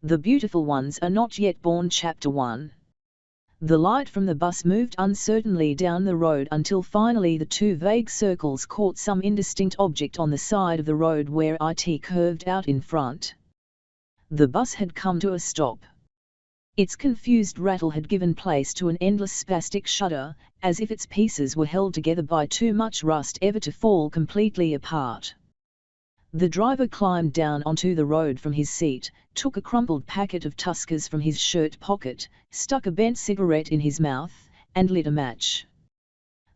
The Beautiful Ones Are Not Yet Born. Chapter 1. The light from the bus moved uncertainly down the road until finally the two vague circles caught some indistinct object on the side of the road where it curved out in front. The bus had come to a stop. Its confused rattle had given place to an endless spastic shudder, as if its pieces were held together by too much rust ever to fall completely apart. The driver climbed down onto the road from his seat, took a crumpled packet of Tuskers from his shirt pocket, stuck a bent cigarette in his mouth, and lit a match.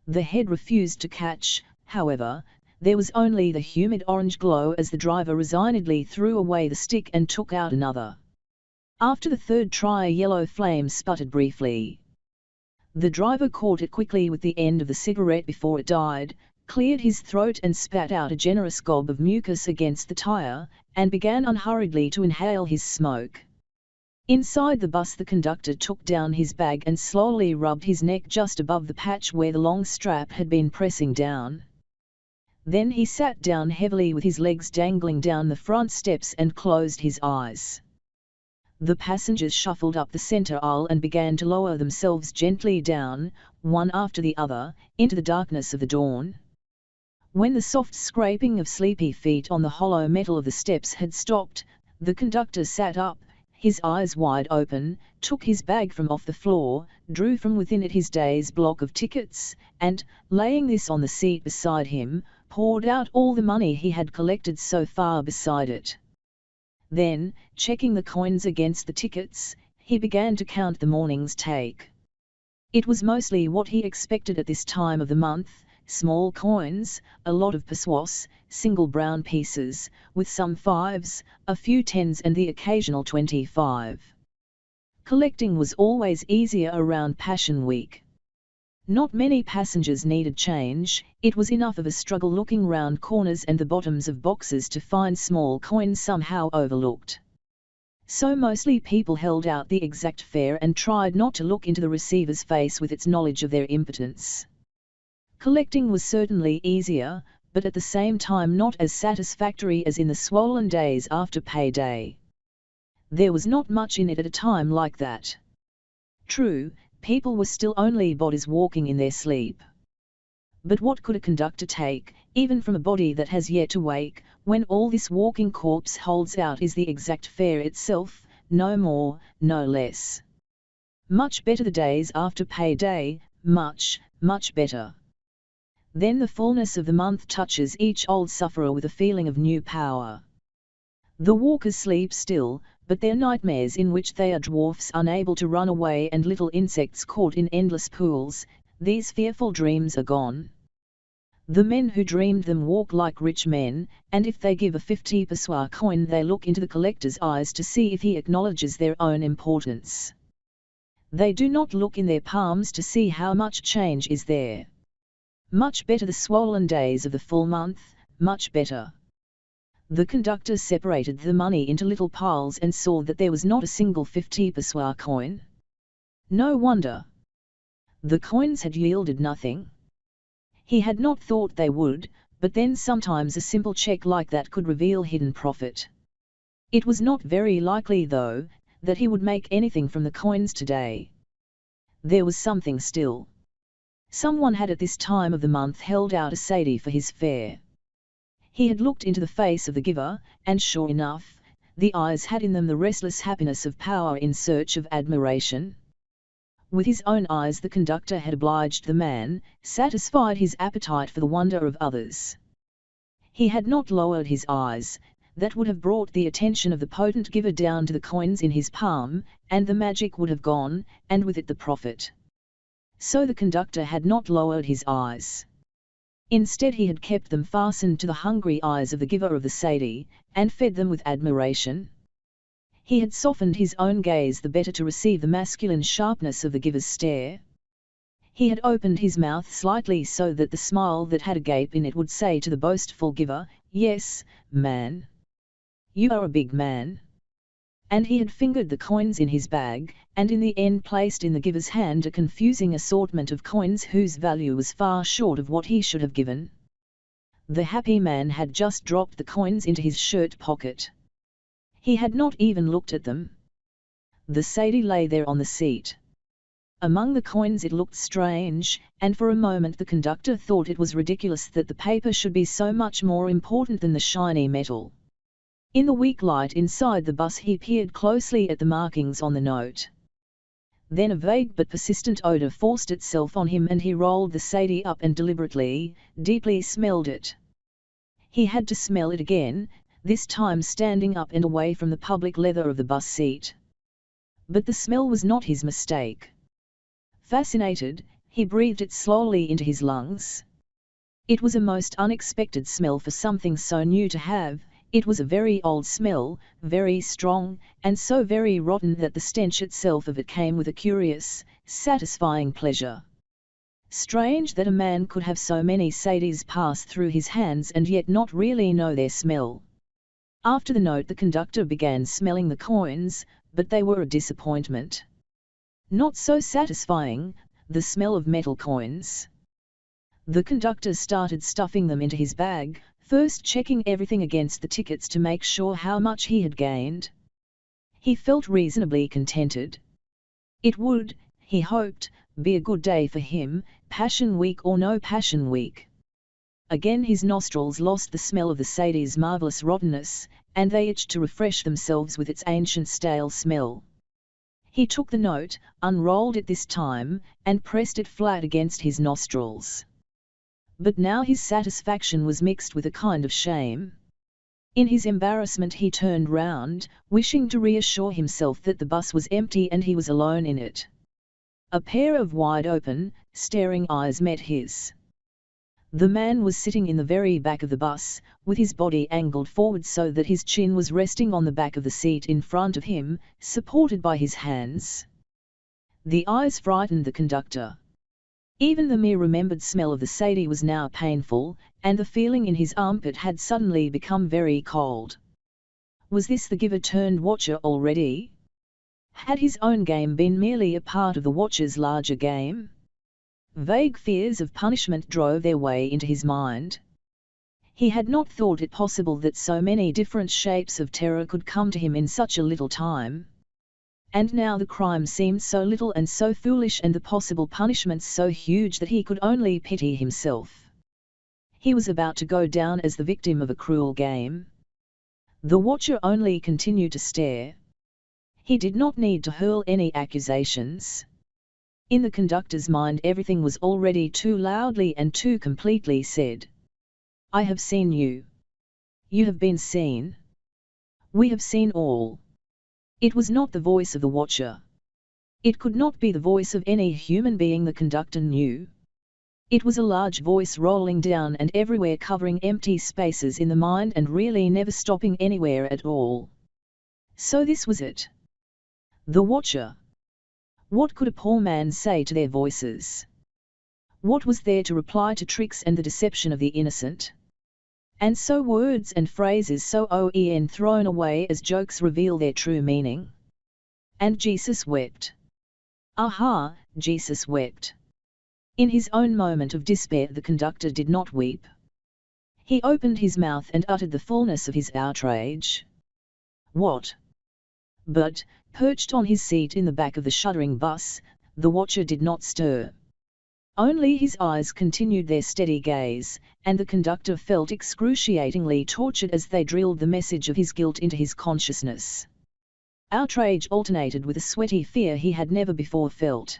The head refused to catch, however. There was only the humid orange glow as the driver resignedly threw away the stick and took out another. After the third try, a yellow flame sputtered briefly. The driver caught it quickly with the end of the cigarette before it died, cleared his throat and spat out a generous gob of mucus against the tire, and began unhurriedly to inhale his smoke. Inside the bus, the conductor took down his bag and slowly rubbed his neck just above the patch where the long strap had been pressing down. Then he sat down heavily with his legs dangling down the front steps and closed his eyes. The passengers shuffled up the center aisle and began to lower themselves gently down, one after the other, into the darkness of the dawn. When the soft scraping of sleepy feet on the hollow metal of the steps had stopped, the conductor sat up, his eyes wide open, took his bag from off the floor, drew from within it his day's block of tickets, and, laying this on the seat beside him, poured out all the money he had collected so far beside it. Then, checking the coins against the tickets, he began to count the morning's take. It was mostly what he expected at this time of the month: small coins, a lot of pesos, single brown pieces, with some fives, a few tens and the occasional 25. Collecting was always easier around Passion Week. Not many passengers needed change. It was enough of a struggle looking round corners and the bottoms of boxes to find small coins somehow overlooked. So mostly people held out the exact fare and tried not to look into the receiver's face with its knowledge of their impotence. Collecting was certainly easier, but at the same time not as satisfactory as in the swollen days after payday. There was not much in it at a time like that. True, people were still only bodies walking in their sleep. But what could a conductor take, even from a body that has yet to wake, when all this walking corpse holds out is the exact fare itself, no more, no less? Much better the days after payday, much, much better. Then the fullness of the month touches each old sufferer with a feeling of new power. The walkers sleep still, but their nightmares in which they are dwarfs unable to run away and little insects caught in endless pools, these fearful dreams are gone. The men who dreamed them walk like rich men, and if they give a 50 peso coin they look into the collector's eyes to see if he acknowledges their own importance. They do not look in their palms to see how much change is there. Much better the swollen days of the full month, much better. The conductor separated the money into little piles and saw that there was not a single 50 peso coin. No wonder. The coins had yielded nothing. He had not thought they would, but then sometimes a simple check like that could reveal hidden profit. It was not very likely, though, that he would make anything from the coins today. There was something still. Someone had at this time of the month held out a sadie for his fare. He had looked into the face of the giver, and sure enough, the eyes had in them the restless happiness of power in search of admiration. With his own eyes the conductor had obliged the man, satisfied his appetite for the wonder of others. He had not lowered his eyes. That would have brought the attention of the potent giver down to the coins in his palm, and the magic would have gone, and with it the profit. So the conductor had not lowered his eyes. Instead he had kept them fastened to the hungry eyes of the giver of the sadie, and fed them with admiration. He had softened his own gaze the better to receive the masculine sharpness of the giver's stare. He had opened his mouth slightly so that the smile that had a gape in it would say to the boastful giver, "Yes, man. You are a big man." And he had fingered the coins in his bag, and in the end placed in the giver's hand a confusing assortment of coins whose value was far short of what he should have given. The happy man had just dropped the coins into his shirt pocket. He had not even looked at them. The Sadie lay there on the seat. Among the coins it looked strange, and for a moment the conductor thought it was ridiculous that the paper should be so much more important than the shiny metal. In the weak light inside the bus he peered closely at the markings on the note. Then a vague but persistent odor forced itself on him and he rolled the Sadie up and deliberately, deeply smelled it. He had to smell it again, this time standing up and away from the public leather of the bus seat. But the smell was not his mistake. Fascinated, he breathed it slowly into his lungs. It was a most unexpected smell for something so new to have. It was a very old smell, very strong, and so very rotten that the stench itself of it came with a curious, satisfying pleasure. Strange that a man could have so many Sadies pass through his hands and yet not really know their smell. After the note the conductor began smelling the coins, but they were a disappointment. Not so satisfying, the smell of metal coins. The conductor started stuffing them into his bag, first checking everything against the tickets to make sure how much he had gained. He felt reasonably contented. It would, he hoped, be a good day for him, Passion Week or no Passion Week. Again his nostrils lost the smell of the Sadie's marvelous rottenness, and they itched to refresh themselves with its ancient stale smell. He took the note, unrolled it this time, and pressed it flat against his nostrils. But now his satisfaction was mixed with a kind of shame. In his embarrassment he turned round, wishing to reassure himself that the bus was empty and he was alone in it. A pair of wide-open, staring eyes met his. The man was sitting in the very back of the bus, with his body angled forward so that his chin was resting on the back of the seat in front of him, supported by his hands. The eyes frightened the conductor. Even the mere remembered smell of the Sadie was now painful, and the feeling in his armpit had suddenly become very cold. Was this the giver-turned-watcher already? Had his own game been merely a part of the watcher's larger game? Vague fears of punishment drove their way into his mind. He had not thought it possible that so many different shapes of terror could come to him in such a little time. And now the crime seemed so little and so foolish and the possible punishments so huge that he could only pity himself. He was about to go down as the victim of a cruel game. The watcher only continued to stare. He did not need to hurl any accusations. In the conductor's mind everything was already too loudly and too completely said. I have seen you. You have been seen. We have seen all. It was not the voice of the watcher. It could not be the voice of any human being, the conductor knew. It was a large voice rolling down and everywhere, covering empty spaces in the mind and really never stopping anywhere at all. So this was it. The watcher. What could a poor man say to their voices? What was there to reply to tricks and the deception of the innocent? And so words and phrases so often thrown away as jokes reveal their true meaning. And Jesus wept. Aha, Jesus wept. In his own moment of despair the conductor did not weep. He opened his mouth and uttered the fullness of his outrage. What? But, perched on his seat in the back of the shuddering bus, the watcher did not stir. Only his eyes continued their steady gaze, and the conductor felt excruciatingly tortured as they drilled the message of his guilt into his consciousness. Outrage alternated with a sweaty fear he had never before felt.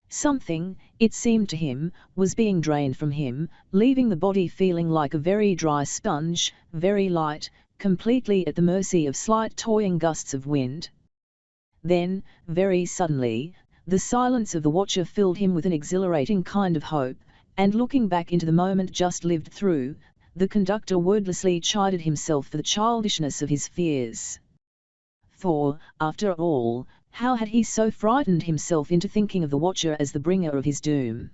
Something, it seemed to him, was being drained from him, leaving the body feeling like a very dry sponge, very light, completely at the mercy of slight toying gusts of wind. Then, very suddenly, the silence of the watcher filled him with an exhilarating kind of hope, and looking back into the moment just lived through, the conductor wordlessly chided himself for the childishness of his fears. For, after all, how had he so frightened himself into thinking of the watcher as the bringer of his doom?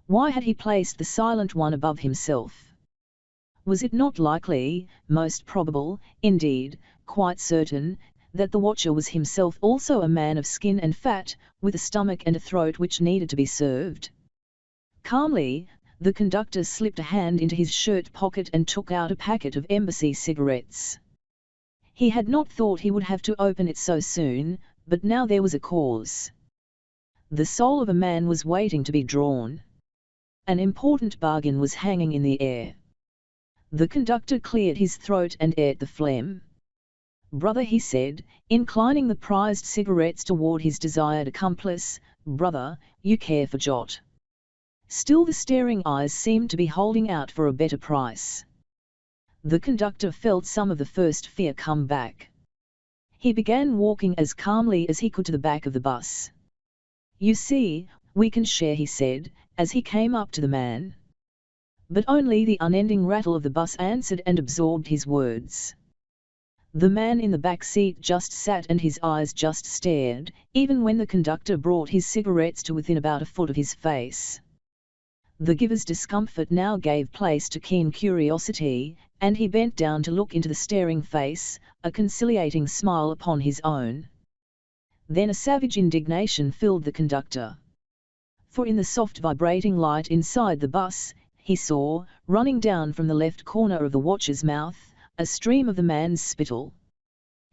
Why had he placed the silent one above himself? Was it not likely, most probable, indeed, quite certain, that the watcher was himself also a man of skin and fat, with a stomach and a throat which needed to be served? Calmly, the conductor slipped a hand into his shirt pocket and took out a packet of embassy cigarettes. He had not thought he would have to open it so soon, But now there was a cause. The soul of a man was waiting to be drawn. An important bargain was hanging in the air. The conductor cleared his throat and ate the phlegm. "Brother," he said, inclining the prized cigarettes toward his desired accomplice, "brother, you care for Jot." Still the staring eyes seemed to be holding out for a better price. The conductor felt some of the first fear come back. He began walking as calmly as he could to the back of the bus. "You see, we can share," he said, as he came up to the man. But only the unending rattle of the bus answered and absorbed his words. The man in the back seat just sat and his eyes just stared, even when the conductor brought his cigarettes to within about a foot of his face. The giver's discomfort now gave place to keen curiosity, and he bent down to look into the staring face, a conciliating smile upon his own. Then a savage indignation filled the conductor. For in the soft vibrating light inside the bus, he saw, running down from the left corner of the watcher's mouth, a stream of the man's spittle.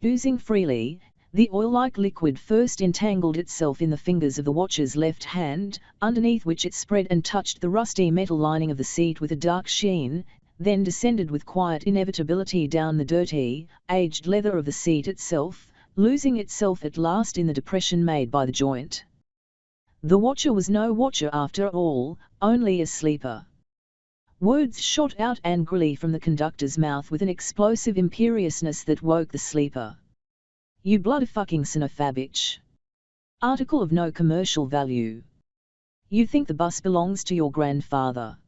Oozing freely, the oil-like liquid first entangled itself in the fingers of the watcher's left hand, underneath which it spread and touched the rusty metal lining of the seat with a dark sheen, then descended with quiet inevitability down the dirty, aged leather of the seat itself, losing itself at last in the depression made by the joint. The watcher was no watcher after all, only a sleeper. Words shot out angrily from the conductor's mouth with an explosive imperiousness that woke the sleeper. "You blood-fucking son of a bitch. Article of no commercial value. You think the bus belongs to your grandfather."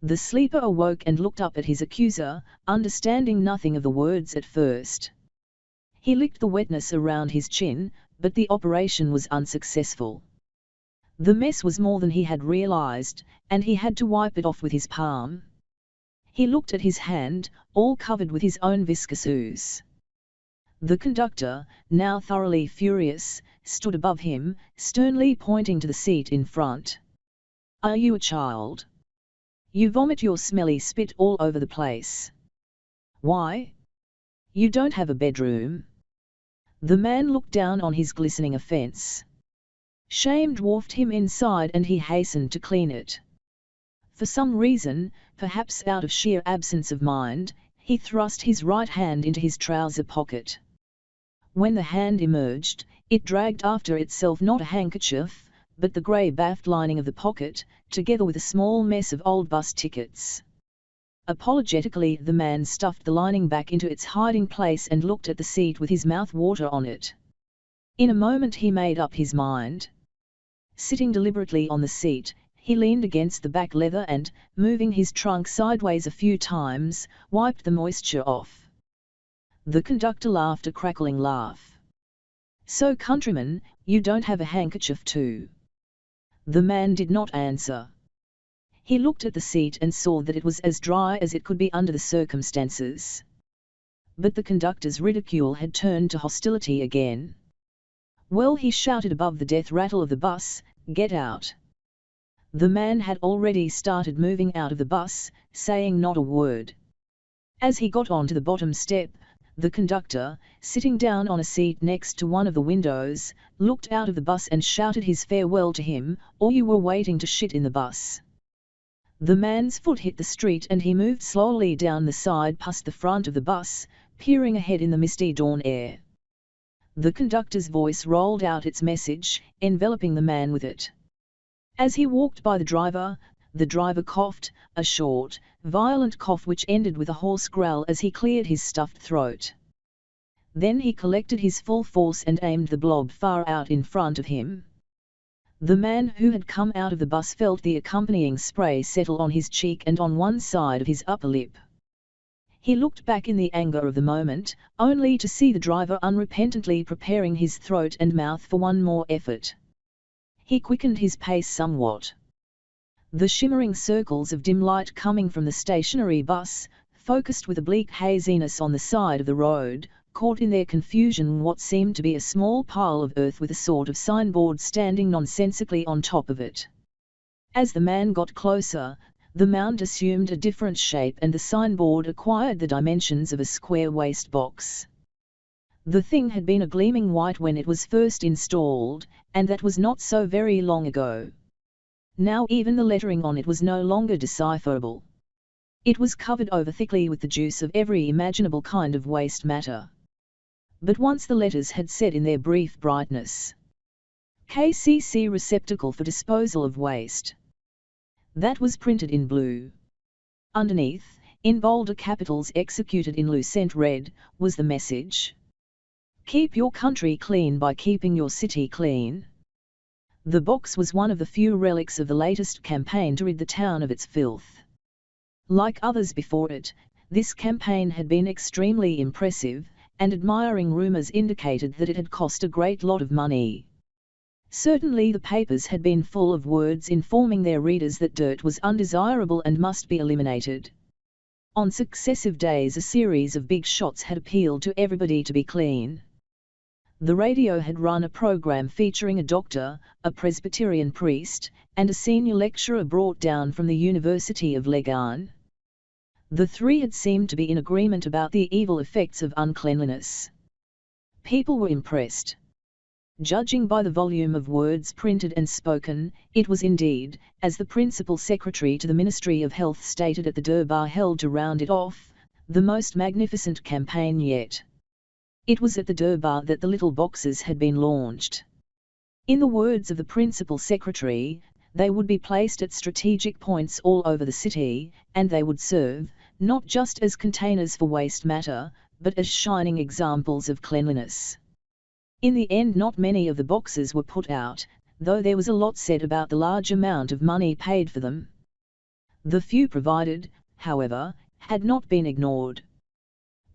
The sleeper awoke and looked up at his accuser, understanding nothing of the words at first. He licked the wetness around his chin, but the operation was unsuccessful. The mess was more than he had realized, and he had to wipe it off with his palm. He looked at his hand, all covered with his own viscous ooze. The conductor, now thoroughly furious, stood above him, sternly pointing to the seat in front. "Are you a child? You vomit your smelly spit all over the place. Why? You don't have a bedroom?" The man looked down on his glistening offense. Shame dwarfed him inside and he hastened to clean it. For some reason, perhaps out of sheer absence of mind, he thrust his right hand into his trouser pocket. When the hand emerged, it dragged after itself not a handkerchief, but the grey baffed lining of the pocket, together with a small mess of old bus tickets. Apologetically the man stuffed the lining back into its hiding place and looked at the seat with his mouth water on it. In a moment he made up his mind. Sitting deliberately on the seat, he leaned against the back leather and, moving his trunk sideways a few times, wiped the moisture off. The conductor laughed a crackling laugh. "So countryman, you don't have a handkerchief too?" The man did not answer. He looked at the seat and saw that it was as dry as it could be under the circumstances. But the conductor's ridicule had turned to hostility again. "Well," he shouted above the death rattle of the bus, "get out." The man had already started moving out of the bus, saying not a word. As he got onto the bottom step, the conductor, sitting down on a seat next to one of the windows, looked out of the bus and shouted his farewell to him, "Or you were waiting to shit in the bus." The man's foot hit the street and he moved slowly down the side past the front of the bus, peering ahead in the misty dawn air. The conductor's voice rolled out its message, enveloping the man with it. As he walked by the driver coughed, a short, violent cough which ended with a hoarse growl as he cleared his stuffed throat. Then he collected his full force and aimed the blob far out in front of him. The man who had come out of the bus felt the accompanying spray settle on his cheek and on one side of his upper lip. He looked back in the anger of the moment, only to see the driver unrepentantly preparing his throat and mouth for one more effort. He quickened his pace somewhat. The shimmering circles of dim light coming from the stationary bus, focused with a bleak haziness on the side of the road, caught in their confusion what seemed to be a small pile of earth with a sort of signboard standing nonsensically on top of it. As the man got closer, the mound assumed a different shape and the signboard acquired the dimensions of a square waste box. The thing had been a gleaming white when it was first installed, and that was not so very long ago. Now even the lettering on it was no longer decipherable. It was covered over thickly with the juice of every imaginable kind of waste matter. But once the letters had said in their brief brightness, KCC receptacle for disposal of waste. That was printed in blue. Underneath, in bolder capitals executed in lucent red, was the message. Keep your country clean by keeping your city clean. The box was one of the few relics of the latest campaign to rid the town of its filth. Like others before it, this campaign had been extremely impressive, and admiring rumours indicated that it had cost a great lot of money. Certainly the papers had been full of words informing their readers that dirt was undesirable and must be eliminated. On successive days a series of big shots had appealed to everybody to be clean. The radio had run a program featuring a doctor, a Presbyterian priest, and a senior lecturer brought down from the University of Legan. The three had seemed to be in agreement about the evil effects of uncleanliness. People were impressed. Judging by the volume of words printed and spoken, it was indeed, as the principal secretary to the Ministry of Health stated at the Durbar held to round it off, the most magnificent campaign yet. It was at the Durbar that the little boxes had been launched. In the words of the principal secretary, they would be placed at strategic points all over the city, and they would serve, not just as containers for waste matter, but as shining examples of cleanliness. In the end not many of the boxes were put out, though there was a lot said about the large amount of money paid for them. The few provided, however, had not been ignored.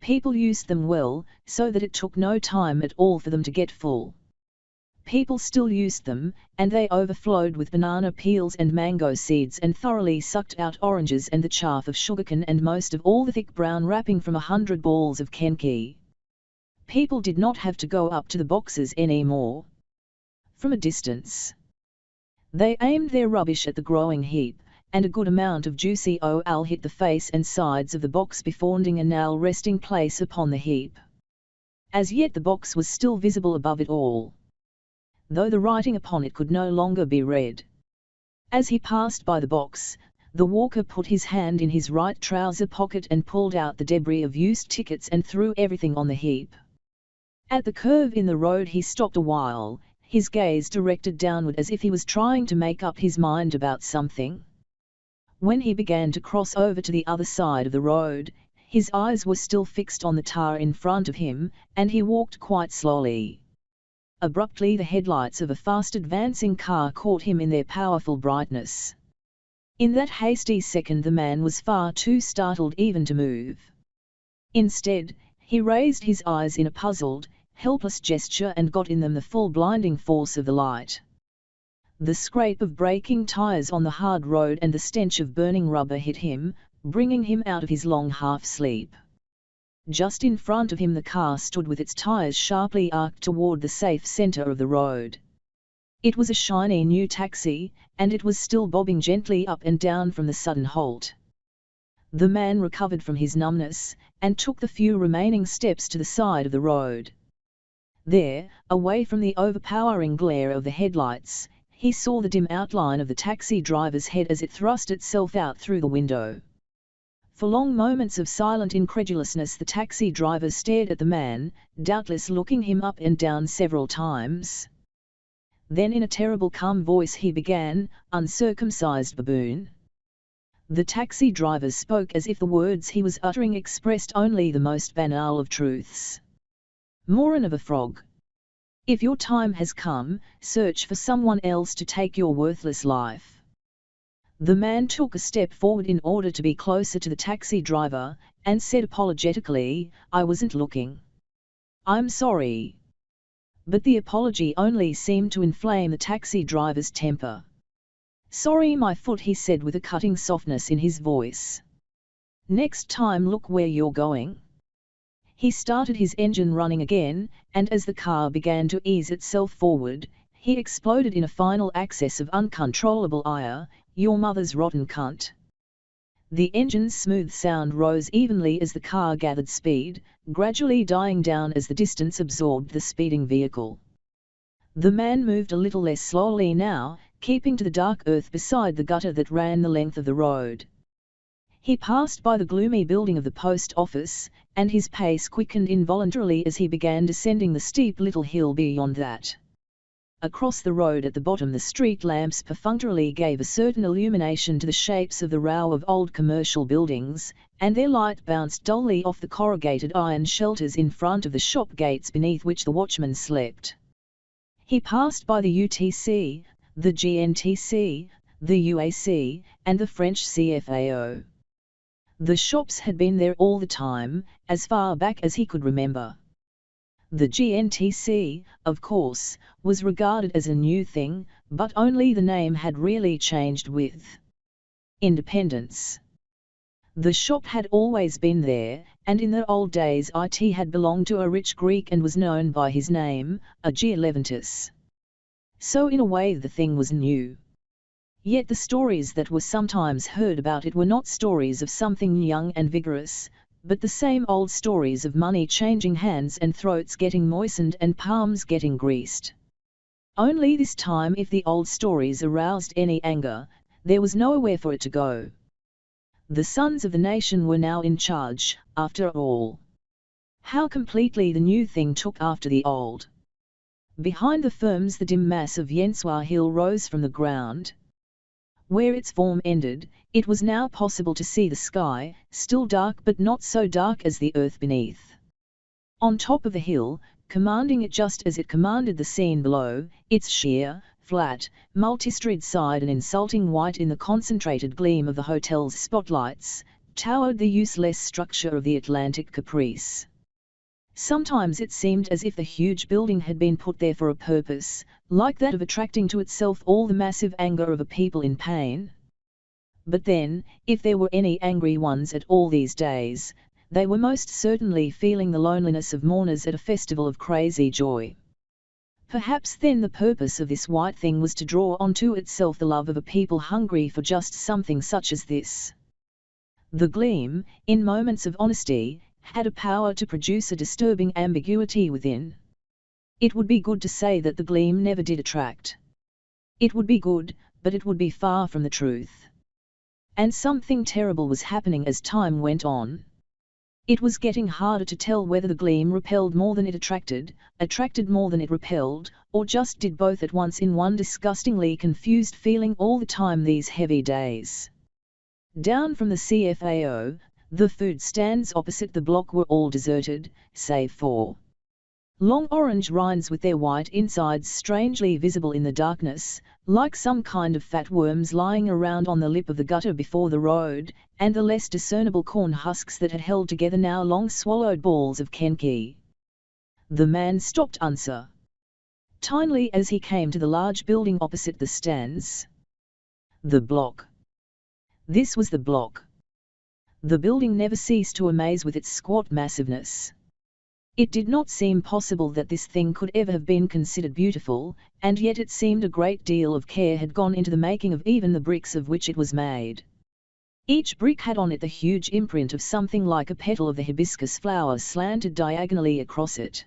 People used them well, so that it took no time at all for them to get full. People still used them, and they overflowed with banana peels and mango seeds and thoroughly sucked out oranges and the chaff of sugarcane and most of all the thick brown wrapping from 100 balls of kenki. People did not have to go up to the boxes anymore. From a distance, they aimed their rubbish at the growing heap, and a good amount of juicy oil hit the face and sides of the box before finding a now resting place upon the heap. As yet the box was still visible above it all, though the writing upon it could no longer be read. As he passed by the box, the walker put his hand in his right trouser pocket and pulled out the debris of used tickets and threw everything on the heap. At the curve in the road he stopped a while, his gaze directed downward as if he was trying to make up his mind about something. When he began to cross over to the other side of the road, his eyes were still fixed on the tar in front of him, and he walked quite slowly. Abruptly the headlights of a fast advancing car caught him in their powerful brightness. In that hasty second the man was far too startled even to move. Instead, he raised his eyes in a puzzled, helpless gesture and got in them the full blinding force of the light. The scrape of braking tires on the hard road and the stench of burning rubber hit him, bringing him out of his long half-sleep. Just in front of him the car stood with its tires sharply arced toward the safe center of the road. It was a shiny new taxi, and it was still bobbing gently up and down from the sudden halt. The man recovered from his numbness, and took the few remaining steps to the side of the road. There, away from the overpowering glare of the headlights, he saw the dim outline of the taxi driver's head as it thrust itself out through the window. For long moments of silent incredulousness the taxi driver stared at the man, doubtless looking him up and down several times. Then in a terrible calm voice he began, "Uncircumcised baboon." The taxi driver spoke as if the words he was uttering expressed only the most banal of truths. "Moron of a frog. If your time has come, search for someone else to take your worthless life." The man took a step forward in order to be closer to the taxi driver, and said apologetically, "I wasn't looking. I'm sorry." But the apology only seemed to inflame the taxi driver's temper. "Sorry my foot," he said with a cutting softness in his voice. "Next time look where you're going." He started his engine running again, and as the car began to ease itself forward, he exploded in a final access of uncontrollable ire, "Your mother's rotten cunt." The engine's smooth sound rose evenly as the car gathered speed, gradually dying down as the distance absorbed the speeding vehicle. The man moved a little less slowly now, keeping to the dark earth beside the gutter that ran the length of the road. He passed by the gloomy building of the post office, and his pace quickened involuntarily as he began descending the steep little hill beyond that. Across the road at the bottom the street lamps perfunctorily gave a certain illumination to the shapes of the row of old commercial buildings, and their light bounced dully off the corrugated iron shelters in front of the shop gates beneath which the watchman slept. He passed by the UTC, the GNTC, the UAC, and the French CFAO. The shops had been there all the time, as far back as he could remember. The GNTC, of course, was regarded as a new thing, but only the name had really changed with independence. The shop had always been there, and in the old days it had belonged to a rich Greek and was known by his name, Ayi Leventis. So in a way the thing was new. Yet the stories that were sometimes heard about it were not stories of something young and vigorous, but the same old stories of money changing hands and throats getting moistened and palms getting greased. Only this time, if the old stories aroused any anger, there was nowhere for it to go. The sons of the nation were now in charge, after all. How completely the new thing took after the old. Behind the firms the dim mass of Yensua Hill rose from the ground. Where its form ended, it was now possible to see the sky, still dark but not so dark as the earth beneath. On top of the hill, commanding it just as it commanded the scene below, its sheer, flat, multistried side and insulting white in the concentrated gleam of the hotel's spotlights, towered the useless structure of the Atlantic Caprice. Sometimes it seemed as if the huge building had been put there for a purpose, like that of attracting to itself all the massive anger of a people in pain. But then, if there were any angry ones at all these days, they were most certainly feeling the loneliness of mourners at a festival of crazy joy. Perhaps then the purpose of this white thing was to draw onto itself the love of a people hungry for just something such as this. The gleam, in moments of honesty, had a power to produce a disturbing ambiguity within. It would be good to say that the gleam never did attract. It would be good, but it would be far from the truth. And something terrible was happening as time went on. It was getting harder to tell whether the gleam repelled more than it attracted more than it repelled, or just did both at once in one disgustingly confused feeling all the time these heavy days. Down from the CFAO, the food stands opposite the block were all deserted, save for long orange rinds with their white insides strangely visible in the darkness, like some kind of fat worms lying around on the lip of the gutter before the road, and the less discernible corn husks that had held together now long swallowed balls of kenki. The man stopped tinily as he came to the large building opposite the stands. The block. This was the block. The building never ceased to amaze with its squat massiveness. It did not seem possible that this thing could ever have been considered beautiful, and yet it seemed a great deal of care had gone into the making of even the bricks of which it was made. Each brick had on it the huge imprint of something like a petal of the hibiscus flower slanted diagonally across it.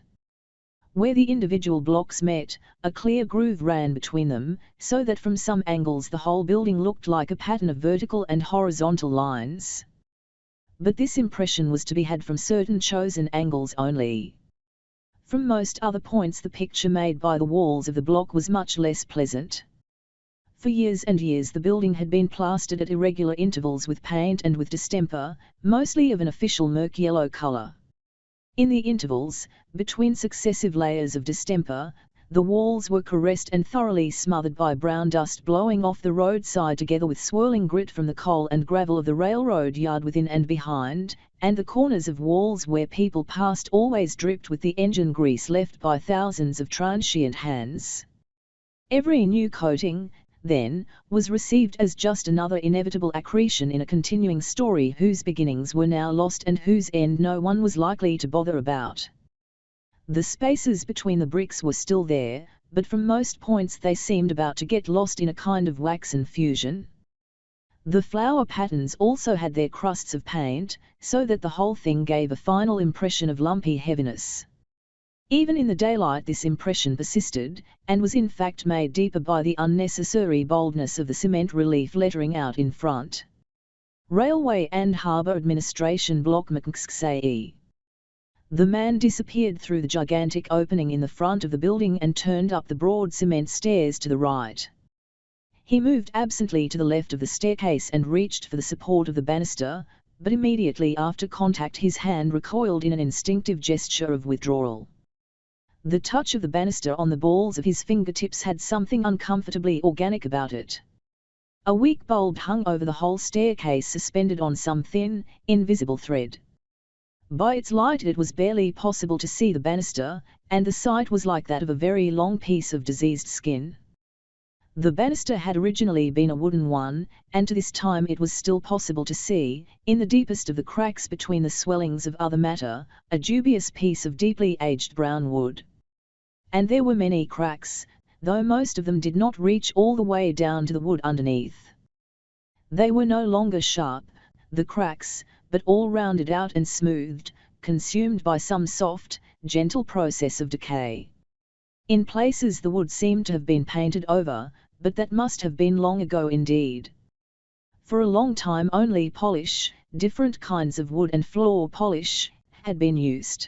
Where the individual blocks met, a clear groove ran between them, so that from some angles the whole building looked like a pattern of vertical and horizontal lines. But this impression was to be had from certain chosen angles only. From most other points the picture made by the walls of the block was much less pleasant. For years and years the building had been plastered at irregular intervals with paint and with distemper, mostly of an official murk yellow color. In the intervals, between successive layers of distemper, the walls were caressed and thoroughly smothered by brown dust blowing off the roadside together with swirling grit from the coal and gravel of the railroad yard within and behind, and the corners of walls where people passed always dripped with the engine grease left by thousands of transient hands. Every new coating, then, was received as just another inevitable accretion in a continuing story whose beginnings were now lost and whose end no one was likely to bother about. The spaces between the bricks were still there, but from most points they seemed about to get lost in a kind of waxen fusion. The flower patterns also had their crusts of paint, so that the whole thing gave a final impression of lumpy heaviness. Even in the daylight this impression persisted, and was in fact made deeper by the unnecessary boldness of the cement relief lettering out in front. Railway and Harbour Administration Block Mksksai. The man disappeared through the gigantic opening in the front of the building and turned up the broad cement stairs to the right. He moved absently to the left of the staircase and reached for the support of the banister, but immediately after contact his hand recoiled in an instinctive gesture of withdrawal. The touch of the banister on the balls of his fingertips had something uncomfortably organic about it. A weak bulb hung over the whole staircase, suspended on some thin, invisible thread. By its light it was barely possible to see the banister, and the sight was like that of a very long piece of diseased skin. The banister had originally been a wooden one, and to this time it was still possible to see, in the deepest of the cracks between the swellings of other matter, a dubious piece of deeply aged brown wood. And there were many cracks, though most of them did not reach all the way down to the wood underneath. They were no longer sharp, the cracks, but all rounded out and smoothed, consumed by some soft, gentle process of decay. In places the wood seemed to have been painted over, but that must have been long ago indeed. For a long time only polish, different kinds of wood and floor polish, had been used.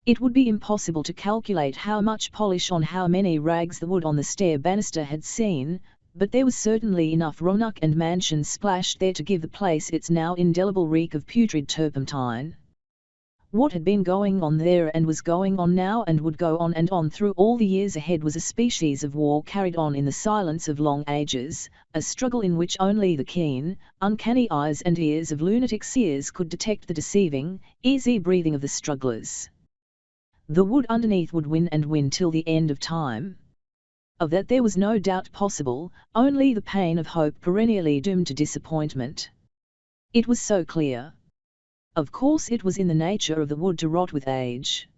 It would be impossible to calculate how much polish on how many rags the wood on the stair banister had seen, but there was certainly enough roanoke and mansion splashed there to give the place its now indelible reek of putrid turpentine. What had been going on there and was going on now and would go on and on through all the years ahead was a species of war carried on in the silence of long ages, a struggle in which only the keen, uncanny eyes and ears of lunatic seers could detect the deceiving, easy breathing of the strugglers. The wood underneath would win and win till the end of time. Of that there was no doubt possible, only the pain of hope perennially doomed to disappointment. It was so clear. Of course it was in the nature of the wood to rot with age.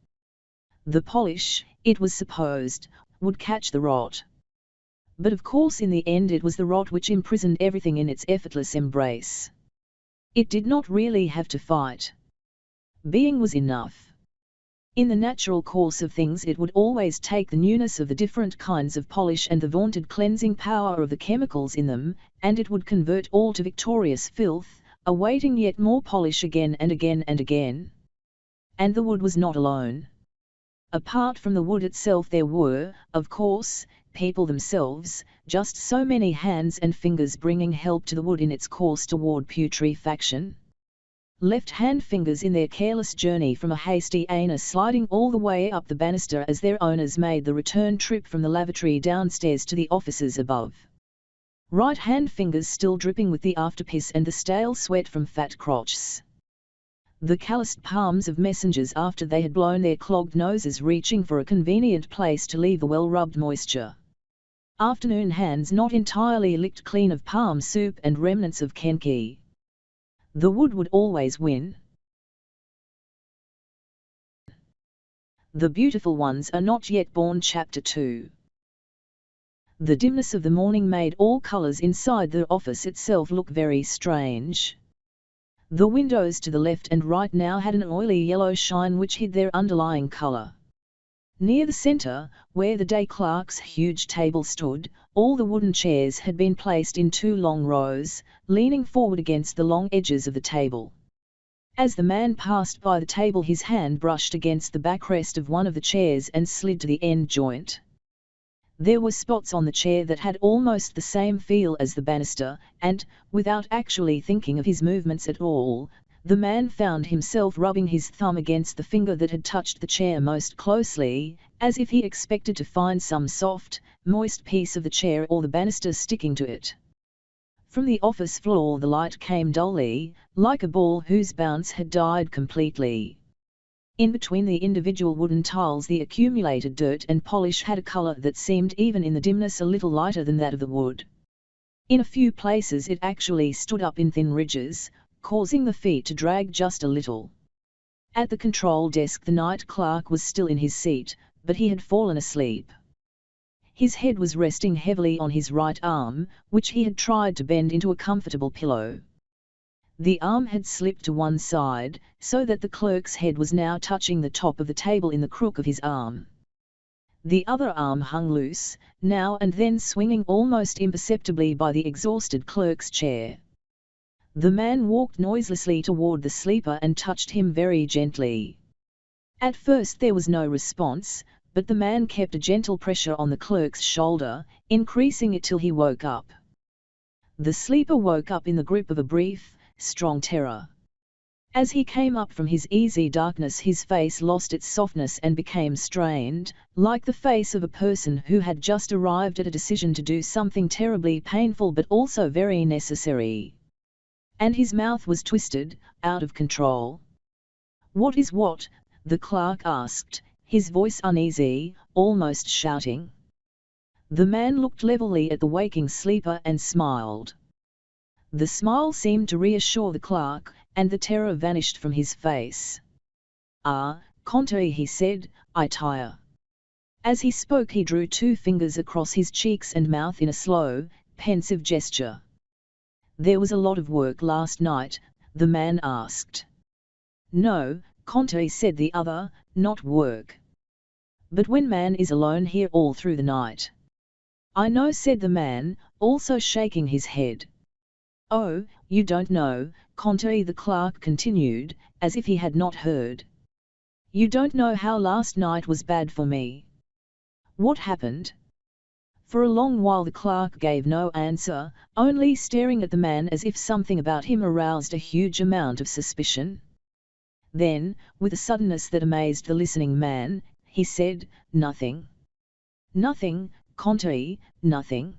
The polish, it was supposed, would catch the rot. But of course in the end it was the rot which imprisoned everything in its effortless embrace. It did not really have to fight. Being was enough. In the natural course of things it would always take the newness of the different kinds of polish and the vaunted cleansing power of the chemicals in them, and it would convert all to victorious filth, awaiting yet more polish again and again and again. And the wood was not alone. Apart from the wood itself there were, of course, people themselves, just so many hands and fingers bringing help to the wood in its course toward putrefaction. Left-hand fingers in their careless journey from a hasty anus sliding all the way up the banister as their owners made the return trip from the lavatory downstairs to the offices above. Right-hand fingers still dripping with the afterpiss and the stale sweat from fat crotches. The calloused palms of messengers after they had blown their clogged noses reaching for a convenient place to leave the well-rubbed moisture. Afternoon hands not entirely licked clean of palm soup and remnants of kenki. The wood would always win. The Beautiful Ones Are Not Yet Born Chapter 2. The dimness of the morning made all colours inside the office itself look very strange. The windows to the left and right now had an oily yellow shine which hid their underlying colour. Near the centre, where the day clerk's huge table stood, all the wooden chairs had been placed in 2 long rows, leaning forward against the long edges of the table. As the man passed by the table his hand brushed against the backrest of one of the chairs and slid to the end joint. There were spots on the chair that had almost the same feel as the banister, and, without actually thinking of his movements at all, the man found himself rubbing his thumb against the finger that had touched the chair most closely, as if he expected to find some soft, moist piece of the chair or the banister sticking to it. From the office floor the light came dully, like a ball whose bounce had died completely. In between the individual wooden tiles the accumulated dirt and polish had a colour that seemed even in the dimness a little lighter than that of the wood. In a few places it actually stood up in thin ridges, causing the feet to drag just a little. At the control desk the night clerk was still in his seat, but he had fallen asleep. His head was resting heavily on his right arm, which he had tried to bend into a comfortable pillow. The arm had slipped to one side, so that the clerk's head was now touching the top of the table in the crook of his arm. The other arm hung loose, now and then swinging almost imperceptibly by the exhausted clerk's chair. The man walked noiselessly toward the sleeper and touched him very gently. At first there was no response, but the man kept a gentle pressure on the clerk's shoulder, increasing it till he woke up. The sleeper woke up in the grip of a brief, strong terror. As he came up from his easy darkness, his face lost its softness and became strained, like the face of a person who had just arrived at a decision to do something terribly painful but also very necessary. And his mouth was twisted, out of control. "What is what?" the clerk asked, his voice uneasy, almost shouting. The man looked levelly at the waking sleeper and smiled. The smile seemed to reassure the clerk, and the terror vanished from his face. "Ah, Conte," he said, "I tire." As he spoke he drew 2 fingers across his cheeks and mouth in a slow, pensive gesture. "There was a lot of work last night?" the man asked. "No," Conte said the other, "not work. But when man is alone here all through the night." "I know," said the man, also shaking his head. "Oh, you don't know, Conte," the clerk continued, as if he had not heard. "You don't know how last night was bad for me." "What happened?" For a long while the clerk gave no answer, only staring at the man as if something about him aroused a huge amount of suspicion. Then, with a suddenness that amazed the listening man, he said, "Nothing. Nothing, Conte, nothing.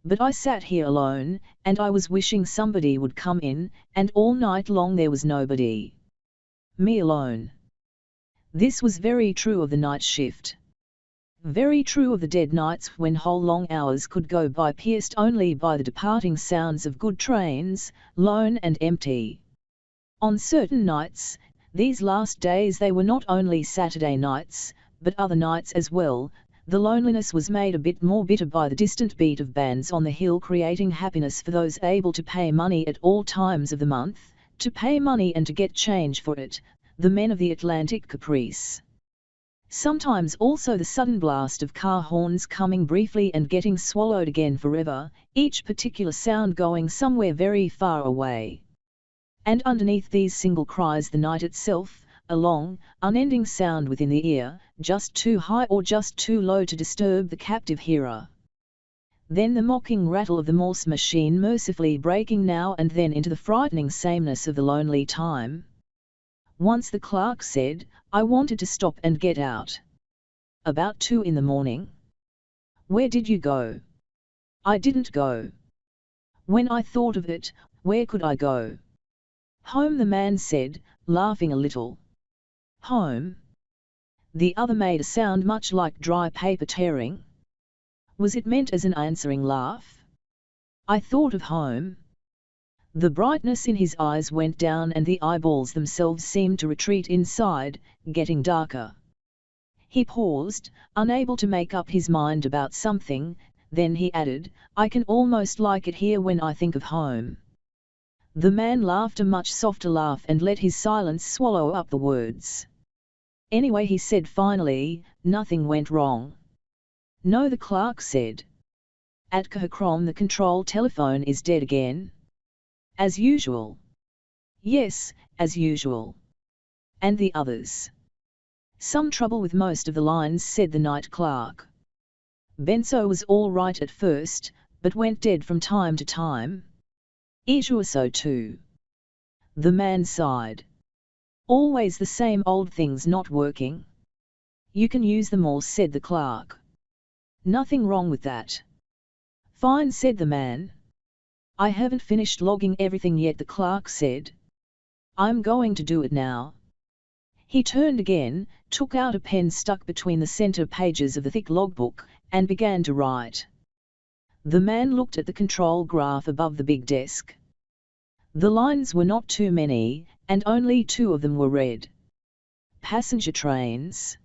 But I sat here alone, and I was wishing somebody would come in, and all night long there was nobody. Me alone." This was very true of the night shift. Very true of the dead nights when whole long hours could go by pierced only by the departing sounds of good trains, lone and empty. On certain nights, these last days they were not only Saturday nights, but other nights as well, the loneliness was made a bit more bitter by the distant beat of bands on the hill creating happiness for those able to pay money at all times of the month, to pay money and to get change for it, the men of the Atlantic caprice. Sometimes also the sudden blast of car horns coming briefly and getting swallowed again forever, each particular sound going somewhere very far away. And underneath these single cries the night itself, a long, unending sound within the ear, just too high or just too low to disturb the captive hearer. Then the mocking rattle of the Morse machine mercifully breaking now and then into the frightening sameness of the lonely time. Once the clerk said, "I wanted to stop and get out. About 2 in the morning. Where did you go?" "I didn't go. When I thought of it, where could I go?" "Home," the man said, laughing a little. "Home?" The other made a sound much like dry paper tearing. Was it meant as an answering laugh? "I thought of home." The brightness in his eyes went down and the eyeballs themselves seemed to retreat inside, getting darker. He paused, unable to make up his mind about something, then he added, "I can almost like it here when I think of home." The man laughed a much softer laugh and let his silence swallow up the words. "Anyway," he said finally, "nothing went wrong." "No," the clerk said. "At Kahakrom the control telephone is dead again." "As usual." "Yes, as usual." "And the others?" "Some trouble with most of the lines," said the night clerk. "Benso was all right at first, but went dead from time to time." "So too." The man sighed. "Always the same old things not working." "You can use them all," said the clerk. "Nothing wrong with that." "Fine," said the man. "I haven't finished logging everything yet," the clerk said. "I'm going to do it now." He turned again, took out a pen stuck between the center pages of the thick logbook, and began to write. The man looked at the control graph above the big desk. The lines were not too many, and only 2 of them were red. Passenger trains.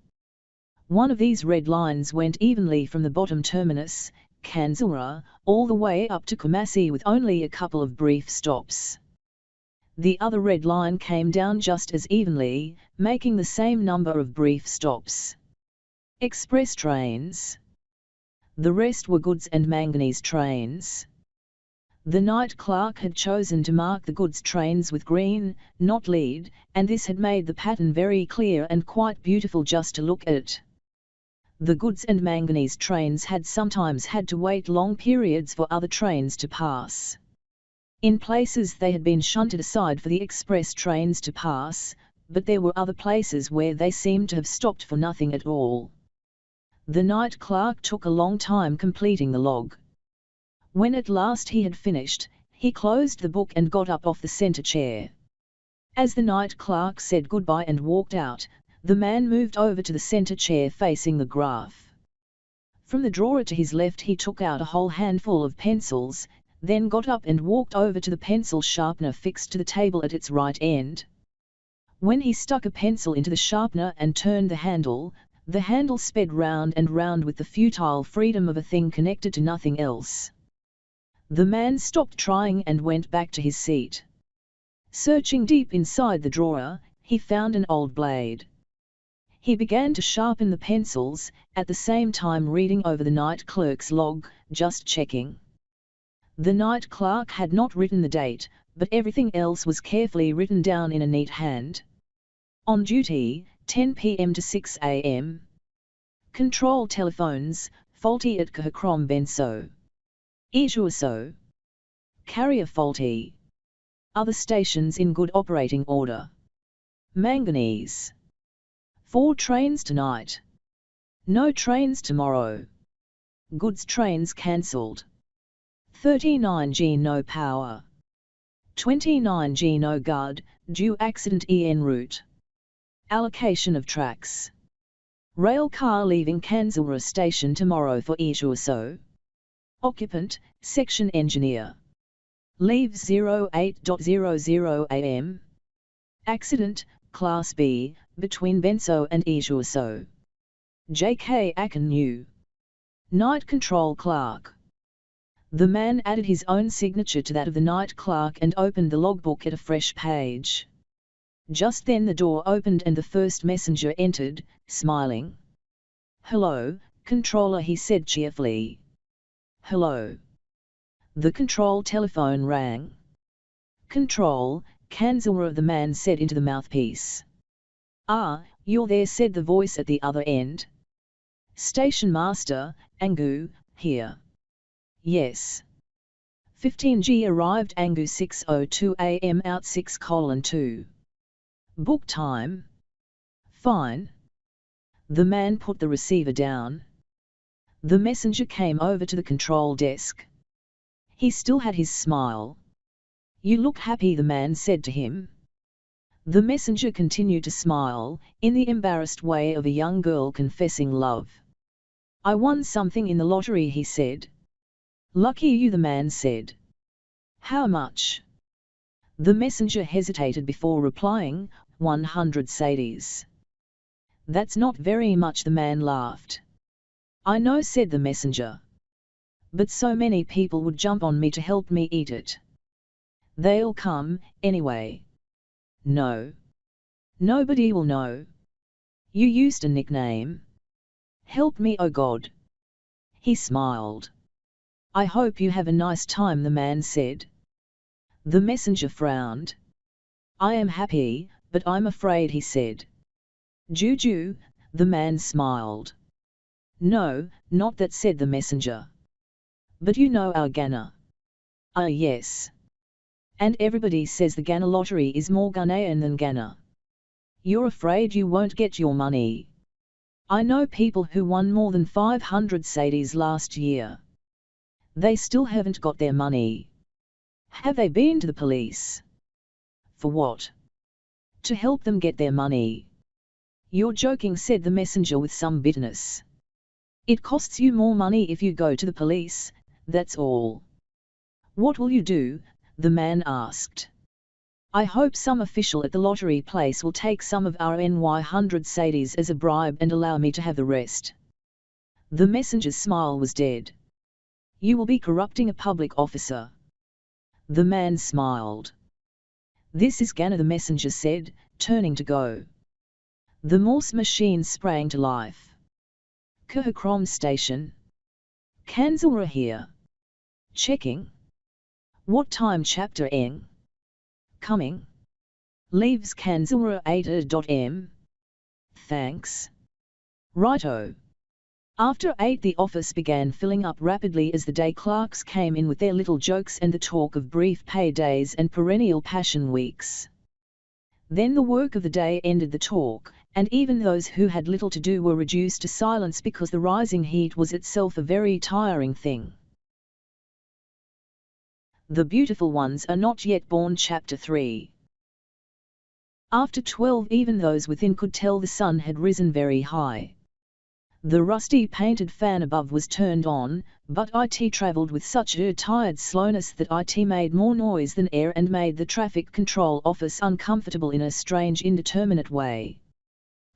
One of these red lines went evenly from the bottom terminus, Kanzura, all the way up to Kumasi with only a couple of brief stops. The other red line came down just as evenly, making the same number of brief stops. Express trains. The rest were goods and manganese trains. The night clerk had chosen to mark the goods trains with green, not lead, and this had made the pattern very clear and quite beautiful just to look at. The goods and manganese trains had sometimes had to wait long periods for other trains to pass. In places they had been shunted aside for the express trains to pass, but there were other places where they seemed to have stopped for nothing at all. The night clerk took a long time completing the log. When at last he had finished, he closed the book and got up off the centre chair. As the night clerk said goodbye and walked out, the man moved over to the centre chair facing the graph. From the drawer to his left he took out a whole handful of pencils, then got up and walked over to the pencil sharpener fixed to the table at its right end. When he stuck a pencil into the sharpener and turned the handle sped round and round with the futile freedom of a thing connected to nothing else. The man stopped trying and went back to his seat. Searching deep inside the drawer, he found an old blade. He began to sharpen the pencils, at the same time reading over the night clerk's log, just checking. The night clerk had not written the date, but everything else was carefully written down in a neat hand. On duty, 10 p.m. to 6 a.m. Control telephones, faulty at Kahakrom Benso. Ijuaso. Carrier faulty. Other stations in good operating order. Manganese. 4 trains tonight. No trains tomorrow. Goods trains cancelled. 39G no power. 29G no guard, due accident en route. Allocation of tracks. Rail car leaving Kanzura station tomorrow for Ijuaso. Occupant, section engineer. Leaves 08:00 am. Accident, Class B, between Benso and Ijuaso. J.K. Akin New. Night control clerk. The man added his own signature to that of the night clerk and opened the logbook at a fresh page. Just then the door opened and the first messenger entered, smiling. "Hello, controller," he said cheerfully. "Hello." The control telephone rang. "Control, Kanzura," the man said into the mouthpiece. "Ah, you're there," said the voice at the other end. "Station master, Angu, here." "Yes." 15G arrived Angu 6:02 am out 6:2. "Book time?" "Fine." The man put the receiver down. The messenger came over to the control desk. He still had his smile. "You look happy," the man said to him. The messenger continued to smile, in the embarrassed way of a young girl confessing love. "I won something in the lottery," he said. "Lucky you," the man said. "How much?" The messenger hesitated before replying, 100 sadies. "That's not very much," the man laughed. "I know," said the messenger. "But so many people would jump on me to help me eat it." "They'll come, anyway." "No. Nobody will know. You used a nickname." "Help me, oh God." He smiled. "I hope you have a nice time," the man said. The messenger frowned. "I am happy, but I'm afraid," he said. "Juju," the man smiled. "No, not that," said the messenger. "But you know our Ghana." "Ah, yes. And everybody says the Ghana lottery is more Ghanaian than Ghana. You're afraid you won't get your money. I know people who won more than 500 sadies last year. They still haven't got their money." "Have they been to the police?" "For what?" "To help them get their money." "You're joking," said the messenger with some bitterness. "It costs you more money if you go to the police, that's all." "What will you do?" the man asked. I hope some official at the lottery place will take some of our NY100 Sadies as a bribe and allow me to have the rest. The messenger's smile was dead. You will be corrupting a public officer. The man smiled. This is Ghana, the messenger said, turning to go. The Morse machine sprang to life. Kuhakrom Station. Kanzilra here. Checking. What time chapter eng? Coming. Leaves Kanzilra 8:00 Thanks. Righto. After 8 the office began filling up rapidly as the day clerks came in with their little jokes and the talk of brief pay days and perennial passion weeks. Then the work of the day ended the talk, and even those who had little to do were reduced to silence because the rising heat was itself a very tiring thing. The Beautiful Ones Are Not Yet Born Chapter 3. After 12 even those within could tell the sun had risen very high. The rusty painted fan above was turned on, but IT travelled with such a tired slowness that IT made more noise than air and made the traffic control office uncomfortable in a strange indeterminate way.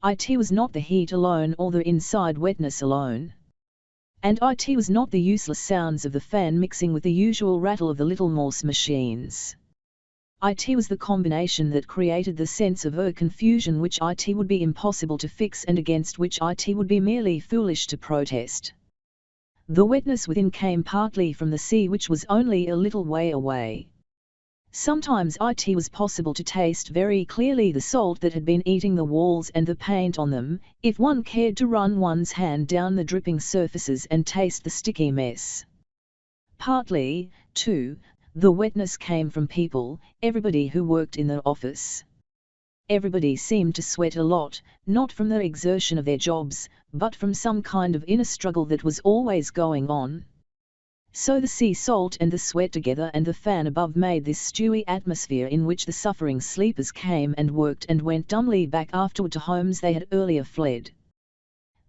IT was not the heat alone or the inside wetness alone. And IT was not the useless sounds of the fan mixing with the usual rattle of the little Morse machines. IT was the combination that created the sense of confusion which IT would be impossible to fix and against which IT would be merely foolish to protest. The wetness within came partly from the sea which was only a little way away. Sometimes it was possible to taste very clearly the salt that had been eating the walls and the paint on them, if one cared to run one's hand down the dripping surfaces and taste the sticky mess. Partly, too, the wetness came from people, everybody who worked in the office. Everybody seemed to sweat a lot, not from the exertion of their jobs, but from some kind of inner struggle that was always going on. So the sea salt and the sweat together and the fan above made this stewy atmosphere in which the suffering sleepers came and worked and went dumbly back afterward to homes they had earlier fled.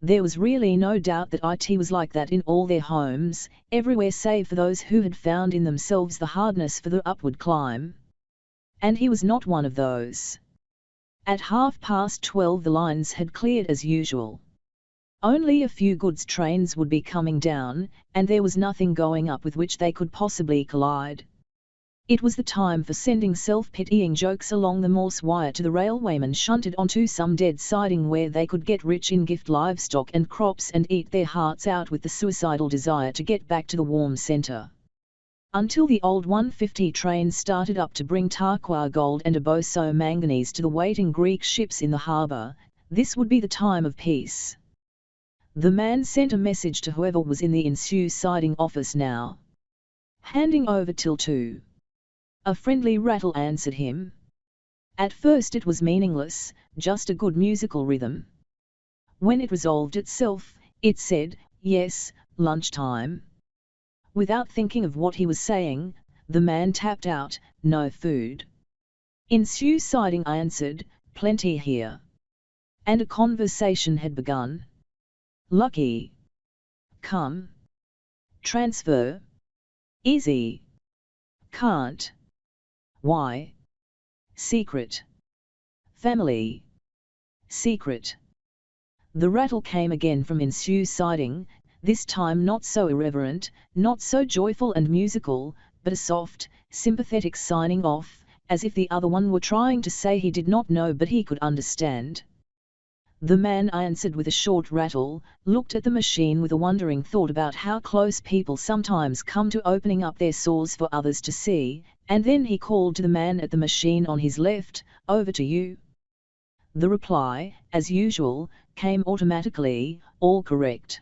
There was really no doubt that IT was like that in all their homes, everywhere save for those who had found in themselves the hardness for the upward climb. And he was not one of those. At 12:30 the lines had cleared as usual. Only a few goods trains would be coming down, and there was nothing going up with which they could possibly collide. It was the time for sending self-pitying jokes along the Morse wire to the railwaymen shunted onto some dead siding where they could get rich in gift livestock and crops and eat their hearts out with the suicidal desire to get back to the warm centre. Until the old 150 train started up to bring Tarkwa gold and Aboso manganese to the waiting Greek ships in the harbour, this would be the time of peace. The man sent a message to whoever was in the Ensue siding office now. Handing over till 2. A friendly rattle answered him. At first it was meaningless, just a good musical rhythm. When it resolved itself, it said, yes, lunchtime. Without thinking of what he was saying, the man tapped out, no food. Ensue siding answered, plenty here. And a conversation had begun. Lucky. Come. Transfer. Easy. Can't. Why? Secret. Family. Secret. The rattle came again from Ensue siding, this time not so irreverent, not so joyful and musical, but a soft, sympathetic signing off, as if the other one were trying to say he did not know but he could understand. The man answered with a short rattle, looked at the machine with a wondering thought about how close people sometimes come to opening up their sores for others to see, and then he called to the man at the machine on his left, over to you. The reply, as usual, came automatically, all correct.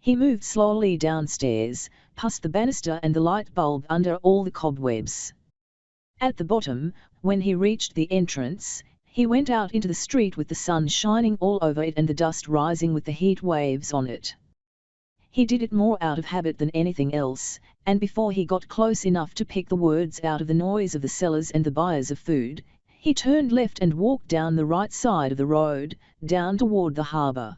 He moved slowly downstairs, past the banister and the light bulb under all the cobwebs. At the bottom, when he reached the entrance, he went out into the street with the sun shining all over it and the dust rising with the heat waves on it. He did it more out of habit than anything else, and before he got close enough to pick the words out of the noise of the sellers and the buyers of food, he turned left and walked down the right side of the road, down toward the harbour.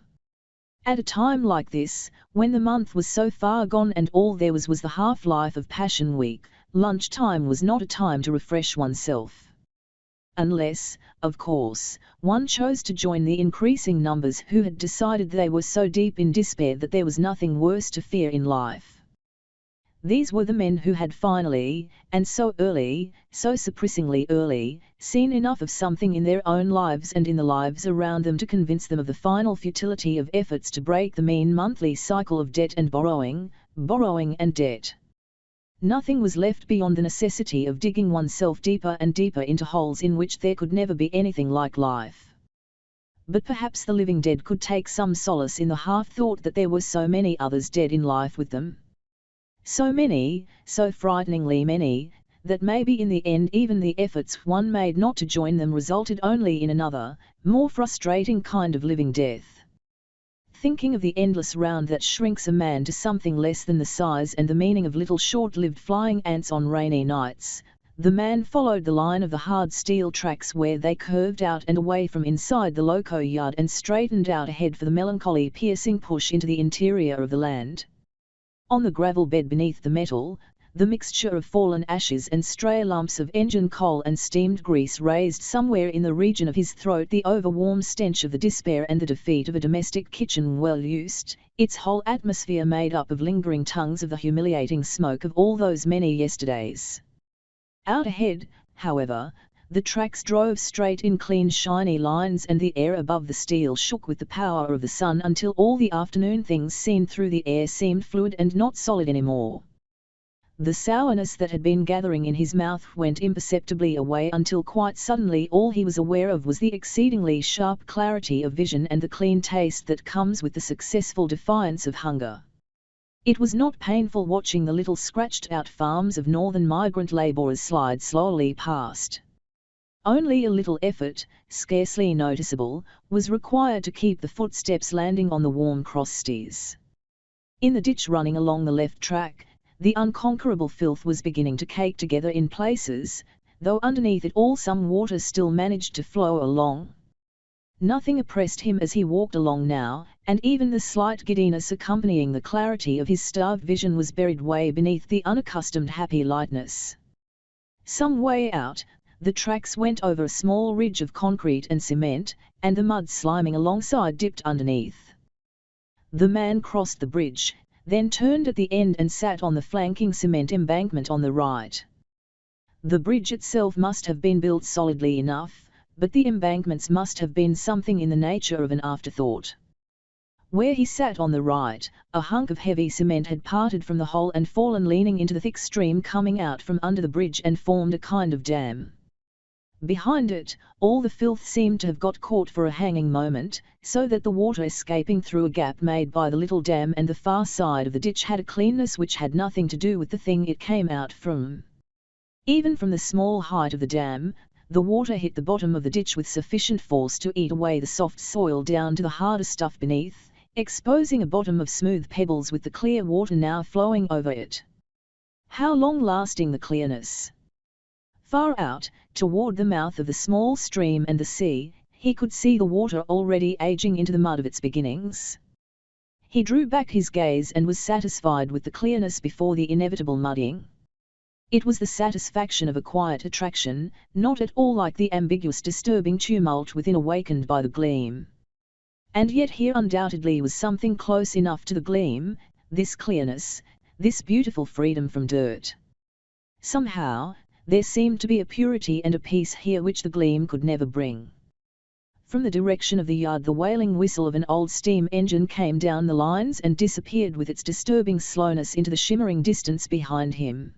At a time like this, when the month was so far gone and all there was the half-life of Passion Week, lunchtime was not a time to refresh oneself. Unless, of course, one chose to join the increasing numbers who had decided they were so deep in despair that there was nothing worse to fear in life. These were the men who had finally, and so early, so suppressingly early, seen enough of something in their own lives and in the lives around them to convince them of the final futility of efforts to break the mean monthly cycle of debt and borrowing, borrowing and debt. Nothing was left beyond the necessity of digging oneself deeper and deeper into holes in which there could never be anything like life. But perhaps the living dead could take some solace in the half-thought that there were so many others dead in life with them. So many, so frighteningly many, that maybe in the end even the efforts one made not to join them resulted only in another, more frustrating kind of living death. Thinking of the endless round that shrinks a man to something less than the size and the meaning of little short-lived flying ants on rainy nights, the man followed the line of the hard steel tracks where they curved out and away from inside the loco yard and straightened out ahead for the melancholy piercing push into the interior of the land. On the gravel bed beneath the metal, the mixture of fallen ashes and stray lumps of engine coal and steamed grease raised somewhere in the region of his throat the overwarm stench of the despair and the defeat of a domestic kitchen well used, its whole atmosphere made up of lingering tongues of the humiliating smoke of all those many yesterdays. Out ahead, however, the tracks drove straight in clean shiny lines and the air above the steel shook with the power of the sun until all the afternoon things seen through the air seemed fluid and not solid anymore. The sourness that had been gathering in his mouth went imperceptibly away until quite suddenly all he was aware of was the exceedingly sharp clarity of vision and the clean taste that comes with the successful defiance of hunger. It was not painful watching the little scratched-out farms of northern migrant labourers slide slowly past. Only a little effort, scarcely noticeable, was required to keep the footsteps landing on the warm crosties. In the ditch running along the left track, the unconquerable filth was beginning to cake together in places, though underneath it all some water still managed to flow along. Nothing oppressed him as he walked along now, and even the slight giddiness accompanying the clarity of his starved vision was buried way beneath the unaccustomed happy lightness. Some way out, the tracks went over a small ridge of concrete and cement, and the mud sliming alongside dipped underneath. The man crossed the bridge, then turned at the end and sat on the flanking cement embankment on the right. The bridge itself must have been built solidly enough, but the embankments must have been something in the nature of an afterthought. Where he sat on the right, a hunk of heavy cement had parted from the hole and fallen leaning into the thick stream coming out from under the bridge and formed a kind of dam. Behind it, all the filth seemed to have got caught for a hanging moment, so that the water escaping through a gap made by the little dam and the far side of the ditch had a cleanness which had nothing to do with the thing it came out from. Even from the small height of the dam, the water hit the bottom of the ditch with sufficient force to eat away the soft soil down to the harder stuff beneath, exposing a bottom of smooth pebbles with the clear water now flowing over it. How long-lasting the clearness! Far out, toward the mouth of the small stream and the sea, he could see the water already aging into the mud of its beginnings. He drew back his gaze and was satisfied with the clearness before the inevitable muddying. It was the satisfaction of a quiet attraction, not at all like the ambiguous disturbing tumult within awakened by the gleam. And yet here undoubtedly was something close enough to the gleam, this clearness, this beautiful freedom from dirt. Somehow, there seemed to be a purity and a peace here which the gleam could never bring. From the direction of the yard the wailing whistle of an old steam engine came down the lines and disappeared with its disturbing slowness into the shimmering distance behind him.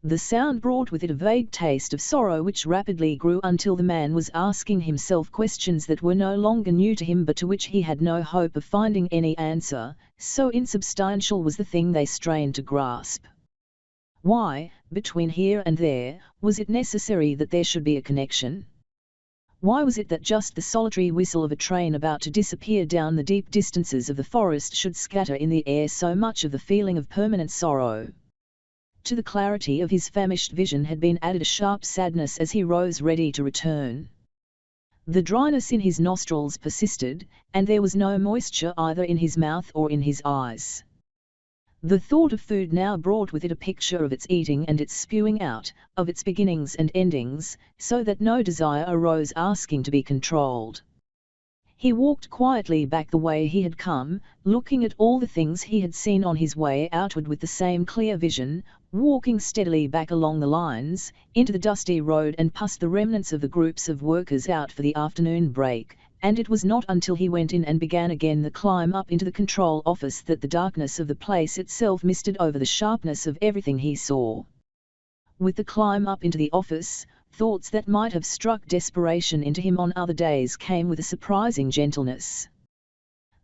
The sound brought with it a vague taste of sorrow which rapidly grew until the man was asking himself questions that were no longer new to him but to which he had no hope of finding any answer, so insubstantial was the thing they strained to grasp. Why, between here and there, was it necessary that there should be a connection? Why was it that just the solitary whistle of a train about to disappear down the deep distances of the forest should scatter in the air so much of the feeling of permanent sorrow? To the clarity of his famished vision had been added a sharp sadness as he rose ready to return. The dryness in his nostrils persisted, and there was no moisture either in his mouth or in his eyes. The thought of food now brought with it a picture of its eating and its spewing out, of its beginnings and endings, so that no desire arose asking to be controlled. He walked quietly back the way he had come, looking at all the things he had seen on his way outward with the same clear vision, walking steadily back along the lines, into the dusty road and past the remnants of the groups of workers out for the afternoon break, and it was not until he went in and began again the climb up into the control office that the darkness of the place itself misted over the sharpness of everything he saw. With the climb up into the office, thoughts that might have struck desperation into him on other days came with a surprising gentleness.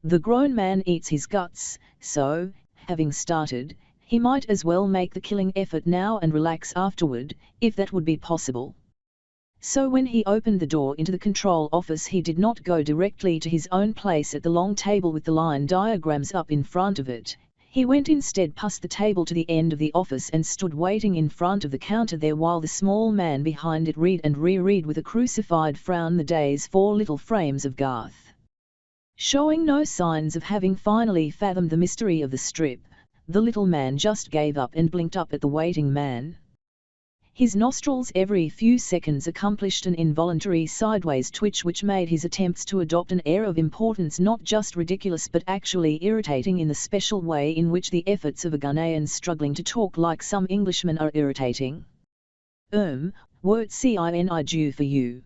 The grown man eats his guts, so, having started, he might as well make the killing effort now and relax afterward, if that would be possible. So when he opened the door into the control office, he did not go directly to his own place at the long table with the line diagrams up in front of it. He went instead past the table to the end of the office and stood waiting in front of the counter there while the small man behind it read and reread with a crucified frown the day's 4 little frames of Garth. Showing no signs of having finally fathomed the mystery of the strip, the little man just gave up and blinked up at the waiting man. His nostrils every few seconds accomplished an involuntary sideways twitch which made his attempts to adopt an air of importance not just ridiculous but actually irritating in the special way in which the efforts of a Ghanaian struggling to talk like some Englishmen are irritating. Word CINI due for you.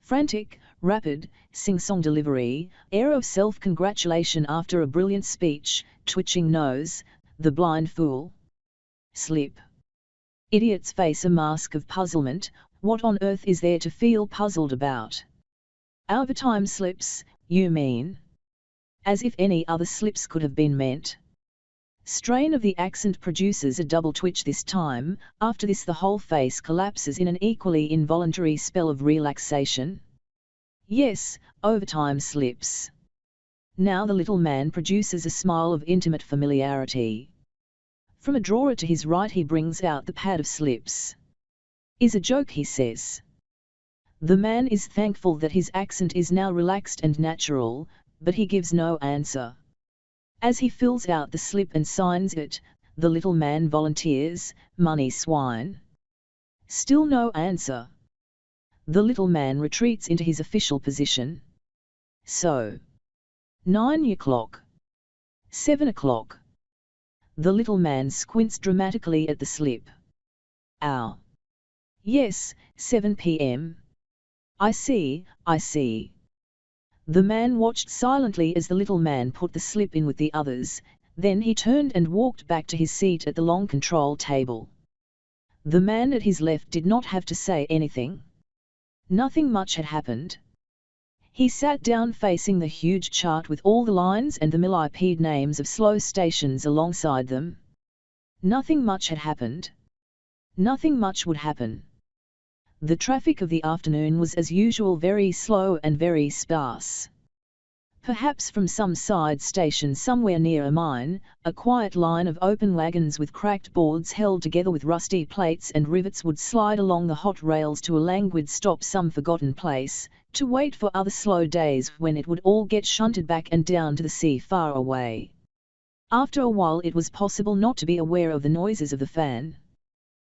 Frantic, rapid, sing-song delivery, air of self-congratulation after a brilliant speech, twitching nose, the blind fool. Slip. Idiot's face a mask of puzzlement, what on earth is there to feel puzzled about? Overtime slips, you mean? As if any other slips could have been meant. Strain of the accent produces a double twitch this time, after this the whole face collapses in an equally involuntary spell of relaxation. Yes, overtime slips. Now the little man produces a smile of intimate familiarity. From a drawer to his right he brings out the pad of slips. Is a joke, he says. The man is thankful that his accent is now relaxed and natural, but he gives no answer. As he fills out the slip and signs it, the little man volunteers, "Money, swine." Still no answer. The little man retreats into his official position. So. 9 o'clock. 7 o'clock. The little man squints dramatically at the slip. Ow. Yes, 7 p.m. I see, I see. The man watched silently as the little man put the slip in with the others, then he turned and walked back to his seat at the long control table. The man at his left did not have to say anything. Nothing much had happened. He sat down facing the huge chart with all the lines and the millipede names of slow stations alongside them. Nothing much had happened. Nothing much would happen. The traffic of the afternoon was as usual very slow and very sparse. Perhaps from some side station somewhere near a mine, a quiet line of open wagons with cracked boards held together with rusty plates and rivets would slide along the hot rails to a languid stop some forgotten place, to wait for other slow days when it would all get shunted back and down to the sea far away. After a while it was possible not to be aware of the noises of the fan.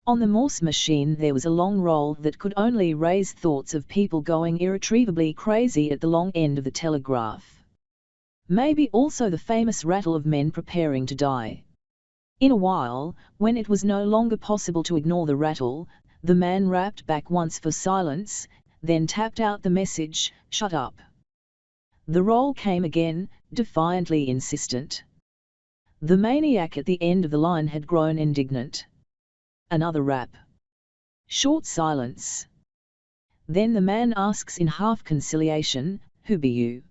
On the Morse machine there was a long roll that could only raise thoughts of people going irretrievably crazy at the long end of the telegraph. Maybe also the famous rattle of men preparing to die. In a while, when it was no longer possible to ignore the rattle, the man rapped back once for silence, then tapped out the message, "Shut up." The roll came again, defiantly insistent. The maniac at the end of the line had grown indignant. Another rap. Short silence. Then the man asks in half conciliation, "Who be you?"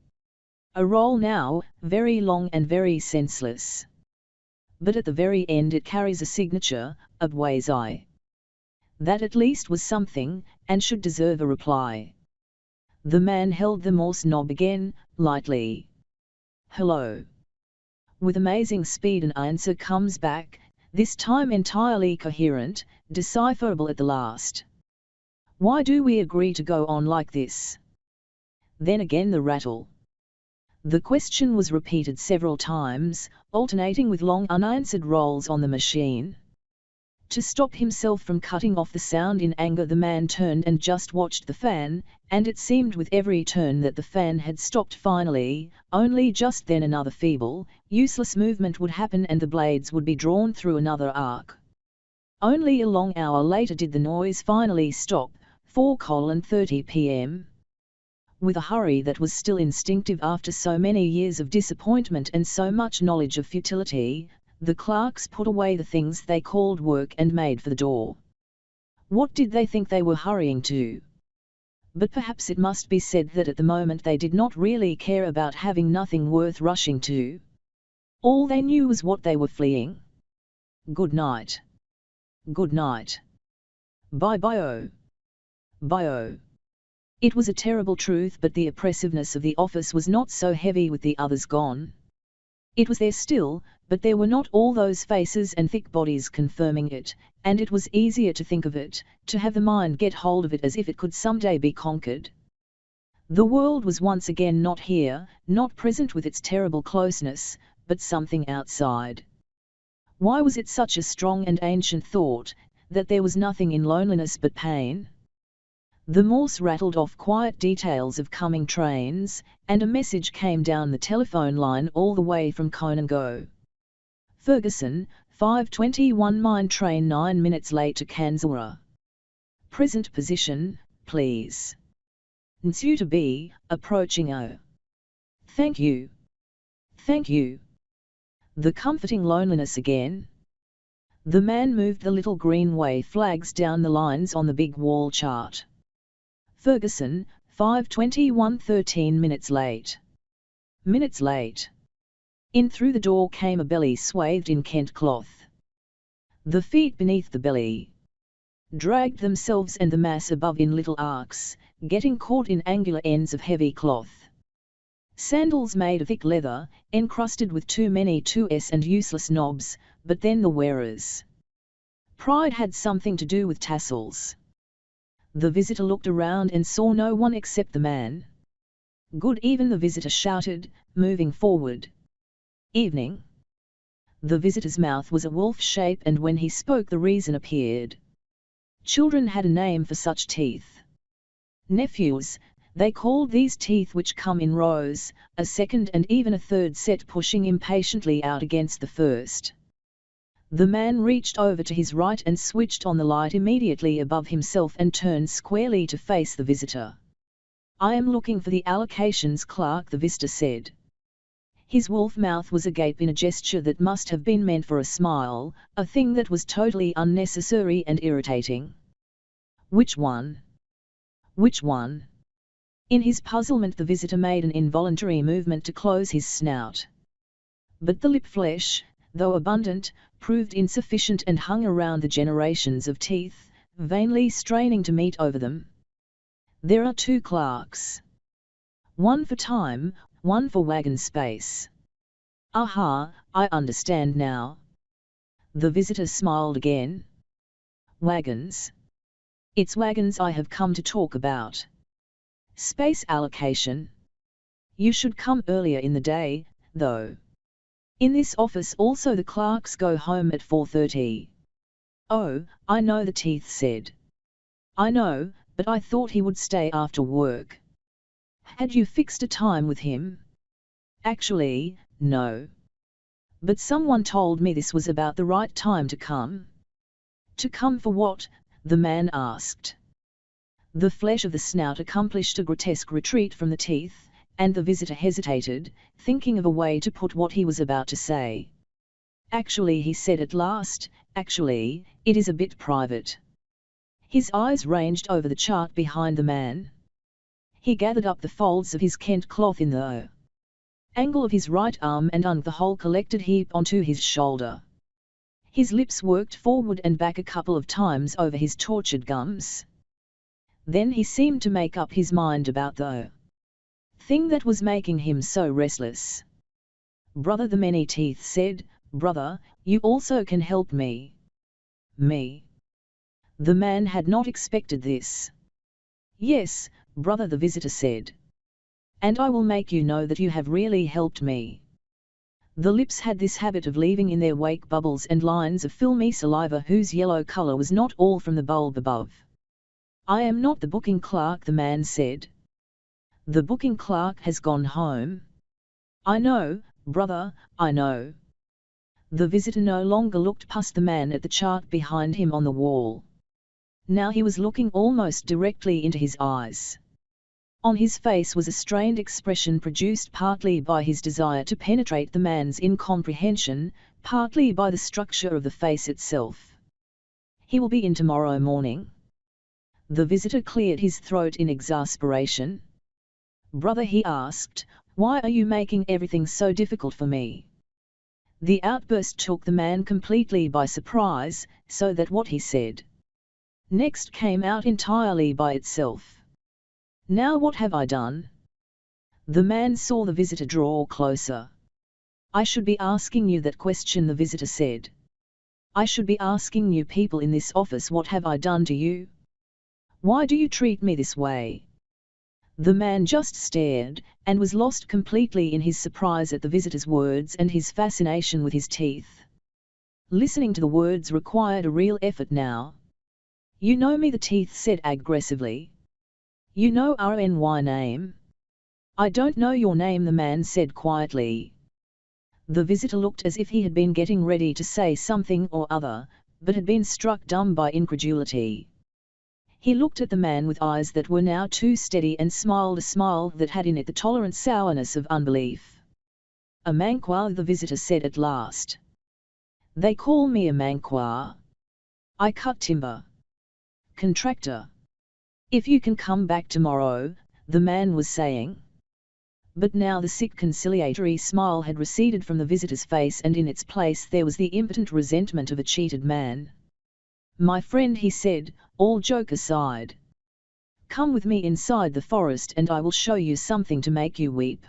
A roll now, very long and very senseless. But at the very end it carries a signature, Abway's Eye. That at least was something, and should deserve a reply. The man held the Morse knob again, lightly. "Hello." With amazing speed an answer comes back, this time entirely coherent, decipherable at the last. "Why do we agree to go on like this?" Then again the rattle. The question was repeated several times, alternating with long unanswered rolls on the machine. To stop himself from cutting off the sound in anger, the man turned and just watched the fan, and it seemed with every turn that the fan had stopped finally. Only just then another feeble, useless movement would happen and the blades would be drawn through another arc. Only a long hour later did the noise finally stop, 4:30 p.m. With a hurry that was still instinctive after so many years of disappointment and so much knowledge of futility, the clerks put away the things they called work and made for the door. What did they think they were hurrying to? But perhaps it must be said that at the moment they did not really care about having nothing worth rushing to. All they knew was what they were fleeing. Good night. Good night. Bye-bye-oh. Bye-oh. It was a terrible truth, but the oppressiveness of the office was not so heavy with the others gone. It was there still, but there were not all those faces and thick bodies confirming it, and it was easier to think of it, to have the mind get hold of it as if it could someday be conquered. The world was once again not here, not present with its terrible closeness, but something outside. Why was it such a strong and ancient thought, that there was nothing in loneliness but pain? The Morse rattled off quiet details of coming trains, and a message came down the telephone line all the way from Conango. Ferguson, 5:21 mine train 9 minutes late to Kansura. Present position, please. Nsu to be, approaching O. Thank you. Thank you. The comforting loneliness again. The man moved the little greenway flags down the lines on the big wall chart. Ferguson, 5:21 13 minutes late. Minutes late. In through the door came a belly swathed in Kent cloth. The feet beneath the belly dragged themselves and the mass above in little arcs, getting caught in angular ends of heavy cloth. Sandals made of thick leather, encrusted with too many 2s and useless knobs, but then the wearers' pride had something to do with tassels. The visitor looked around and saw no one except the man. Good even, the visitor shouted, moving forward. Evening. The visitor's mouth was a wolf shape, and when he spoke the reason appeared. Children had a name for such teeth. Nephews, they called these teeth which come in rows, a second and even a third set pushing impatiently out against the first. The man reached over to his right and switched on the light immediately above himself and turned squarely to face the visitor. I am looking for the allocations clerk, the visitor said. His wolf mouth was agape in a gesture that must have been meant for a smile, a thing that was totally unnecessary and irritating. Which one? Which one? In his puzzlement the visitor made an involuntary movement to close his snout. But the lip flesh, though abundant, proved insufficient and hung around the generations of teeth, vainly straining to meet over them. There are two clerks. One for time, one for wagon space. Aha, I understand now. The visitor smiled again. Wagons. It's wagons I have come to talk about. Space allocation. You should come earlier in the day, though. In this office also the clerks go home at 4:30. Oh, I know, the teeth said. I know, but I thought he would stay after work. Had you fixed a time with him? Actually, no. But someone told me this was about the right time to come. To come for what? The man asked. The flesh of the snout accomplished a grotesque retreat from the teeth, and the visitor hesitated, thinking of a way to put what he was about to say. Actually, he said at last, actually, it is a bit private. His eyes ranged over the chart behind the man. He gathered up the folds of his Kent cloth in the angle of his right arm and hung the whole collected heap onto his shoulder. His lips worked forward and back a couple of times over his tortured gums. Then he seemed to make up his mind about the thing that was making him so restless. Brother, the many teeth said, brother, you also can help me. Me? The man had not expected this. Yes, brother, the visitor said. and I will make you know that you have really helped me." The lips had this habit of leaving in their wake bubbles and lines of filmy saliva whose yellow color was not all from the bulb above. "I am not the booking clerk," the man said. "The booking clerk has gone home." "I know, brother, I know." The visitor no longer looked past the man at the chart behind him on the wall. Now he was looking almost directly into his eyes. On his face was a strained expression produced partly by his desire to penetrate the man's incomprehension, partly by the structure of the face itself. "He will be in tomorrow morning." The visitor cleared his throat in exasperation. "Brother," he asked, "why are you making everything so difficult for me?" The outburst took the man completely by surprise, so that what he said next came out entirely by itself. "Now what have I done?" The man saw the visitor draw closer. "I should be asking you that question," the visitor said. "I should be asking you people in this office, what have I done to you? Why do you treat me this way?" The man just stared, and was lost completely in his surprise at the visitor's words and his fascination with his teeth. Listening to the words required a real effort now. "You know me," the teeth said aggressively. "You know our name?" "I don't know your name," the man said quietly. The visitor looked as if he had been getting ready to say something or other, but had been struck dumb by incredulity. He looked at the man with eyes that were now too steady and smiled a smile that had in it the tolerant sourness of unbelief. "A manquois," the visitor said at last. "They call me a manquois. I cut timber. Contractor. If you can come back tomorrow," the man was saying. But now the sick conciliatory smile had receded from the visitor's face, and in its place there was the impotent resentment of a cheated man. "My friend," he said, "all joke aside. Come with me inside the forest and I will show you something to make you weep.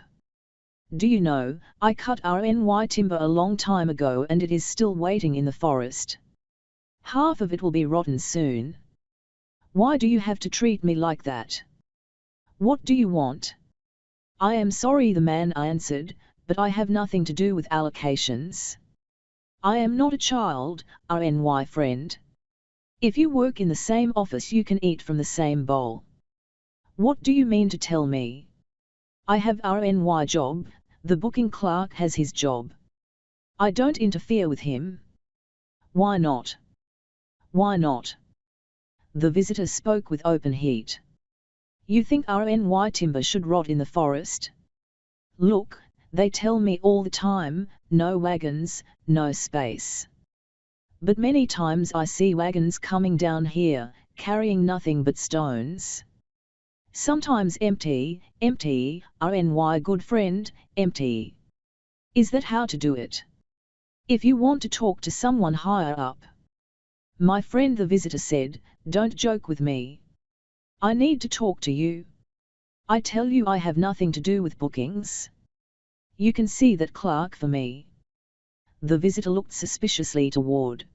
Do you know, I cut RNY timber a long time ago and it is still waiting in the forest. Half of it will be rotten soon. Why do you have to treat me like that? What do you want?" "I am sorry," the man answered, "but I have nothing to do with allocations. I am not a child, RNY friend. If you work in the same office you can eat from the same bowl. What do you mean to tell me? I have RNY job, the booking clerk has his job. I don't interfere with him." "Why not? Why not?" The visitor spoke with open heat. "You think RNY timber should rot in the forest? Look, they tell me all the time, no wagons, no space. But many times I see wagons coming down here, carrying nothing but stones. Sometimes empty, empty, RNY good friend, empty. Is that how to do it? If you want to talk to someone higher up." "My friend," the visitor said, "don't joke with me. I need to talk to you. I tell you I have nothing to do with bookings. You can see that clerk for me." The visitor looked suspiciously toward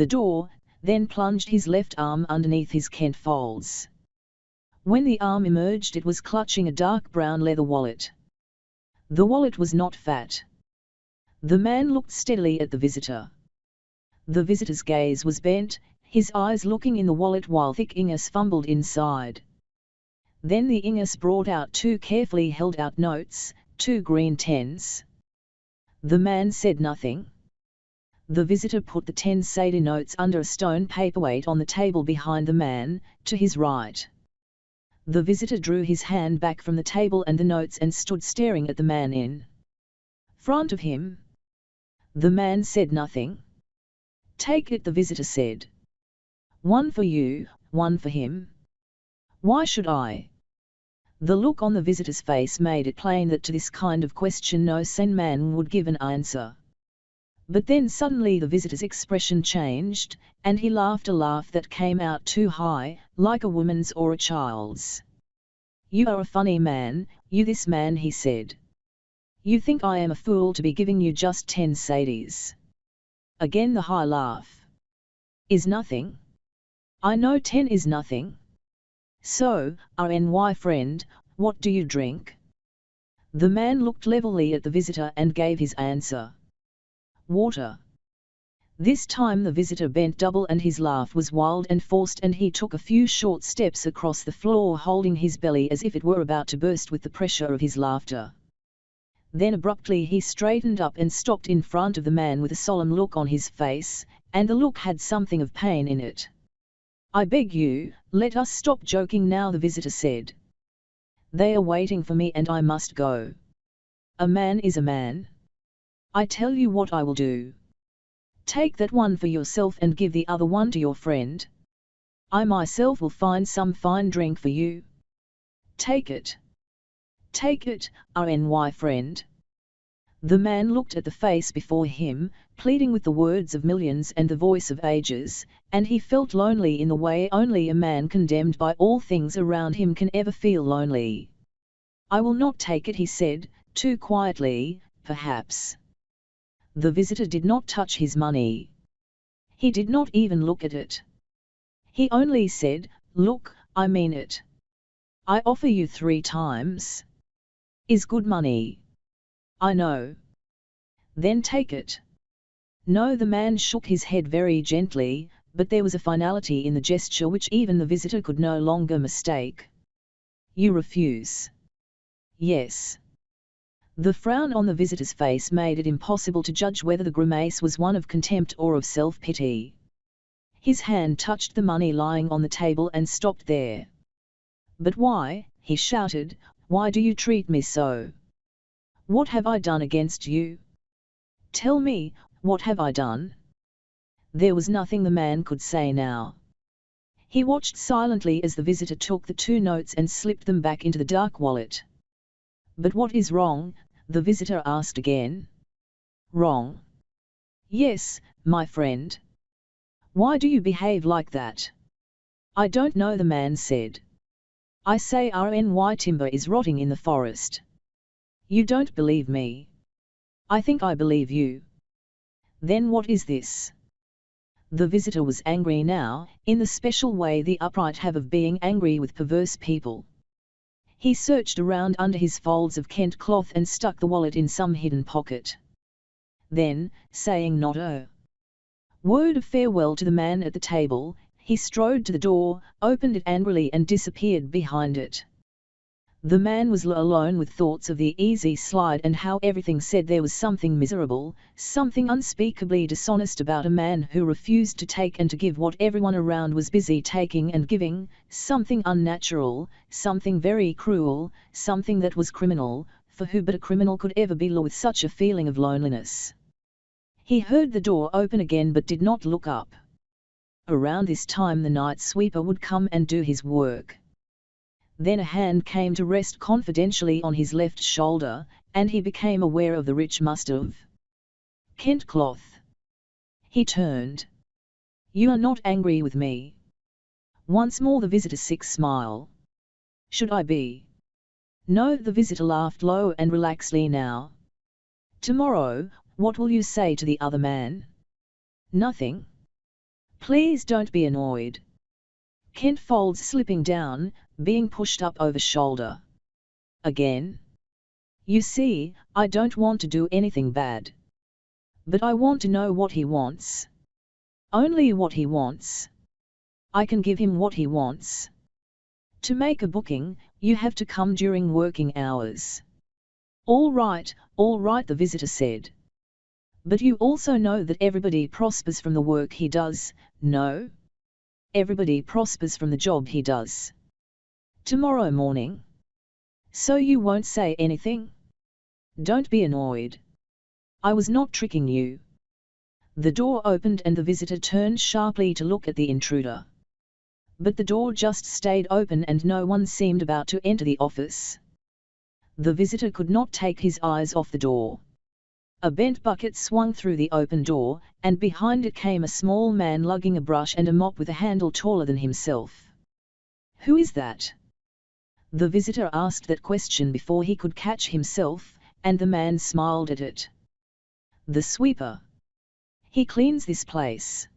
the door, then plunged his left arm underneath his Kent folds. When the arm emerged it was clutching a dark brown leather wallet. The wallet was not fat. The man looked steadily at the visitor. The visitor's gaze was bent, his eyes looking in the wallet while thick Ingus fumbled inside. Then the Ingus brought out 2 carefully held out notes, 2 green 10s. The man said nothing. The visitor put the 10 Sadie notes under a stone paperweight on the table behind the man, to his right. The visitor drew his hand back from the table and the notes and stood staring at the man in front of him. The man said nothing. "Take it," the visitor said. "One for you, one for him." "Why should I?" The look on the visitor's face made it plain that to this kind of question no sane man would give an answer. But then suddenly the visitor's expression changed, and he laughed a laugh that came out too high, like a woman's or a child's. "You are a funny man, you this man," he said. "You think I am a fool to be giving you just 10 Sadies?" Again the high laugh. "Is nothing? I know 10 is nothing. So, RNY friend, what do you drink?" The man looked levelly at the visitor and gave his answer. Water. This time the visitor bent double and his laugh was wild and forced, and he took a few short steps across the floor holding his belly as if it were about to burst with the pressure of his laughter. Then abruptly he straightened up and stopped in front of the man with a solemn look on his face, and the look had something of pain in it. "I beg you, let us stop joking now," the visitor said. "They are waiting for me and I must go. A man is a man. I tell you what I will do. Take that one for yourself and give the other one to your friend. I myself will find some fine drink for you. Take it. Take it, RNY friend." The man looked at the face before him, pleading with the words of millions and the voice of ages, and he felt lonely in the way only a man condemned by all things around him can ever feel lonely. "I will not take it," he said, too quietly, perhaps. The visitor did not touch his money. He did not even look at it. He only said, "Look, I mean it. I offer you 3 times. Is good money. I know. Then take it." No, the man shook his head very gently, but there was a finality in the gesture which even the visitor could no longer mistake. "You refuse?" "Yes." The frown on the visitor's face made it impossible to judge whether the grimace was one of contempt or of self-pity. His hand touched the money lying on the table and stopped there. "But why?" he shouted, "why do you treat me so? What have I done against you? Tell me, what have I done?" There was nothing the man could say now. He watched silently as the visitor took the 2 notes and slipped them back into the dark wallet. "But what is wrong?" the visitor asked again. "Wrong?" "Yes, my friend. Why do you behave like that?" "I don't know," the man said. "I say RNY timber is rotting in the forest. You don't believe me. I think I believe you. Then what is this?" The visitor was angry now, in the special way the upright have of being angry with perverse people. He searched around under his folds of Kent cloth and stuck the wallet in some hidden pocket. Then, saying not a word of farewell to the man at the table, he strode to the door, opened it angrily and disappeared behind it. The man was alone with thoughts of the easy slide and how everything said there was something miserable, something unspeakably dishonest about a man who refused to take and to give what everyone around was busy taking and giving, something unnatural, something very cruel, something that was criminal, for who but a criminal could ever be with such a feeling of loneliness? He heard the door open again but did not look up. Around this time the night sweeper would come and do his work. Then a hand came to rest confidentially on his left shoulder, and he became aware of the rich must of Kent cloth. He turned. "You are not angry with me?" Once more the visitor's sick smile. "Should I be?" "No," the visitor laughed low and relaxedly now. "Tomorrow, what will you say to the other man?" "Nothing." "Please don't be annoyed." Kent folds slipping down, being pushed up over shoulder. "Again?" "You see, I don't want to do anything bad. But I want to know what he wants." "Only what he wants." "I can give him what he wants." "To make a booking, you have to come during working hours." All right," the visitor said. "But you also know that everybody prospers from the work he does, no? Everybody prospers from the job he does." "Tomorrow morning." "So you won't say anything?" "Don't be annoyed. I was not tricking you." The door opened and the visitor turned sharply to look at the intruder. But the door just stayed open and no one seemed about to enter the office. The visitor could not take his eyes off the door. A bent bucket swung through the open door, and behind it came a small man lugging a brush and a mop with a handle taller than himself. "Who is that?" The visitor asked that question before he could catch himself, and the man smiled at it. "The sweeper. He cleans this place."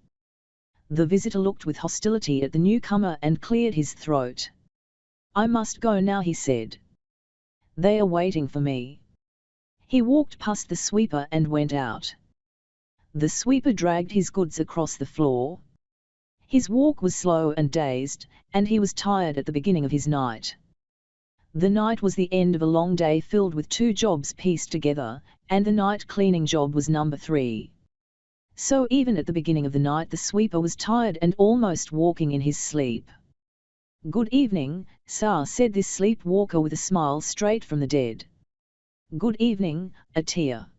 The visitor looked with hostility at the newcomer and cleared his throat. "I must go now," he said. They are waiting for me. He walked past the sweeper and went out. The sweeper dragged his goods across the floor. His walk was slow and dazed, and he was tired at the beginning of his night. The night was the end of a long day filled with 2 jobs pieced together, and the night cleaning job was number 3. So even at the beginning of the night the sweeper was tired and almost walking in his sleep. "Good evening, sir," said this sleepwalker with a smile straight from the dead. "Good evening, Atia."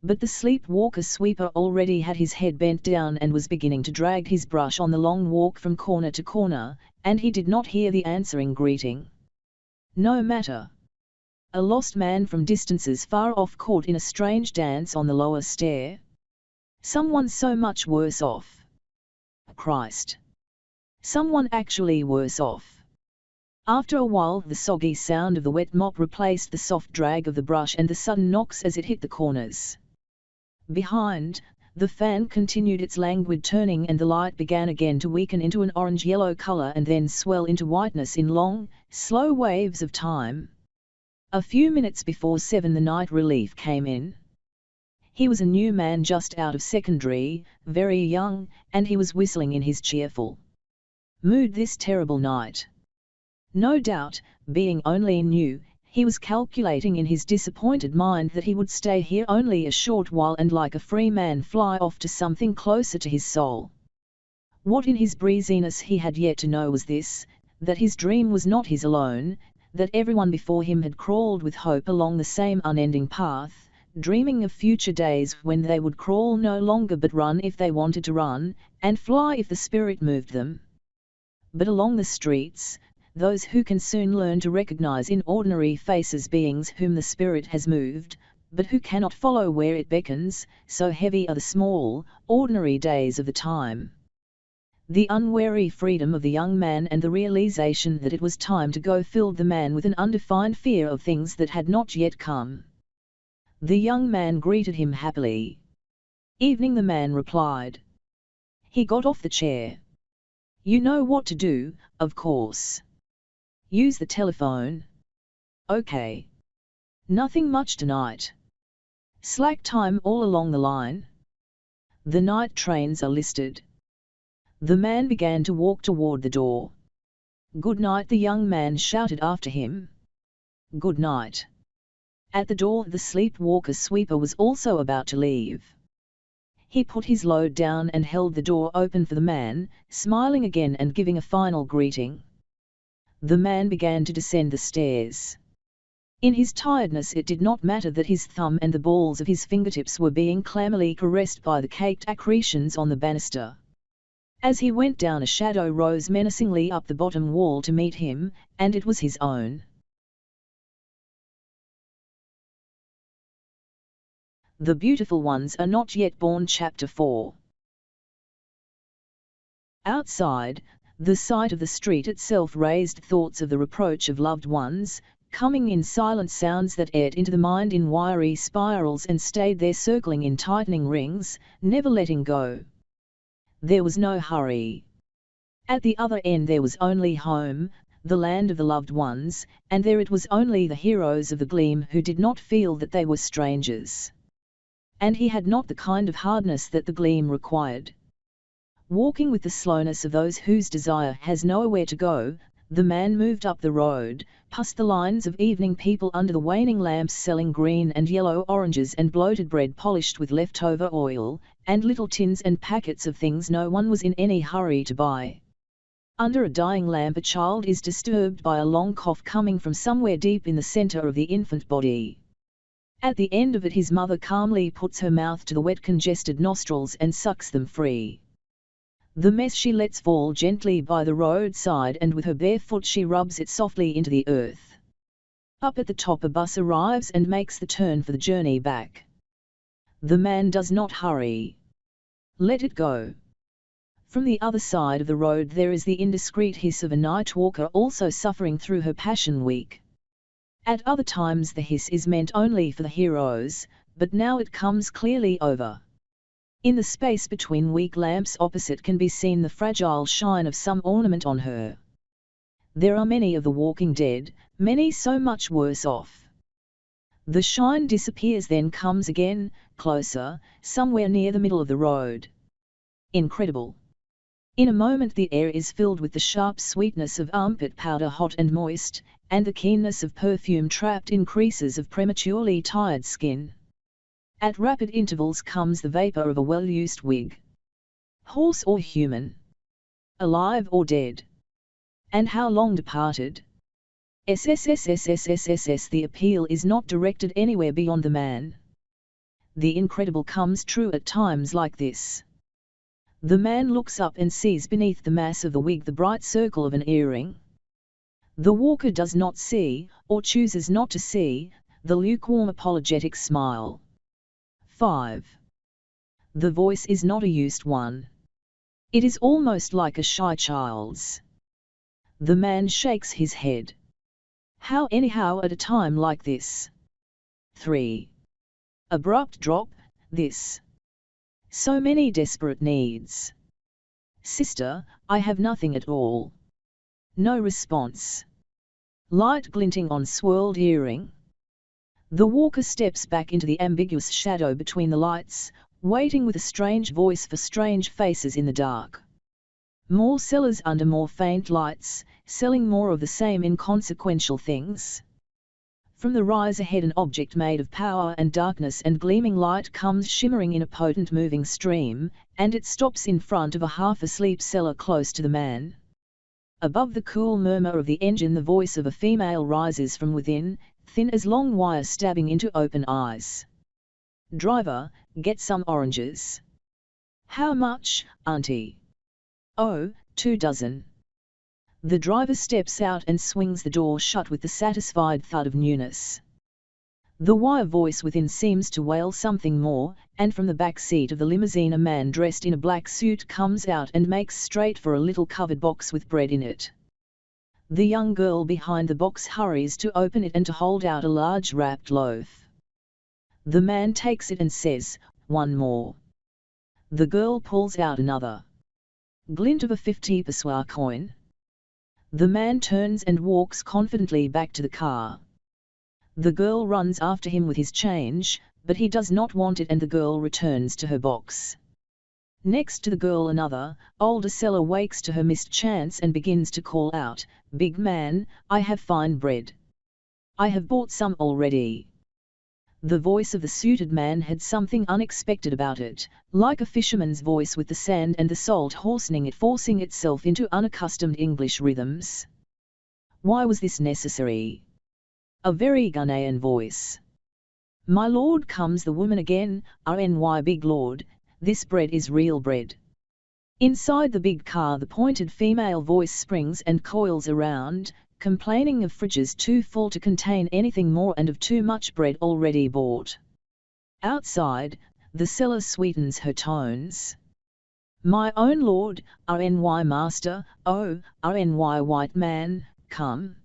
But the sleepwalker sweeper already had his head bent down and was beginning to drag his brush on the long walk from corner to corner, and he did not hear the answering greeting. No matter. A lost man from distances far off caught in a strange dance on the lower stair. Someone so much worse off. Christ. Someone actually worse off. After a while the soggy sound of the wet mop replaced the soft drag of the brush and the sudden knocks as it hit the corners. Behind, the fan continued its languid turning and the light began again to weaken into an orange-yellow color and then swell into whiteness in long, slow waves of time. A few minutes before 7 the night relief came in. He was a new man just out of secondary, very young, and he was whistling in his cheerful mood this terrible night. No doubt, being only new, he was calculating in his disappointed mind that he would stay here only a short while and like a free man fly off to something closer to his soul. What in his breeziness he had yet to know was this, that his dream was not his alone, that everyone before him had crawled with hope along the same unending path, dreaming of future days when they would crawl no longer but run if they wanted to run, and fly if the spirit moved them. But along the streets, those who can soon learn to recognize in ordinary faces beings whom the spirit has moved, but who cannot follow where it beckons, so heavy are the small, ordinary days of the time. The unwary freedom of the young man and the realization that it was time to go filled the man with an undefined fear of things that had not yet come. The young man greeted him happily. "Evening," the man replied. He got off the chair. "You know what to do, of course. Use the telephone." "Okay. Nothing much tonight. Slack time all along the line. The night trains are listed." The man began to walk toward the door. "Good night," the young man shouted after him. "Good night." At the door the sleepwalker sweeper was also about to leave. He put his load down and held the door open for the man, smiling again and giving a final greeting. The man began to descend the stairs. In his tiredness it did not matter that his thumb and the balls of his fingertips were being clammily caressed by the caked accretions on the banister. As he went down a shadow rose menacingly up the bottom wall to meet him, and it was his own. The Beautiful Ones Are Not Yet Born. Chapter 4. Outside, the sight of the street itself raised thoughts of the reproach of loved ones, coming in silent sounds that ate into the mind in wiry spirals and stayed there circling in tightening rings, never letting go. There was no hurry. At the other end there was only home, the land of the loved ones, and there it was only the heroes of the gleam who did not feel that they were strangers. And he had not the kind of hardness that the gleam required. Walking with the slowness of those whose desire has nowhere to go, the man moved up the road, past the lines of evening people under the waning lamps selling green and yellow oranges and bloated bread polished with leftover oil, and little tins and packets of things no one was in any hurry to buy. Under a dying lamp a child is disturbed by a long cough coming from somewhere deep in the center of the infant body. At the end of it his mother calmly puts her mouth to the wet congested nostrils and sucks them free. The mess she lets fall gently by the roadside and with her bare foot she rubs it softly into the earth. Up at the top a bus arrives and makes the turn for the journey back. The man does not hurry. Let it go. From the other side of the road there is the indiscreet hiss of a night walker also suffering through her passion week. At other times the hiss is meant only for the heroes, but now it comes clearly over. In the space between weak lamps opposite can be seen the fragile shine of some ornament on her. There are many of the walking dead, Many so much worse off. The shine disappears, then comes again, closer, somewhere near the middle of the road. Incredible. In a moment the air is filled with the sharp sweetness of armpit powder, hot and moist, and the keenness of perfume trapped in creases of prematurely tired skin. At rapid intervals comes the vapor of a well-used wig. Horse or human? Alive or dead? And how long departed? SSSSSSSS. The appeal is not directed anywhere beyond the man. The incredible comes true at times like this. The man looks up and sees beneath the mass of the wig the bright circle of an earring. The walker does not see, or chooses not to see, the lukewarm apologetic smile. 5. The voice is not a used one. It is almost like a shy child's. The man shakes his head. How anyhow at a time like this? 3. Abrupt drop, this. So many desperate needs. Sister, I have nothing at all. No response. Light glinting on swirled earring. The walker steps back into the ambiguous shadow between the lights, waiting with a strange voice for strange faces in the dark. More sellers under more faint lights, selling more of the same inconsequential things. From the rise ahead an object made of power and darkness and gleaming light comes shimmering in a potent moving stream, and it stops in front of a half-asleep seller close to the man. Above the cool murmur of the engine the voice of a female rises from within, thin as long wire stabbing into open eyes. Driver, get some oranges. How much, auntie? Oh, 2 dozen. The driver steps out and swings the door shut with the satisfied thud of newness. The wire voice within seems to wail something more, and from the back seat of the limousine a man dressed in a black suit comes out and makes straight for a little covered box with bread in it. The young girl behind the box hurries to open it and to hold out a large wrapped loaf. The man takes it and says, "One more." The girl pulls out another. Glint of a 50 peso coin. The man turns and walks confidently back to the car. The girl runs after him with his change, but he does not want it and the girl returns to her box. Next to the girl another, older seller wakes to her missed chance and begins to call out, "Big man, I have fine bread. I have bought some already." The voice of the suited man had something unexpected about it, like a fisherman's voice with the sand and the salt hoarsening it, forcing itself into unaccustomed English rhythms. Why was this necessary? A very Ghanaian voice. "My lord," comes the woman again, "RNY big lord, this bread is real bread." Inside the big car the pointed female voice springs and coils around, complaining of fridges too full to contain anything more and of too much bread already bought. Outside, the seller sweetens her tones. "My own lord, RNY master, oh, RNY white man, come.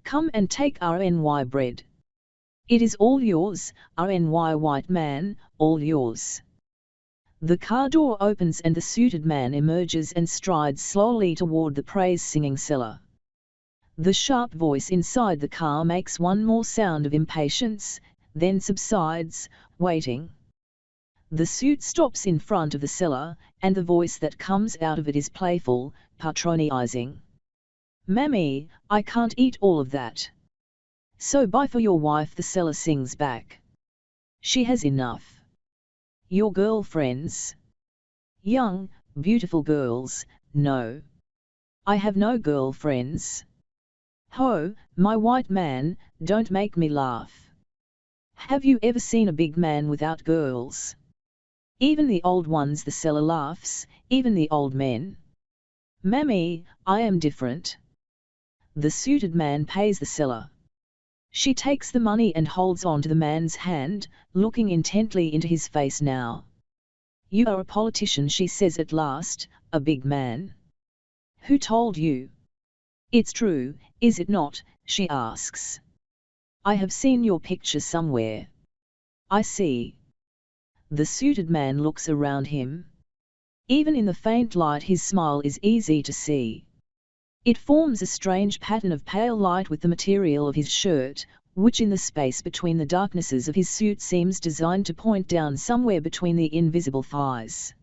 Come and take RNY bread. It is all yours, RNY white man, all yours." The car door opens and the suited man emerges and strides slowly toward the praise-singing seller. The sharp voice inside the car makes one more sound of impatience, then subsides, waiting. The suit stops in front of the seller, and the voice that comes out of it is playful, patronizing. "Mammy, I can't eat all of that. So buy for your wife," the seller sings back. "She has enough." "Your girlfriends?" "Young, beautiful girls, no. I have no girlfriends." "Ho, my white man, don't make me laugh. Have you ever seen a big man without girls? Even the old ones," the seller laughs, "even the old men." "Mammy, I am different." The suited man pays the seller. She takes the money and holds on to the man's hand, looking intently into his face now. "You are a politician," she says at last, "a big man." "Who told you?" "It's true, is it not?" she asks. "I have seen your picture somewhere." "I see." The suited man looks around him. Even in the faint light his smile is easy to see. It forms a strange pattern of pale light with the material of his shirt, which in the space between the darknesses of his suit seems designed to point down somewhere between the invisible thighs.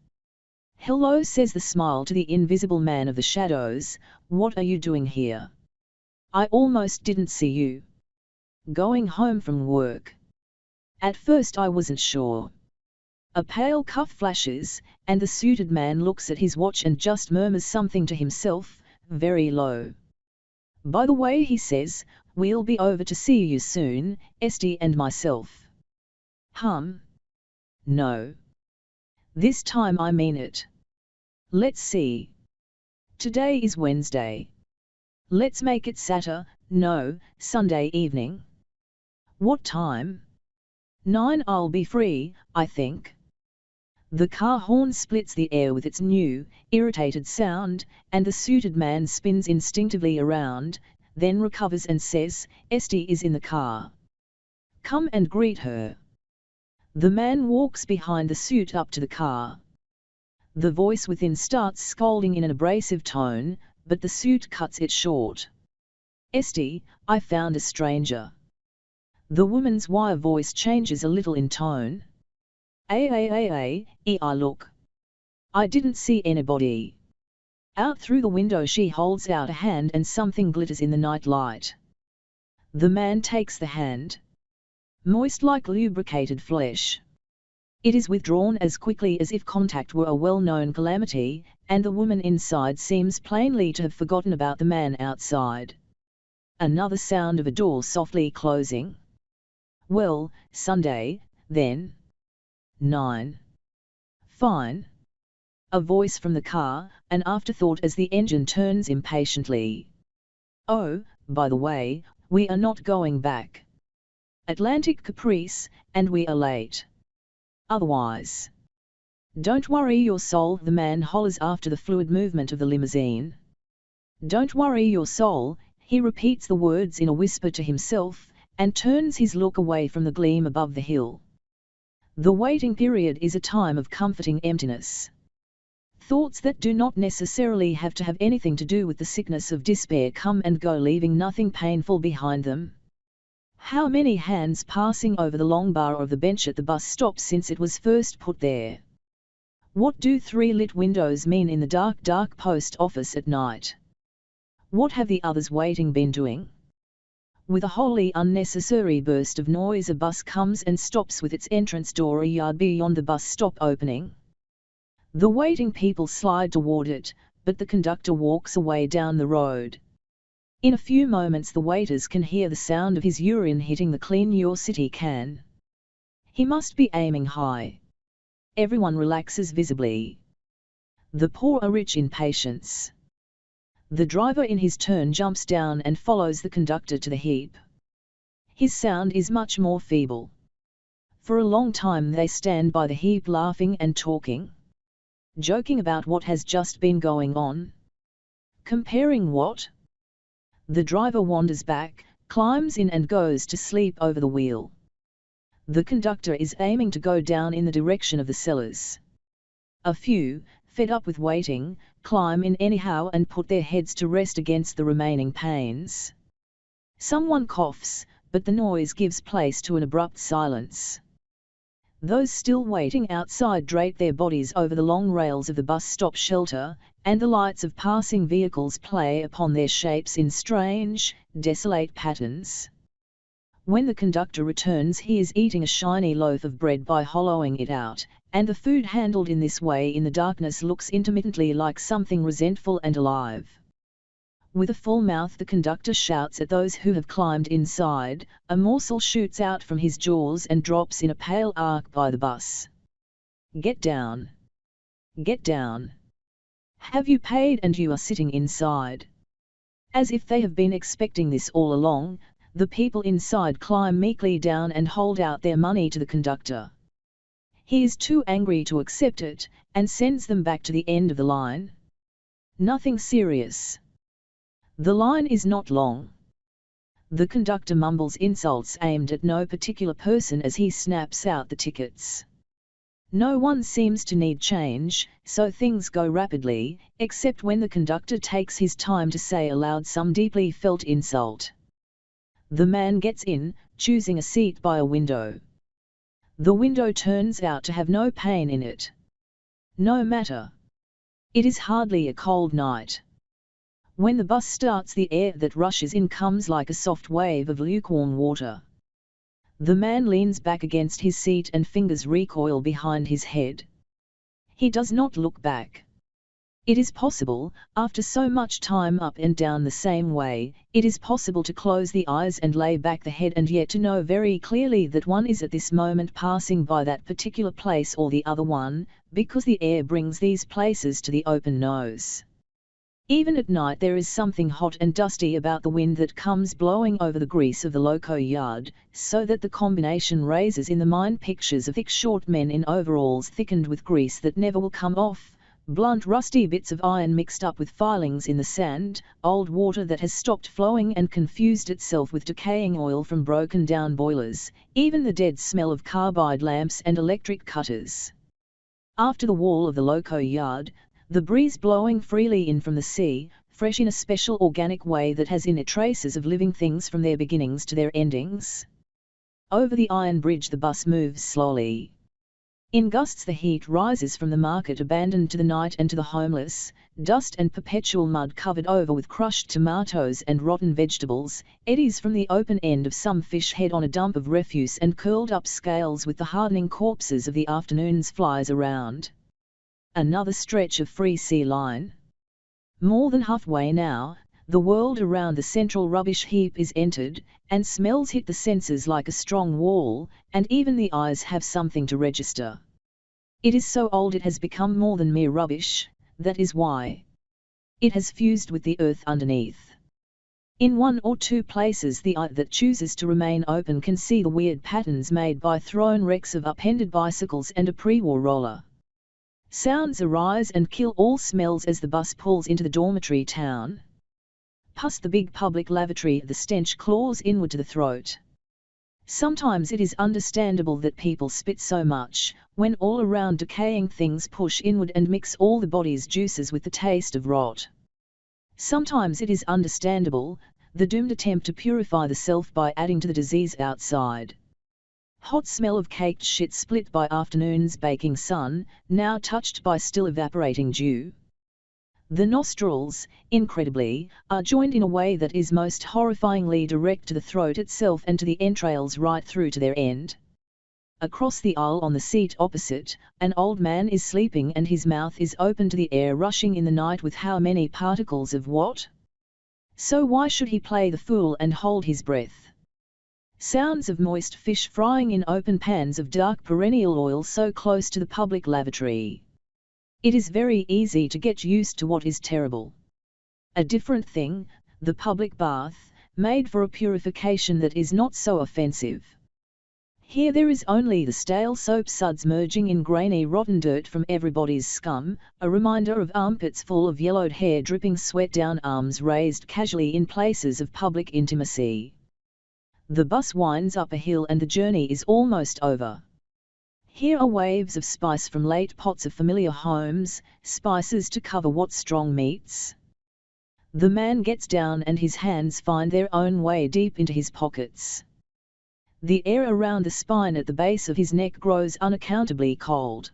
"Hello," says the smile to the invisible man of the shadows, "what are you doing here? I almost didn't see you." "Going home from work. At first I wasn't sure." A pale cough flashes, and the suited man looks at his watch and just murmurs something to himself, very low. "By the way," he says, "we'll be over to see you soon, Esty and myself." No. This time I mean it. Let's see. Today is Wednesday. Let's make it Sunday evening. What time? 9. I'll be free, I think. The car horn splits the air with its new, irritated sound, and the suited man spins instinctively around, then recovers and says, "Esty is in the car. Come and greet her." The man walks behind the suit up to the car. The voice within starts scolding in an abrasive tone, but the suit cuts it short. "Esty, I found a stranger." The woman's wire voice changes a little in tone. I look. I didn't see anybody." Out through the window she holds out a hand and something glitters in the night light. The man takes the hand. Moist like lubricated flesh. It is withdrawn as quickly as if contact were a well-known calamity, and the woman inside seems plainly to have forgotten about the man outside. Another sound of a door softly closing. "Well, Sunday, then. 9. Fine." A voice from the car, an afterthought as the engine turns impatiently. "Oh, by the way, we are not going back. Atlantic caprice, and we are late. Otherwise." "Don't worry your soul," the man hollers after the fluid movement of the limousine. "Don't worry your soul," he repeats the words in a whisper to himself, and turns his look away from the gleam above the hill. The waiting period is a time of comforting emptiness. Thoughts that do not necessarily have to have anything to do with the sickness of despair come and go, leaving nothing painful behind them. How many hands passing over the long bar of the bench at the bus stop since it was first put there? What do 3 lit windows mean in the dark post office at night? What have the others waiting been doing? With a wholly unnecessary burst of noise a bus comes and stops with its entrance door a yard beyond the bus stop opening. The waiting people slide toward it, but the conductor walks away down the road. In a few moments the waiters can hear the sound of his urine hitting the Clean Your City can. He must be aiming high. Everyone relaxes visibly. The poor are rich in patience. The driver in his turn jumps down and follows the conductor to the heap. His sound is much more feeble. For a long time they stand by the heap laughing and talking. Joking about what has just been going on. Comparing what? The driver wanders back, climbs in and goes to sleep over the wheel. The conductor is aiming to go down in the direction of the cellars. A few, fed up with waiting, climb in anyhow and put their heads to rest against the remaining panes. Someone coughs, but the noise gives place to an abrupt silence. Those still waiting outside drape their bodies over the long rails of the bus stop shelter, and the lights of passing vehicles play upon their shapes in strange, desolate patterns. When the conductor returns he is eating a shiny loaf of bread by hollowing it out, and the food handled in this way in the darkness looks intermittently like something resentful and alive. With a full mouth the conductor shouts at those who have climbed inside, a morsel shoots out from his jaws and drops in a pale arc by the bus. "Get down! Get down! Have you paid and you are sitting inside?" As if they have been expecting this all along, the people inside climb meekly down and hold out their money to the conductor. He is too angry to accept it, and sends them back to the end of the line. Nothing serious. The line is not long. The conductor mumbles insults aimed at no particular person as he snaps out the tickets. No one seems to need change, so things go rapidly, except when the conductor takes his time to say aloud some deeply felt insult. The man gets in, choosing a seat by a window. The window turns out to have no pane in it. No matter. It is hardly a cold night. When the bus starts, the air that rushes in comes like a soft wave of lukewarm water. The man leans back against his seat and fingers recoil behind his head. He does not look back. It is possible, after so much time up and down the same way, it is possible to close the eyes and lay back the head and yet to know very clearly that one is at this moment passing by that particular place or the other one, because the air brings these places to the open nose. Even at night there is something hot and dusty about the wind that comes blowing over the grease of the loco yard, so that the combination raises in the mind pictures of thick short men in overalls thickened with grease that never will come off, blunt rusty bits of iron mixed up with filings in the sand, old water that has stopped flowing and confused itself with decaying oil from broken down boilers, even the dead smell of carbide lamps and electric cutters. After the wall of the loco yard, the breeze blowing freely in from the sea, fresh in a special organic way that has in it traces of living things from their beginnings to their endings. Over the iron bridge the bus moves slowly. In gusts the heat rises from the market abandoned to the night and to the homeless, dust and perpetual mud covered over with crushed tomatoes and rotten vegetables, eddies from the open end of some fish head on a dump of refuse and curled up scales with the hardening corpses of the afternoon's flies around. Another stretch of free sea line. More than halfway now, the world around the central rubbish heap is entered, and smells hit the senses like a strong wall, and even the eyes have something to register. It is so old it has become more than mere rubbish, that is why. It has fused with the earth underneath. In one or two places the eye that chooses to remain open can see the weird patterns made by thrown wrecks of upended bicycles and a pre-war roller. Sounds arise and kill all smells as the bus pulls into the dormitory town. Past the big public lavatory the stench claws inward to the throat. Sometimes it is understandable that people spit so much, when all around decaying things push inward and mix all the body's juices with the taste of rot. Sometimes it is understandable, the doomed attempt to purify the self by adding to the disease outside. Hot smell of caked shit split by afternoon's baking sun, now touched by still evaporating dew. The nostrils, incredibly, are joined in a way that is most horrifyingly direct to the throat itself and to the entrails right through to their end. Across the aisle on the seat opposite, an old man is sleeping and his mouth is open to the air rushing in the night with how many particles of what? So why should he play the fool and hold his breath? Sounds of moist fish frying in open pans of dark perennial oil so close to the public lavatory. It is very easy to get used to what is terrible. A different thing, the public bath, made for a purification that is not so offensive. Here there is only the stale soap suds merging in grainy rotten dirt from everybody's scum, a reminder of armpits full of yellowed hair dripping sweat down arms raised casually in places of public intimacy. The bus winds up a hill and the journey is almost over. Here are waves of spice from late pots of familiar homes, spices to cover what strong meats. The man gets down and his hands find their own way deep into his pockets. The air around the spine at the base of his neck grows unaccountably cold.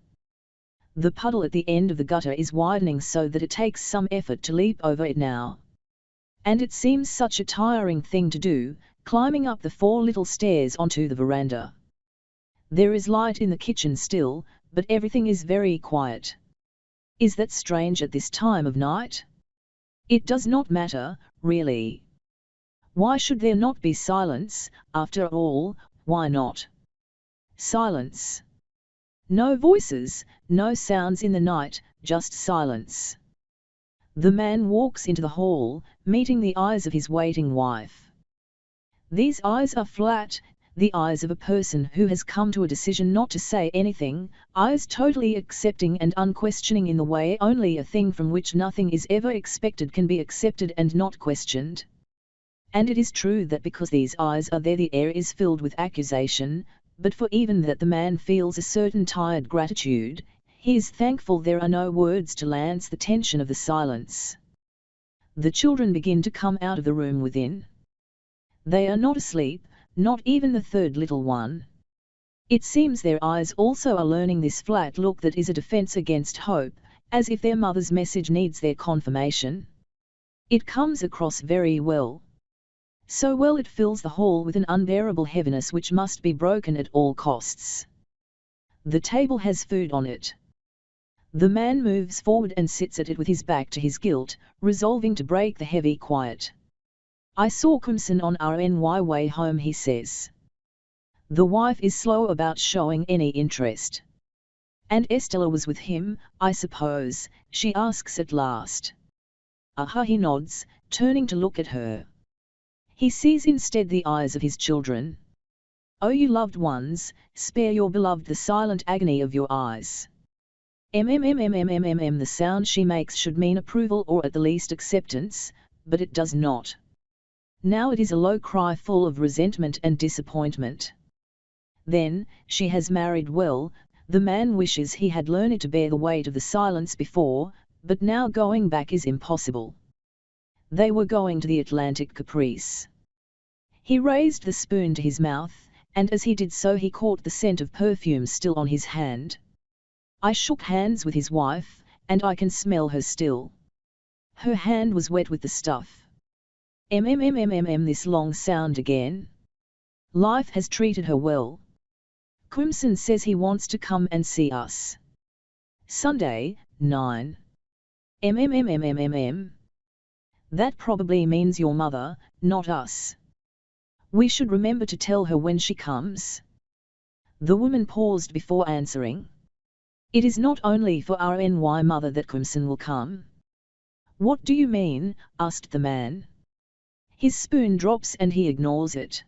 The puddle at the end of the gutter is widening so that it takes some effort to leap over it now. And it seems such a tiring thing to do, climbing up the 4 little stairs onto the veranda. There is light in the kitchen still, but everything is very quiet. Is that strange at this time of night? It does not matter, really. Why should there not be silence, after all, why not? Silence. No voices, no sounds in the night, just silence. The man walks into the hall, meeting the eyes of his waiting wife. These eyes are flat, the eyes of a person who has come to a decision not to say anything, eyes totally accepting and unquestioning in the way only a thing from which nothing is ever expected can be accepted and not questioned. And it is true that because these eyes are there the air is filled with accusation, but for even that the man feels a certain tired gratitude. He is thankful there are no words to lance the tension of the silence. The children begin to come out of the room within. They are not asleep, not even the third little one. It seems their eyes also are learning this flat look that is a defense against hope, as if their mother's message needs their confirmation. It comes across very well. So well it fills the hall with an unbearable heaviness which must be broken at all costs. The table has food on it. The man moves forward and sits at it with his back to his guilt, resolving to break the heavy quiet. I saw Crimson on our way home, he says. The wife is slow about showing any interest. And Estella was with him, I suppose, she asks at last. Aha, he nods, turning to look at her. He sees instead the eyes of his children. Oh, you loved ones, spare your beloved the silent agony of your eyes. The sound she makes should mean approval or at the least acceptance, but it does not. Now it is a low cry full of resentment and disappointment. Then, she has married well. The man wishes he had learned to bear the weight of the silence before, but now going back is impossible. They were going to the Atlantic Caprice. He raised the spoon to his mouth, and as he did so he caught the scent of perfume still on his hand. I shook hands with his wife, and I can smell her still. Her hand was wet with the stuff. This long sound again. Life has treated her well. Crimson says he wants to come and see us. Sunday, 9. That probably means your mother, not us. We should remember to tell her when she comes. The woman paused before answering. It is not only for our mother that Crimson will come. What do you mean? Asked the man. His spoon drops and he ignores it.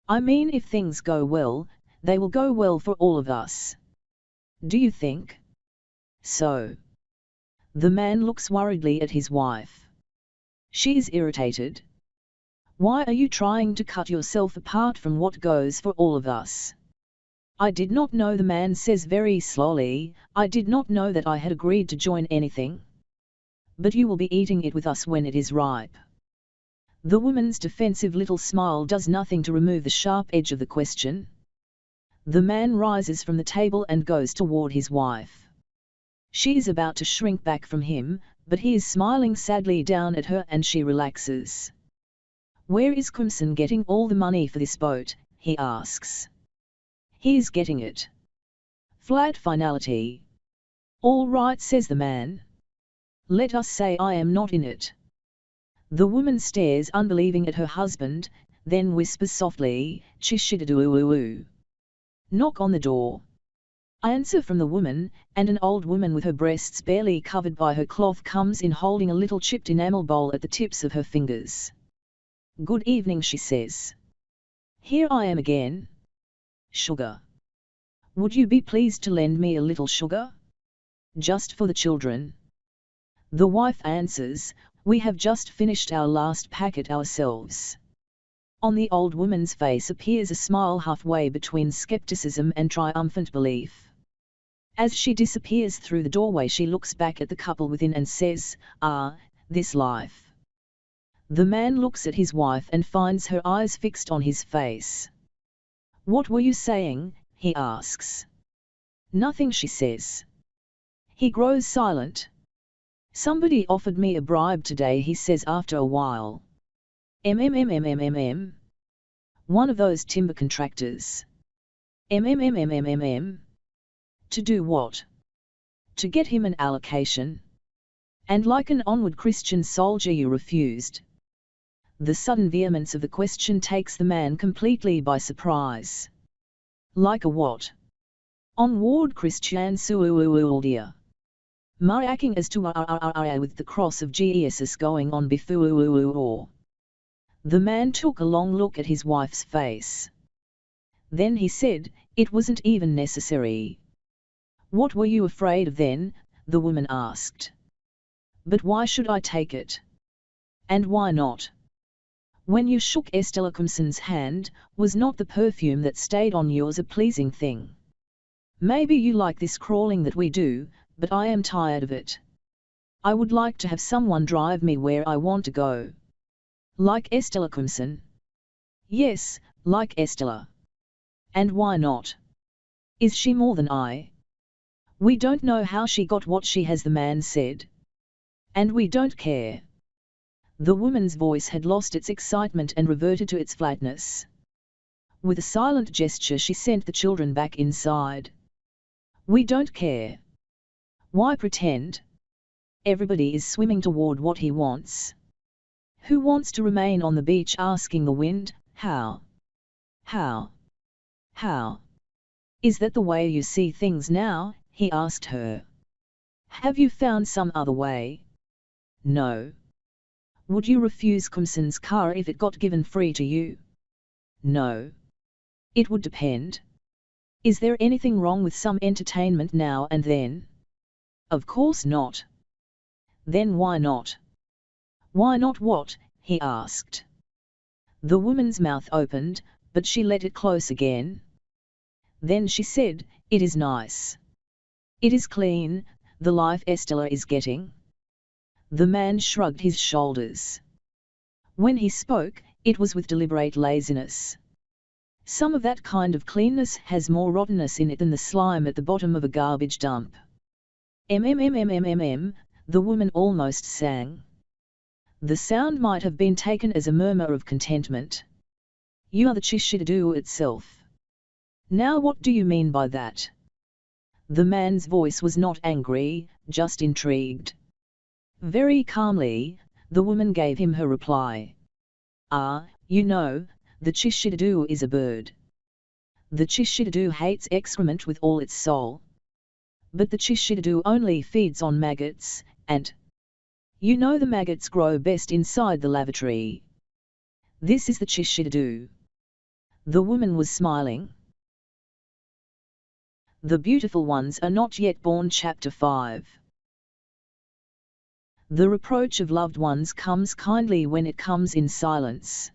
I mean if things go well, they will go well for all of us. Do you think so? The man looks worriedly at his wife. She is irritated. Why are you trying to cut yourself apart from what goes for all of us? I did not know, the man says very slowly, I did not know that I had agreed to join anything. But you will be eating it with us when it is ripe. The woman's defensive little smile does nothing to remove the sharp edge of the question. The man rises from the table and goes toward his wife. She is about to shrink back from him, but he is smiling sadly down at her and she relaxes. Where is Crimson getting all the money for this boat? He asks. He is getting it. Flat finality. All right, says the man. Let us say I am not in it. The woman stares unbelieving at her husband, then whispers softly, Chishidadoo. Knock on the door. Answer from the woman, and an old woman with her breasts barely covered by her cloth comes in holding a little chipped enamel bowl at the tips of her fingers. Good evening, she says. Here I am again. Sugar. Would you be pleased to lend me a little sugar? Just for the children. The wife answers, we have just finished our last packet ourselves. On the old woman's face appears a smile halfway between skepticism and triumphant belief. As she disappears through the doorway she looks back at the couple within and says, this life. The man looks at his wife and finds her eyes fixed on his face. What were you saying? He asks. Nothing, she says. He grows silent. Somebody offered me a bribe today, he says after a while. One of those timber contractors. To do what? To get him an allocation. And like an onward Christian soldier you refused. The sudden vehemence of the question takes the man completely by surprise. Like a what? Onward Christian soldier. Maracking as to with the cross of Jesus going on before. The man took a long look at his wife's face. Then he said, it wasn't even necessary. What were you afraid of then? The woman asked. But why should I take it? And why not? When you shook Estella Crimson's hand, was not the perfume that stayed on yours a pleasing thing? Maybe you like this crawling that we do, but I am tired of it. I would like to have someone drive me where I want to go. Like Estella Crimson? Yes, like Estella. And why not? Is she more than I? We don't know how she got what she has, the man said. And we don't care. The woman's voice had lost its excitement and reverted to its flatness. With a silent gesture she sent the children back inside. We don't care. Why pretend? Everybody is swimming toward what he wants. Who wants to remain on the beach asking the wind, how? How? How? Is that the way you see things now? He asked her. Have you found some other way? No. Would you refuse Crimson's car if it got given free to you? No. It would depend. Is there anything wrong with some entertainment now and then? Of course not. Then why not? Why not what? He asked. The woman's mouth opened, but she let it close again. Then she said, it is nice. It is clean, the life Estella is getting. The man shrugged his shoulders. When he spoke, it was with deliberate laziness. Some of that kind of cleanness has more rottenness in it than the slime at the bottom of a garbage dump. The woman almost sang. The sound might have been taken as a murmur of contentment. You are the Chishidadu itself. Now what do you mean by that? The man's voice was not angry, just intrigued. Very calmly, the woman gave him her reply. You know, the Chishidadu is a bird. The Chishidadu hates excrement with all its soul. But the Chishidadu only feeds on maggots, and you know the maggots grow best inside the lavatory. This is the Chishidadu. The woman was smiling. The Beautiful Ones Are Not Yet Born. Chapter 5. The reproach of loved ones comes kindly when it comes in silence.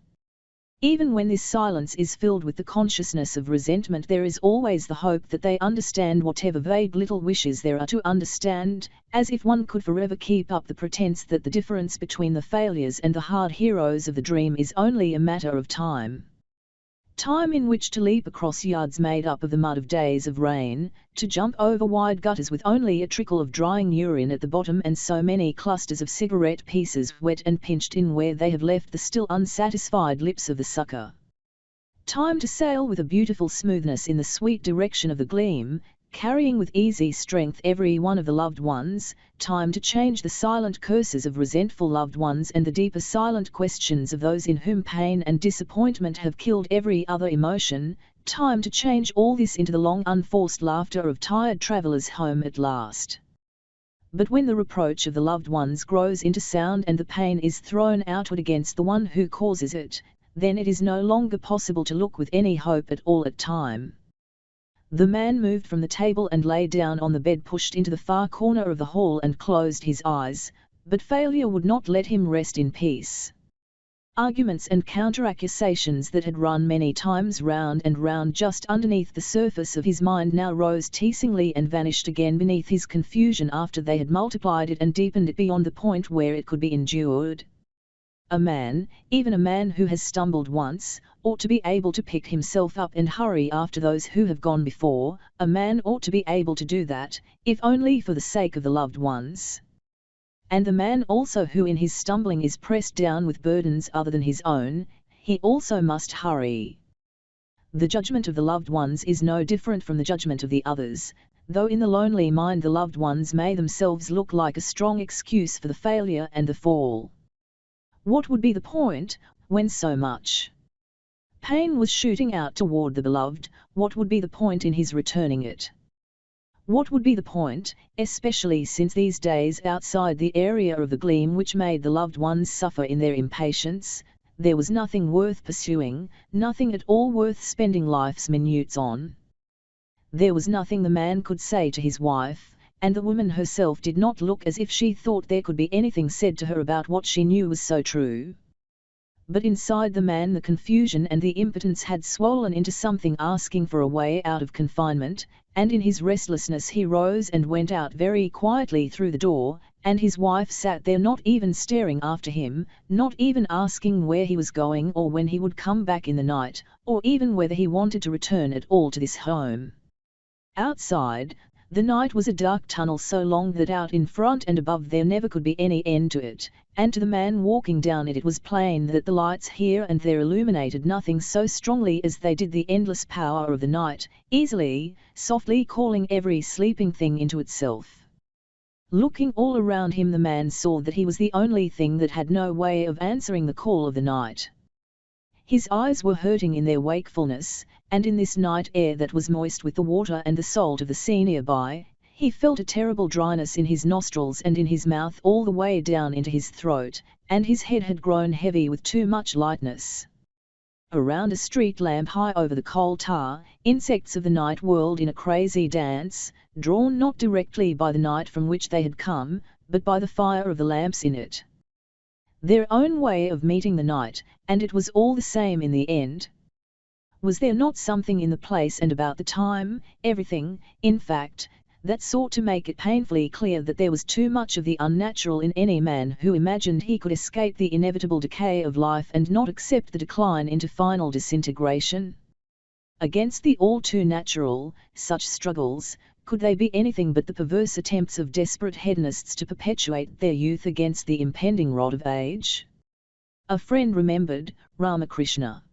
Even when this silence is filled with the consciousness of resentment, there is always the hope that they understand whatever vague little wishes there are to understand, as if one could forever keep up the pretense that the difference between the failures and the hard heroes of the dream is only a matter of time. Time in which to leap across yards made up of the mud of days of rain, to jump over wide gutters with only a trickle of drying urine at the bottom and so many clusters of cigarette pieces wet and pinched in where they have left the still unsatisfied lips of the sucker. Time to sail with a beautiful smoothness in the sweet direction of the gleam, carrying with easy strength every one of the loved ones, time to change the silent curses of resentful loved ones and the deeper silent questions of those in whom pain and disappointment have killed every other emotion, time to change all this into the long unforced laughter of tired travellers home at last. But when the reproach of the loved ones grows into sound and the pain is thrown outward against the one who causes it, then it is no longer possible to look with any hope at all at time. The man moved from the table and lay down on the bed pushed into the far corner of the hall and closed his eyes, but failure would not let him rest in peace. Arguments and counter-accusations that had run many times round and round just underneath the surface of his mind now rose teasingly and vanished again beneath his confusion after they had multiplied it and deepened it beyond the point where it could be endured. A man, even a man who has stumbled once, ought to be able to pick himself up and hurry after those who have gone before. A man ought to be able to do that, if only for the sake of the loved ones. And the man also who in his stumbling is pressed down with burdens other than his own, he also must hurry. The judgment of the loved ones is no different from the judgment of the others, though in the lonely mind the loved ones may themselves look like a strong excuse for the failure and the fall. What would be the point, when so much pain was shooting out toward the beloved? What would be the point in his returning it? What would be the point, especially since these days outside the area of the gleam which made the loved ones suffer in their impatience, there was nothing worth pursuing, nothing at all worth spending life's minutes on? There was nothing the man could say to his wife, and the woman herself did not look as if she thought there could be anything said to her about what she knew was so true. but inside the man the confusion and the impotence had swollen into something asking for a way out of confinement, and in his restlessness he rose and went out very quietly through the door, and his wife sat there not even staring after him, not even asking where he was going or when he would come back in the night, or even whether he wanted to return at all to this home. Outside, the night was a dark tunnel so long that out in front and above there never could be any end to it, and to the man walking down it was plain that the lights here and there illuminated nothing so strongly as they did the endless power of the night, easily, softly calling every sleeping thing into itself. Looking all around him the man saw that he was the only thing that had no way of answering the call of the night. His eyes were hurting in their wakefulness, and in this night air that was moist with the water and the salt of the sea nearby, he felt a terrible dryness in his nostrils and in his mouth all the way down into his throat, and his head had grown heavy with too much lightness. Around a street lamp high over the coal tar, insects of the night whirled in a crazy dance, drawn not directly by the night from which they had come, but by the fire of the lamps in it. Their own way of meeting the night, and it was all the same in the end. Was there not something in the place and about the time, everything, in fact, that sought to make it painfully clear that there was too much of the unnatural in any man who imagined he could escape the inevitable decay of life and not accept the decline into final disintegration? Against the all too natural, such struggles, could they be anything but the perverse attempts of desperate hedonists to perpetuate their youth against the impending rod of age? A friend remembered Ramakrishna.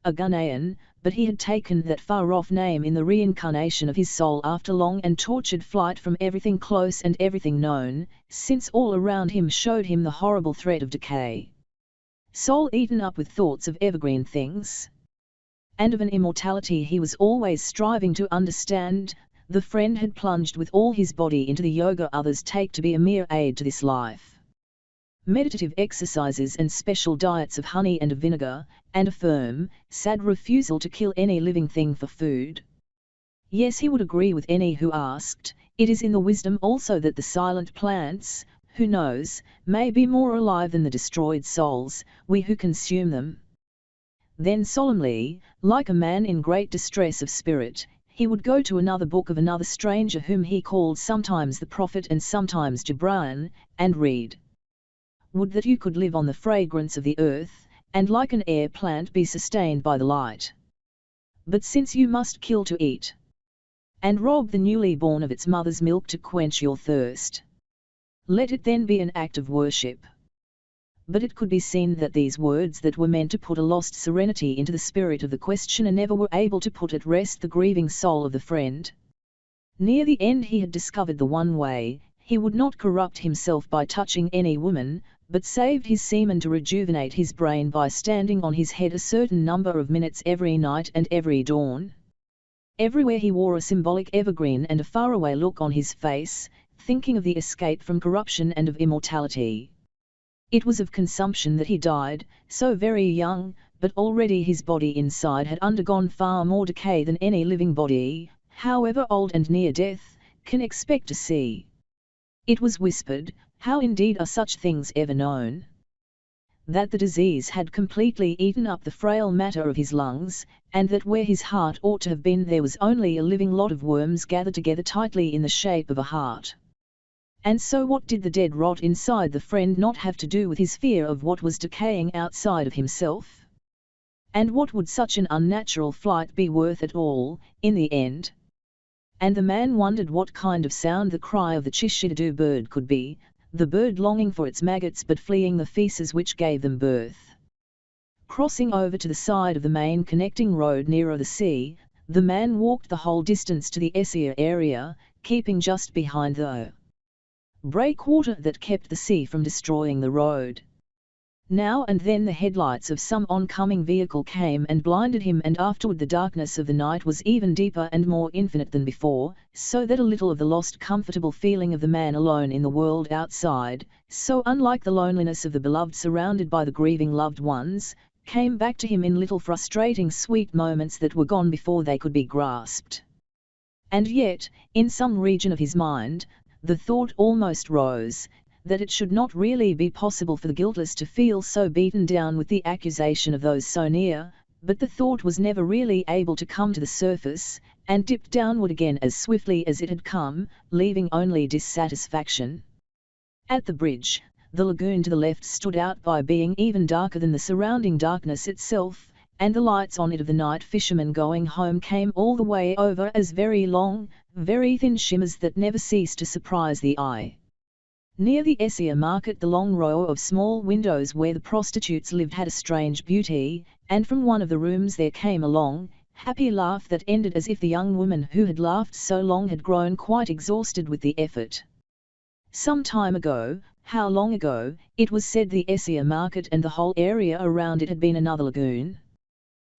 A Ghanaian, but he had taken that far-off name in the reincarnation of his soul after long and tortured flight from everything close and everything known, since all around him showed him the horrible threat of decay. Soul eaten up with thoughts of evergreen things, and of an immortality he was always striving to understand, the friend had plunged with all his body into the yoga others take to be a mere aid to this life. Meditative exercises and special diets of honey and of vinegar, and a firm, sad refusal to kill any living thing for food. Yes, he would agree with any who asked, it is in the wisdom also that the silent plants, who knows, may be more alive than the destroyed souls, we who consume them. Then solemnly, like a man in great distress of spirit, he would go to another book of another stranger whom he called sometimes the prophet and sometimes Jibril, and read. Would that you could live on the fragrance of the earth, and like an air plant be sustained by the light. But since you must kill to eat, and rob the newly born of its mother's milk to quench your thirst, let it then be an act of worship. But it could be seen that these words that were meant to put a lost serenity into the spirit of the questioner never were able to put at rest the grieving soul of the friend. Near the end he had discovered the one way. He would not corrupt himself by touching any woman, but saved his semen to rejuvenate his brain by standing on his head a certain number of minutes every night and every dawn. Everywhere he wore a symbolic evergreen and a faraway look on his face, thinking of the escape from corruption and of immortality. It was of consumption that he died, so very young, but already his body inside had undergone far more decay than any living body, however old and near death, can expect to see. It was whispered, how indeed are such things ever known? That the disease had completely eaten up the frail matter of his lungs, and that where his heart ought to have been there was only a living lot of worms gathered together tightly in the shape of a heart. And so what did the dead rot inside the friend not have to do with his fear of what was decaying outside of himself? And what would such an unnatural flight be worth at all, in the end? And the man wondered what kind of sound the cry of the chickadee bird could be, the bird longing for its maggots but fleeing the feces which gave them birth. Crossing over to the side of the main connecting road nearer the sea, the man walked the whole distance to the Essia area, keeping just behind the breakwater that kept the sea from destroying the road. Now and then the headlights of some oncoming vehicle came and blinded him, and afterward the darkness of the night was even deeper and more infinite than before, so that a little of the lost comfortable feeling of the man alone in the world outside, so unlike the loneliness of the beloved surrounded by the grieving loved ones, came back to him in little frustrating sweet moments that were gone before they could be grasped. And yet, in some region of his mind, the thought almost rose, that it should not really be possible for the guiltless to feel so beaten down with the accusation of those so near, but the thought was never really able to come to the surface, and dipped downward again as swiftly as it had come, leaving only dissatisfaction. At the bridge, the lagoon to the left stood out by being even darker than the surrounding darkness itself, and the lights on it of the night fishermen going home came all the way over as very long, very thin shimmers that never ceased to surprise the eye. Near the Ayi market the long row of small windows where the prostitutes lived had a strange beauty, and from one of the rooms there came a long, happy laugh that ended as if the young woman who had laughed so long had grown quite exhausted with the effort. Some time ago, how long ago, it was said the Ayi market and the whole area around it had been another lagoon.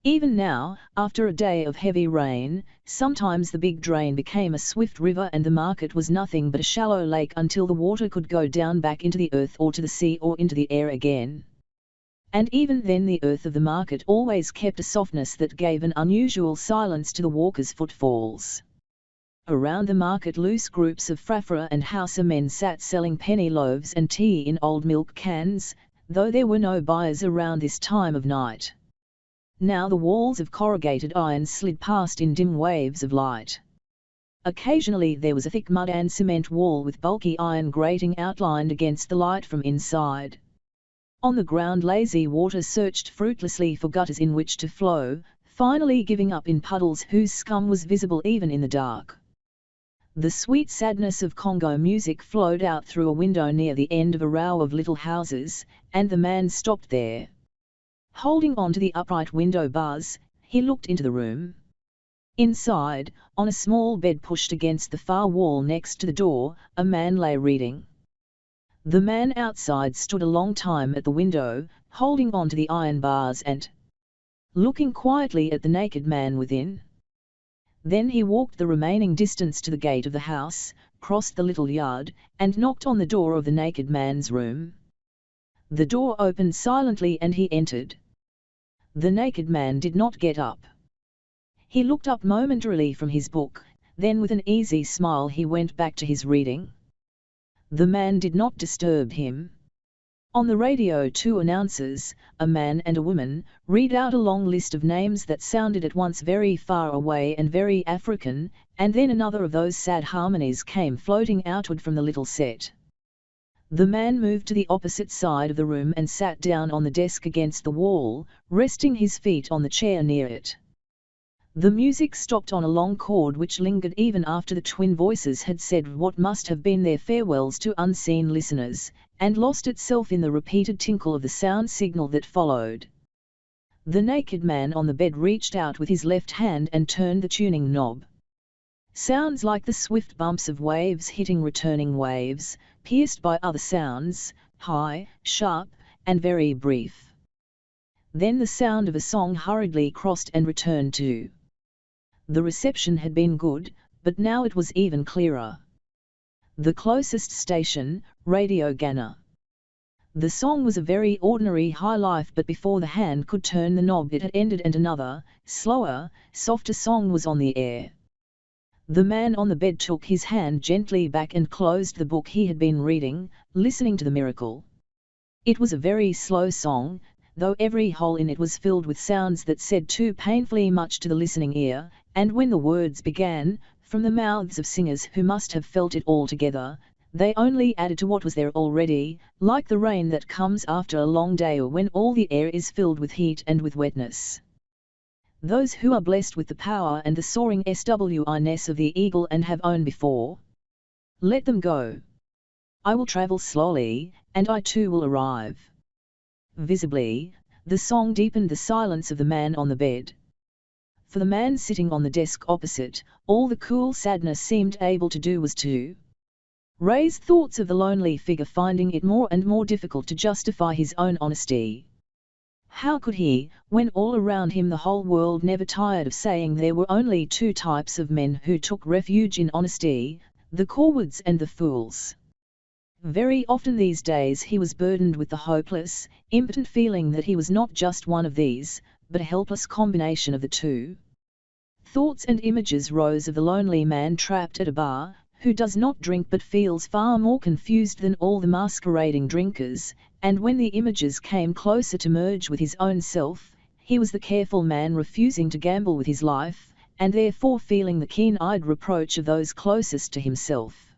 Even now, after a day of heavy rain, sometimes the big drain became a swift river and the market was nothing but a shallow lake until the water could go down back into the earth or to the sea or into the air again. And even then the earth of the market always kept a softness that gave an unusual silence to the walkers' footfalls. Around the market loose groups of Frafra and Hausa men sat selling penny loaves and tea in old milk cans, though there were no buyers around this time of night. Now the walls of corrugated iron slid past in dim waves of light. Occasionally there was a thick mud and cement wall with bulky iron grating outlined against the light from inside. On the ground lazy water searched fruitlessly for gutters in which to flow, finally giving up in puddles whose scum was visible even in the dark. The sweet sadness of Congo music flowed out through a window near the end of a row of little houses, and the man stopped there. Holding on to the upright window bars, he looked into the room. Inside, on a small bed pushed against the far wall next to the door, a man lay reading. The man outside stood a long time at the window, holding on to the iron bars and looking quietly at the naked man within. Then he walked the remaining distance to the gate of the house, crossed the little yard, and knocked on the door of the naked man's room. The door opened silently and he entered. The naked man did not get up. He looked up momentarily from his book, then with an easy smile he went back to his reading. The man did not disturb him. On the radio two announcers, a man and a woman, read out a long list of names that sounded at once very far away and very African, and then another of those sad harmonies came floating outward from the little set. The man moved to the opposite side of the room and sat down on the desk against the wall, resting his feet on the chair near it. The music stopped on a long chord which lingered even after the twin voices had said what must have been their farewells to unseen listeners, and lost itself in the repeated tinkle of the sound signal that followed. The naked man on the bed reached out with his left hand and turned the tuning knob. Sounds like the swift bumps of waves hitting returning waves, pierced by other sounds, high, sharp, and very brief. Then the sound of a song hurriedly crossed and returned too. The reception had been good, but now it was even clearer. The closest station, Radio Ghana. The song was a very ordinary high life, but before the hand could turn the knob it had ended and another, slower, softer song was on the air. The man on the bed took his hand gently back and closed the book he had been reading, listening to the miracle. It was a very slow song, though every hole in it was filled with sounds that said too painfully much to the listening ear, and when the words began, from the mouths of singers who must have felt it all together, they only added to what was there already, like the rain that comes after a long day or when all the air is filled with heat and with wetness. Those who are blessed with the power and the soaring swiness of the eagle and have owned before, let them go. I will travel slowly, and I too will arrive. Visibly, the song deepened the silence of the man on the bed. For the man sitting on the desk opposite, all the cool sadness seemed able to do was to raise thoughts of the lonely figure, finding it more and more difficult to justify his own honesty. How could he, when all around him the whole world never tired of saying there were only two types of men who took refuge in honesty, the cowards and the fools? Very often these days he was burdened with the hopeless, impotent feeling that he was not just one of these, but a helpless combination of the two. Thoughts and images rose of the lonely man trapped at a bar, who does not drink but feels far more confused than all the masquerading drinkers, and when the images came closer to merge with his own self, he was the careful man refusing to gamble with his life, and therefore feeling the keen-eyed reproach of those closest to himself.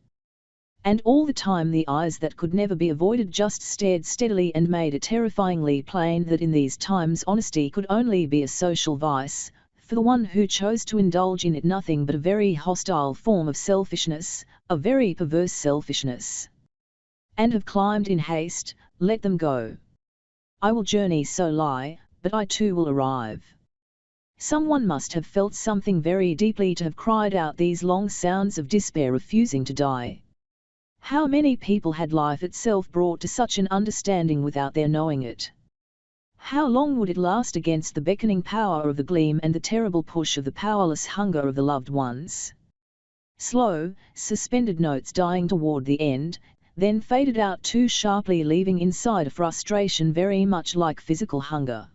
And all the time the eyes that could never be avoided just stared steadily and made it terrifyingly plain that in these times honesty could only be a social vice, for the one who chose to indulge in it nothing but a very hostile form of selfishness, a very perverse selfishness. And have climbed in haste, let them go. I will journey so lie, but I too will arrive. Someone must have felt something very deeply to have cried out these long sounds of despair refusing to die. How many people had life itself brought to such an understanding without their knowing it? How long would it last against the beckoning power of the gleam and the terrible push of the powerless hunger of the loved ones? Slow, suspended notes dying toward the end, then faded out too sharply, leaving inside a frustration very much like physical hunger.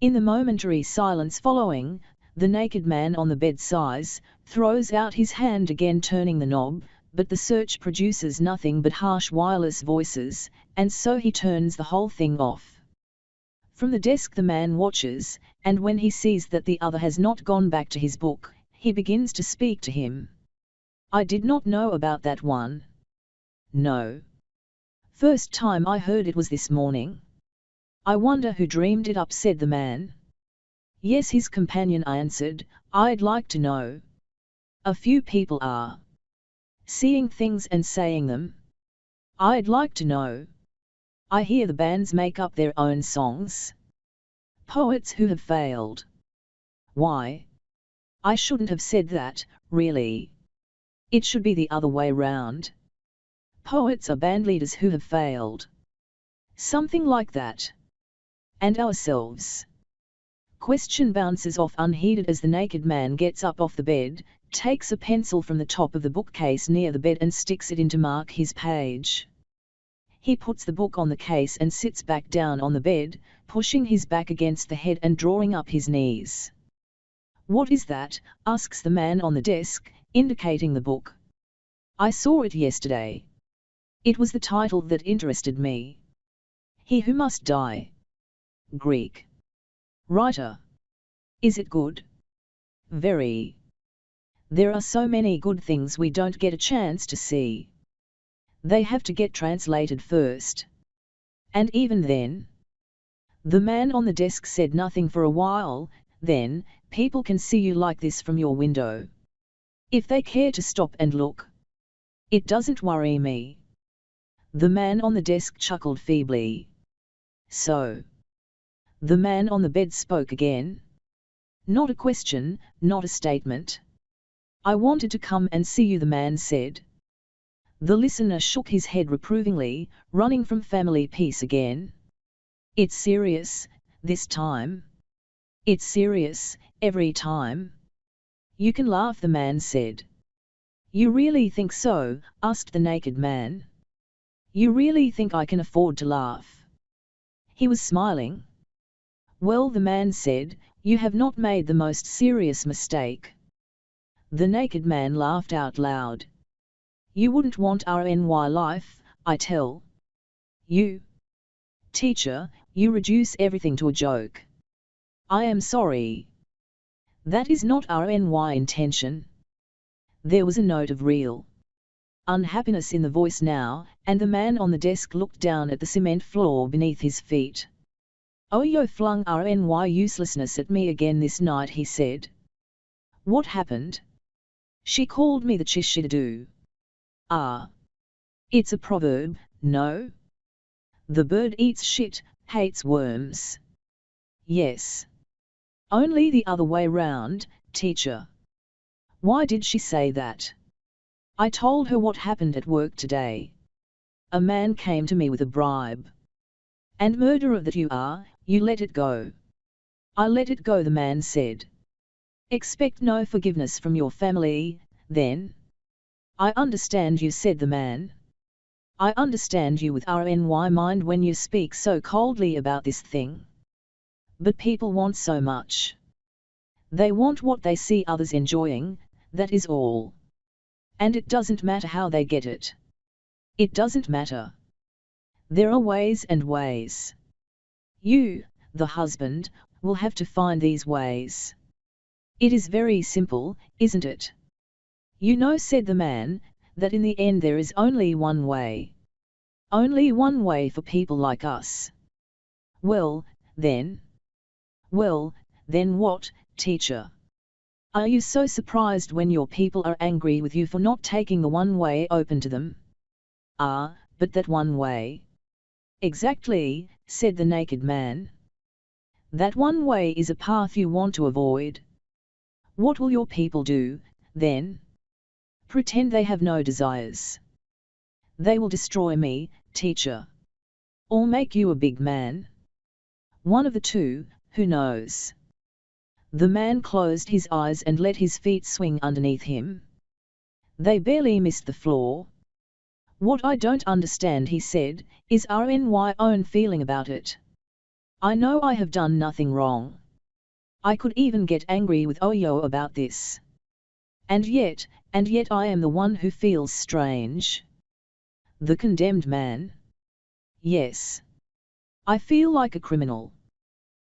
In the momentary silence following, the naked man on the bed sighs, throws out his hand again turning the knob, but the search produces nothing but harsh wireless voices, and so he turns the whole thing off. From the desk the man watches, and when he sees that the other has not gone back to his book, he begins to speak to him. I did not know about that one. No. First time I heard it was this morning. I wonder who dreamed it up, said the man. Yes, his companion answered, I'd like to know. A few people are seeing things and saying them. I'd like to know. I hear the bands make up their own songs. Poets who have failed. Why? I shouldn't have said that, really. It should be the other way round. Poets are bandleaders who have failed. Something like that. And ourselves? Question bounces off unheeded as the naked man gets up off the bed, takes a pencil from the top of the bookcase near the bed and sticks it in to mark his page. He puts the book on the case and sits back down on the bed, pushing his back against the head and drawing up his knees. What is that? Asks the man on the desk, indicating the book. I saw it yesterday. It was the title that interested me. He Who Must Die. Greek. Writer. Is it good? Very. There are so many good things we don't get a chance to see. They have to get translated first. And even then? The man on the desk said nothing for a while, then, people can see you like this from your window. If they care to stop and look. It doesn't worry me. The man on the desk chuckled feebly. So. The man on the bed spoke again. Not a question, not a statement. I wanted to come and see you, the man said. The listener shook his head reprovingly, running from family peace again. It's serious, this time. It's serious, every time. You can laugh, the man said. You really think so? Asked the naked man. You really think I can afford to laugh? He was smiling. Well, the man said, you have not made the most serious mistake. The naked man laughed out loud. You wouldn't want RNY life, I tell you. Teacher, you reduce everything to a joke. I am sorry. That is not RNY intention. There was a note of real unhappiness in the voice now, and the man on the desk looked down at the cement floor beneath his feet. Oyo flung RNY uselessness at me again this night, he said. What happened? She called me the chishidadu. Ah. It's a proverb, no? The bird eats shit, hates worms. Yes. Only the other way round, teacher. Why did she say that? I told her what happened at work today. A man came to me with a bribe. And murderer that you are, you let it go. I let it go, the man said. Expect no forgiveness from your family, then? I understand you, said the man. I understand you with RNY mind when you speak so coldly about this thing. But people want so much. They want what they see others enjoying, that is all. And it doesn't matter how they get it. It doesn't matter. There are ways and ways. You, the husband, will have to find these ways. It is very simple, isn't it? You know, said the man, that in the end there is only one way. Only one way for people like us. Well, then. Well, then what, teacher? Are you so surprised when your people are angry with you for not taking the one way open to them? Ah, but that one way. Exactly, said the naked man. That one way is a path you want to avoid. What will your people do, then? Pretend they have no desires. They will destroy me, teacher. Or make you a big man. One of the two, who knows? The man closed his eyes and let his feet swing underneath him. They barely missed the floor. What I don't understand, he said, is my own feeling about it. I know I have done nothing wrong. I could even get angry with Oyo about this. And yet I am the one who feels strange. The condemned man. Yes. I feel like a criminal.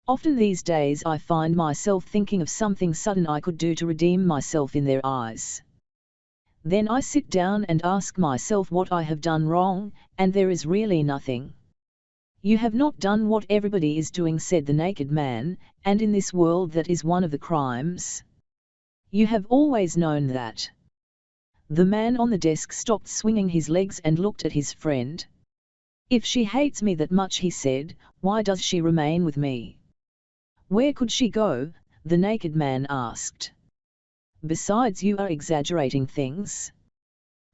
Often these days I find myself thinking of something sudden I could do to redeem myself in their eyes. Then I sit down and ask myself what I have done wrong, and there is really nothing. You have not done what everybody is doing, said the naked man, and in this world that is one of the crimes. You have always known that. The man on the desk stopped swinging his legs and looked at his friend. If she hates me that much, he said, why does she remain with me? Where could she go? The naked man asked. Besides, you are exaggerating things.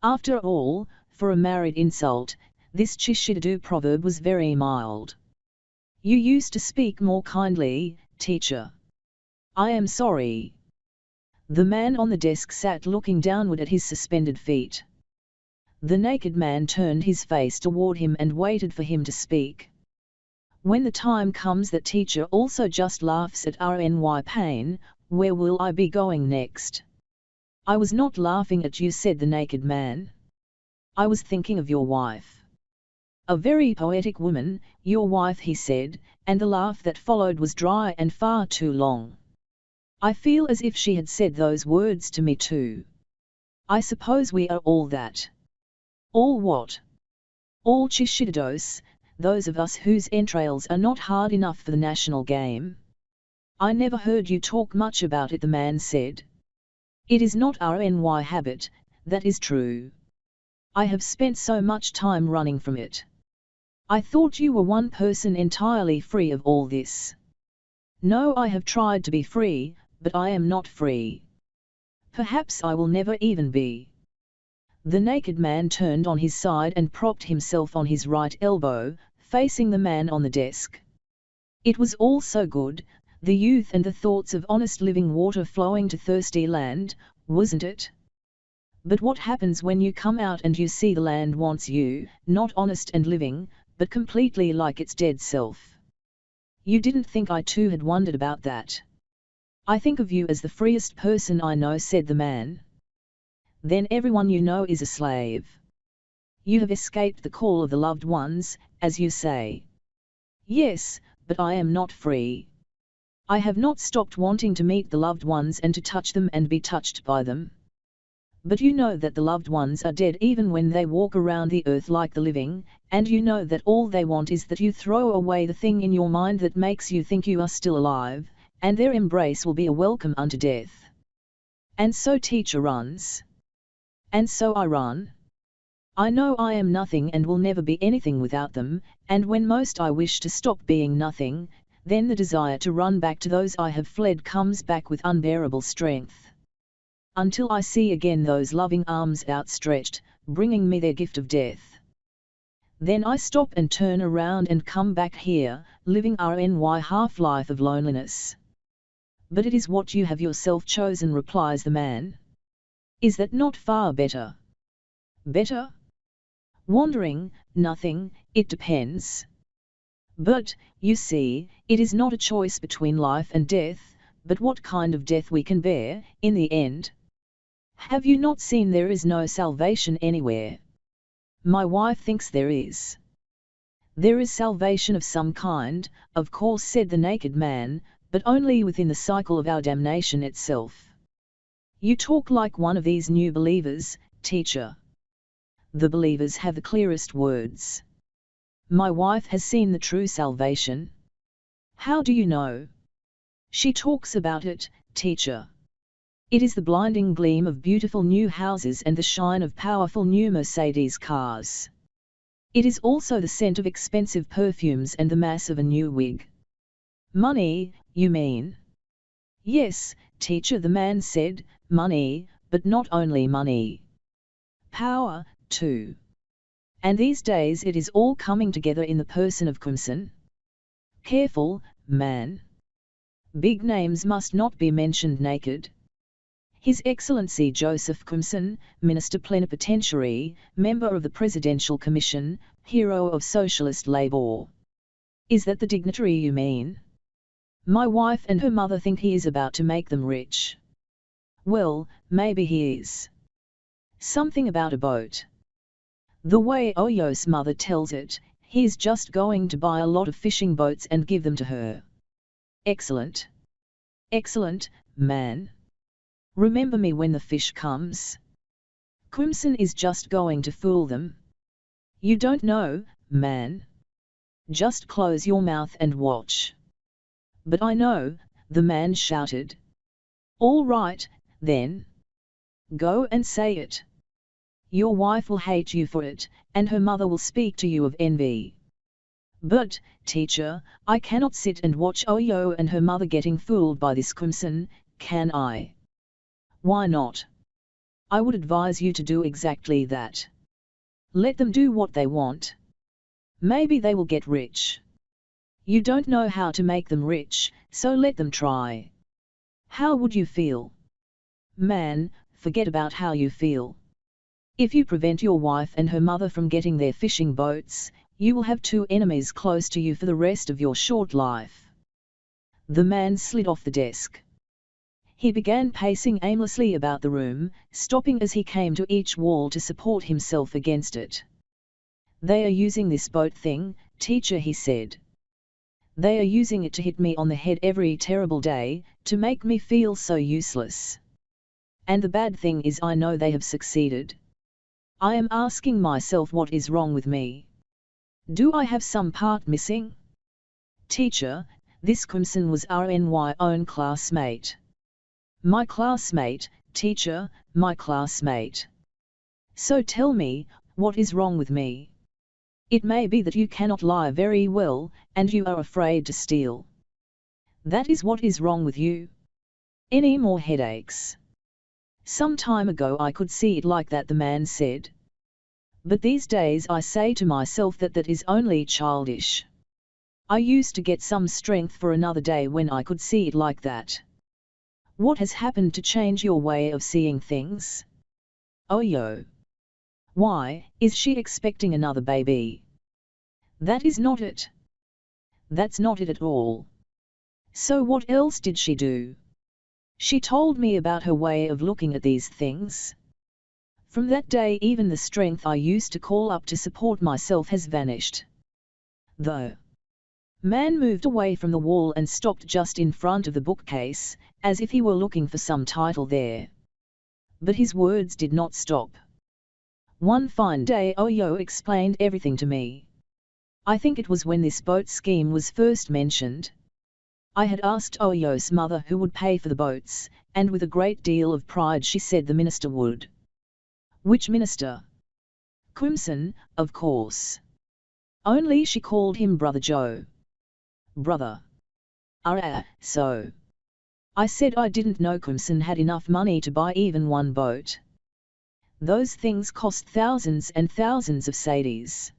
After all, for a married insult, this Chishidadu proverb was very mild. You used to speak more kindly, teacher. I am sorry. The man on the desk sat looking downward at his suspended feet. The naked man turned his face toward him and waited for him to speak. When the time comes that teacher also just laughs at RNY pain, where will I be going next? I was not laughing at you, said the naked man. I was thinking of your wife. A very poetic woman, your wife, he said, and the laugh that followed was dry and far too long. I feel as if she had said those words to me too. I suppose we are all that. All what? All Chishidados, those of us whose entrails are not hard enough for the national game. I never heard you talk much about it, the man said. It is not RNY habit, that is true. I have spent so much time running from it. I thought you were one person entirely free of all this. No, I have tried to be free, but I am not free. Perhaps I will never even be. The naked man turned on his side and propped himself on his right elbow, facing the man on the desk. It was all so good, the youth and the thoughts of honest living water flowing to thirsty land, wasn't it? But what happens when you come out and you see the land wants you, not honest and living, but completely like its dead self? You didn't think I too had wondered about that? I think of you as the freest person I know, said the man. Then everyone you know is a slave. You have escaped the call of the loved ones, as you say. Yes, but I am not free. I have not stopped wanting to meet the loved ones and to touch them and be touched by them. But you know that the loved ones are dead even when they walk around the earth like the living, and you know that all they want is that you throw away the thing in your mind that makes you think you are still alive, and their embrace will be a welcome unto death. And so teacher runs. And so I run. I know I am nothing and will never be anything without them, and when most I wish to stop being nothing, then the desire to run back to those I have fled comes back with unbearable strength. Until I see again those loving arms outstretched, bringing me their gift of death. Then I stop and turn around and come back here, living RNY half-life of loneliness. But it is what you have yourself chosen, replies the man. Is that not far better? Better? Wandering, nothing, it depends. But, you see, it is not a choice between life and death, but what kind of death we can bear, in the end. Have you not seen there is no salvation anywhere? My wife thinks there is. There is salvation of some kind, of course, said the naked man, but only within the cycle of our damnation itself. You talk like one of these new believers, teacher. The believers have the clearest words. My wife has seen the true salvation. How do you know? She talks about it, teacher. It is the blinding gleam of beautiful new houses and the shine of powerful new Mercedes cars. It is also the scent of expensive perfumes and the mass of a new wig. Money, you mean? Yes, teacher, the man said, money, but not only money. Power, too. And these days it is all coming together in the person of Crimson. Careful, man. Big names must not be mentioned naked. His Excellency Joseph Crimson, Minister Plenipotentiary, Member of the Presidential Commission, Hero of Socialist Labour. Is that the dignitary you mean? My wife and her mother think he is about to make them rich. Well, maybe he is. Something about a boat. The way Oyo's mother tells it, he is just going to buy a lot of fishing boats and give them to her. Excellent. Excellent, man. Remember me when the fish comes. Crimson is just going to fool them. You don't know, man. Just close your mouth and watch. But I know, the man shouted. All right, then. Go and say it. Your wife will hate you for it, and her mother will speak to you of envy. But, teacher, I cannot sit and watch Oyo and her mother getting fooled by this Crimson, can I? Why not? I would advise you to do exactly that. Let them do what they want. Maybe they will get rich. You don't know how to make them rich, so let them try. How would you feel? Man, forget about how you feel. If you prevent your wife and her mother from getting their fishing boats, you will have two enemies close to you for the rest of your short life. The man slid off the desk. He began pacing aimlessly about the room, stopping as he came to each wall to support himself against it. They are using this boat thing, teacher, he said. They are using it to hit me on the head every terrible day, to make me feel so useless. And the bad thing is I know they have succeeded. I am asking myself what is wrong with me. Do I have some part missing? Teacher, this Crimson was RNY own classmate. My classmate, teacher, my classmate. So tell me, what is wrong with me? It may be that you cannot lie very well, and you are afraid to steal. That is what is wrong with you. Any more headaches? Some time ago I could see it like that, the man said. But these days I say to myself that that is only childish. I used to get some strength for another day when I could see it like that. What has happened to change your way of seeing things? Oyo. Why, is she expecting another baby? That is not it. That's not it at all. So what else did she do? She told me about her way of looking at these things. From that day even the strength I used to call up to support myself has vanished. The man moved away from the wall and stopped just in front of the bookcase, as if he were looking for some title there. But his words did not stop. One fine day Oyo explained everything to me. I think it was when this boat scheme was first mentioned. I had asked Oyo's mother who would pay for the boats, and with a great deal of pride she said the minister would. Which minister? Crimson, of course. Only she called him Brother Joe. Brother. So. I said I didn't know Crimson had enough money to buy even one boat. Those things cost thousands and thousands of cedis.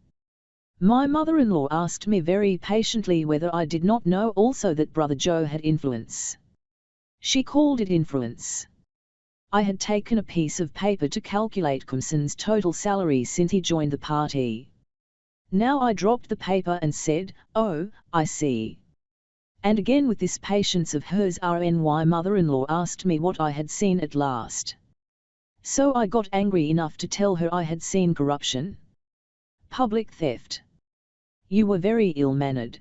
My mother-in-law asked me very patiently whether I did not know also that Brother Joe had influence. She called it influence. I had taken a piece of paper to calculate Crimson's total salary since he joined the party. Now I dropped the paper and said, "Oh, I see." And again with this patience of hers RNY mother-in-law asked me what I had seen at last. So I got angry enough to tell her I had seen corruption. Public theft. You were very ill-mannered.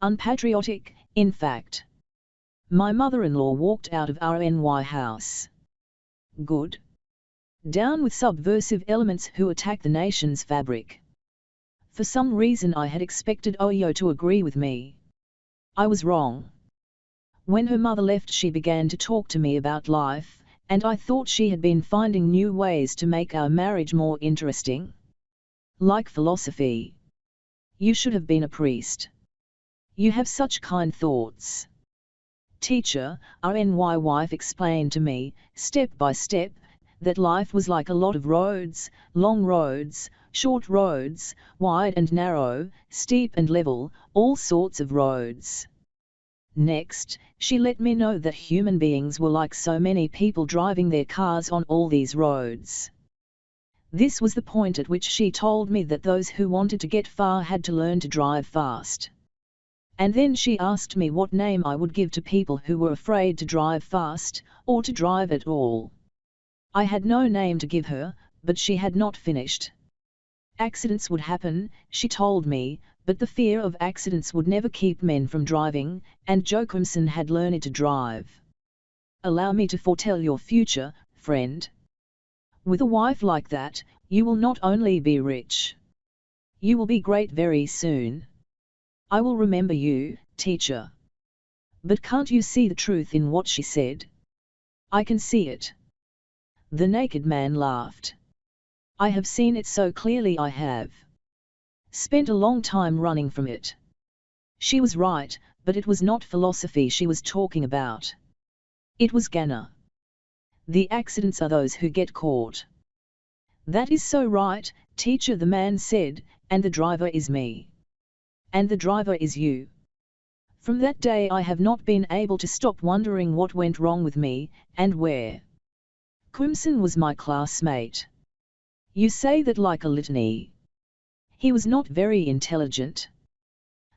Unpatriotic, in fact. My mother-in-law walked out of RNY house. Good. Down with subversive elements who attack the nation's fabric. For some reason I had expected Oyo to agree with me. I was wrong. When her mother left she began to talk to me about life, and I thought she had been finding new ways to make our marriage more interesting. Like philosophy. You should have been a priest. You have such kind thoughts. Teacher, RNY wife explained to me, step by step, that life was like a lot of roads, long roads, short roads, wide and narrow, steep and level, all sorts of roads. Next, she let me know that human beings were like so many people driving their cars on all these roads. This was the point at which she told me that those who wanted to get far had to learn to drive fast. And then she asked me what name I would give to people who were afraid to drive fast, or to drive at all. I had no name to give her, but she had not finished. Accidents would happen, she told me, but the fear of accidents would never keep men from driving, and Joachimson had learned to drive. Allow me to foretell your future, friend. With a wife like that, you will not only be rich. You will be great very soon. I will remember you, teacher. But can't you see the truth in what she said? I can see it. The naked man laughed. I have seen it so clearly I have. Spent a long time running from it. She was right, but it was not philosophy she was talking about. It was Ghana. The accidents are those who get caught. That is so right, teacher, the man said, and the driver is me. And the driver is you. From that day I have not been able to stop wondering what went wrong with me, and where. Crimson was my classmate. You say that like a litany. He was not very intelligent.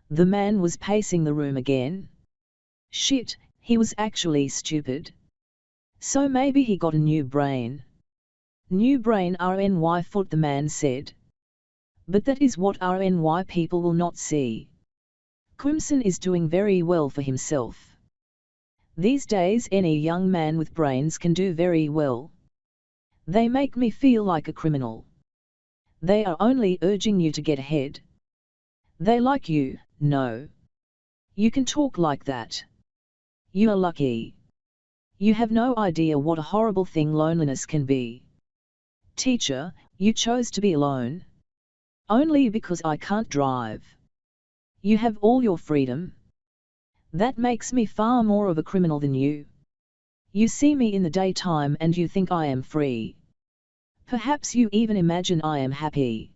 The man was pacing the room again. Shit, he was actually stupid. So maybe he got a new brain. New brain RNY foot, the man said. But that is what RNY people will not see. Crimson is doing very well for himself. These days any young man with brains can do very well. They make me feel like a criminal. They are only urging you to get ahead. They like you, no. You can talk like that. You are lucky. You have no idea what a horrible thing loneliness can be. Teacher, you chose to be alone. Only because I can't drive. You have all your freedom. That makes me far more of a criminal than you. You see me in the daytime and you think I am free. Perhaps you even imagine I am happy.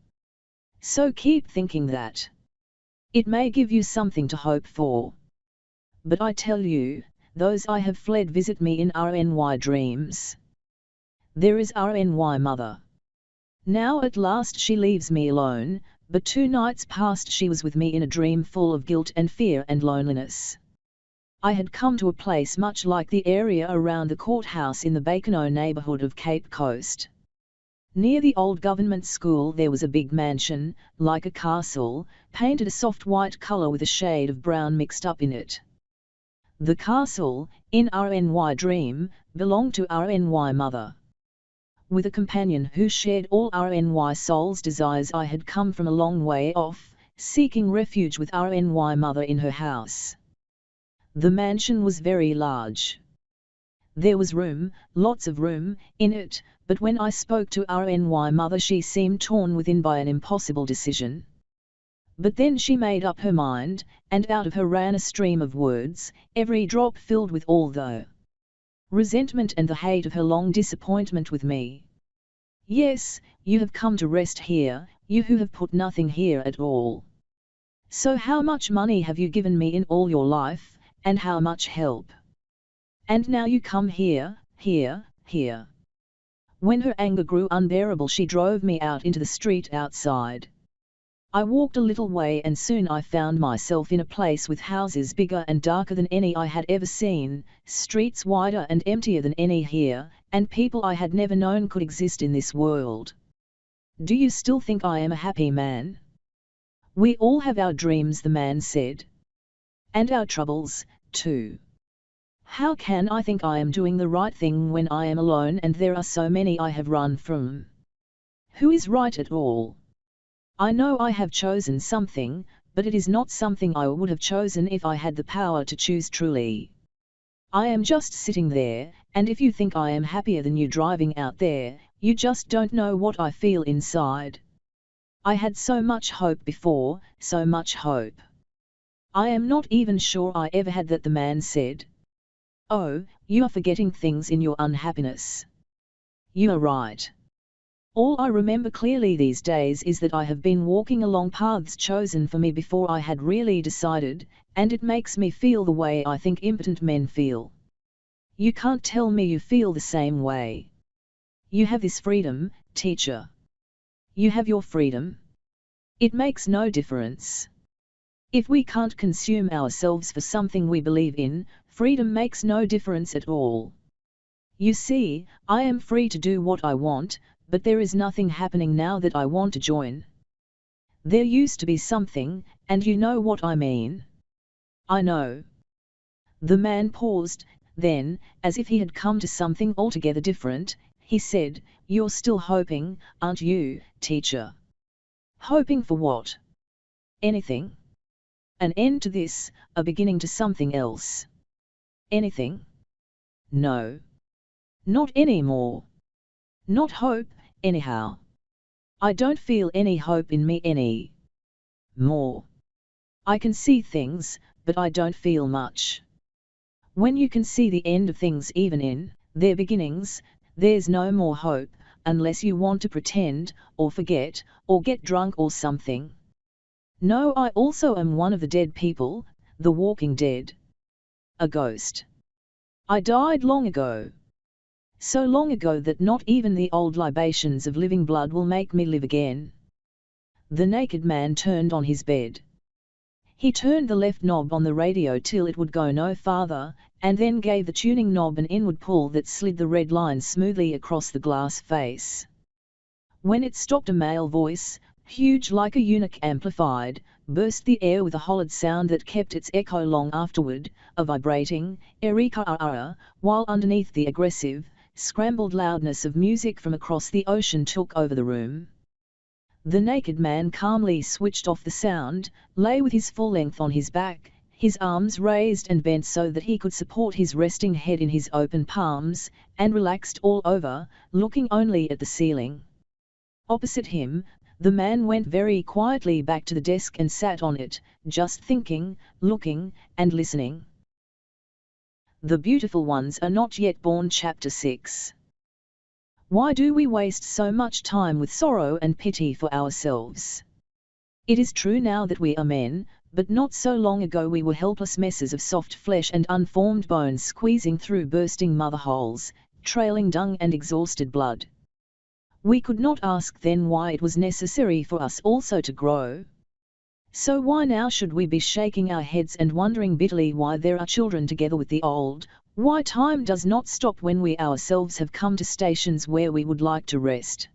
So keep thinking that. It may give you something to hope for. But I tell you, those I have fled visit me in RNY dreams. There is RNY mother. Now at last she leaves me alone, but 2 nights past she was with me in a dream full of guilt and fear and loneliness. I had come to a place much like the area around the courthouse in the Bacano neighborhood of Cape Coast. Near the old government school there was a big mansion, like a castle, painted a soft white color with a shade of brown mixed up in it. The castle, in RNY dream, belonged to RNY mother. With a companion who shared all RNY soul's desires I had come from a long way off, seeking refuge with RNY mother in her house. The mansion was very large. There was room, lots of room, in it, but when I spoke to RNY mother she seemed torn within by an impossible decision. But then she made up her mind, and out of her ran a stream of words, every drop filled with all the resentment and the hate of her long disappointment with me. Yes, you have come to rest here, you who have put nothing here at all. So how much money have you given me in all your life, and how much help? And now you come here, here, here. When her anger grew unbearable she drove me out into the street outside. I walked a little way and soon I found myself in a place with houses bigger and darker than any I had ever seen, streets wider and emptier than any here, and people I had never known could exist in this world. Do you still think I am a happy man? We all have our dreams, the man said. And our troubles, too. How can I think I am doing the right thing when I am alone and there are so many I have run from? Who is right at all? I know I have chosen something, but it is not something I would have chosen if I had the power to choose truly. I am just sitting there, and if you think I am happier than you driving out there, you just don't know what I feel inside. I had so much hope before, so much hope. I am not even sure I ever had that, the man said. Oh, you are forgetting things in your unhappiness. You are right. All I remember clearly these days is that I have been walking along paths chosen for me before I had really decided, and it makes me feel the way I think impotent men feel. You can't tell me you feel the same way. You have this freedom, teacher. You have your freedom. It makes no difference. If we can't consume ourselves for something we believe in, freedom makes no difference at all. You see, I am free to do what I want, but there is nothing happening now that I want to join. There used to be something, and you know what I mean. I know. The man paused, then, as if he had come to something altogether different, he said, You're still hoping, aren't you, teacher? Hoping for what? Anything. An end to this, a beginning to something else. Anything? No. Not anymore. Not hope, anyhow. I don't feel any hope in me any more. I can see things, but I don't feel much. When you can see the end of things even in their beginnings, there's no more hope, unless you want to pretend, or forget, or get drunk or something. No, I also am one of the dead people, the walking dead. A ghost. I died long ago. So long ago that not even the old libations of living blood will make me live again. The naked man turned on his bed. He turned the left knob on the radio till it would go no farther, and then gave the tuning knob an inward pull that slid the red line smoothly across the glass face. When it stopped, a male voice, huge like a eunuch amplified, burst the air with a hollowed sound that kept its echo long afterward, a vibrating, Ayi Kwei Armah, while underneath the aggressive, scrambled loudness of music from across the ocean took over the room. The naked man calmly switched off the sound, lay with his full length on his back, his arms raised and bent so that he could support his resting head in his open palms, and relaxed all over, looking only at the ceiling. Opposite him, the man went very quietly back to the desk and sat on it, just thinking, looking, and listening. The Beautiful Ones Are Not Yet Born. Chapter 6. Why do we waste so much time with sorrow and pity for ourselves? It is true now that we are men, but not so long ago we were helpless messes of soft flesh and unformed bones squeezing through bursting mother holes, trailing dung and exhausted blood. We could not ask then why it was necessary for us also to grow. So why now should we be shaking our heads and wondering bitterly why there are children together with the old, why time does not stop when we ourselves have come to stations where we would like to rest?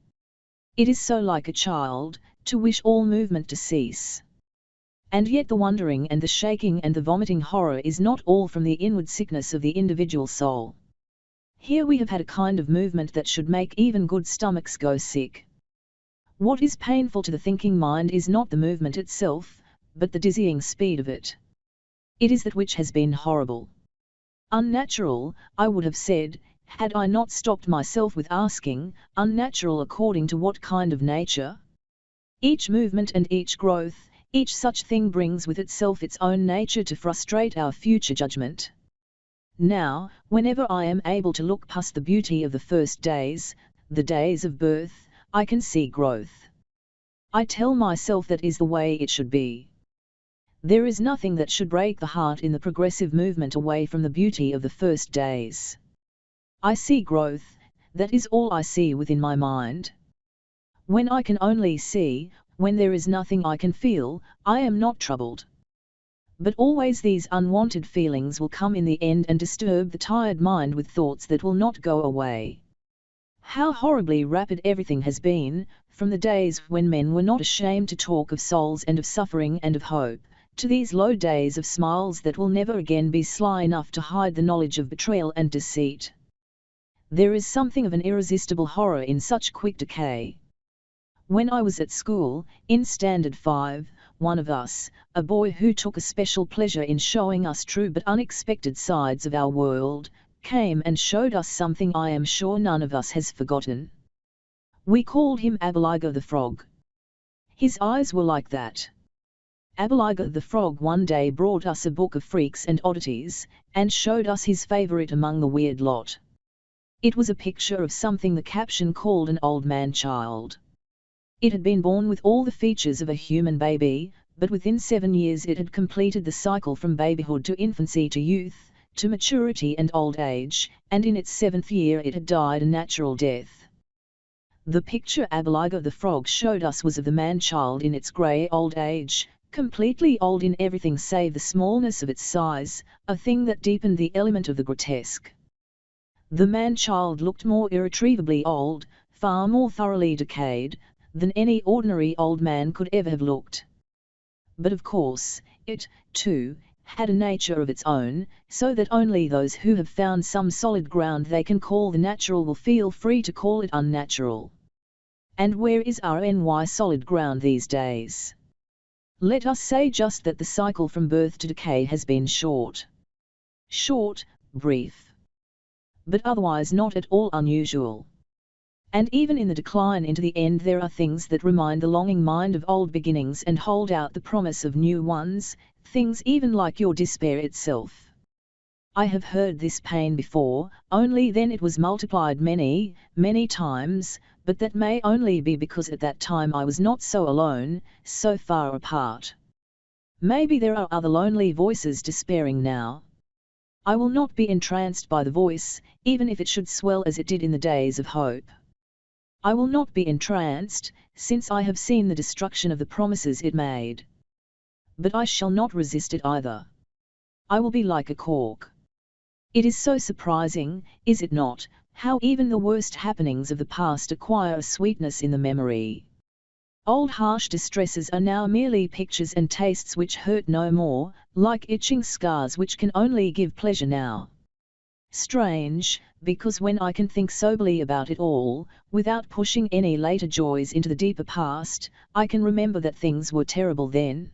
It is so like a child, to wish all movement to cease. And yet the wondering and the shaking and the vomiting horror is not all from the inward sickness of the individual soul. Here we have had a kind of movement that should make even good stomachs go sick. What is painful to the thinking mind is not the movement itself, but the dizzying speed of it. It is that which has been horrible. Unnatural, I would have said, had I not stopped myself with asking, unnatural according to what kind of nature? Each movement and each growth, each such thing brings with itself its own nature to frustrate our future judgment. Now, whenever I am able to look past the beauty of the first days, the days of birth, I can see growth. I tell myself that is the way it should be. There is nothing that should break the heart in the progressive movement away from the beauty of the first days. I see growth, that is all I see within my mind. When I can only see, when there is nothing I can feel, I am not troubled. But always these unwanted feelings will come in the end and disturb the tired mind with thoughts that will not go away. How horribly rapid everything has been, from the days when men were not ashamed to talk of souls and of suffering and of hope, to these low days of smiles that will never again be sly enough to hide the knowledge of betrayal and deceit. There is something of an irresistible horror in such quick decay. When I was at school, in Standard 5, one of us, a boy who took a special pleasure in showing us true but unexpected sides of our world, came and showed us something I am sure none of us has forgotten. We called him Abeliger the Frog. His eyes were like that. Abeliger the Frog one day brought us a book of freaks and oddities, and showed us his favorite among the weird lot. It was a picture of something the caption called an old man-child. It had been born with all the features of a human baby, but within 7 years it had completed the cycle from babyhood to infancy to youth, to maturity and old age, and in its 7th year it had died a natural death. The picture Abeliger the Frog showed us was of the man-child in its grey old age, completely old in everything save the smallness of its size, a thing that deepened the element of the grotesque. The man-child looked more irretrievably old, far more thoroughly decayed, than any ordinary old man could ever have looked. But of course, it, too, had a nature of its own, so that only those who have found some solid ground they can call the natural will feel free to call it unnatural. And where is our solid ground these days? Let us say just that the cycle from birth to decay has been short. Short, brief. But otherwise not at all unusual. And even in the decline into the end there are things that remind the longing mind of old beginnings and hold out the promise of new ones, things even like your despair itself. I have heard this pain before, only then it was multiplied many, many times, but that may only be because at that time I was not so alone, so far apart. Maybe there are other lonely voices despairing now. I will not be entranced by the voice, even if it should swell as it did in the days of hope. I will not be entranced, since I have seen the destruction of the promises it made. But I shall not resist it either. I will be like a cork. It is so surprising, is it not, how even the worst happenings of the past acquire a sweetness in the memory. Old harsh distresses are now merely pictures and tastes which hurt no more, like itching scars which can only give pleasure now. Strange, because when I can think soberly about it all, without pushing any later joys into the deeper past, I can remember that things were terrible then.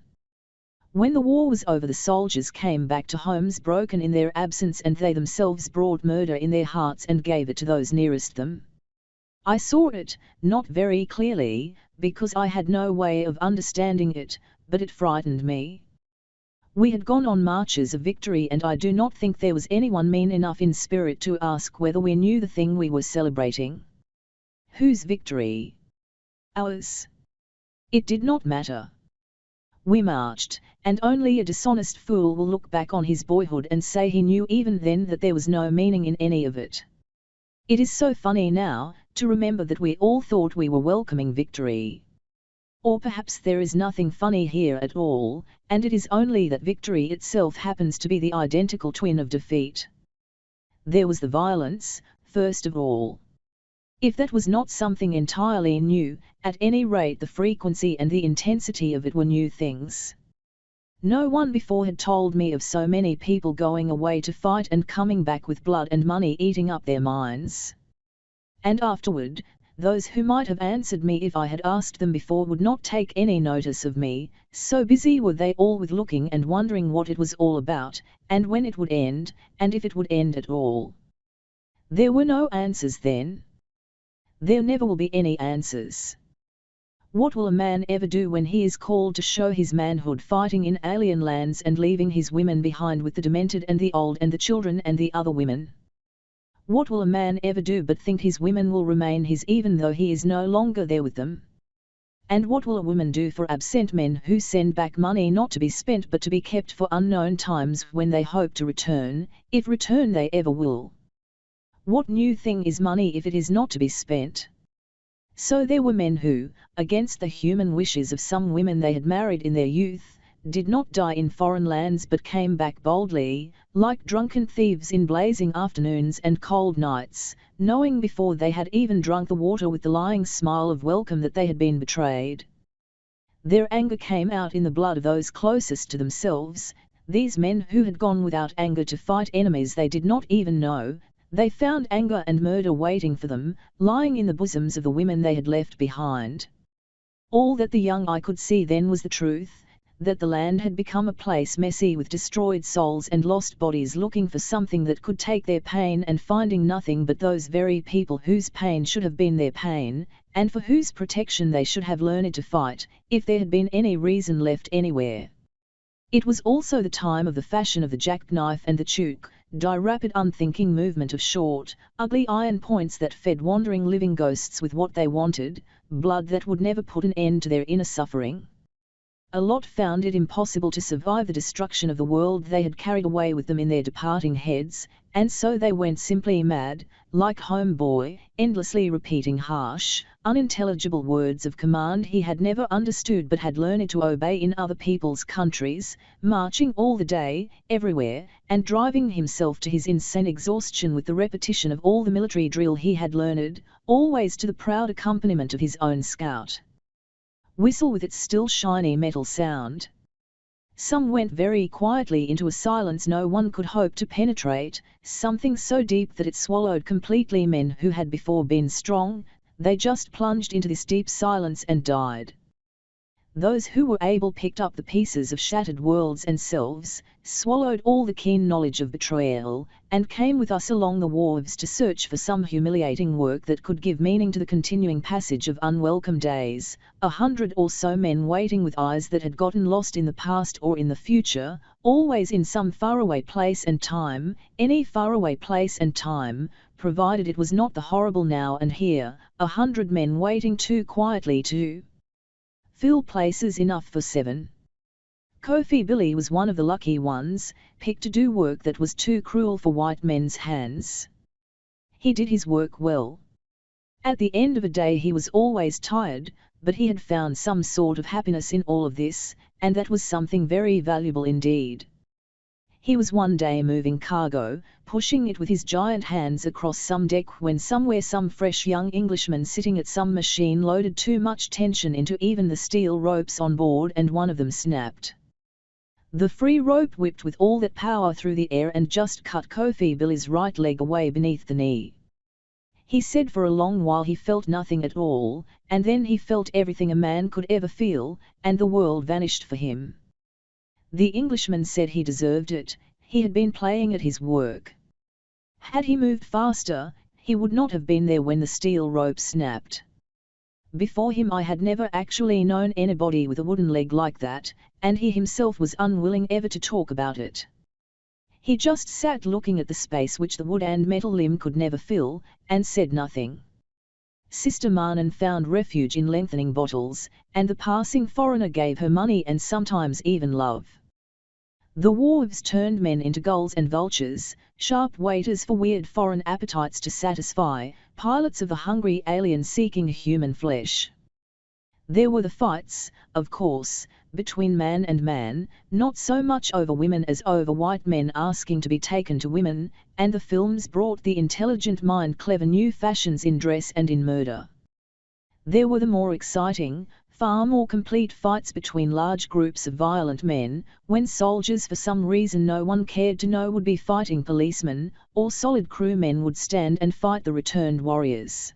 When the war was over the soldiers came back to homes broken in their absence and they themselves brought murder in their hearts and gave it to those nearest them. I saw it, not very clearly, because I had no way of understanding it, but it frightened me. We had gone on marches of victory and I do not think there was anyone mean enough in spirit to ask whether we knew the thing we were celebrating. Whose victory? Ours. It did not matter. We marched, and only a dishonest fool will look back on his boyhood and say he knew even then that there was no meaning in any of it. It is so funny now, to remember that we all thought we were welcoming victory. Or perhaps there is nothing funny here at all, and it is only that victory itself happens to be the identical twin of defeat. There was the violence, first of all. If that was not something entirely new, at any rate the frequency and the intensity of it were new things. No one before had told me of so many people going away to fight and coming back with blood and money eating up their minds. And afterward, those who might have answered me if I had asked them before would not take any notice of me, so busy were they all with looking and wondering what it was all about, and when it would end, and if it would end at all. There were no answers then. There never will be any answers. What will a man ever do when he is called to show his manhood fighting in alien lands and leaving his women behind with the demented and the old and the children and the other women? What will a man ever do but think his women will remain his even though he is no longer there with them? And what will a woman do for absent men who send back money not to be spent but to be kept for unknown times when they hope to return, if return they ever will? What new thing is money if it is not to be spent? So there were men who, against the human wishes of some women they had married in their youth, did not die in foreign lands but came back boldly, like drunken thieves in blazing afternoons and cold nights, knowing before they had even drunk the water with the lying smile of welcome that they had been betrayed. Their anger came out in the blood of those closest to themselves, these men who had gone without anger to fight enemies they did not even know. They found anger and murder waiting for them, lying in the bosoms of the women they had left behind. All that the young eye could see then was the truth, that the land had become a place messy with destroyed souls and lost bodies looking for something that could take their pain and finding nothing but those very people whose pain should have been their pain, and for whose protection they should have learned to fight, if there had been any reason left anywhere. It was also the time of the fashion of the jackknife and the chook, rapid unthinking movement of short, ugly iron points that fed wandering living ghosts with what they wanted, blood that would never put an end to their inner suffering. A lot found it impossible to survive the destruction of the world they had carried away with them in their departing heads, and so they went simply mad, like Homeboy, endlessly repeating harsh, unintelligible words of command he had never understood but had learned to obey in other people's countries, marching all the day, everywhere, and driving himself to his insane exhaustion with the repetition of all the military drill he had learned, always to the proud accompaniment of his own scout whistle with its still shiny metal sound. Some went very quietly into a silence no one could hope to penetrate, something so deep that it swallowed completely men who had before been strong. They just plunged into this deep silence and died. Those who were able picked up the pieces of shattered worlds and selves, swallowed all the keen knowledge of betrayal, and came with us along the wharves to search for some humiliating work that could give meaning to the continuing passage of unwelcome days. 100 or so men waiting with eyes that had gotten lost in the past or in the future, always in some faraway place and time, any faraway place and time, provided it was not the horrible now and here. 100 men waiting too quietly to fill places enough for 7. Kofi Billy was one of the lucky ones, picked to do work that was too cruel for white men's hands. He did his work well. At the end of a day he was always tired, but he had found some sort of happiness in all of this, and that was something very valuable indeed. He was one day moving cargo, pushing it with his giant hands across some deck when somewhere some fresh young Englishman sitting at some machine loaded too much tension into even the steel ropes on board and one of them snapped. The free rope whipped with all that power through the air and just cut Kofi Billy's right leg away beneath the knee. He said for a long while he felt nothing at all, and then he felt everything a man could ever feel, and the world vanished for him. The Englishman said he deserved it, he had been playing at his work. Had he moved faster, he would not have been there when the steel rope snapped. Before him I had never actually known anybody with a wooden leg like that, and he himself was unwilling ever to talk about it. He just sat looking at the space which the wood and metal limb could never fill, and said nothing. Sister Manan found refuge in lengthening bottles, and the passing foreigner gave her money and sometimes even love. The wharves turned men into gulls and vultures, sharp waiters for weird foreign appetites to satisfy, pilots of the hungry alien seeking human flesh. There were the fights, of course, between man and man, not so much over women as over white men asking to be taken to women, and the films brought the intelligent mind clever new fashions in dress and in murder. There were the more exciting, far more complete fights between large groups of violent men, when soldiers for some reason no one cared to know would be fighting policemen, or solid crewmen would stand and fight the returned warriors.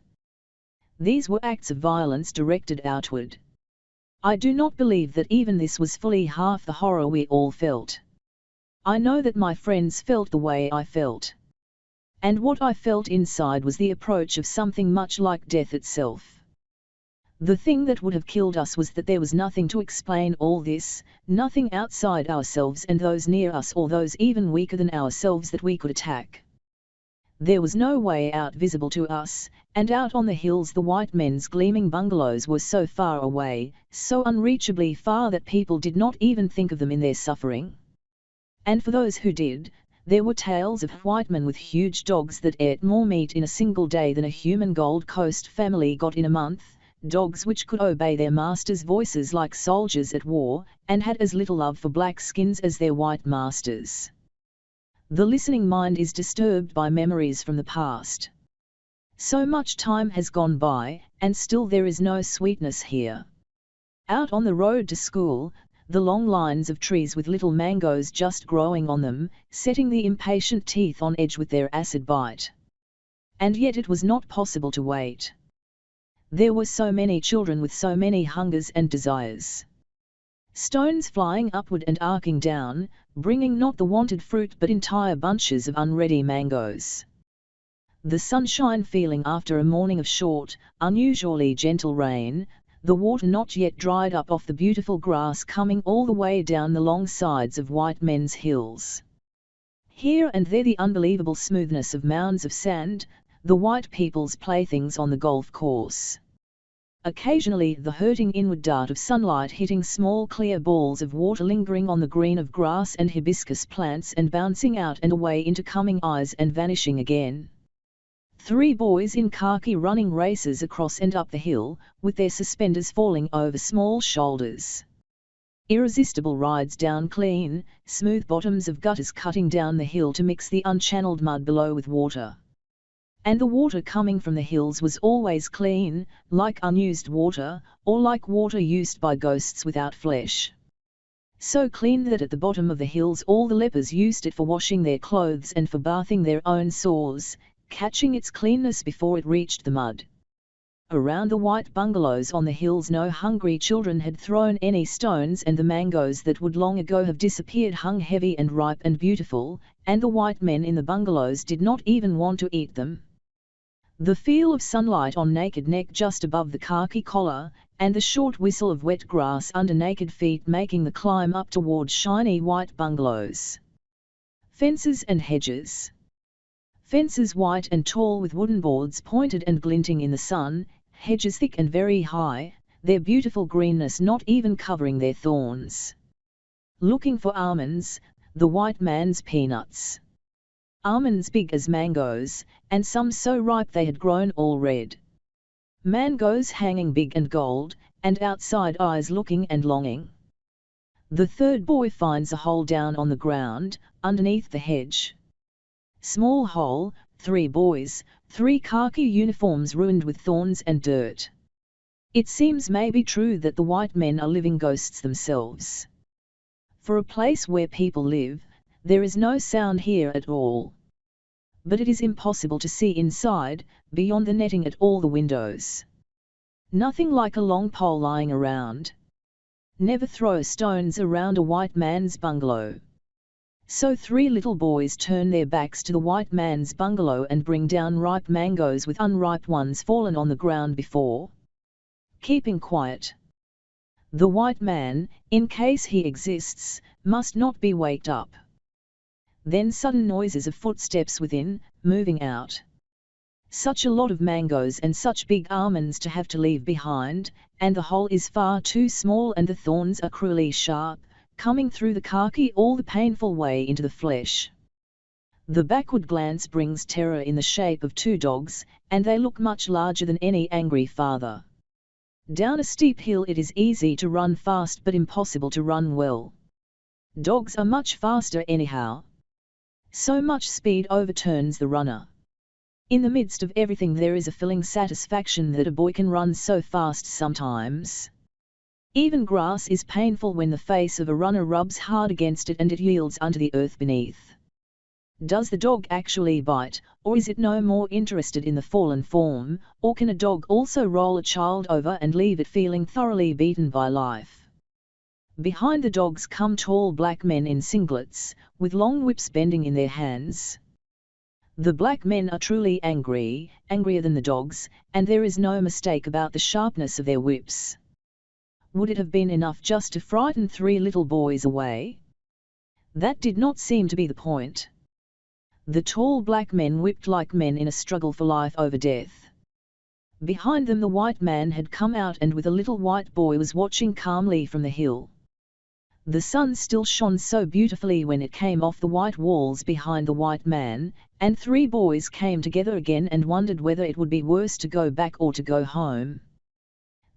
These were acts of violence directed outward. I do not believe that even this was fully half the horror we all felt. I know that my friends felt the way I felt. And what I felt inside was the approach of something much like death itself. The thing that would have killed us was that there was nothing to explain all this, nothing outside ourselves and those near us or those even weaker than ourselves that we could attack. There was no way out visible to us, and out on the hills the white men's gleaming bungalows were so far away, so unreachably far that people did not even think of them in their suffering. And for those who did, there were tales of white men with huge dogs that ate more meat in a single day than a human Gold Coast family got in a month, dogs which could obey their masters' voices like soldiers at war, and had as little love for black skins as their white masters. The listening mind is disturbed by memories from the past. So much time has gone by, and still there is no sweetness here. Out on the road to school, the long lines of trees with little mangoes just growing on them, setting the impatient teeth on edge with their acid bite. And yet it was not possible to wait. There were so many children with so many hungers and desires. Stones flying upward and arcing down, bringing not the wanted fruit but entire bunches of unready mangoes. The sunshine feeling after a morning of short, unusually gentle rain, the water not yet dried up off the beautiful grass coming all the way down the long sides of white men's hills. Here and there the unbelievable smoothness of mounds of sand, the white people's playthings on the golf course. Occasionally the hurting inward dart of sunlight hitting small clear balls of water lingering on the green of grass and hibiscus plants and bouncing out and away into coming eyes and vanishing again. 3 boys in khaki running races across and up the hill, with their suspenders falling over small shoulders. Irresistible rides down clean, smooth bottoms of gutters cutting down the hill to mix the unchanneled mud below with water. And the water coming from the hills was always clean, like unused water, or like water used by ghosts without flesh. So clean that at the bottom of the hills all the lepers used it for washing their clothes and for bathing their own sores, catching its cleanness before it reached the mud. Around the white bungalows on the hills no hungry children had thrown any stones, and the mangoes that would long ago have disappeared hung heavy and ripe and beautiful, and the white men in the bungalows did not even want to eat them. The feel of sunlight on naked neck just above the khaki collar, and the short whistle of wet grass under naked feet making the climb up toward shiny white bungalows. Fences and hedges. Fences white and tall with wooden boards pointed and glinting in the sun, hedges thick and very high, their beautiful greenness not even covering their thorns. Looking for almonds, the white man's peanuts. Almonds big as mangoes, and some so ripe they had grown all red. Mangoes hanging big and gold, and outside eyes looking and longing. The 3rd boy finds a hole down on the ground, underneath the hedge. Small hole, 3 boys, 3 khaki uniforms ruined with thorns and dirt. It seems maybe true that the white men are living ghosts themselves. For a place where people live, there is no sound here at all. But it is impossible to see inside, beyond the netting at all the windows. Nothing like a long pole lying around. Never throw stones around a white man's bungalow. So 3 little boys turn their backs to the white man's bungalow and bring down ripe mangoes with unripe ones fallen on the ground before. Keeping quiet. The white man, in case he exists, must not be waked up. Then sudden noises of footsteps within, moving out. Such a lot of mangoes and such big almonds to have to leave behind, and the hole is far too small and the thorns are cruelly sharp, coming through the khaki all the painful way into the flesh. The backward glance brings terror in the shape of 2 dogs, and they look much larger than any angry father. Down a steep hill it is easy to run fast but impossible to run well. Dogs are much faster anyhow. So much speed overturns the runner. In the midst of everything there is a filling satisfaction that a boy can run so fast sometimes. Even grass is painful when the face of a runner rubs hard against it and it yields unto the earth beneath. Does the dog actually bite, or is it no more interested in the fallen form, or can a dog also roll a child over and leave it feeling thoroughly beaten by life? Behind the dogs come tall black men in singlets, with long whips bending in their hands. The black men are truly angry, angrier than the dogs, and there is no mistake about the sharpness of their whips. Would it have been enough just to frighten 3 little boys away? That did not seem to be the point. The tall black men whipped like men in a struggle for life over death. Behind them the white man had come out and with a little white boy was watching calmly from the hill. The sun still shone so beautifully when it came off the white walls behind the white man, and 3 boys came together again and wondered whether it would be worse to go back or to go home.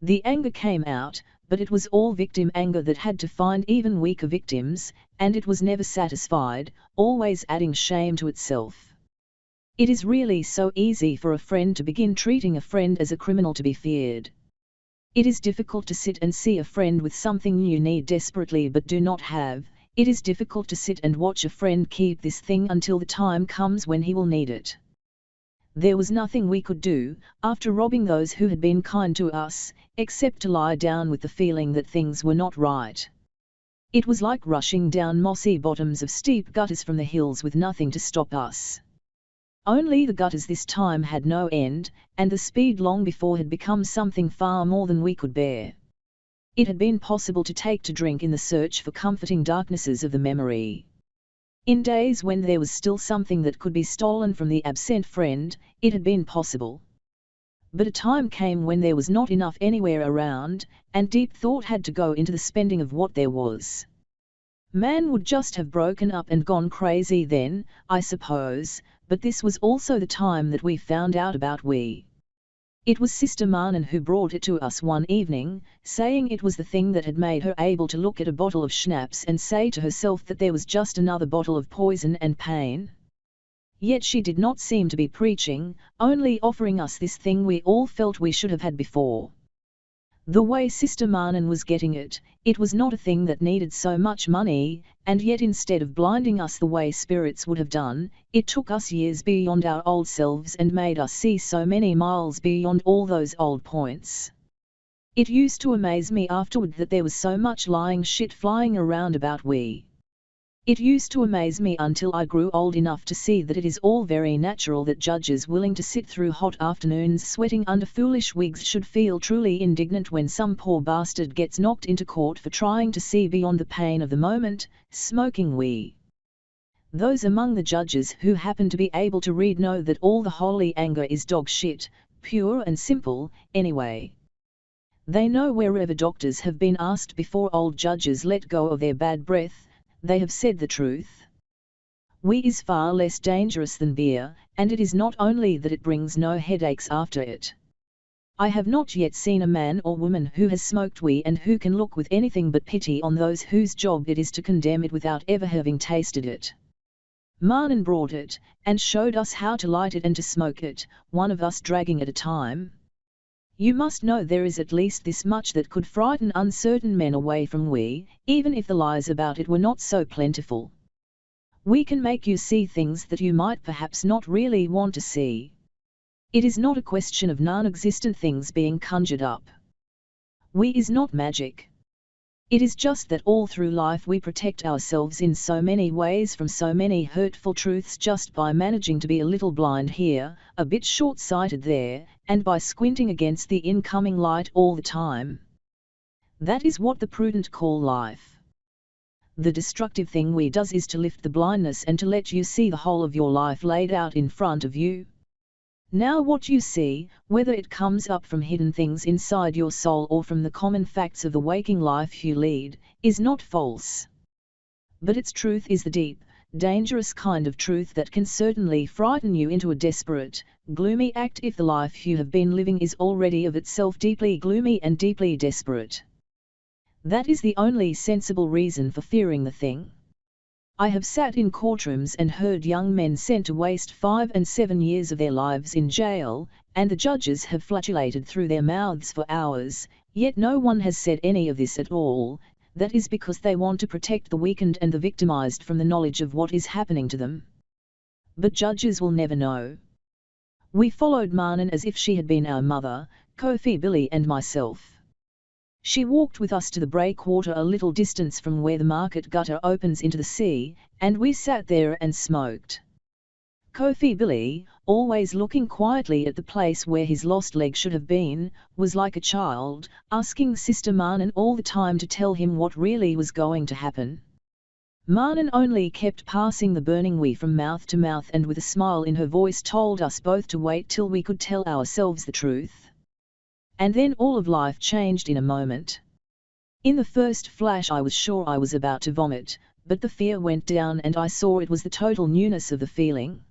The anger came out, but it was all victim anger that had to find even weaker victims, and it was never satisfied, always adding shame to itself. It is really so easy for a friend to begin treating a friend as a criminal to be feared. It is difficult to sit and see a friend with something you need desperately but do not have. It is difficult to sit and watch a friend keep this thing until the time comes when he will need it. There was nothing we could do, after robbing those who had been kind to us, except to lie down with the feeling that things were not right. It was like rushing down mossy bottoms of steep gutters from the hills with nothing to stop us. Only the gutters this time had no end, and the speed long before had become something far more than we could bear. It had been possible to take to drink in the search for comforting darknesses of the memory. In days when there was still something that could be stolen from the absent friend, it had been possible. But a time came when there was not enough anywhere around, and deep thought had to go into the spending of what there was. Man would just have broken up and gone crazy then, I suppose, but this was also the time that we found out about we. It was Sister Manan who brought it to us one evening, saying it was the thing that had made her able to look at a bottle of schnapps and say to herself that there was just another bottle of poison and pain. Yet she did not seem to be preaching, only offering us this thing we all felt we should have had before. The way Sister Manan was getting it, it was not a thing that needed so much money, and yet instead of blinding us the way spirits would have done, it took us years beyond our old selves and made us see so many miles beyond all those old points. It used to amaze me afterward that there was so much lying shit flying around about we. It used to amaze me until I grew old enough to see that it is all very natural that judges willing to sit through hot afternoons sweating under foolish wigs should feel truly indignant when some poor bastard gets knocked into court for trying to see beyond the pain of the moment, smoking we. Those among the judges who happen to be able to read know that all the holy anger is dog shit, pure and simple, anyway. They know wherever doctors have been asked before old judges let go of their bad breath, they have said the truth. We is far less dangerous than beer, and it is not only that it brings no headaches after it. I have not yet seen a man or woman who has smoked we and who can look with anything but pity on those whose job it is to condemn it without ever having tasted it. Manan brought it, and showed us how to light it and to smoke it, one of us dragging at a time. You must know there is at least this much that could frighten uncertain men away from we, even if the lies about it were not so plentiful. We can make you see things that you might perhaps not really want to see. It is not a question of non-existent things being conjured up. We is not magic. It is just that all through life we protect ourselves in so many ways from so many hurtful truths just by managing to be a little blind here, a bit short-sighted there, and by squinting against the incoming light all the time. That is what the prudent call life. The destructive thing we does is to lift the blindness and to let you see the whole of your life laid out in front of you. Now what you see, whether it comes up from hidden things inside your soul or from the common facts of the waking life you lead, is not false. But its truth is the deep, dangerous kind of truth that can certainly frighten you into a desperate, gloomy act if the life you have been living is already of itself deeply gloomy and deeply desperate. That is the only sensible reason for fearing the thing. I have sat in courtrooms and heard young men sent to waste 5 and 7 years of their lives in jail, and the judges have flatulated through their mouths for hours, yet no one has said any of this at all. That is because they want to protect the weakened and the victimized from the knowledge of what is happening to them. But judges will never know. We followed Manan as if she had been our mother, Kofi, Billy and myself. She walked with us to the breakwater a little distance from where the market gutter opens into the sea, and we sat there and smoked. Kofi Billy, always looking quietly at the place where his lost leg should have been, was like a child, asking Sister Manan all the time to tell him what really was going to happen. Manan only kept passing the burning wee from mouth to mouth and with a smile in her voice told us both to wait till we could tell ourselves the truth. And then all of life changed in a moment. In the first flash I was sure I was about to vomit, but the fear went down and I saw it was the total newness of the feeling.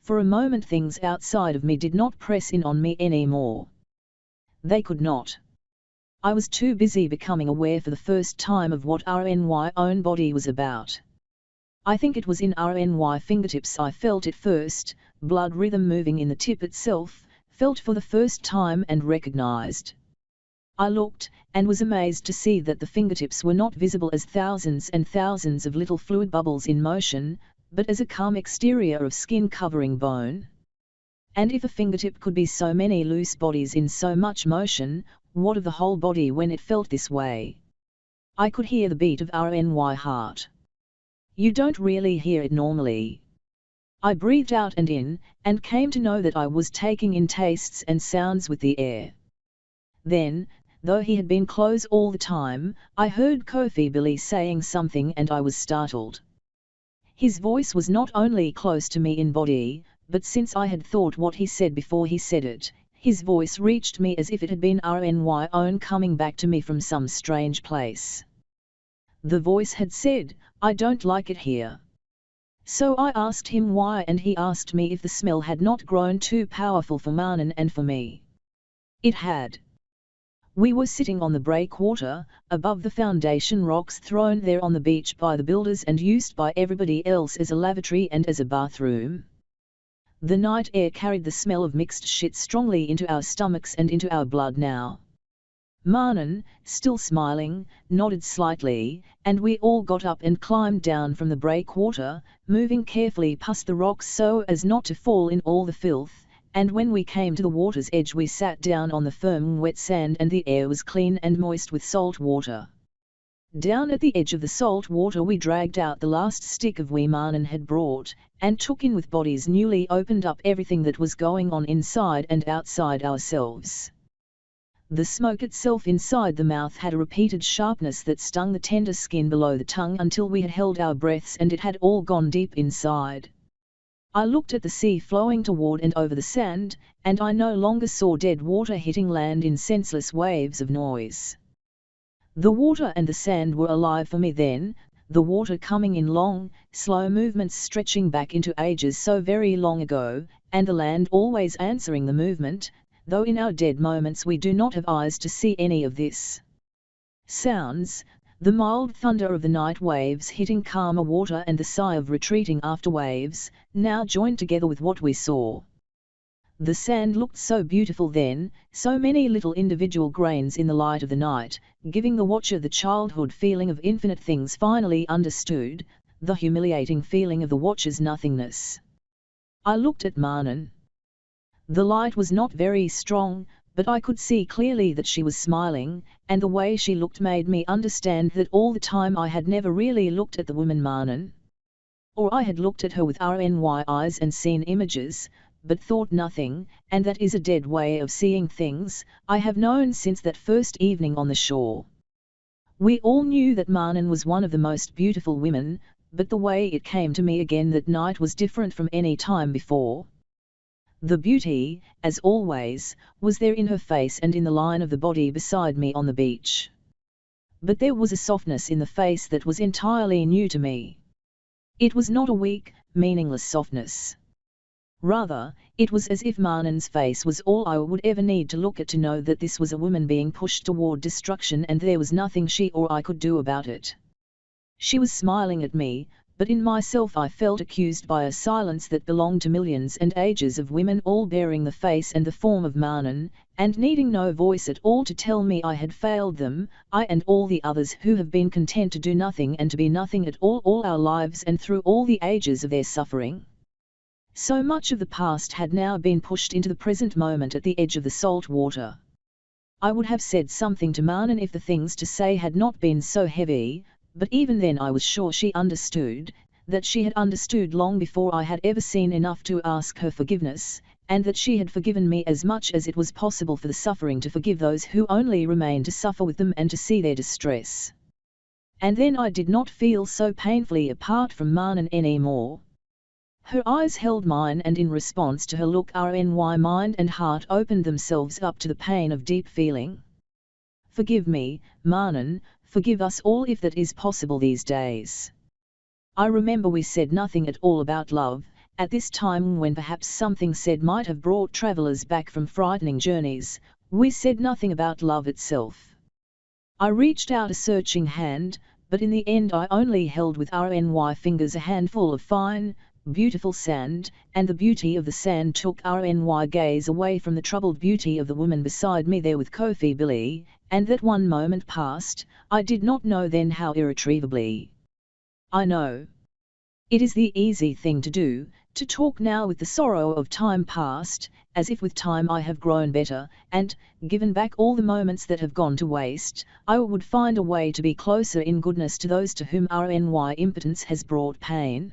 For a moment things outside of me did not press in on me anymore. They could not. I was too busy becoming aware for the first time of what RNY own body was about. I think it was in RNY fingertips I felt it first, blood rhythm moving in the tip itself, felt for the first time and recognized. I looked, and was amazed to see that the fingertips were not visible as thousands and thousands of little fluid bubbles in motion, but as a calm exterior of skin covering bone. And if a fingertip could be so many loose bodies in so much motion, what of the whole body when it felt this way? I could hear the beat of RNY heart. You don't really hear it normally. I breathed out and in, and came to know that I was taking in tastes and sounds with the air. Then, though he had been close all the time, I heard Kofi Billy saying something and I was startled. His voice was not only close to me in body, but since I had thought what he said before he said it, his voice reached me as if it had been RNY own coming back to me from some strange place. The voice had said, "I don't like it here." So I asked him why, and he asked me if the smell had not grown too powerful for Manan and for me. It had. We were sitting on the breakwater, above the foundation rocks thrown there on the beach by the builders and used by everybody else as a lavatory and as a bathroom. The night air carried the smell of mixed shit strongly into our stomachs and into our blood now. Manan, still smiling, nodded slightly, and we all got up and climbed down from the breakwater, moving carefully past the rocks so as not to fall in all the filth, and when we came to the water's edge we sat down on the firm wet sand and the air was clean and moist with salt water. Down at the edge of the salt water we dragged out the last stick of wee Manan had brought, and took in with bodies newly opened up everything that was going on inside and outside ourselves. The smoke itself inside the mouth had a repeated sharpness that stung the tender skin below the tongue until we had held our breaths and it had all gone deep inside. I looked at the sea flowing toward and over the sand, and I no longer saw dead water hitting land in senseless waves of noise. The water and the sand were alive for me then, the water coming in long, slow movements stretching back into ages so very long ago, and the land always answering the movement, though in our dead moments we do not have eyes to see any of this. Sounds, the mild thunder of the night waves hitting calmer water and the sigh of retreating after waves, now joined together with what we saw. The sand looked so beautiful then, so many little individual grains in the light of the night, giving the watcher the childhood feeling of infinite things finally understood, the humiliating feeling of the watcher's nothingness. I looked at Manan. The light was not very strong, but I could see clearly that she was smiling, and the way she looked made me understand that all the time I had never really looked at the woman Manan. Or I had looked at her with RNY eyes and seen images, but thought nothing, and that is a dead way of seeing things, I have known since that first evening on the shore. We all knew that Manan was one of the most beautiful women, but the way it came to me again that night was different from any time before. The beauty, as always, was there in her face and in the line of the body beside me on the beach. But there was a softness in the face that was entirely new to me. It was not a weak, meaningless softness. Rather, it was as if Manan's face was all I would ever need to look at to know that this was a woman being pushed toward destruction and there was nothing she or I could do about it. She was smiling at me, but in myself I felt accused by a silence that belonged to millions and ages of women all bearing the face and the form of Manan, and needing no voice at all to tell me I had failed them, I and all the others who have been content to do nothing and to be nothing at all our lives and through all the ages of their suffering. So much of the past had now been pushed into the present moment at the edge of the salt water. I would have said something to Manan if the things to say had not been so heavy, but even then I was sure she understood, that she had understood long before I had ever seen enough to ask her forgiveness, and that she had forgiven me as much as it was possible for the suffering to forgive those who only remained to suffer with them and to see their distress. And then I did not feel so painfully apart from Manan any more. Her eyes held mine and in response to her look RNY mind and heart opened themselves up to the pain of deep feeling. Forgive me, Manan, forgive us all if that is possible these days. I remember we said nothing at all about love, at this time when perhaps something said might have brought travellers back from frightening journeys, we said nothing about love itself. I reached out a searching hand, but in the end I only held with RNY fingers a handful of fine, beautiful sand, and the beauty of the sand took RNY gaze away from the troubled beauty of the woman beside me there with Kofi Billy, and that one moment passed, I did not know then how irretrievably. I know. It is the easy thing to do, to talk now with the sorrow of time past, as if with time I have grown better, and, given back all the moments that have gone to waste, I would find a way to be closer in goodness to those to whom RNY impotence has brought pain.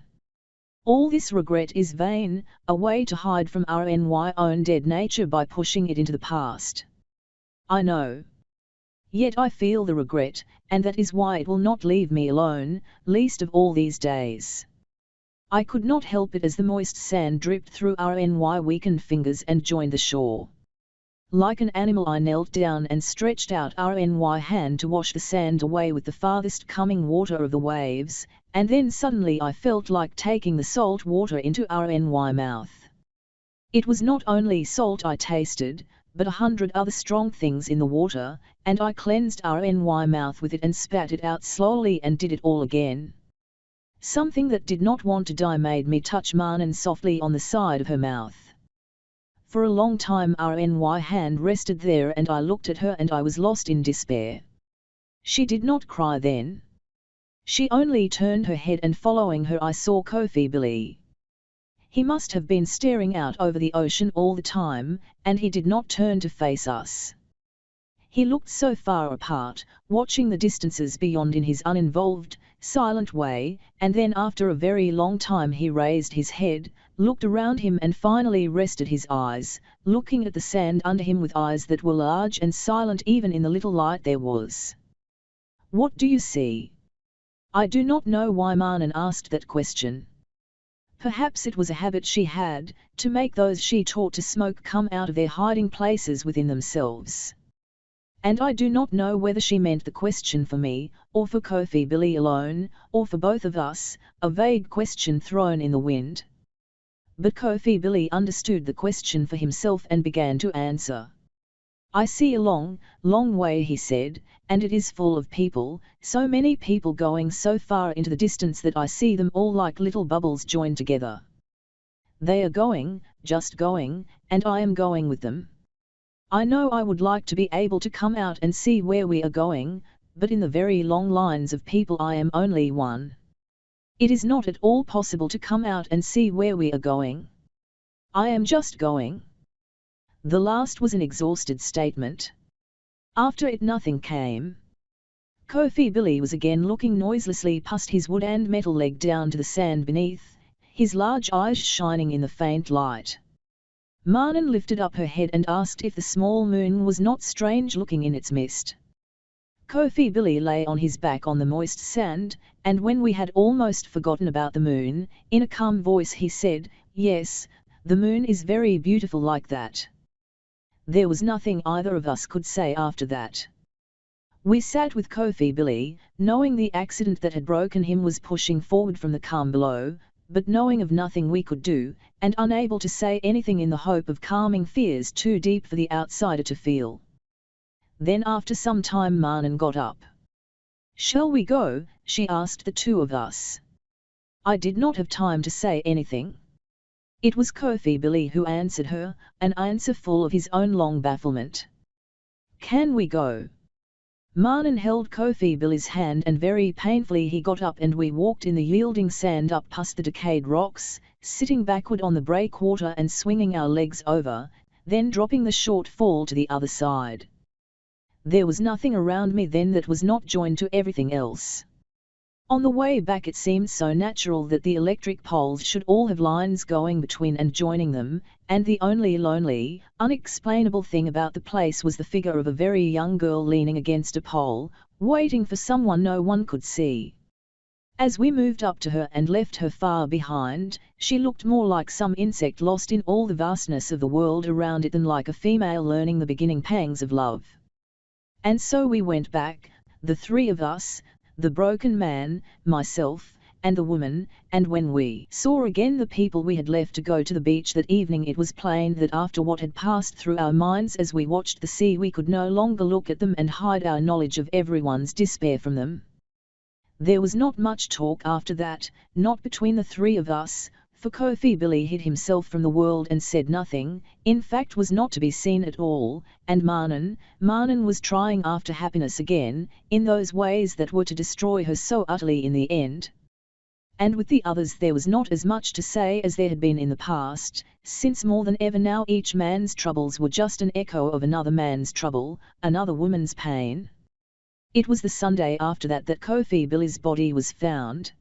All this regret is vain, a way to hide from RNY own dead nature by pushing it into the past. I know. Yet I feel the regret, and that is why it will not leave me alone, least of all these days. I could not help it as the moist sand dripped through RNY weakened fingers and joined the shore. Like an animal I knelt down and stretched out RNY hand to wash the sand away with the farthest coming water of the waves, and then suddenly I felt like taking the salt water into RNY mouth. It was not only salt I tasted, but 100 other strong things in the water, and I cleansed RNY mouth with it and spat it out slowly and did it all again. Something that did not want to die made me touch Manan softly on the side of her mouth. For a long time RNY hand rested there and I looked at her and I was lost in despair. She did not cry then. She only turned her head and following her I saw Kofi Billy. He must have been staring out over the ocean all the time, and he did not turn to face us. He looked so far apart, watching the distances beyond in his uninvolved, silent way, and then after a very long time he raised his head, looked around him and finally rested his eyes, looking at the sand under him with eyes that were large and silent even in the little light there was. "What do you see?" I do not know why Manan asked that question. Perhaps it was a habit she had, to make those she taught to smoke come out of their hiding places within themselves. And I do not know whether she meant the question for me, or for Kofi Billy alone, or for both of us, a vague question thrown in the wind. But Kofi Billy understood the question for himself and began to answer. "I see a long, long way," he said, "and it is full of people, so many people going so far into the distance that I see them all like little bubbles joined together. They are going, just going, and I am going with them. I know I would like to be able to come out and see where we are going, but in the very long lines of people I am only one. It is not at all possible to come out and see where we are going. I am just going." The last was an exhausted statement. After it nothing came. Kofi Billy was again looking noiselessly past his wood and metal leg down to the sand beneath, his large eyes shining in the faint light. Manan lifted up her head and asked if the small moon was not strange looking in its mist. Kofi Billy lay on his back on the moist sand, and when we had almost forgotten about the moon, in a calm voice he said, "Yes, the moon is very beautiful like that." There was nothing either of us could say after that. We sat with Kofi Billy, knowing the accident that had broken him was pushing forward from the calm below, but knowing of nothing we could do, and unable to say anything in the hope of calming fears too deep for the outsider to feel. Then after some time Manan got up. "Shall we go?" she asked the two of us. I did not have time to say anything. It was Kofi Billy who answered her, an answer full of his own long bafflement. "Can we go?" Manan held Kofi Billy's hand and very painfully he got up and we walked in the yielding sand up past the decayed rocks, sitting backward on the breakwater and swinging our legs over, then dropping the short fall to the other side. There was nothing around me then that was not joined to everything else. On the way back it seemed so natural that the electric poles should all have lines going between and joining them, and the only lonely, unexplainable thing about the place was the figure of a very young girl leaning against a pole, waiting for someone no one could see. As we moved up to her and left her far behind, she looked more like some insect lost in all the vastness of the world around it than like a female learning the beginning pangs of love. And so we went back, the three of us, the broken man, myself, and the woman, and when we saw again the people we had left to go to the beach that evening, it was plain that after what had passed through our minds as we watched the sea, we could no longer look at them and hide our knowledge of everyone's despair from them. There was not much talk after that, not between the three of us, for Kofi Billy hid himself from the world and said nothing, in fact was not to be seen at all, and Marnan was trying after happiness again, in those ways that were to destroy her so utterly in the end. And with the others there was not as much to say as there had been in the past, since more than ever now each man's troubles were just an echo of another man's trouble, another woman's pain. It was the Sunday after that Kofi Billy's body was found.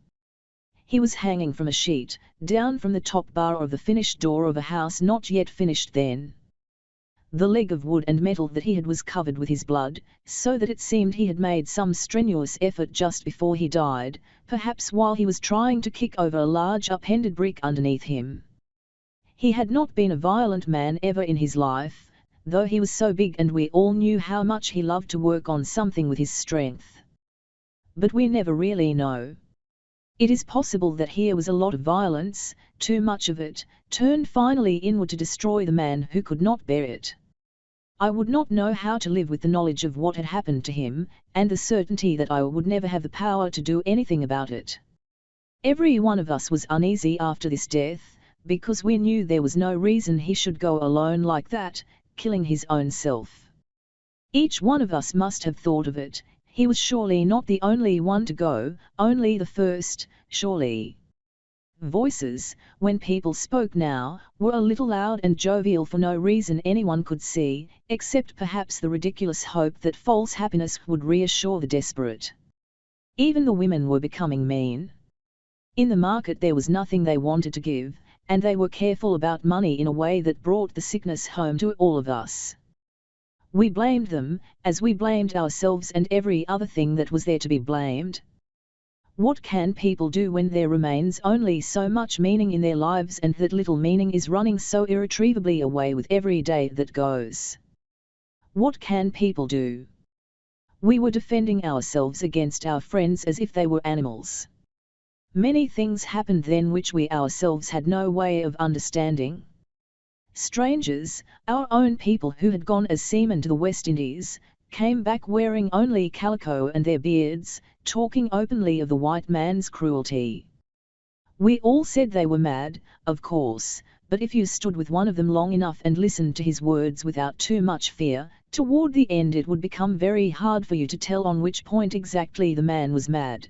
He was hanging from a sheet, down from the top bar of the finished door of a house not yet finished then. The leg of wood and metal that he had was covered with his blood, so that it seemed he had made some strenuous effort just before he died, perhaps while he was trying to kick over a large upended brick underneath him. He had not been a violent man ever in his life, though he was so big and we all knew how much he loved to work on something with his strength. But we never really know. It is possible that here was a lot of violence, too much of it, turned finally inward to destroy the man who could not bear it. I would not know how to live with the knowledge of what had happened to him, and the certainty that I would never have the power to do anything about it. Every one of us was uneasy after this death, because we knew there was no reason he should go alone like that, killing his own self. Each one of us must have thought of it. He was surely not the only one to go, only the first, surely. Voices, when people spoke now, were a little loud and jovial for no reason anyone could see, except perhaps the ridiculous hope that false happiness would reassure the desperate. Even the women were becoming mean. In the market there was nothing they wanted to give, and they were careful about money in a way that brought the sickness home to all of us. We blamed them, as we blamed ourselves and every other thing that was there to be blamed. What can people do when there remains only so much meaning in their lives and that little meaning is running so irretrievably away with every day that goes? What can people do? We were defending ourselves against our friends as if they were animals. Many things happened then which we ourselves had no way of understanding. Strangers, our own people who had gone as seamen to the West Indies, came back wearing only calico and their beards, talking openly of the white man's cruelty. We all said they were mad, of course, but if you stood with one of them long enough and listened to his words without too much fear, toward the end it would become very hard for you to tell on which point exactly the man was mad.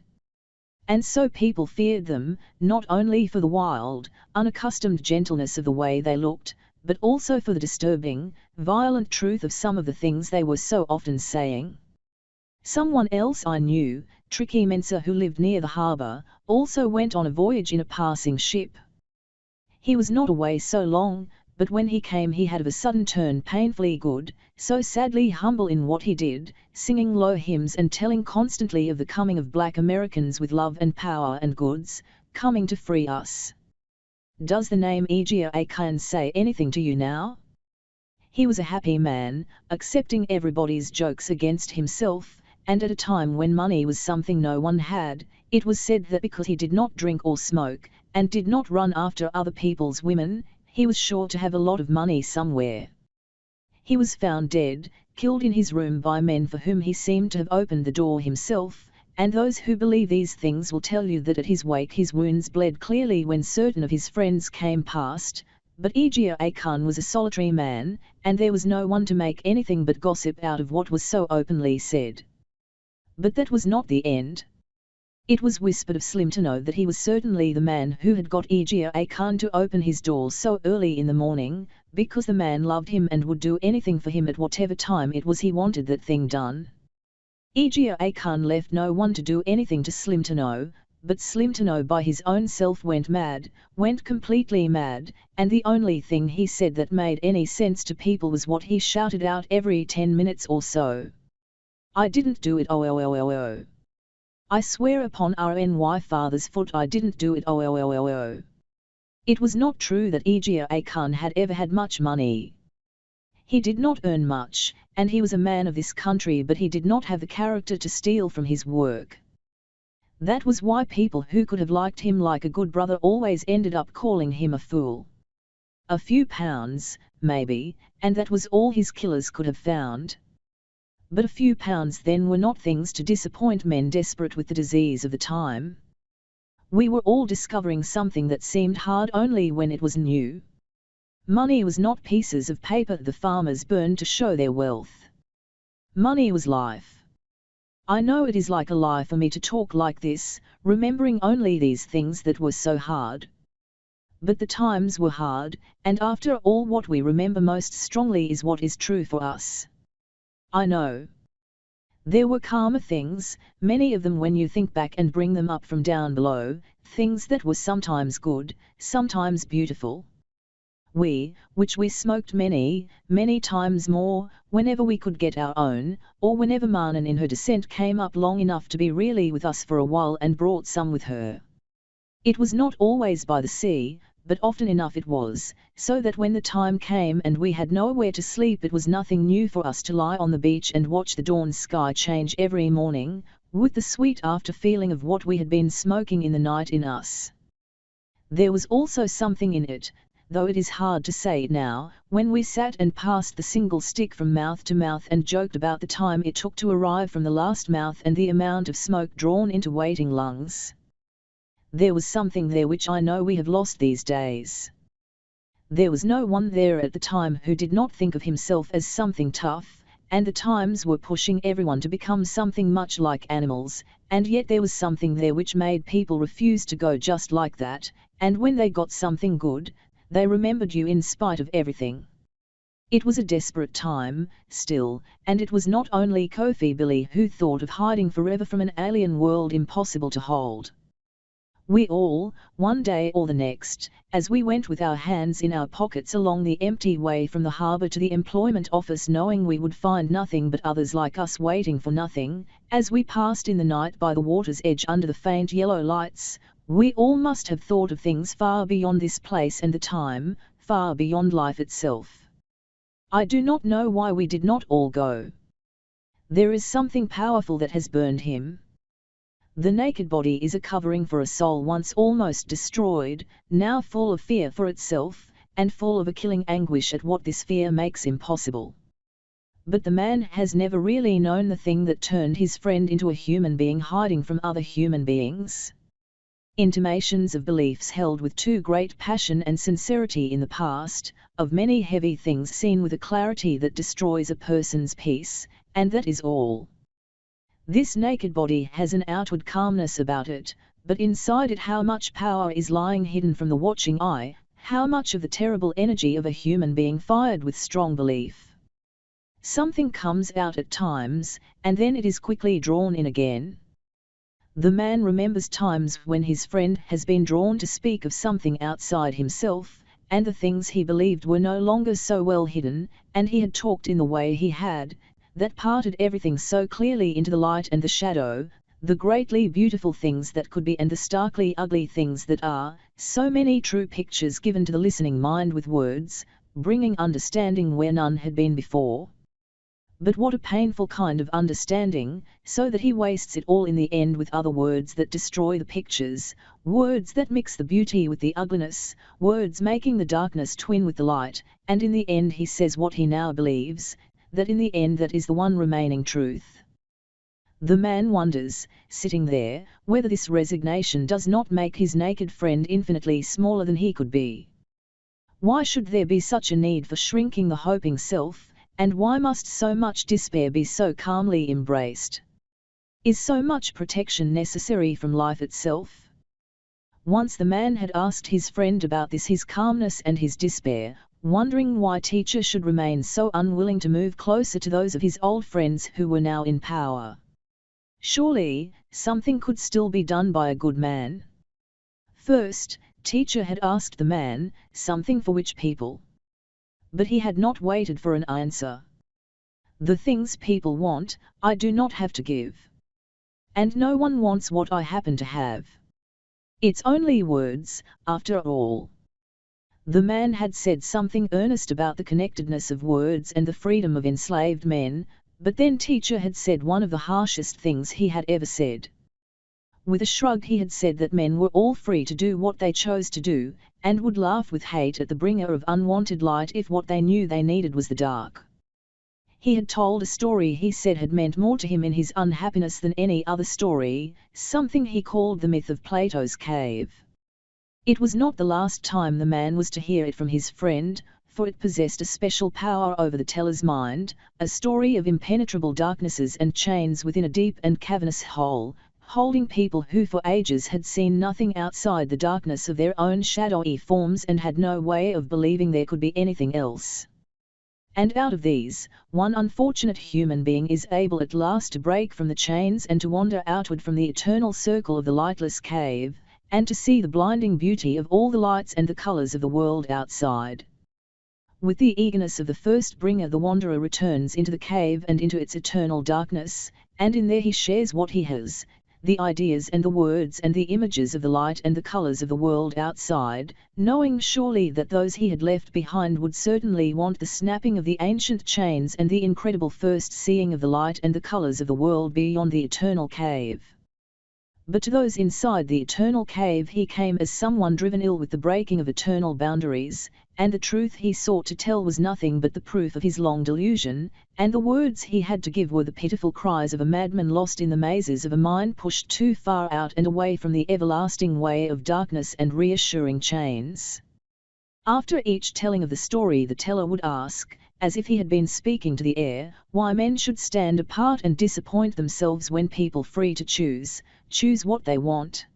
And so people feared them, not only for the wild, unaccustomed gentleness of the way they looked, but also for the disturbing, violent truth of some of the things they were so often saying. Someone else I knew, Tricky Mensa, who lived near the harbour, also went on a voyage in a passing ship. He was not away so long, but when he came he had of a sudden turned painfully good, so sadly humble in what he did, singing low hymns and telling constantly of the coming of black Americans with love and power and goods, coming to free us. Does the name Ayi Kwei Armah say anything to you now? He was a happy man, accepting everybody's jokes against himself, and at a time when money was something no one had, it was said that because he did not drink or smoke, and did not run after other people's women, he was sure to have a lot of money somewhere. He was found dead, killed in his room by men for whom he seemed to have opened the door himself, and those who believe these things will tell you that at his wake his wounds bled clearly when certain of his friends came past, but Ayi Kwei Armah was a solitary man, and there was no one to make anything but gossip out of what was so openly said. But that was not the end. It was whispered of Slim to know that he was certainly the man who had got Ayi Kwei Armah to open his door so early in the morning, because the man loved him and would do anything for him at whatever time it was he wanted that thing done. Ayi Kwei Armah left no one to do anything to Slim to know, but Slim to know by his own self went mad, went completely mad, and the only thing he said that made any sense to people was what he shouted out every 10 minutes or so. I didn't do it, oh. I swear upon RNY father's foot I didn't do it, oh. It was not true that Ayi Kwei Armah had ever had much money. He did not earn much, and he was a man of this country, but he did not have the character to steal from his work. That was why people who could have liked him like a good brother always ended up calling him a fool. A few pounds, maybe, and that was all his killers could have found. But a few pounds then were not things to disappoint men desperate with the disease of the time. We were all discovering something that seemed hard only when it was new. Money was not pieces of paper the farmers burned to show their wealth. Money was life. I know it is like a lie for me to talk like this, remembering only these things that were so hard. But the times were hard, and after all what we remember most strongly is what is true for us. I know. There were calmer things, many of them when you think back and bring them up from down below, things that were sometimes good, sometimes beautiful. Which we smoked many, many times more, whenever we could get our own, or whenever Manan in her descent came up long enough to be really with us for a while and brought some with her. It was not always by the sea, but often enough it was, so that when the time came and we had nowhere to sleep it was nothing new for us to lie on the beach and watch the dawn sky change every morning, with the sweet after feeling of what we had been smoking in the night in us. There was also something in it, though it is hard to say now, when we sat and passed the single stick from mouth to mouth and joked about the time it took to arrive from the last mouth and the amount of smoke drawn into waiting lungs. There was something there which I know we have lost these days. There was no one there at the time who did not think of himself as something tough, and the times were pushing everyone to become something much like animals, and yet there was something there which made people refuse to go just like that, and when they got something good, they remembered you in spite of everything. It was a desperate time, still, and it was not only Kofi Billy who thought of hiding forever from an alien world impossible to hold. We all, one day or the next, as we went with our hands in our pockets along the empty way from the harbour to the employment office knowing we would find nothing but others like us waiting for nothing, as we passed in the night by the water's edge under the faint yellow lights, we all must have thought of things far beyond this place and the time, far beyond life itself. I do not know why we did not all go. There is something powerful that has burned him. The naked body is a covering for a soul once almost destroyed, now full of fear for itself, and full of a killing anguish at what this fear makes impossible. But the man has never really known the thing that turned his friend into a human being hiding from other human beings. Intimations of beliefs held with too great passion and sincerity in the past, of many heavy things seen with a clarity that destroys a person's peace, and that is all. This naked body has an outward calmness about it, but inside it how much power is lying hidden from the watching eye, how much of the terrible energy of a human being fired with strong belief. Something comes out at times, and then it is quickly drawn in again. The man remembers times when his friend has been drawn to speak of something outside himself, and the things he believed were no longer so well hidden, and he had talked in the way he had, that parted everything so clearly into the light and the shadow, the greatly beautiful things that could be and the starkly ugly things that are, so many true pictures given to the listening mind with words, bringing understanding where none had been before. But what a painful kind of understanding, so that he wastes it all in the end with other words that destroy the pictures, words that mix the beauty with the ugliness, words making the darkness twin with the light, and in the end he says what he now believes, that in the end that is the one remaining truth. The man wonders, sitting there, whether this resignation does not make his naked friend infinitely smaller than he could be. Why should there be such a need for shrinking the hoping self, and why must so much despair be so calmly embraced? Is so much protection necessary from life itself? Once the man had asked his friend about this, his calmness and his despair, wondering why teacher should remain so unwilling to move closer to those of his old friends who were now in power. Surely, something could still be done by a good man. First, teacher had asked the man, something for which people. But he had not waited for an answer. The things people want, I do not have to give. And no one wants what I happen to have. It's only words, after all. The man had said something earnest about the connectedness of words and the freedom of enslaved men, but then teacher had said one of the harshest things he had ever said. With a shrug he had said that men were all free to do what they chose to do, and would laugh with hate at the bringer of unwanted light if what they knew they needed was the dark. He had told a story he said had meant more to him in his unhappiness than any other story, something he called the myth of Plato's cave. It was not the last time the man was to hear it from his friend, for it possessed a special power over the teller's mind, a story of impenetrable darknesses and chains within a deep and cavernous hole, holding people who for ages had seen nothing outside the darkness of their own shadowy forms and had no way of believing there could be anything else. And out of these, one unfortunate human being is able at last to break from the chains and to wander outward from the eternal circle of the lightless cave, and to see the blinding beauty of all the lights and the colors of the world outside. With the eagerness of the first bringer the wanderer returns into the cave and into its eternal darkness, and in there he shares what he has, the ideas and the words and the images of the light and the colors of the world outside, knowing surely that those he had left behind would certainly want the snapping of the ancient chains and the incredible first seeing of the light and the colors of the world beyond the eternal cave. But to those inside the eternal cave he came as someone driven ill with the breaking of eternal boundaries, and the truth he sought to tell was nothing but the proof of his long delusion, and the words he had to give were the pitiful cries of a madman lost in the mazes of a mind pushed too far out and away from the everlasting way of darkness and reassuring chains. After each telling of the story the teller would ask, as if he had been speaking to the air, why men should stand apart and disappoint themselves when people free to choose what they want.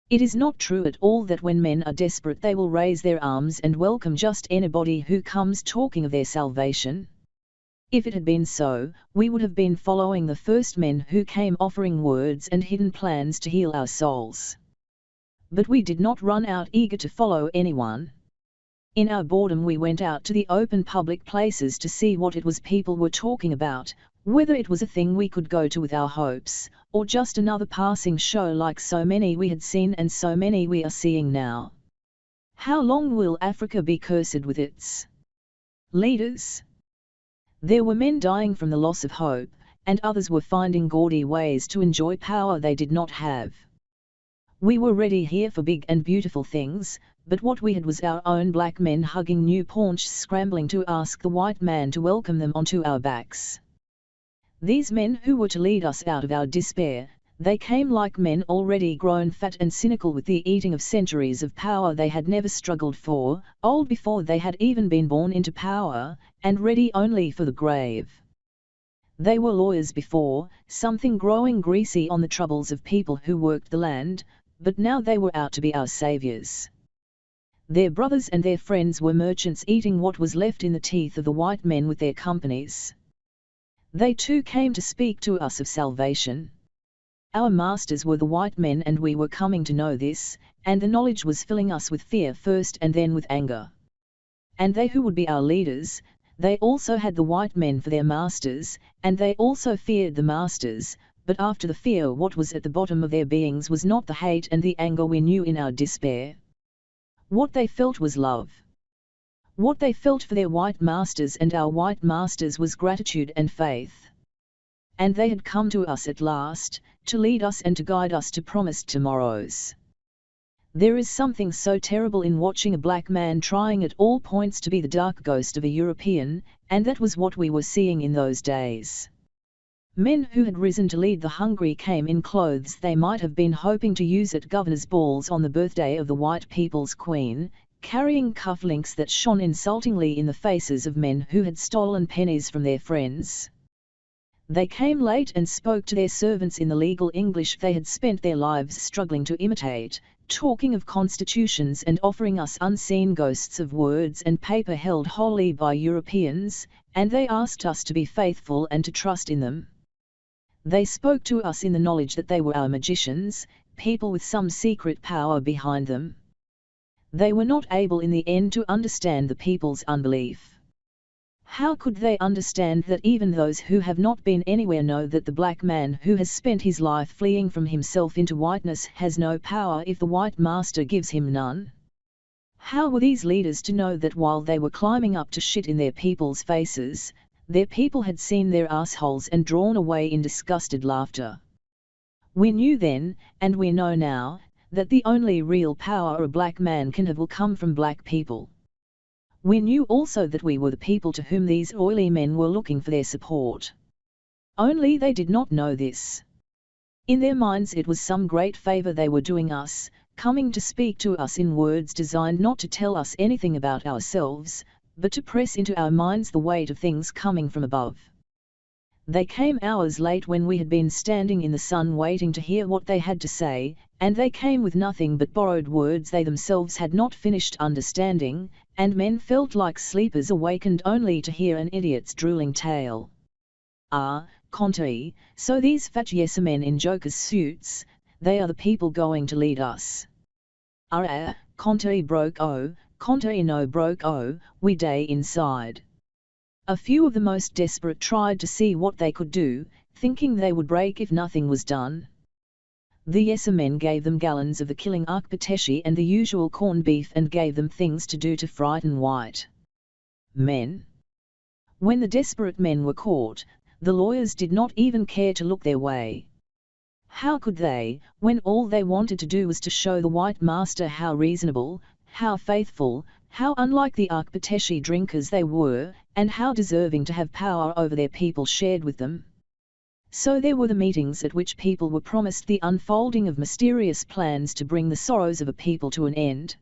It is not true at all that when men are desperate they will raise their arms and welcome just anybody who comes talking of their salvation. If it had been so, we would have been following the first men who came offering words and hidden plans to heal our souls. But we did not run out eager to follow anyone. In our boredom we went out to the open public places to see what it was people were talking about, whether it was a thing we could go to with our hopes, or just another passing show like so many we had seen and so many we are seeing now. How long will Africa be cursed with its leaders? There were men dying from the loss of hope, and others were finding gaudy ways to enjoy power they did not have. We were ready here for big and beautiful things, but what we had was our own black men hugging new paunches scrambling to ask the white man to welcome them onto our backs. These men who were to lead us out of our despair, they came like men already grown fat and cynical with the eating of centuries of power they had never struggled for, old before they had even been born into power, and ready only for the grave. They were lawyers before, something growing greasy on the troubles of people who worked the land, but now they were out to be our saviors. Their brothers and their friends were merchants eating what was left in the teeth of the white men with their companies. They too came to speak to us of salvation. Our masters were the white men and we were coming to know this, and the knowledge was filling us with fear first and then with anger. And they who would be our leaders, they also had the white men for their masters, and they also feared the masters, but after the fear what was at the bottom of their beings was not the hate and the anger we knew in our despair. What they felt was love. What they felt for their white masters and our white masters was gratitude and faith. And they had come to us at last, to lead us and to guide us to promised tomorrows. There is something so terrible in watching a black man trying at all points to be the dark ghost of a European, and that was what we were seeing in those days. Men who had risen to lead the hungry came in clothes they might have been hoping to use at governors' balls on the birthday of the white people's queen, carrying cufflinks that shone insultingly in the faces of men who had stolen pennies from their friends. They came late and spoke to their servants in the legal English they had spent their lives struggling to imitate, talking of constitutions and offering us unseen ghosts of words and paper held wholly by Europeans, and they asked us to be faithful and to trust in them. They spoke to us in the knowledge that they were our magicians, people with some secret power behind them. They were not able in the end to understand the people's unbelief. How could they understand that even those who have not been anywhere know that the black man who has spent his life fleeing from himself into whiteness has no power if the white master gives him none? How were these leaders to know that while they were climbing up to shit in their people's faces, their people had seen their assholes and drawn away in disgusted laughter? We knew then, and we know now, that the only real power a black man can have will come from black people. We knew also that we were the people to whom these oily men were looking for their support. Only they did not know this. In their minds it was some great favor they were doing us, coming to speak to us in words designed not to tell us anything about ourselves, but to press into our minds the weight of things coming from above. They came hours late when we had been standing in the sun waiting to hear what they had to say, and they came with nothing but borrowed words they themselves had not finished understanding, and men felt like sleepers awakened only to hear an idiot's drooling tale. Ah, Conte, so these fat yes-men in jokers' suits, they are the people going to lead us. Ah, Conte broke Conte no broke we day inside. A few of the most desperate tried to see what they could do, thinking they would break if nothing was done. The yes-men gave them gallons of the killing akpateshi and the usual corned beef and gave them things to do to frighten white men. When the desperate men were caught, the lawyers did not even care to look their way. How could they, when all they wanted to do was to show the white master how reasonable, how faithful, how unlike the akpateshi drinkers they were, and how deserving to have power over their people shared with them? So there were the meetings at which people were promised the unfolding of mysterious plans to bring the sorrows of a people to an end.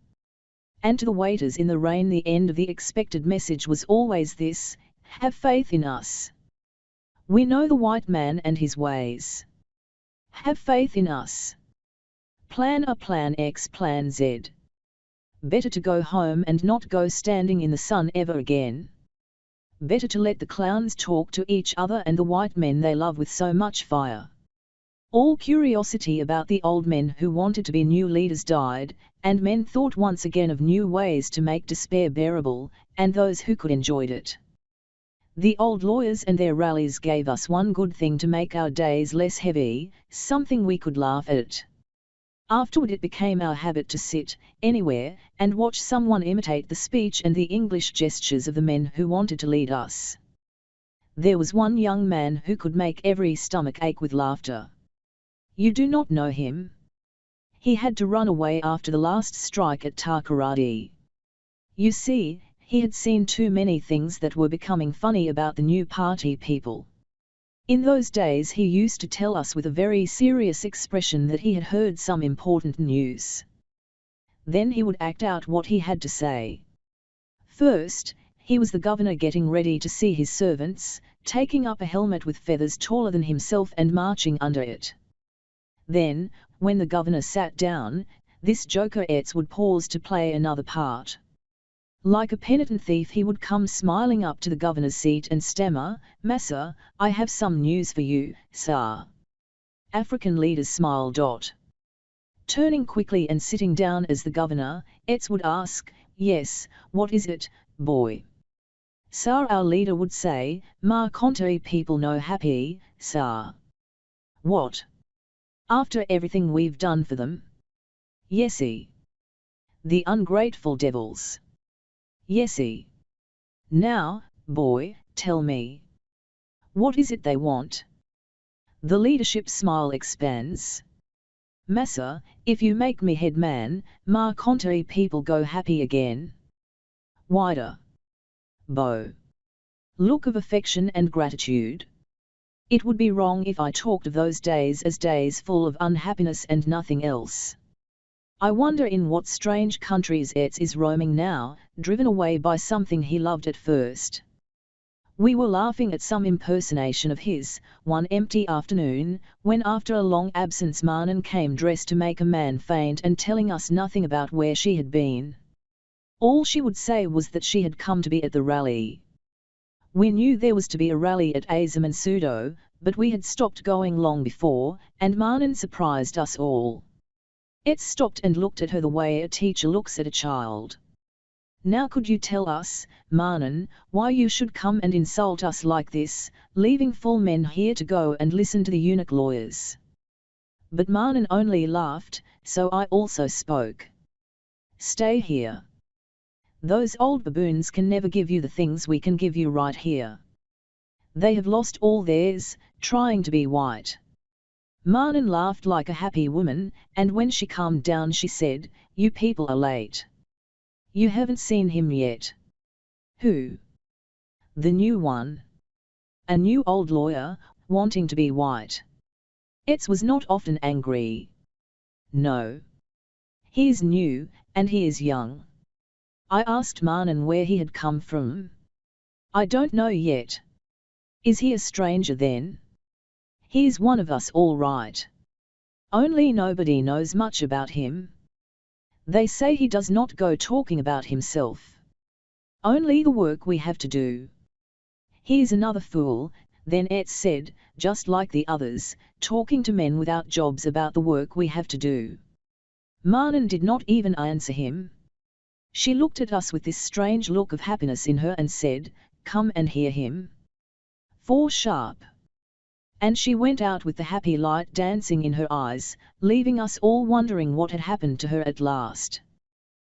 And to the waiters in the rain the end of the expected message was always this: have faith in us. We know the white man and his ways. Have faith in us. Plan A, Plan X, Plan Z. Better to go home and not go standing in the sun ever again. Better to let the clowns talk to each other and the white men they love with so much fire. All curiosity about the old men who wanted to be new leaders died, and men thought once again of new ways to make despair bearable, and those who could enjoyed it. The old lawyers and their rallies gave us one good thing to make our days less heavy, something we could laugh at. Afterward it became our habit to sit, anywhere, and watch someone imitate the speech and the English gestures of the men who wanted to lead us. There was one young man who could make every stomach ache with laughter. You do not know him? He had to run away after the last strike at Takoradi. You see, he had seen too many things that were becoming funny about the new party people. In those days he used to tell us with a very serious expression that he had heard some important news. Then he would act out what he had to say. First, he was the governor getting ready to see his servants, taking up a helmet with feathers taller than himself and marching under it. Then, when the governor sat down, this joker Etz would pause to play another part. Like a penitent thief he would come smiling up to the governor's seat and stammer, "Massa, I have some news for you, sir." African leaders smiled. Turning quickly and sitting down as the governor, Etz would ask, "Yes, what is it, boy?" "Sir," our leader would say, "Ma Conte people no happy, sir." "What? After everything we've done for them?" "Yesy." "The ungrateful devils." "Yesy." "Now, boy, tell me. What is it they want?" The leadership smile expands. "Massa, if you make me head man, Ma Conte people go happy again." Wider. Bow. Look of affection and gratitude. It would be wrong if I talked of those days as days full of unhappiness and nothing else. I wonder in what strange countries Etz is roaming now, driven away by something he loved at first. We were laughing at some impersonation of his, one empty afternoon, when after a long absence Manan came dressed to make a man faint and telling us nothing about where she had been. All she would say was that she had come to be at the rally. We knew there was to be a rally at Azam and Sudo, but we had stopped going long before, and Manan surprised us all. Etz stopped and looked at her the way a teacher looks at a child. "Now could you tell us, Manan, why you should come and insult us like this, leaving full men here to go and listen to the eunuch lawyers?" But Manan only laughed, so I also spoke. "Stay here. Those old baboons can never give you the things we can give you right here. They have lost all theirs, trying to be white. Marnan laughed like a happy woman, and when she calmed down she said, "You people are late. You haven't seen him yet." "Who?" "The new one. A new old lawyer, wanting to be white." Etz was not often angry. "No. He is new, and he is young." I asked Marnan where he had come from. "I don't know yet." "Is he a stranger then?" "He is one of us all right. Only nobody knows much about him. They say he does not go talking about himself. Only the work we have to do." "He is another fool," then Etz said, "just like the others, talking to men without jobs about the work we have to do." Marnan did not even answer him. She looked at us with this strange look of happiness in her and said, "Come and hear him." 4 sharp. And she went out with the happy light dancing in her eyes, leaving us all wondering what had happened to her at last.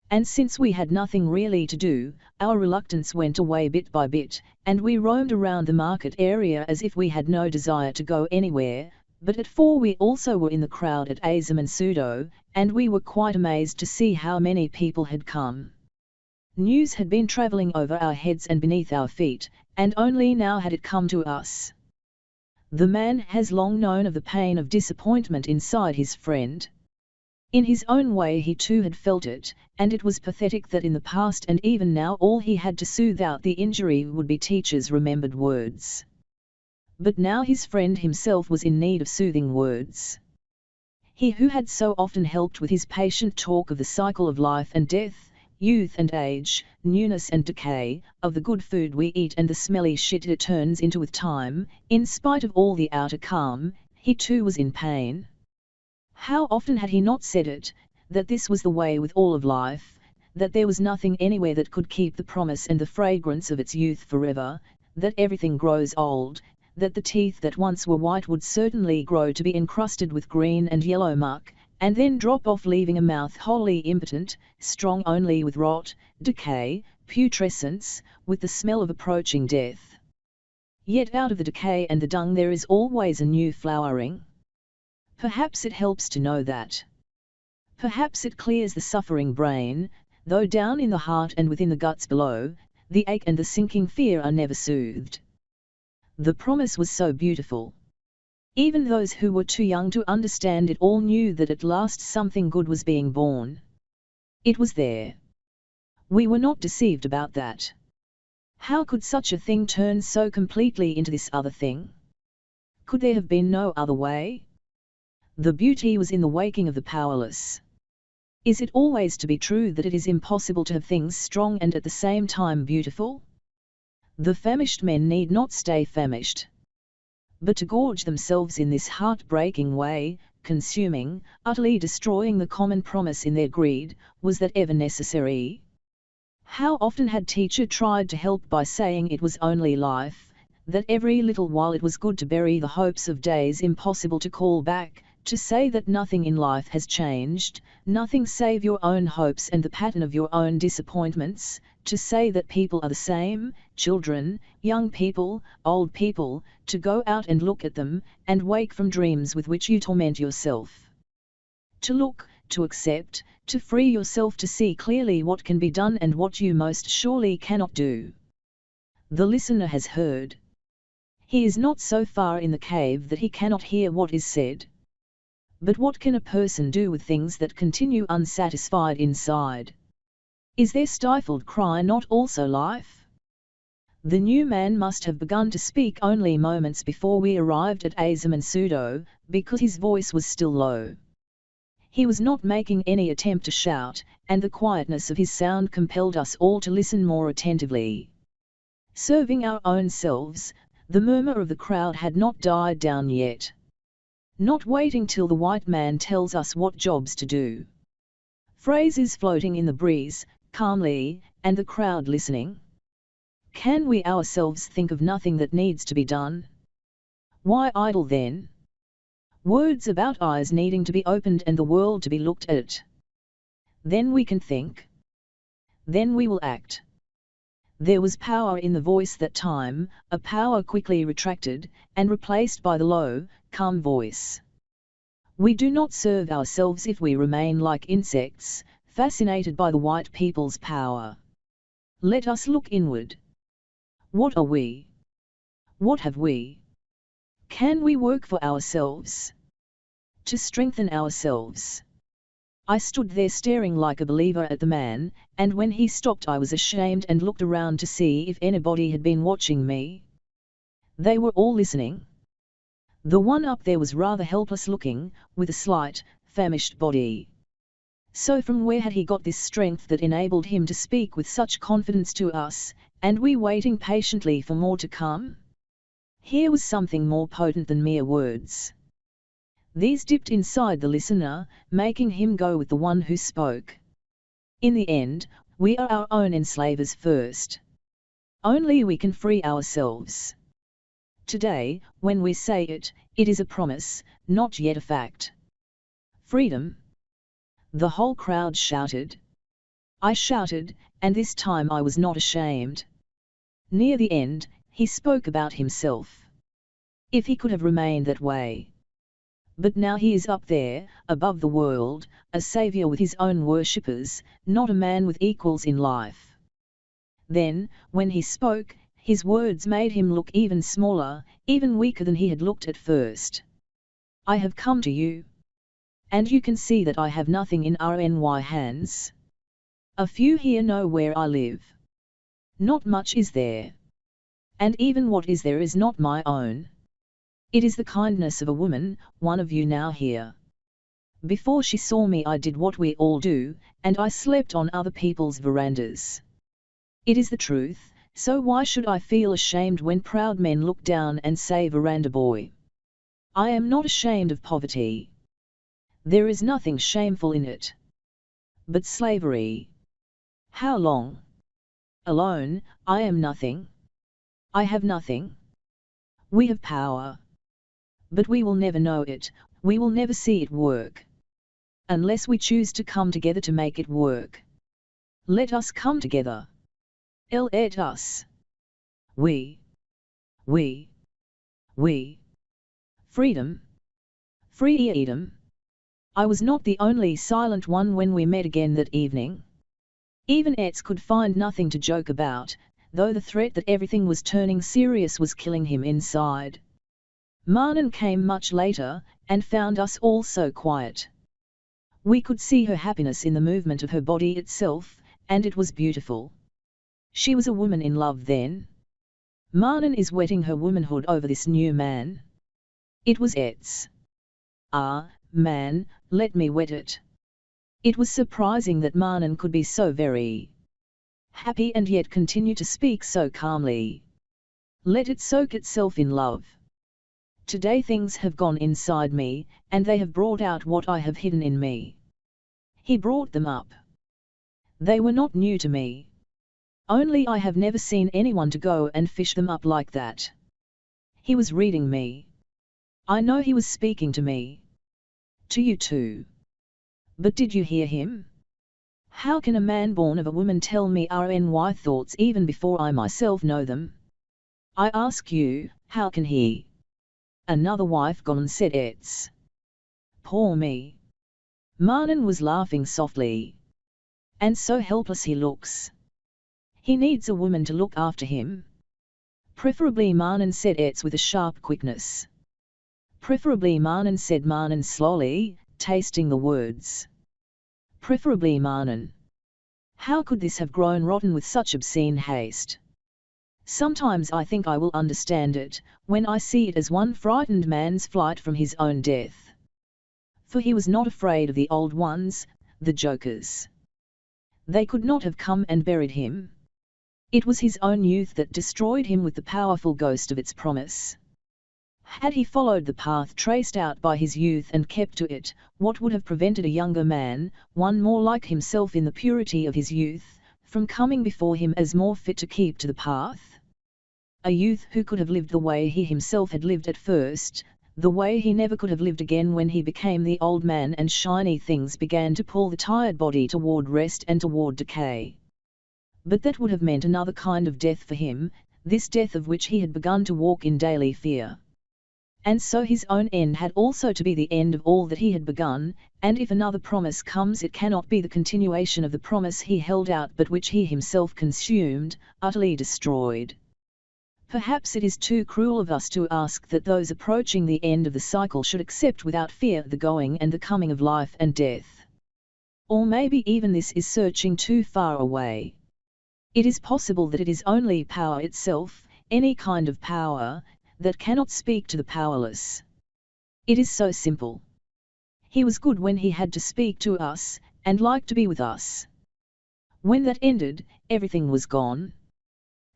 And since we had nothing really to do, our reluctance went away bit by bit, and we roamed around the market area as if we had no desire to go anywhere. But at 4 we also were in the crowd at Azam Pseudo, and we were quite amazed to see how many people had come. News had been travelling over our heads and beneath our feet, and only now had it come to us. The man has long known of the pain of disappointment inside his friend. In his own way he too had felt it, and it was pathetic that in the past and even now all he had to soothe out the injury would be teachers' remembered words. But now his friend himself was in need of soothing words. He who had so often helped with his patient talk of the cycle of life and death, youth and age, newness and decay, of the good food we eat and the smelly shit it turns into with time, in spite of all the outer calm, he too was in pain. How often had he not said it, that this was the way with all of life, that there was nothing anywhere that could keep the promise and the fragrance of its youth forever, that everything grows old, that the teeth that once were white would certainly grow to be encrusted with green and yellow muck, and then drop off leaving a mouth wholly impotent, strong only with rot, decay, putrescence, with the smell of approaching death. Yet out of the decay and the dung there is always a new flowering. Perhaps it helps to know that. Perhaps it clears the suffering brain, though down in the heart and within the guts below, the ache and the sinking fear are never soothed. The promise was so beautiful. Even those who were too young to understand it all knew that at last something good was being born. It was there. We were not deceived about that. How could such a thing turn so completely into this other thing? Could there have been no other way? The beauty was in the waking of the powerless. Is it always to be true that it is impossible to have things strong and at the same time beautiful? The famished men need not stay famished. But to gorge themselves in this heart-breaking way, consuming, utterly destroying the common promise in their greed, was that ever necessary? How often had teacher tried to help by saying it was only life, that every little while it was good to bury the hopes of days impossible to call back, to say that nothing in life has changed, nothing save your own hopes and the pattern of your own disappointments, to say that people are the same, children, young people, old people, to go out and look at them, and wake from dreams with which you torment yourself. To look, to accept, to free yourself to see clearly what can be done and what you most surely cannot do. The listener has heard. He is not so far in the cave that he cannot hear what is said. But what can a person do with things that continue unsatisfied inside? Is their stifled cry not also life? The new man must have begun to speak only moments before we arrived at Azam Pseudo, because his voice was still low. He was not making any attempt to shout, and the quietness of his sound compelled us all to listen more attentively. Serving our own selves, the murmur of the crowd had not died down yet. Not waiting till the white man tells us what jobs to do. Phrases floating in the breeze, calmly, and the crowd listening. Can we ourselves think of nothing that needs to be done? Why idle then? Words about eyes needing to be opened and the world to be looked at. Then we can think. Then we will act. There was power in the voice that time, a power quickly retracted, and replaced by the low, calm voice. We do not serve ourselves if we remain like insects, fascinated by the white people's power. Let us look inward. What are we? What have we? Can we work for ourselves? To strengthen ourselves? I stood there staring like a believer at the man, and when he stopped I was ashamed and looked around to see if anybody had been watching me. They were all listening. The one up there was rather helpless looking, with a slight, famished body. So from where had he got this strength that enabled him to speak with such confidence to us, and we waiting patiently for more to come? Here was something more potent than mere words. These dipped inside the listener, making him go with the one who spoke. In the end, we are our own enslavers first. Only we can free ourselves. Today, when we say it, it is a promise, not yet a fact. Freedom! The whole crowd shouted. I shouted, and this time I was not ashamed. Near the end, he spoke about himself. If he could have remained that way. But now he is up there, above the world, a savior with his own worshippers, not a man with equals in life. Then, when he spoke, his words made him look even smaller, even weaker than he had looked at first. I have come to you. And you can see that I have nothing in RNY hands. A few here know where I live. Not much is there. And even what is there is not my own. It is the kindness of a woman, one of you now here. Before she saw me I did what we all do, and I slept on other people's verandas. It is the truth, so why should I feel ashamed when proud men look down and say veranda boy? I am not ashamed of poverty. There is nothing shameful in it. But slavery. How long? Alone, I am nothing. I have nothing. We have power. But we will never know it, we will never see it work. Unless we choose to come together to make it work. Let us come together. Let us. We. Freedom. Freedom. I was not the only silent one when we met again that evening. Even Etz could find nothing to joke about, though the threat that everything was turning serious was killing him inside. Marnan came much later, and found us all so quiet. We could see her happiness in the movement of her body itself, and it was beautiful. She was a woman in love then. Marnan is wetting her womanhood over this new man. It was Etz. Ah, man, let me wet it. It was surprising that Marnan could be so very happy and yet continue to speak so calmly. Let it soak itself in love. Today things have gone inside me, and they have brought out what I have hidden in me. He brought them up. They were not new to me. Only I have never seen anyone to go and fish them up like that. He was reading me. I know he was speaking to me. To you too. But did you hear him? How can a man born of a woman tell me RNY thoughts even before I myself know them? I ask you, how can he? Another wife gone, said Etz. Poor me. Marnan was laughing softly. And so helpless he looks. He needs a woman to look after him. Preferably Marnan, said Etz with a sharp quickness. Preferably Marnan, said Marnan slowly, tasting the words. Preferably Marnan. How could this have grown rotten with such obscene haste? Sometimes I think I will understand it, when I see it as one frightened man's flight from his own death. For he was not afraid of the old ones, the jokers. They could not have come and buried him. It was his own youth that destroyed him with the powerful ghost of its promise. Had he followed the path traced out by his youth and kept to it, what would have prevented a younger man, one more like himself in the purity of his youth, from coming before him as more fit to keep to the path? A youth who could have lived the way he himself had lived at first, the way he never could have lived again when he became the old man and shiny things began to pull the tired body toward rest and toward decay. But that would have meant another kind of death for him, this death of which he had begun to walk in daily fear. and so his own end had also to be the end of all that he had begun, and if another promise comes it cannot be the continuation of the promise he held out but which he himself consumed, utterly destroyed. Perhaps it is too cruel of us to ask that those approaching the end of the cycle should accept without fear the going and the coming of life and death. Or maybe even this is searching too far away. It is possible that it is only power itself, any kind of power, that cannot speak to the powerless. It is so simple. He was good when he had to speak to us, and liked to be with us. When that ended, everything was gone.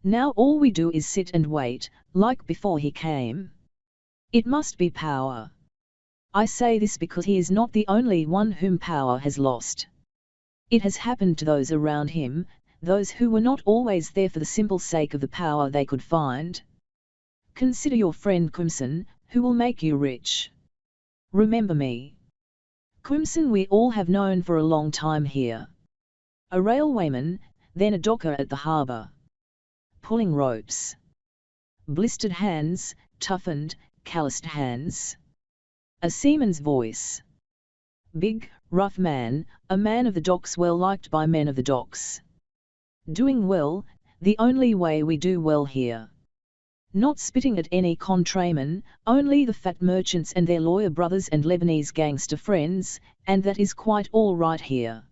Now all we do is sit and wait, like before he came. It must be power. I say this because he is not the only one whom power has lost. It has happened to those around him, those who were not always there for the simple sake of the power they could find. Consider your friend Kumsan, who will make you rich. Remember me. Kumsan we all have known for a long time here. A railwayman, then a docker at the harbour. Pulling ropes. Blistered hands, toughened, calloused hands. A seaman's voice. Big, rough man, a man of the docks well liked by men of the docks. Doing well, the only way we do well here. Not spitting at any contraman, only the fat merchants and their lawyer brothers and Lebanese gangster friends, and that is quite all right here.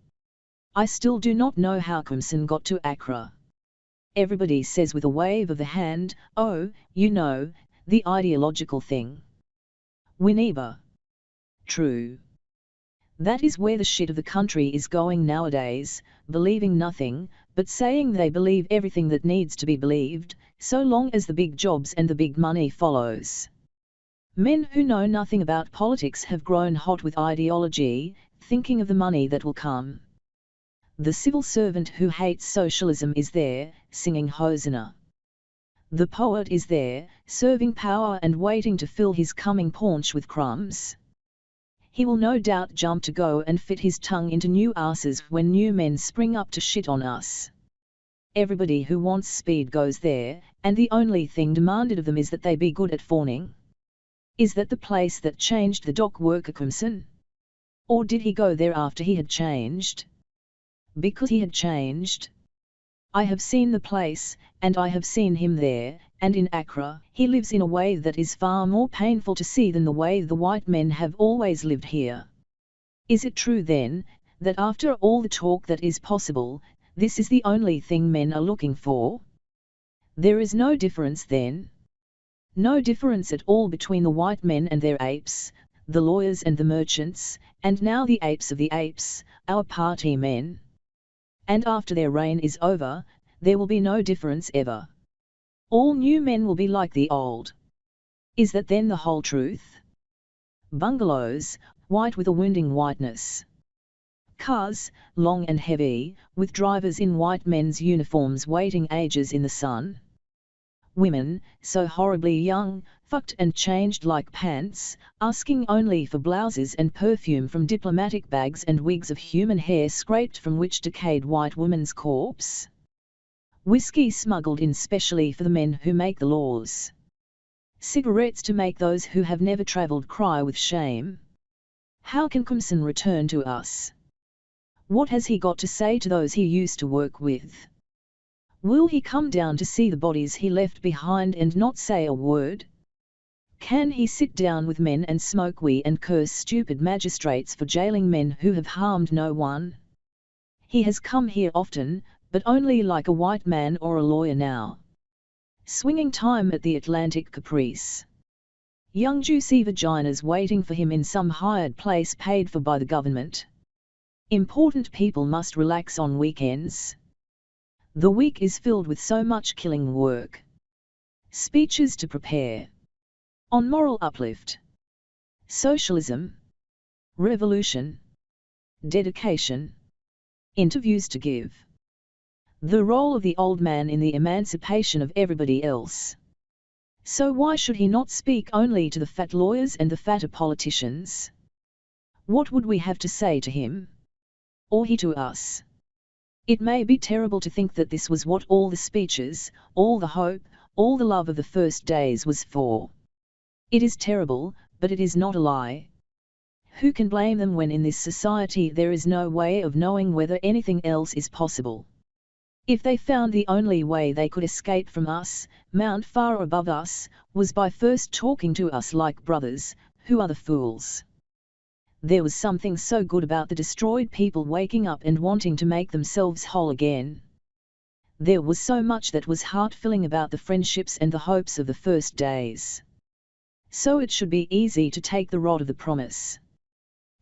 I still do not know how Kumsan got to Accra. Everybody says with a wave of the hand, oh, you know, the ideological thing. Winneba. True. That is where the shit of the country is going nowadays, believing nothing, but saying they believe everything that needs to be believed, so long as the big jobs and the big money follows. Men who know nothing about politics have grown hot with ideology, thinking of the money that will come. The civil servant who hates socialism is there, singing Hosanna. The poet is there, serving power and waiting to fill his coming paunch with crumbs. He will no doubt jump to go and fit his tongue into new asses when new men spring up to shit on us. Everybody who wants speed goes there, and the only thing demanded of them is that they be good at fawning. Is that the place that changed the dock worker Kumsan? Or did he go there after he had changed? Because he had changed. I have seen the place, and I have seen him there, and in Accra, he lives in a way that is far more painful to see than the way the white men have always lived here. Is it true then, that after all the talk that is possible, this is the only thing men are looking for? There is no difference then. No difference at all between the white men and their apes, the lawyers and the merchants, and now the apes of the apes, our party men. And after their reign is over, there will be no difference ever. All new men will be like the old. Is that then the whole truth? Bungalows, white with a wounding whiteness. Cars, long and heavy, with drivers in white men's uniforms waiting ages in the sun. Women, so horribly young, fucked and changed like pants, asking only for blouses and perfume from diplomatic bags and wigs of human hair scraped from which decayed white woman's corpse. Whiskey smuggled in specially for the men who make the laws. Cigarettes to make those who have never travelled cry with shame. How can Kumsan return to us? What has he got to say to those he used to work with? Will he come down to see the bodies he left behind and not say a word? Can he sit down with men and smoke wee and curse stupid magistrates for jailing men who have harmed no one? He has come here often, but only like a white man or a lawyer now. Swinging time at the Atlantic caprice. Young juicy vaginas waiting for him in some hired place paid for by the government. Important people must relax on weekends. The week is filled with so much killing work. Speeches to prepare. On moral uplift. Socialism. Revolution. Dedication. Interviews to give. The role of the old man in the emancipation of everybody else. So why should he not speak only to the fat lawyers and the fatter politicians? What would we have to say to him? Or he to us? It may be terrible to think that this was what all the speeches, all the hope, all the love of the first days was for. It is terrible, but it is not a lie. Who can blame them when in this society there is no way of knowing whether anything else is possible? If they found the only way they could escape from us, mount far above us, was by first talking to us like brothers, who are the fools? There was something so good about the destroyed people waking up and wanting to make themselves whole again. There was so much that was heart-filling about the friendships and the hopes of the first days. So it should be easy to take the rod of the promise.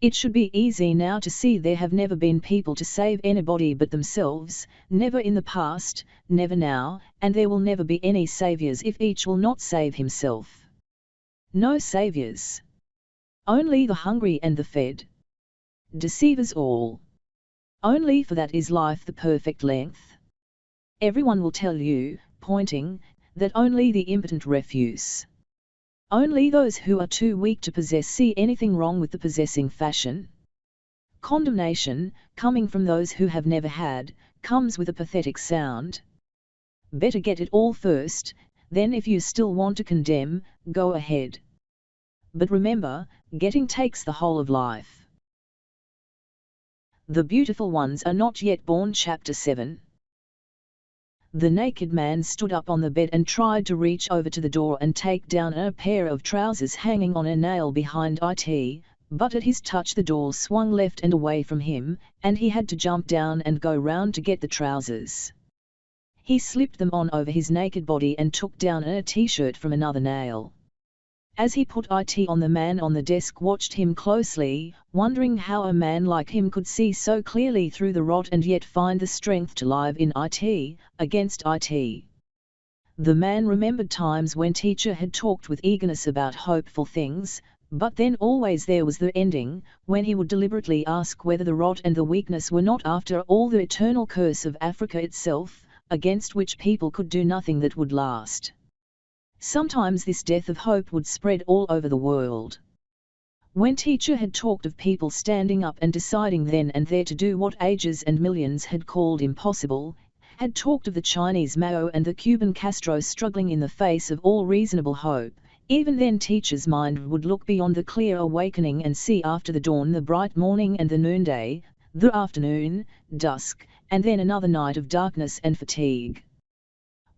It should be easy now to see there have never been people to save anybody but themselves, never in the past, never now, and there will never be any saviors if each will not save himself. No saviors. Only the hungry and the fed. Deceivers all. Only for that is life the perfect length. Everyone will tell you, pointing, that only the impotent refuse. Only those who are too weak to possess see anything wrong with the possessing fashion. Condemnation, coming from those who have never had, comes with a pathetic sound. Better get it all first, then if you still want to condemn, go ahead. But remember, getting takes the whole of life. The Beautiful Ones Are Not Yet Born. Chapter 7. The naked man stood up on the bed and tried to reach over to the door and take down a pair of trousers hanging on a nail behind it, but at his touch the door swung left and away from him, and he had to jump down and go round to get the trousers. He slipped them on over his naked body and took down a t-shirt from another nail. As he put it on, the man on the desk watched him closely, wondering how a man like him could see so clearly through the rot and yet find the strength to live in it, against it. The man remembered times when teacher had talked with eagerness about hopeful things, but then always there was the ending, when he would deliberately ask whether the rot and the weakness were not after all the eternal curse of Africa itself, against which people could do nothing that would last. Sometimes this death of hope would spread all over the world. When teacher had talked of people standing up and deciding then and there to do what ages and millions had called impossible, had talked of the Chinese Mao and the Cuban Castro struggling in the face of all reasonable hope, even then teacher's mind would look beyond the clear awakening and see after the dawn the bright morning and the noonday, the afternoon, dusk, and then another night of darkness and fatigue.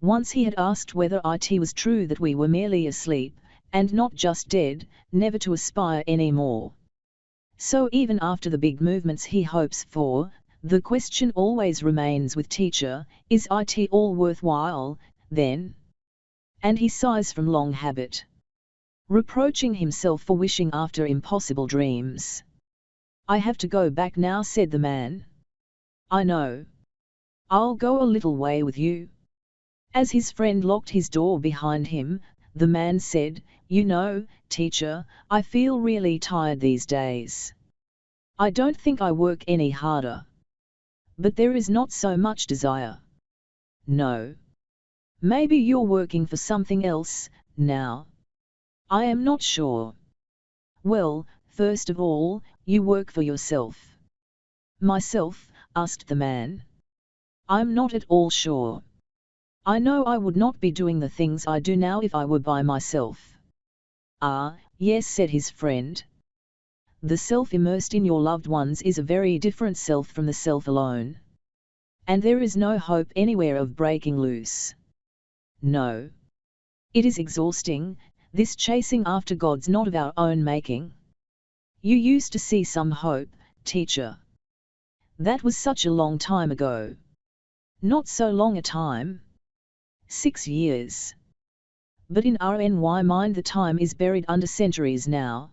Once he had asked whether it was true that we were merely asleep, and not just dead, never to aspire any more. So even after the big movements he hopes for, the question always remains with teacher, is it all worthwhile, then? And he sighs from long habit, reproaching himself for wishing after impossible dreams. I have to go back now, said the man. I know. I'll go a little way with you. As his friend locked his door behind him, the man said, You know, teacher, I feel really tired these days. I don't think I work any harder. But there is not so much desire. No. Maybe you're working for something else, now. I am not sure. Well, first of all, you work for yourself. Myself? Asked the man. I'm not at all sure. I know I would not be doing the things I do now if I were by myself. Ah, yes, said his friend. The self immersed in your loved ones is a very different self from the self alone. And there is no hope anywhere of breaking loose. No. It is exhausting, this chasing after gods not of our own making. You used to see some hope, teacher. That was such a long time ago. Not so long a time. 6 years. But in RNY mind the time is buried under centuries now.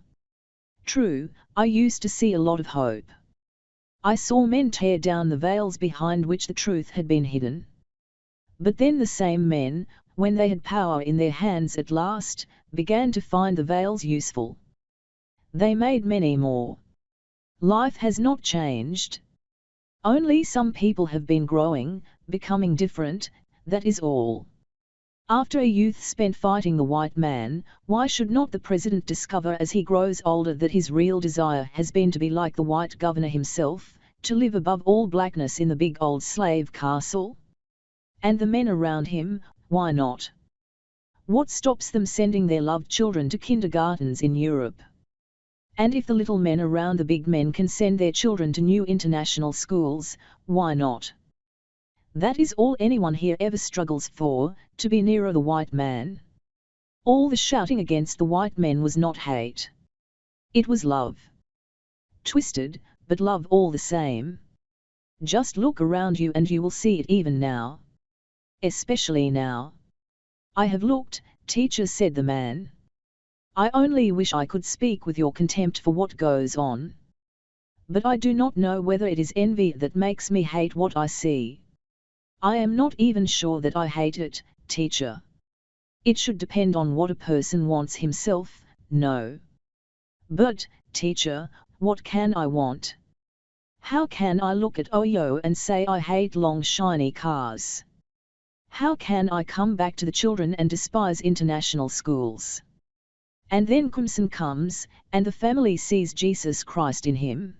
True, I used to see a lot of hope. I saw men tear down the veils behind which the truth had been hidden. But then the same men, when they had power in their hands at last, began to find the veils useful. They made many more. Life has not changed. Only some people have been growing, becoming different, that is all. After a youth spent fighting the white man, why should not the president discover as he grows older that his real desire has been to be like the white governor himself, to live above all blackness in the big old slave castle? And the men around him, why not? What stops them sending their loved children to kindergartens in Europe? And if the little men around the big men can send their children to new international schools, why not? That is all anyone here ever struggles for, to be nearer the white man. All the shouting against the white men was not hate. It was love. Twisted, but love all the same. Just look around you and you will see it even now. Especially now. I have looked, teacher, said the man. I only wish I could speak with your contempt for what goes on. But I do not know whether it is envy that makes me hate what I see. I am not even sure that I hate it, teacher. It should depend on what a person wants himself, no. But, teacher, what can I want? How can I look at Oyo and say I hate long shiny cars? How can I come back to the children and despise international schools? And then Crimson comes, and the family sees Jesus Christ in him.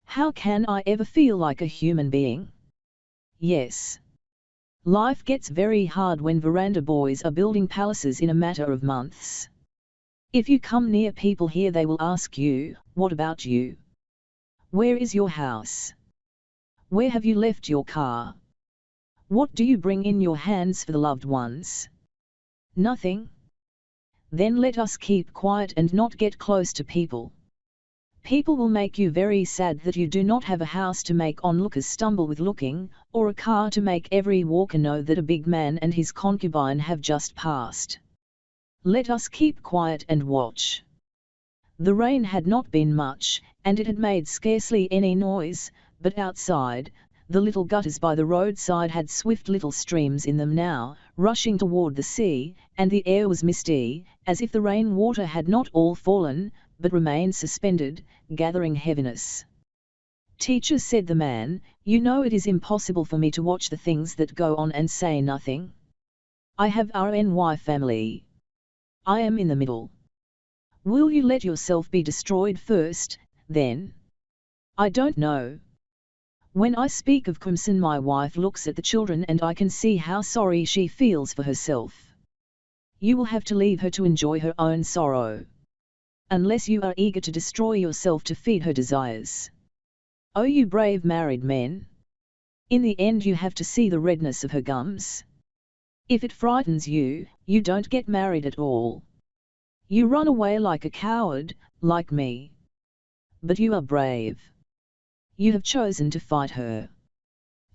How can I ever feel like a human being? Yes. Life gets very hard when veranda boys are building palaces in a matter of months. If you come near people here they will ask you, what about you? Where is your house? Where have you left your car? What do you bring in your hands for the loved ones? Nothing. Then let us keep quiet and not get close to people. People will make you very sad that you do not have a house to make onlookers stumble with looking, or a car to make every walker know that a big man and his concubine have just passed. Let us keep quiet and watch. The rain had not been much, and it had made scarcely any noise, but outside, the little gutters by the roadside had swift little streams in them now, rushing toward the sea, and the air was misty, as if the rain water had not all fallen, but remained suspended, gathering heaviness. Teacher, said the man, you know it is impossible for me to watch the things that go on and say nothing. I have RNY family. I am in the middle. Will you let yourself be destroyed first, then? I don't know. When I speak of Crimson my wife looks at the children and I can see how sorry she feels for herself. You will have to leave her to enjoy her own sorrow. Unless you are eager to destroy yourself to feed her desires. Oh, you brave married men! In the end you have to see the redness of her gums. If it frightens you, you don't get married at all. You run away like a coward, like me. But you are brave. You have chosen to fight her.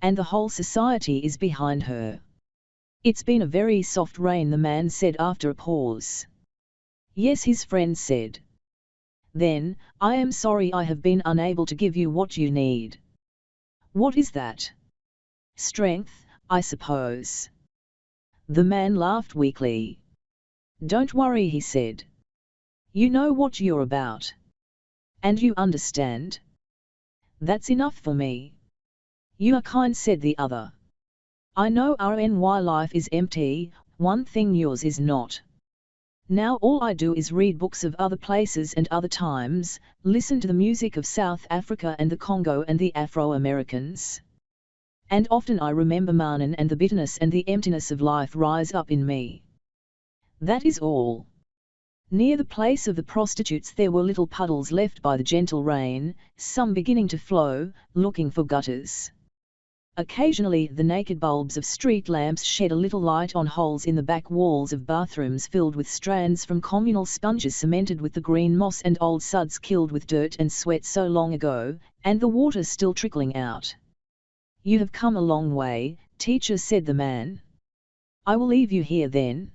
And the whole society is behind her. It's been a very soft rain, the man said after a pause. Yes, his friend said. Then, I am sorry I have been unable to give you what you need. What is that? Strength, I suppose. The man laughed weakly. Don't worry, he said. You know what you're about. And you understand. That's enough for me. You are kind, said the other. I know RNY life is empty, one thing yours is not. Now all I do is read books of other places and other times, listen to the music of South Africa and the Congo and the Afro-Americans. And often I remember Manan and the bitterness and the emptiness of life rise up in me. That is all. Near the place of the prostitutes there were little puddles left by the gentle rain, some beginning to flow, looking for gutters. Occasionally the naked bulbs of street lamps shed a little light on holes in the back walls of bathrooms filled with strands from communal sponges cemented with the green moss and old suds killed with dirt and sweat so long ago, and the water still trickling out. You have come a long way, teacher, said the man. I will leave you here then.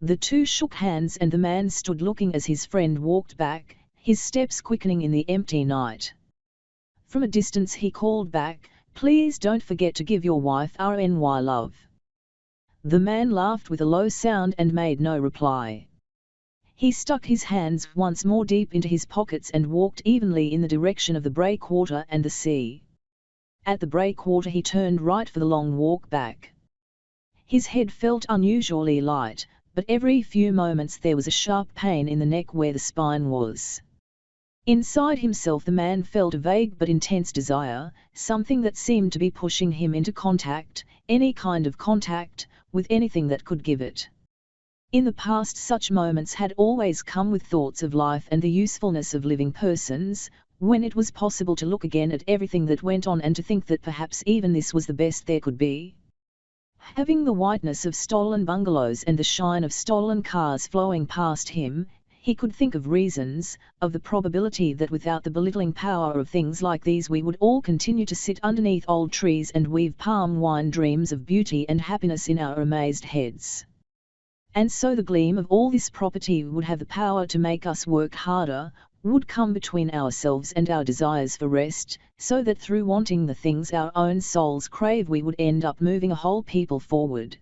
The two shook hands and the man stood looking as his friend walked back, his steps quickening in the empty night. From a distance he called back, please don't forget to give your wife RNY love. The man laughed with a low sound and made no reply. He stuck his hands once more deep into his pockets and walked evenly in the direction of the breakwater and the sea. At the breakwater he turned right for the long walk back. His head felt unusually light, but every few moments there was a sharp pain in the neck where the spine was. Inside himself the man felt a vague but intense desire, something that seemed to be pushing him into contact, any kind of contact, with anything that could give it. In the past such moments had always come with thoughts of life and the usefulness of living persons, when it was possible to look again at everything that went on and to think that perhaps even this was the best there could be. Having the whiteness of stolen bungalows and the shine of stolen cars flowing past him, he could think of reasons, of the probability that without the belittling power of things like these we would all continue to sit underneath old trees and weave palm wine dreams of beauty and happiness in our amazed heads. And so the gleam of all this property would have the power to make us work harder, would come between ourselves and our desires for rest, so that through wanting the things our own souls crave we would end up moving a whole people forward.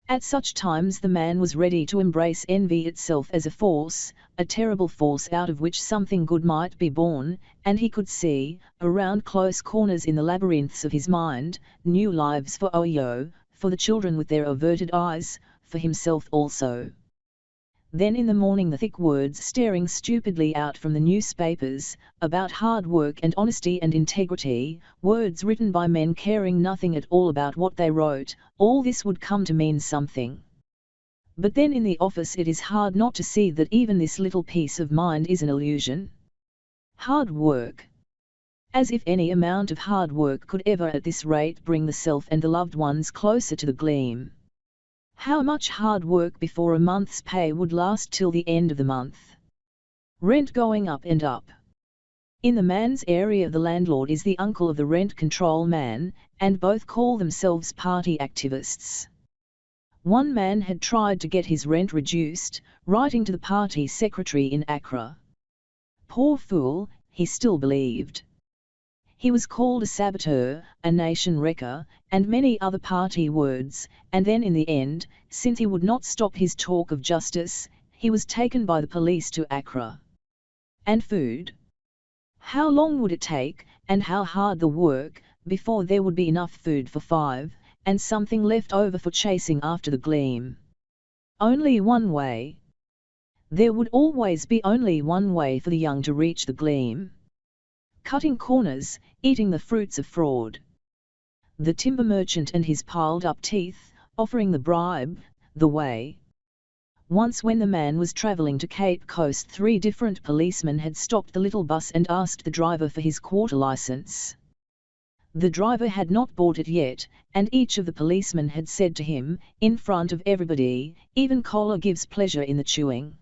At such times the man was ready to embrace envy itself as a force, a terrible force out of which something good might be born, and he could see, around close corners in the labyrinths of his mind, new lives for Oyo, for the children with their averted eyes, for himself also. Then in the morning the thick words staring stupidly out from the newspapers, about hard work and honesty and integrity, words written by men caring nothing at all about what they wrote, all this would come to mean something. But then in the office it is hard not to see that even this little peace of mind is an illusion. Hard work. As if any amount of hard work could ever at this rate bring the self and the loved ones closer to the gleam. How much hard work before a month's pay would last till the end of the month? Rent going up and up. In the man's area the landlord is the uncle of the rent control man, and both call themselves party activists. One man had tried to get his rent reduced, writing to the party secretary in Accra. Poor fool, he still believed. He was called a saboteur, a nation wrecker, and many other party words, and then in the end, since he would not stop his talk of justice, he was taken by the police to Accra. And food? How long would it take, and how hard the work, before there would be enough food for 5, and something left over for chasing after the gleam? Only one way. There would always be only one way for the young to reach the gleam. Cutting corners, eating the fruits of fraud. The timber merchant and his piled-up teeth, offering the bribe, the way. Once when the man was travelling to Cape Coast 3 different policemen had stopped the little bus and asked the driver for his quarter license. The driver had not bought it yet, and each of the policemen had said to him, in front of everybody, even cola gives pleasure in the chewing.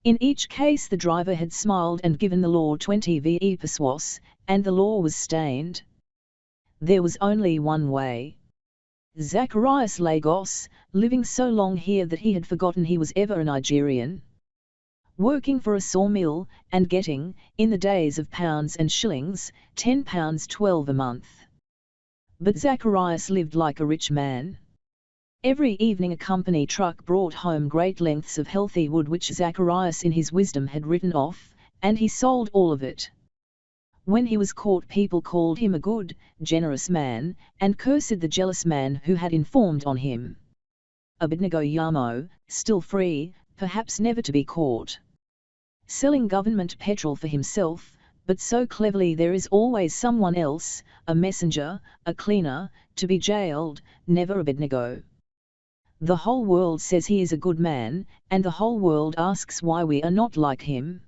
In each case the driver had smiled and given the law 20 VE pesos, and the law was stained. There was only one way. Zacharias Lagos, living so long here that he had forgotten he was ever a Nigerian. Working for a sawmill, and getting, in the days of pounds and shillings, £10.12 a month. But Zacharias lived like a rich man. Every evening a company truck brought home great lengths of healthy wood which Zacharias in his wisdom had written off, and he sold all of it. When he was caught people called him a good, generous man, and cursed the jealous man who had informed on him. Abednego Yamo, still free, perhaps never to be caught. Selling government petrol for himself, but so cleverly there is always someone else, a messenger, a cleaner, to be jailed, never Abednego. The whole world says he is a good man, and the whole world asks why we are not like him.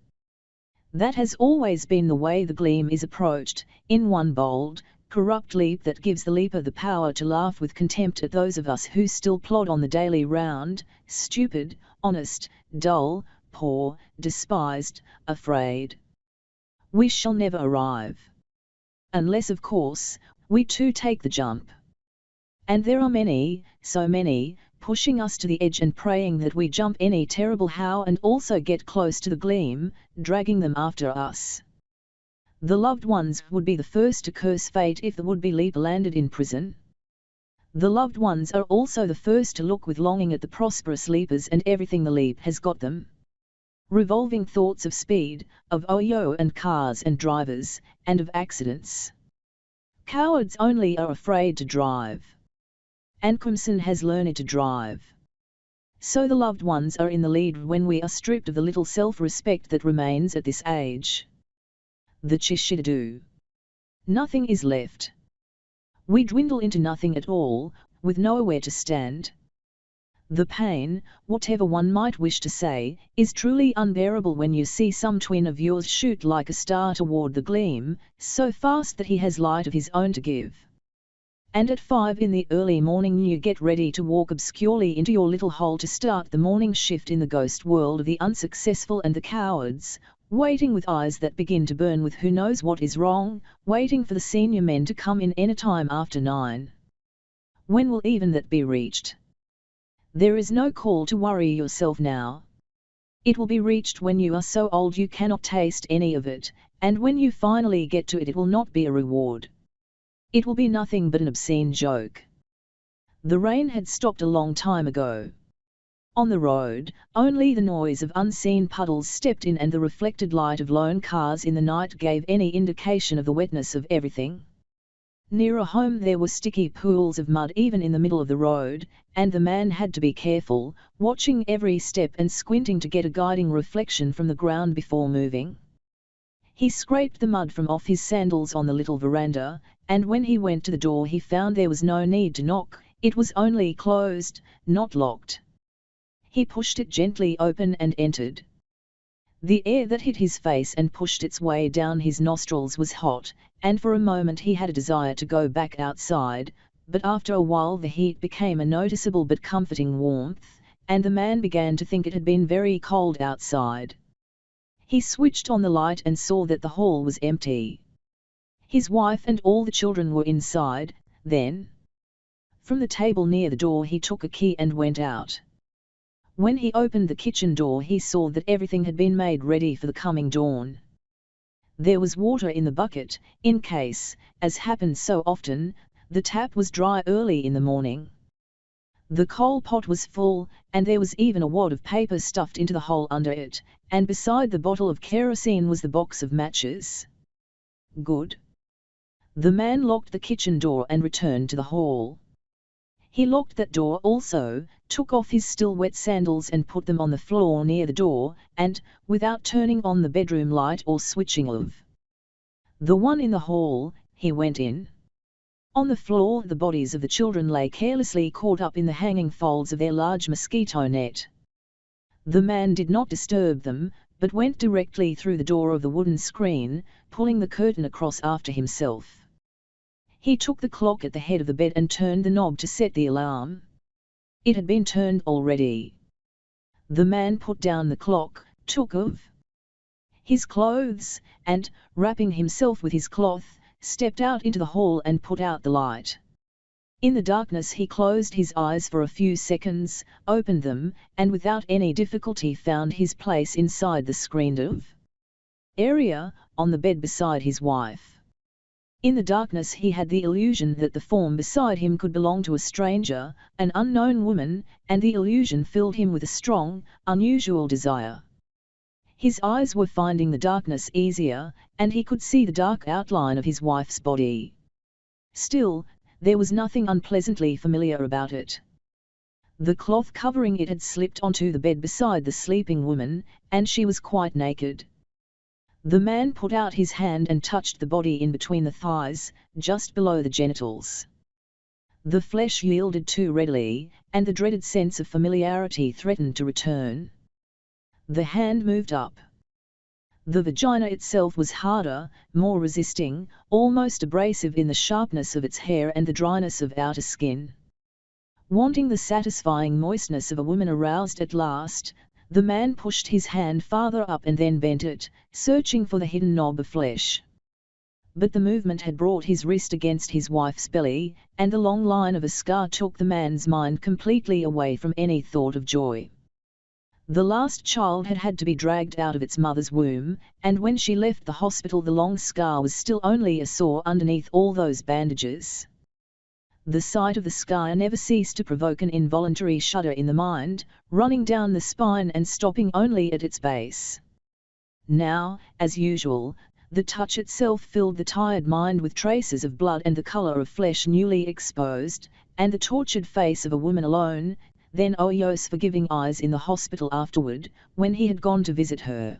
That has always been the way the gleam is approached, in one bold, corrupt leap that gives the leaper the power to laugh with contempt at those of us who still plod on the daily round, stupid, honest, dull, poor, despised, afraid. We shall never arrive. Unless, of course, we too take the jump. And there are many, so many, pushing us to the edge and praying that we jump any terrible how and also get close to the gleam, dragging them after us. The loved ones would be the first to curse fate if the would-be leaper landed in prison. The loved ones are also the first to look with longing at the prosperous leapers and everything the leap has got them. Revolving thoughts of speed, of Oyo and cars and drivers, and of accidents. Cowards only are afraid to drive. And Crimson has learned to drive. So the loved ones are in the lead when we are stripped of the little self-respect that remains at this age. The chishidadu. Nothing is left. We dwindle into nothing at all, with nowhere to stand. The pain, whatever one might wish to say, is truly unbearable when you see some twin of yours shoot like a star toward the gleam, so fast that he has light of his own to give. And at 5 in the early morning you get ready to walk obscurely into your little hole to start the morning shift in the ghost world of the unsuccessful and the cowards, waiting with eyes that begin to burn with who knows what is wrong, waiting for the senior men to come in any time after 9. When will even that be reached? There is no call to worry yourself now. It will be reached when you are so old you cannot taste any of it, and when you finally get to it, it will not be a reward. It will be nothing but an obscene joke. The rain had stopped a long time ago. On the road, only the noise of unseen puddles stepped in, and the reflected light of lone cars in the night gave any indication of the wetness of everything. Nearer home there were sticky pools of mud even in the middle of the road, and the man had to be careful, watching every step and squinting to get a guiding reflection from the ground before moving. He scraped the mud from off his sandals on the little veranda, and when he went to the door he found there was no need to knock, it was only closed, not locked. He pushed it gently open and entered. The air that hit his face and pushed its way down his nostrils was hot, and for a moment he had a desire to go back outside, but after a while the heat became a noticeable but comforting warmth, and the man began to think it had been very cold outside. He switched on the light and saw that the hall was empty. His wife and all the children were inside, then. From the table near the door he took a key and went out. When he opened the kitchen door he saw that everything had been made ready for the coming dawn. There was water in the bucket, in case, as happened so often, the tap was dry early in the morning. The coal pot was full, and there was even a wad of paper stuffed into the hole under it, and beside the bottle of kerosene was the box of matches. Good. The man locked the kitchen door and returned to the hall. He locked that door also, took off his still wet sandals and put them on the floor near the door, and, without turning on the bedroom light or switching off the one in the hall, he went in. On the floor the bodies of the children lay carelessly caught up in the hanging folds of their large mosquito net. The man did not disturb them, but went directly through the door of the wooden screen, pulling the curtain across after himself. He took the clock at the head of the bed and turned the knob to set the alarm. It had been turned already. The man put down the clock, took off his clothes, and, wrapping himself with his cloth, stepped out into the hall and put out the light. In the darkness he closed his eyes for a few seconds, opened them, and without any difficulty found his place inside the screened-off area, on the bed beside his wife. In the darkness he had the illusion that the form beside him could belong to a stranger, an unknown woman, and the illusion filled him with a strong, unusual desire. His eyes were finding the darkness easier, and he could see the dark outline of his wife's body. Still, there was nothing unpleasantly familiar about it. The cloth covering it had slipped onto the bed beside the sleeping woman, and she was quite naked. The man put out his hand and touched the body in between the thighs, just below the genitals. The flesh yielded too readily, and the dreaded sense of familiarity threatened to return. The hand moved up. The vagina itself was harder, more resisting, almost abrasive in the sharpness of its hair and the dryness of outer skin. Wanting the satisfying moistness of a woman aroused at last, the man pushed his hand farther up and then bent it, searching for the hidden knob of flesh. But the movement had brought his wrist against his wife's belly, and the long line of a scar took the man's mind completely away from any thought of joy. The last child had had to be dragged out of its mother's womb, and when she left the hospital the long scar was still only a sore underneath all those bandages. The sight of the scar never ceased to provoke an involuntary shudder in the mind, running down the spine and stopping only at its base. Now, as usual, the touch itself filled the tired mind with traces of blood and the color of flesh newly exposed, and the tortured face of a woman alone, then Oyo's forgiving eyes in the hospital afterward, when he had gone to visit her.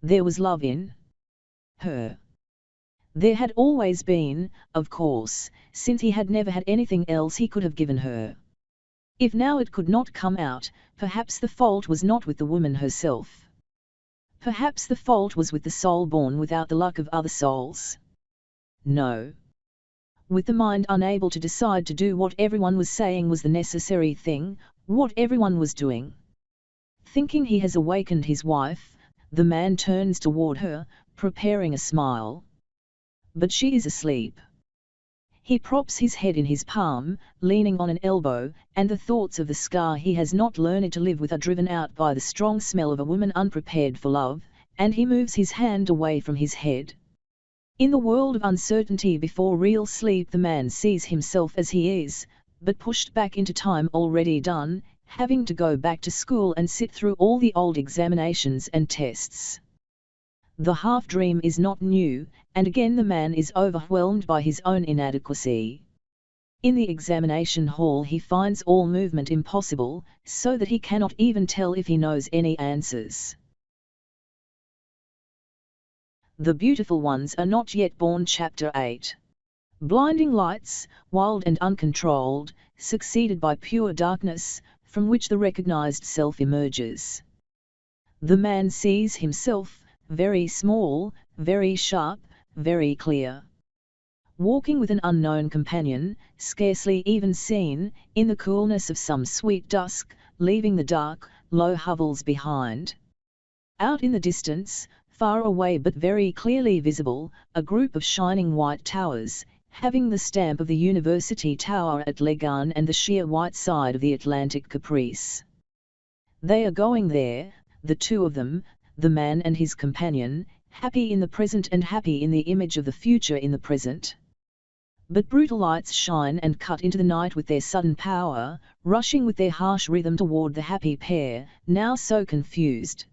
There was love in her. There had always been, of course, since he had never had anything else he could have given her. If now it could not come out, perhaps the fault was not with the woman herself. Perhaps the fault was with the soul born without the luck of other souls. No. With the mind unable to decide to do what everyone was saying was the necessary thing, what everyone was doing. Thinking he has awakened his wife, the man turns toward her, preparing a smile. But she is asleep. He props his head in his palm, leaning on an elbow, and the thoughts of the scar he has not learned to live with are driven out by the strong smell of a woman unprepared for love, and he moves his hand away from his head. In the world of uncertainty before real sleep the man sees himself as he is, but pushed back into time already done, having to go back to school and sit through all the old examinations and tests. The half-dream is not new, and again the man is overwhelmed by his own inadequacy. In the examination hall he finds all movement impossible, so that he cannot even tell if he knows any answers. The Beautiful Ones Are Not Yet Born. Chapter 8. Blinding lights, wild and uncontrolled, succeeded by pure darkness, from which the recognized self emerges. The man sees himself, very small, very sharp, very clear. Walking with an unknown companion, scarcely even seen, in the coolness of some sweet dusk, leaving the dark, low hovels behind. Out in the distance, far away but very clearly visible, a group of shining white towers, having the stamp of the University Tower at Legan and the sheer white side of the Atlantic Caprice. They are going there, the two of them, the man and his companion, happy in the present and happy in the image of the future in the present. But brutal lights shine and cut into the night with their sudden power, rushing with their harsh rhythm toward the happy pair, now so confused.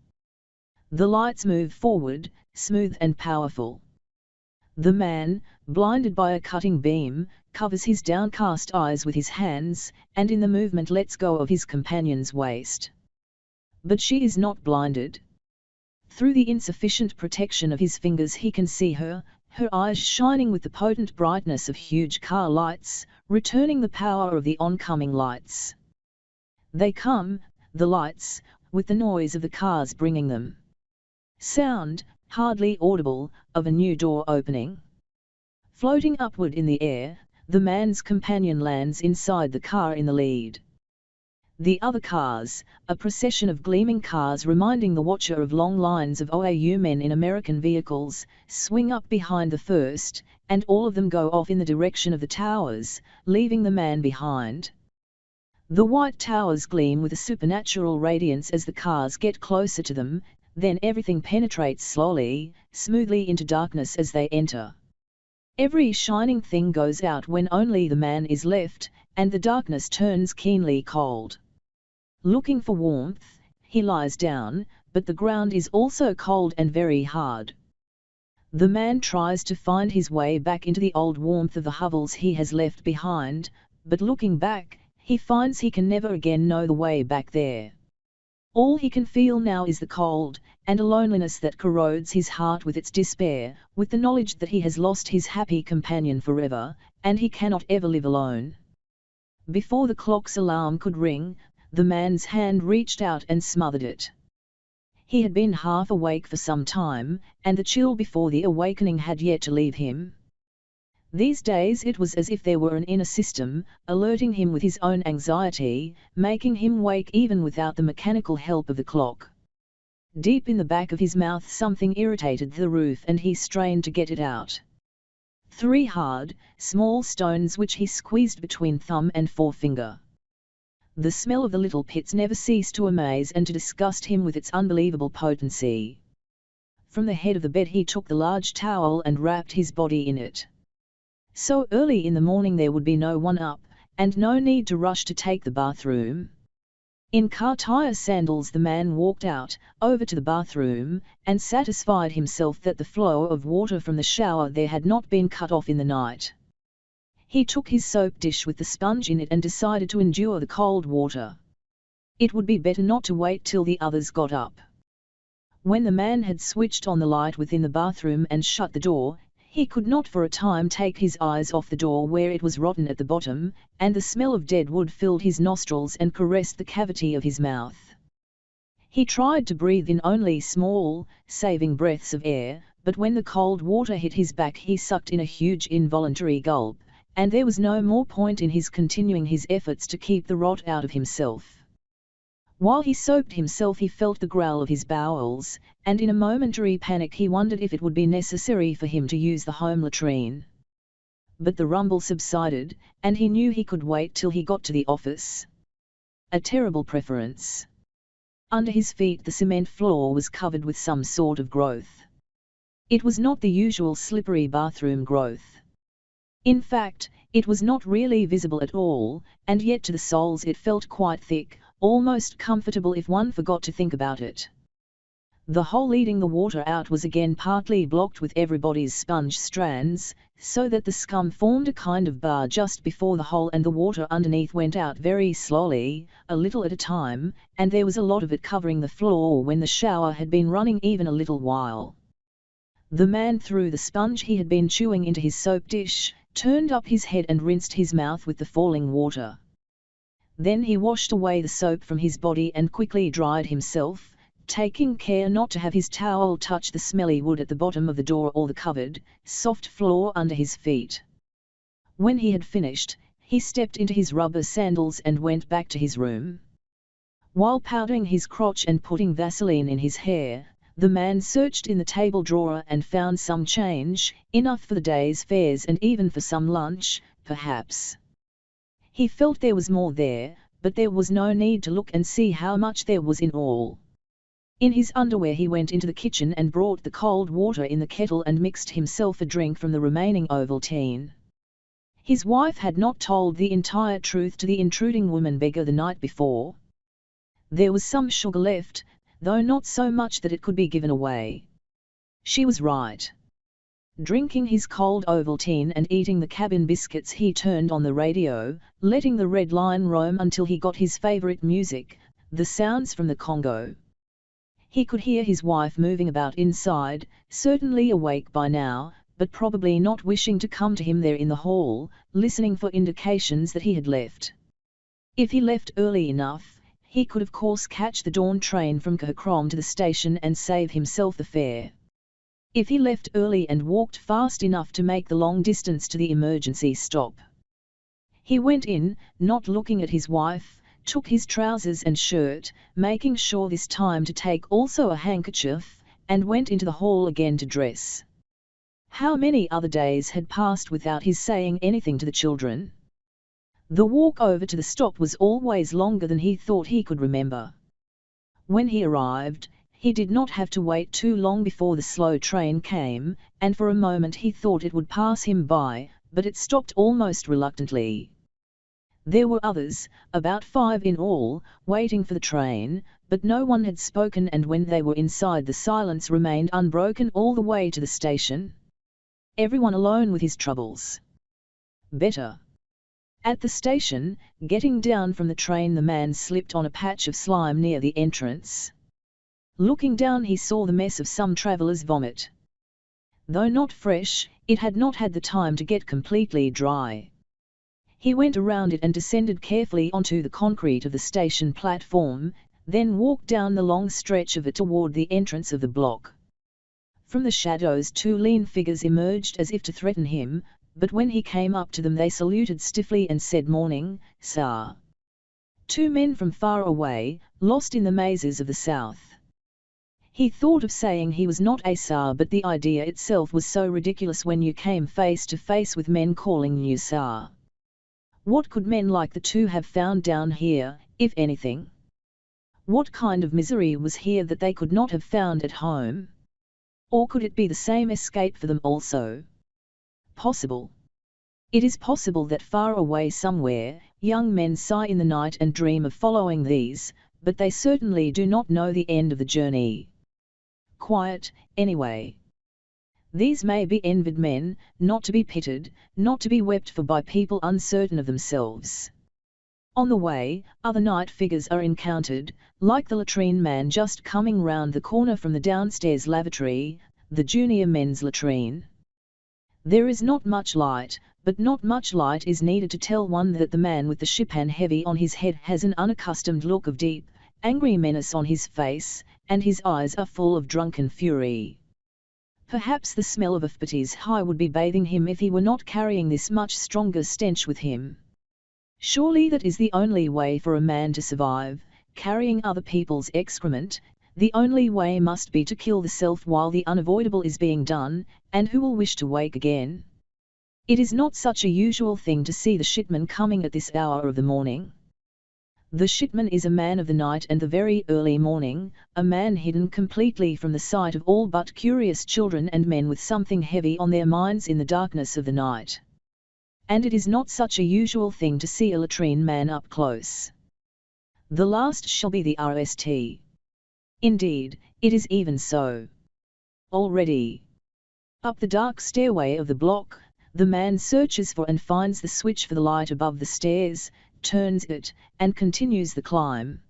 The lights move forward, smooth and powerful. The man, blinded by a cutting beam, covers his downcast eyes with his hands, and in the movement lets go of his companion's waist. But she is not blinded. Through the insufficient protection of his fingers he can see her, her eyes shining with the potent brightness of huge car lights, returning the power of the oncoming lights. They come, the lights, with the noise of the cars bringing them. Sound, hardly audible, of a new door opening. Floating upward in the air, the man's companion lands inside the car in the lead. The other cars, a procession of gleaming cars reminding the watcher of long lines of OAU men in American vehicles, swing up behind the first, and all of them go off in the direction of the towers, leaving the man behind. The white towers gleam with a supernatural radiance as the cars get closer to them, then everything penetrates slowly, smoothly into darkness as they enter. Every shining thing goes out when only the man is left, and the darkness turns keenly cold. Looking for warmth, he lies down, but the ground is also cold and very hard. The man tries to find his way back into the old warmth of the hovels he has left behind, but looking back, he finds he can never again know the way back there. All he can feel now is the cold, and a loneliness that corrodes his heart with its despair, with the knowledge that he has lost his happy companion forever, and he cannot ever live alone. Before the clock's alarm could ring, the man's hand reached out and smothered it. He had been half awake for some time, and the chill before the awakening had yet to leave him. These days it was as if there were an inner system, alerting him with his own anxiety, making him wake even without the mechanical help of the clock. Deep in the back of his mouth something irritated the roof and he strained to get it out. 3 hard, small stones which he squeezed between thumb and forefinger. The smell of the little pits never ceased to amaze and to disgust him with its unbelievable potency. From the head of the bed he took the large towel and wrapped his body in it. So early in the morning there would be no one up, and no need to rush to take the bathroom. In car tire sandals the man walked out, over to the bathroom, and satisfied himself that the flow of water from the shower there had not been cut off in the night. He took his soap dish with the sponge in it and decided to endure the cold water. It would be better not to wait till the others got up. When the man had switched on the light within the bathroom and shut the door, He could not for a time take his eyes off the door where it was rotten at the bottom, and the smell of dead wood filled his nostrils and caressed the cavity of his mouth. He tried to breathe in only small, saving breaths of air, but when the cold water hit his back he sucked in a huge involuntary gulp, and there was no more point in his continuing his efforts to keep the rot out of himself. While he soaped himself he felt the growl of his bowels, and in a momentary panic he wondered if it would be necessary for him to use the home latrine. But the rumble subsided, and he knew he could wait till he got to the office. A terrible preference. Under his feet the cement floor was covered with some sort of growth. It was not the usual slippery bathroom growth. In fact, it was not really visible at all, and yet to the soles it felt quite thick, almost comfortable if one forgot to think about it. The hole leading the water out was again partly blocked with everybody's sponge strands, so that the scum formed a kind of bar just before the hole and the water underneath went out very slowly, a little at a time, and there was a lot of it covering the floor when the shower had been running even a little while. The man threw the sponge he had been chewing into his soap dish, turned up his head and rinsed his mouth with the falling water. Then he washed away the soap from his body and quickly dried himself, taking care not to have his towel touch the smelly wood at the bottom of the door or the covered, soft floor under his feet. When he had finished, he stepped into his rubber sandals and went back to his room. While powdering his crotch and putting Vaseline in his hair, the man searched in the table drawer and found some change, enough for the day's fares and even for some lunch, perhaps. He felt there was more there, but there was no need to look and see how much there was in all. In his underwear he went into the kitchen and brought the cold water in the kettle and mixed himself a drink from the remaining Ovaltine. His wife had not told the entire truth to the intruding woman beggar the night before. There was some sugar left, though not so much that it could be given away. She was right. Drinking his cold Ovaltine and eating the cabin biscuits he turned on the radio, letting the red line roam until he got his favorite music, the sounds from the Congo. He could hear his wife moving about inside, certainly awake by now, but probably not wishing to come to him there in the hall, listening for indications that he had left. If he left early enough, he could of course catch the dawn train from Kakrom to the station and save himself the fare. If he left early and walked fast enough to make the long distance to the emergency stop. He went in, not looking at his wife, took his trousers and shirt, making sure this time to take also a handkerchief, and went into the hall again to dress. How many other days had passed without his saying anything to the children? The walk over to the stop was always longer than he thought he could remember. When he arrived, he did not have to wait too long before the slow train came, and for a moment he thought it would pass him by, but it stopped almost reluctantly. There were others, about 5 in all, waiting for the train, but no one had spoken, and when they were inside the silence remained unbroken all the way to the station. Everyone alone with his troubles. Better. At the station, getting down from the train, the man slipped on a patch of slime near the entrance. Looking down he saw the mess of some traveller's vomit. Though not fresh, it had not had the time to get completely dry. He went around it and descended carefully onto the concrete of the station platform, then walked down the long stretch of it toward the entrance of the block. From the shadows 2 lean figures emerged as if to threaten him, but when he came up to them they saluted stiffly and said "Morning, sir." 2 men from far away, lost in the mazes of the south. He thought of saying he was not a sir, but the idea itself was so ridiculous when you came face to face with men calling you sir. What could men like the 2 have found down here, if anything? What kind of misery was here that they could not have found at home? Or could it be the same escape for them also? Possible. It is possible that far away somewhere, young men sigh in the night and dream of following these, but they certainly do not know the end of the journey. Quiet, anyway. These may be envied men, not to be pitied, not to be wept for by people uncertain of themselves. On the way, other night figures are encountered, like the latrine man just coming round the corner from the downstairs lavatory, the junior men's latrine. There is not much light, but not much light is needed to tell one that the man with the shippan heavy on his head has an unaccustomed look of deep, angry menace on his face, and his eyes are full of drunken fury. Perhaps the smell of Afpati's high would be bathing him if he were not carrying this much stronger stench with him. Surely that is the only way for a man to survive, carrying other people's excrement. The only way must be to kill the self while the unavoidable is being done, and who will wish to wake again? It is not such a usual thing to see the shipman coming at this hour of the morning. The shipman is a man of the night and the very early morning, a man hidden completely from the sight of all but curious children and men with something heavy on their minds in the darkness of the night. And it is not such a usual thing to see a latrine man up close. The last shall be the rest. Indeed, it is even so. Already, up the dark stairway of the block, the man searches for and finds the switch for the light above the stairs, turns it, and continues the climb.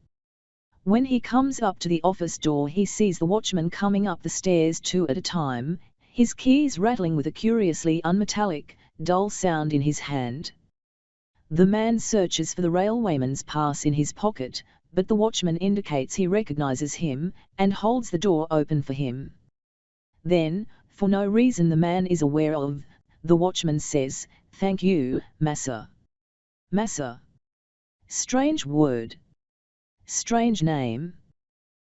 When he comes up to the office door he sees the watchman coming up the stairs 2 at a time, his keys rattling with a curiously unmetallic, dull sound in his hand. The man searches for the railwayman's pass in his pocket, but the watchman indicates he recognizes him, and holds the door open for him. Then, for no reason the man is aware of, the watchman says, "Thank you, massa." Massa. Strange word. Strange name.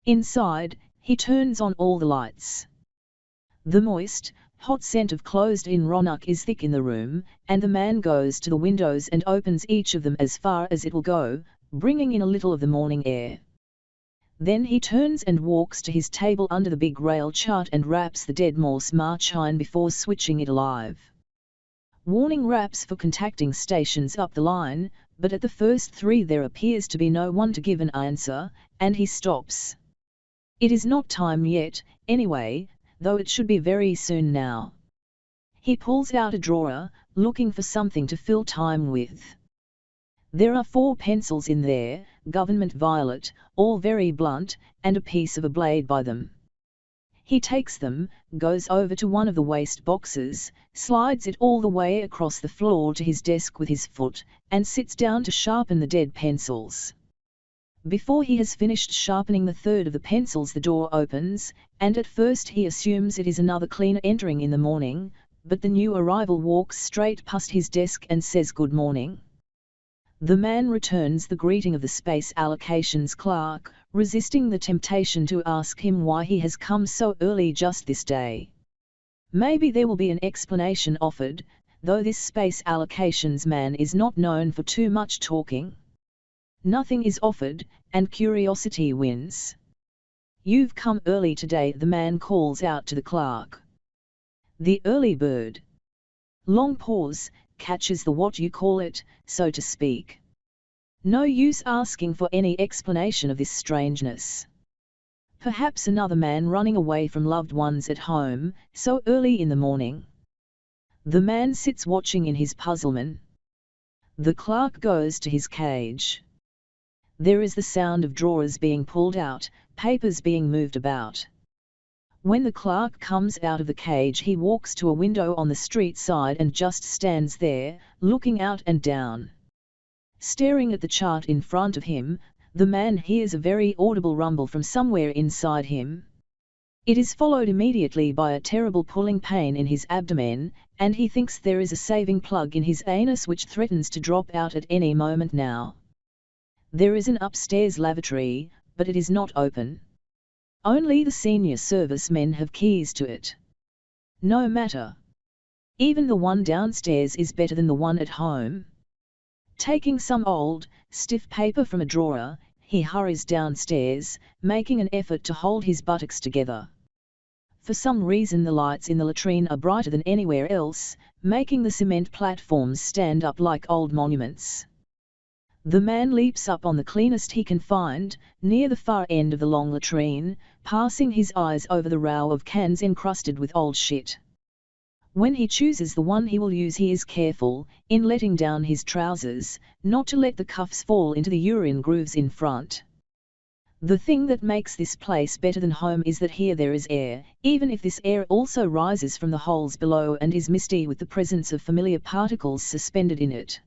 Inside, he turns on all the lights. The moist, hot scent of closed-in ronak is thick in the room, and the man goes to the windows and opens each of them as far as it will go, bringing in a little of the morning air. Then he turns and walks to his table under the big rail chart and raps the dead Morse marchine before switching it alive. Warning raps for contacting stations up the line, but at the first 3 there appears to be no one to give an answer, and he stops. It is not time yet, anyway, though it should be very soon now. He pulls out a drawer, looking for something to fill time with. There are 4 pencils in there, government violet, all very blunt, and a piece of a blade by them. He takes them, goes over to one of the waste boxes, slides it all the way across the floor to his desk with his foot, and sits down to sharpen the dead pencils. Before he has finished sharpening the 3rd of the pencils the door opens, and at first he assumes it is another cleaner entering in the morning, but the new arrival walks straight past his desk and says good morning. The man returns the greeting of the space allocations clerk, resisting the temptation to ask him why he has come so early just this day. Maybe there will be an explanation offered, though this space allocations man is not known for too much talking. Nothing is offered, and curiosity wins. "You've come early today," the man calls out to the clerk. The early bird. Long pause, catches the what you call it, so to speak. No use asking for any explanation of this strangeness. Perhaps another man running away from loved ones at home, so early in the morning. The man sits watching in his puzzlement. The clerk goes to his cage. There is the sound of drawers being pulled out, papers being moved about. When the clerk comes out of the cage he walks to a window on the street side and just stands there, looking out and down. Staring at the chart in front of him, the man hears a very audible rumble from somewhere inside him. It is followed immediately by a terrible pulling pain in his abdomen, and he thinks there is a saving plug in his anus which threatens to drop out at any moment now. There is an upstairs lavatory, but it is not open. Only the senior service men have keys to it. No matter. Even the one downstairs is better than the one at home. Taking some old, stiff paper from a drawer, he hurries downstairs, making an effort to hold his buttocks together. For some reason the lights in the latrine are brighter than anywhere else, making the cement platforms stand up like old monuments. The man leaps up on the cleanest he can find, near the far end of the long latrine, passing his eyes over the row of cans encrusted with old shit. When he chooses the one he will use he is careful, in letting down his trousers, not to let the cuffs fall into the urine grooves in front. The thing that makes this place better than home is that here there is air, even if this air also rises from the holes below and is misty with the presence of familiar particles suspended in it.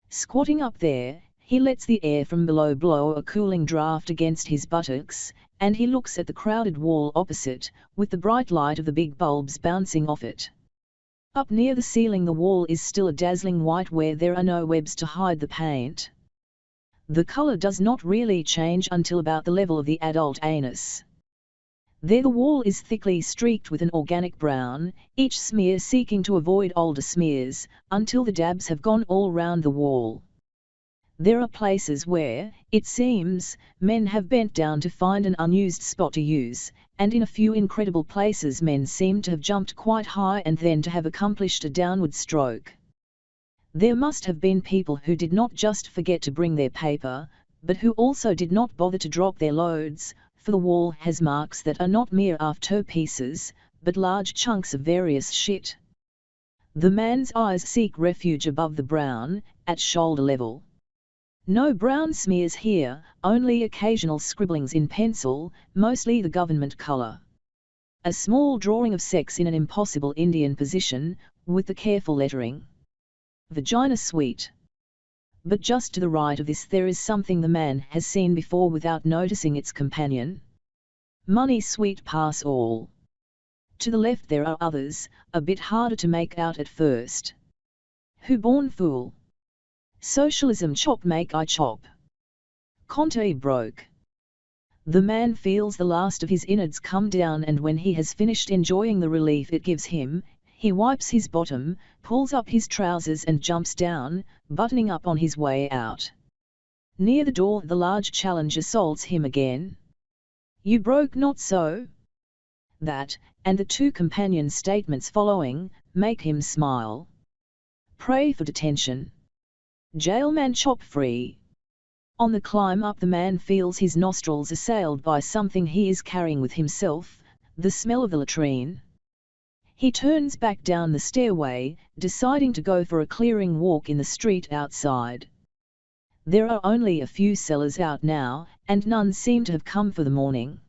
Squatting up there, he lets the air from below blow a cooling draft against his buttocks, and he looks at the crowded wall opposite, with the bright light of the big bulbs bouncing off it. Up near the ceiling the wall is still a dazzling white where there are no webs to hide the paint. The color does not really change until about the level of the adult anus. There the wall is thickly streaked with an organic brown, each smear seeking to avoid older smears, until the dabs have gone all round the wall. There are places where, it seems, men have bent down to find an unused spot to use, and in a few incredible places men seem to have jumped quite high and then to have accomplished a downward stroke. There must have been people who did not just forget to bring their paper, but who also did not bother to drop their loads, for the wall has marks that are not mere after pieces, but large chunks of various shit. The man's eyes seek refuge above the brown, at shoulder level. No brown smears here, only occasional scribblings in pencil, mostly the government color. A small drawing of sex in an impossible Indian position, with the careful lettering. Vagina sweet. But just to the right of this there is something the man has seen before without noticing its companion. Money sweet pass all. To the left there are others, a bit harder to make out at first. Who born fool? Socialism chop make I chop. Conte broke. The man feels the last of his innards come down, and when he has finished enjoying the relief it gives him, he wipes his bottom, pulls up his trousers and jumps down, buttoning up on his way out. Near the door the large challenge assaults him again. You broke not so? That, and the two companion statements following, make him smile. Pray for detention. Jailman chop free. On the climb up the man feels his nostrils assailed by something he is carrying with himself, the smell of the latrine. He turns back down the stairway, deciding to go for a clearing walk in the street outside. There are only a few sellers out now, and none seem to have come for the morning.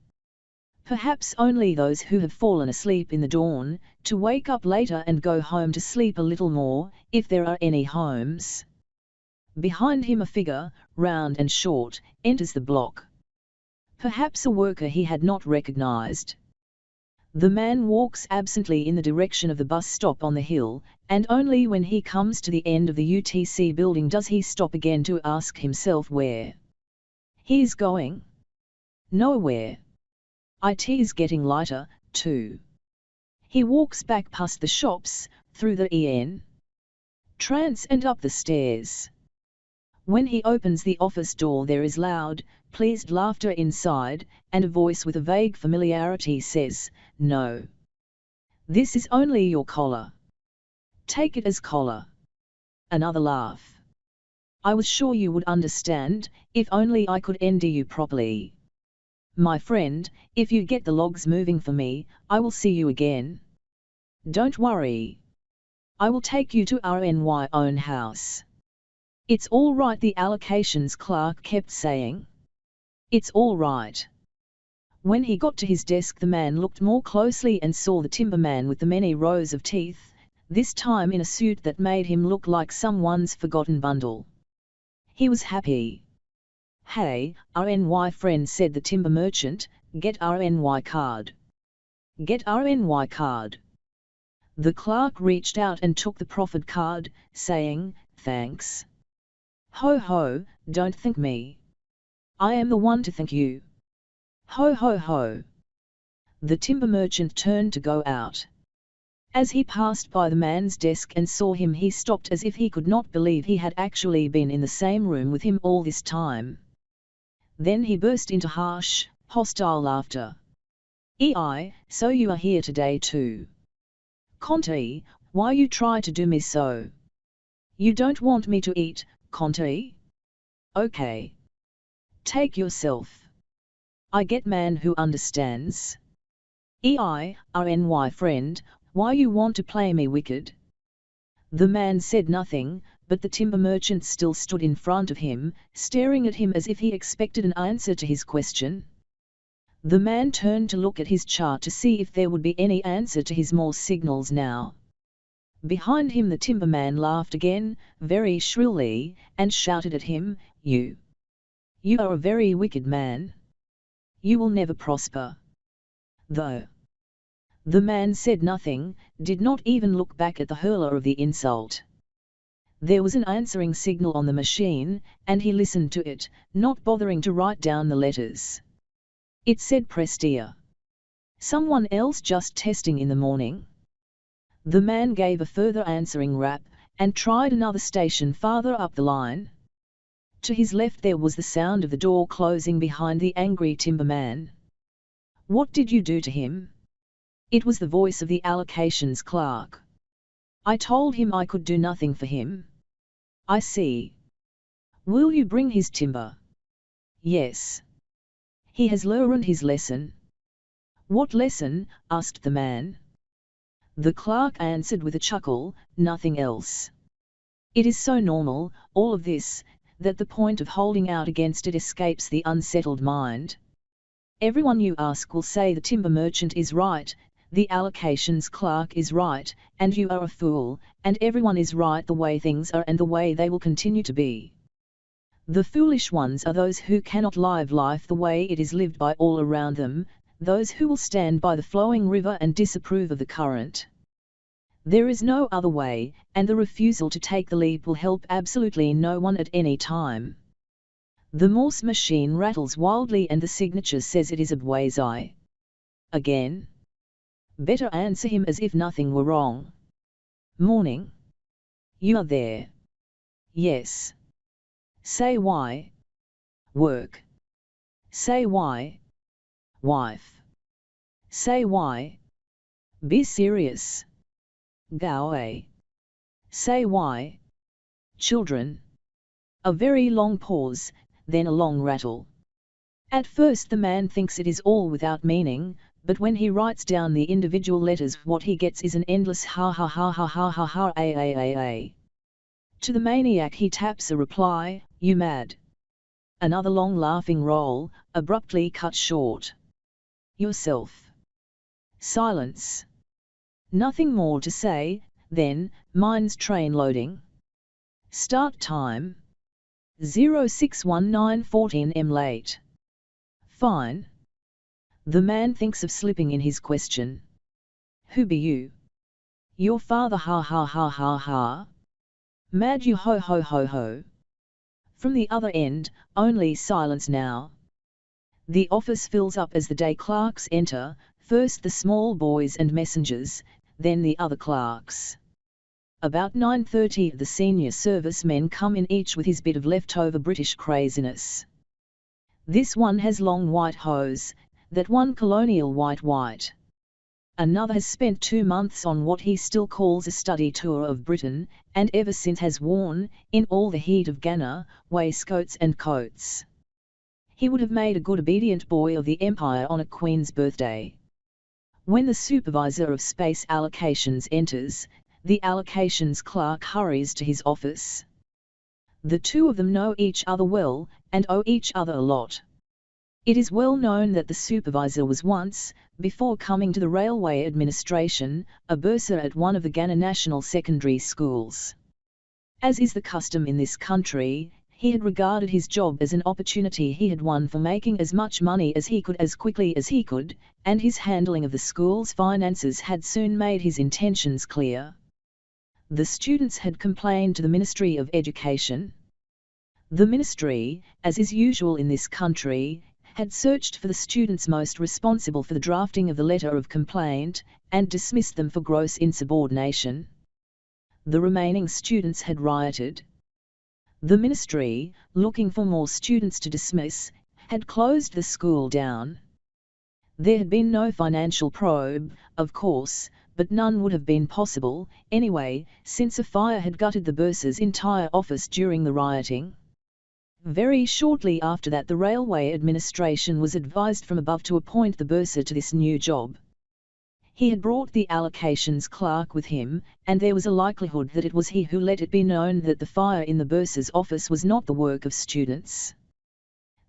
Perhaps only those who have fallen asleep in the dawn, to wake up later and go home to sleep a little more, if there are any homes. Behind him a figure, round and short, enters the block. Perhaps a worker he had not recognized. The man walks absently in the direction of the bus stop on the hill, and only when he comes to the end of the UTC building does he stop again to ask himself where he is going. Nowhere. It is getting lighter, too. He walks back past the shops, through the EN trance and up the stairs. When he opens the office door there is loud, pleased laughter inside, and a voice with a vague familiarity says, "No. This is only your collar. Take it as collar." Another laugh. "I was sure you would understand, if only I could ND you properly. My friend, if you get the logs moving for me, I will see you again. Don't worry. I will take you to RNY own house. It's all right," the allocations clerk kept saying. It's all right. When he got to his desk the man looked more closely and saw the timberman with the many rows of teeth, this time in a suit that made him look like someone's forgotten bundle. He was happy. "Hey, RNY friend," said the timber merchant, "get RNY card. Get RNY card." The clerk reached out and took the proffered card, saying, "Thanks." "Ho ho, don't thank me. I am the one to thank you. Ho ho ho." The timber merchant turned to go out. As he passed by the man's desk and saw him he stopped as if he could not believe he had actually been in the same room with him all this time. Then he burst into harsh, hostile laughter. "Ei, so you are here today too. Conte, why you try to do me so? You don't want me to eat, Conte? Okay. Take yourself. I get man who understands. Ei, RNY friend, why you want to play me wicked?" The man said nothing, but the timber merchant still stood in front of him, staring at him as if he expected an answer to his question. The man turned to look at his chart to see if there would be any answer to his Morse signals now. Behind him the timberman laughed again, very shrilly, and shouted at him, You are a very wicked man. You will never prosper." Though the man said nothing, did not even look back at the hurler of the insult. There was an answering signal on the machine, and he listened to it, not bothering to write down the letters. It said Prestia. "Someone else just testing in the morning." The man gave a further answering rap, and tried another station farther up the line. To his left there was the sound of the door closing behind the angry timberman. "What did you do to him?" It was the voice of the allocations clerk. "I told him I could do nothing for him." "I see. Will you bring his timber?" "Yes. He has learned his lesson." "What lesson?" asked the man. The clerk answered with a chuckle, "Nothing else. It is so normal, all of this, that the point of holding out against it escapes the unsettled mind. Everyone you ask will say the timber merchant is right, the allocations clerk is right, and you are a fool, and everyone is right the way things are and the way they will continue to be. The foolish ones are those who cannot live life the way it is lived by all around them, those who will stand by the flowing river and disapprove of the current. There is no other way, and the refusal to take the leap will help absolutely no one at any time." The Morse machine rattles wildly and the signature says it is Abwazi. Again. Better answer him as if nothing were wrong. "Morning. You are there?" "Yes." "Say why." "Work." "Say why." "Wife." "Say why." "Be serious." "Go away." "Say why." "Children." A very long pause, then a long rattle. At first the man thinks it is all without meaning, but when he writes down the individual letters what he gets is an endless ha ha ha ha ha ha ha a. To the maniac he taps a reply, "You mad?" Another long laughing roll, abruptly cut short. "Yourself." Silence. Nothing more to say, then, "Mine's train loading." "Start time." 061914 m late. "Fine." The man thinks of slipping in his question. "Who be you?" "Your father ha ha ha ha ha." "Mad you ho ho ho ho." From the other end, only silence now. The office fills up as the day clerks enter, first the small boys and messengers, then the other clerks. About 9:30 the senior servicemen come in, each with his bit of leftover British craziness. This one has long white hose, that one colonial white. Another has spent 2 months on what he still calls a study tour of Britain, and ever since has worn, in all the heat of Ghana, waistcoats and coats. He would have made a good obedient boy of the Empire on a Queen's birthday. When the supervisor of space allocations enters, the allocations clerk hurries to his office. The two of them know each other well, and owe each other a lot. It is well known that the supervisor was once, before coming to the railway administration, a bursar at one of the Ghana national secondary schools. As is the custom in this country, he had regarded his job as an opportunity he had won for making as much money as he could as quickly as he could, and his handling of the school's finances had soon made his intentions clear. The students had complained to the Ministry of Education. The ministry, as is usual in this country, had searched for the students most responsible for the drafting of the letter of complaint, and dismissed them for gross insubordination. The remaining students had rioted. The ministry, looking for more students to dismiss, had closed the school down. There had been no financial probe, of course, but none would have been possible, anyway, since a fire had gutted the bursar's entire office during the rioting. Very shortly after that the railway administration was advised from above to appoint the bursar to this new job. He had brought the allocations clerk with him, and there was a likelihood that it was he who let it be known that the fire in the bursar's office was not the work of students.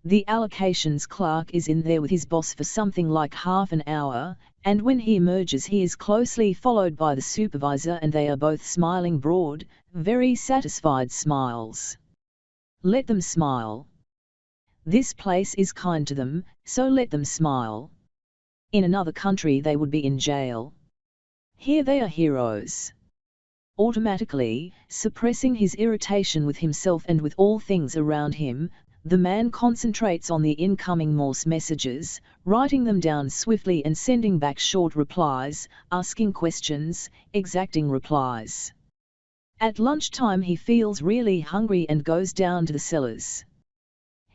The allocations clerk is in there with his boss for something like half an hour, and when he emerges he is closely followed by the supervisor, and they are both smiling broad, very satisfied smiles. Let them smile. This place is kind to them, so let them smile. In another country they would be in jail. Here they are heroes. Automatically, suppressing his irritation with himself and with all things around him, the man concentrates on the incoming Morse messages, writing them down swiftly and sending back short replies, asking questions, exacting replies. At lunchtime he feels really hungry and goes down to the cellars.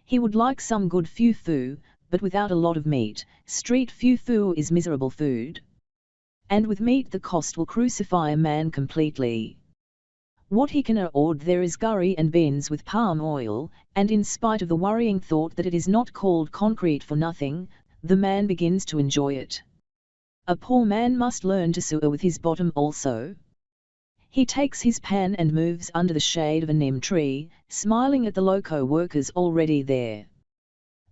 He would like some good fufu, but without a lot of meat. Street fufu is miserable food. And with meat the cost will crucify a man completely. What he can afford there is curry and beans with palm oil, and in spite of the worrying thought that it is not called concrete for nothing, the man begins to enjoy it. A poor man must learn to sew with his bottom also. He takes his pan and moves under the shade of a neem tree, smiling at the loco workers already there.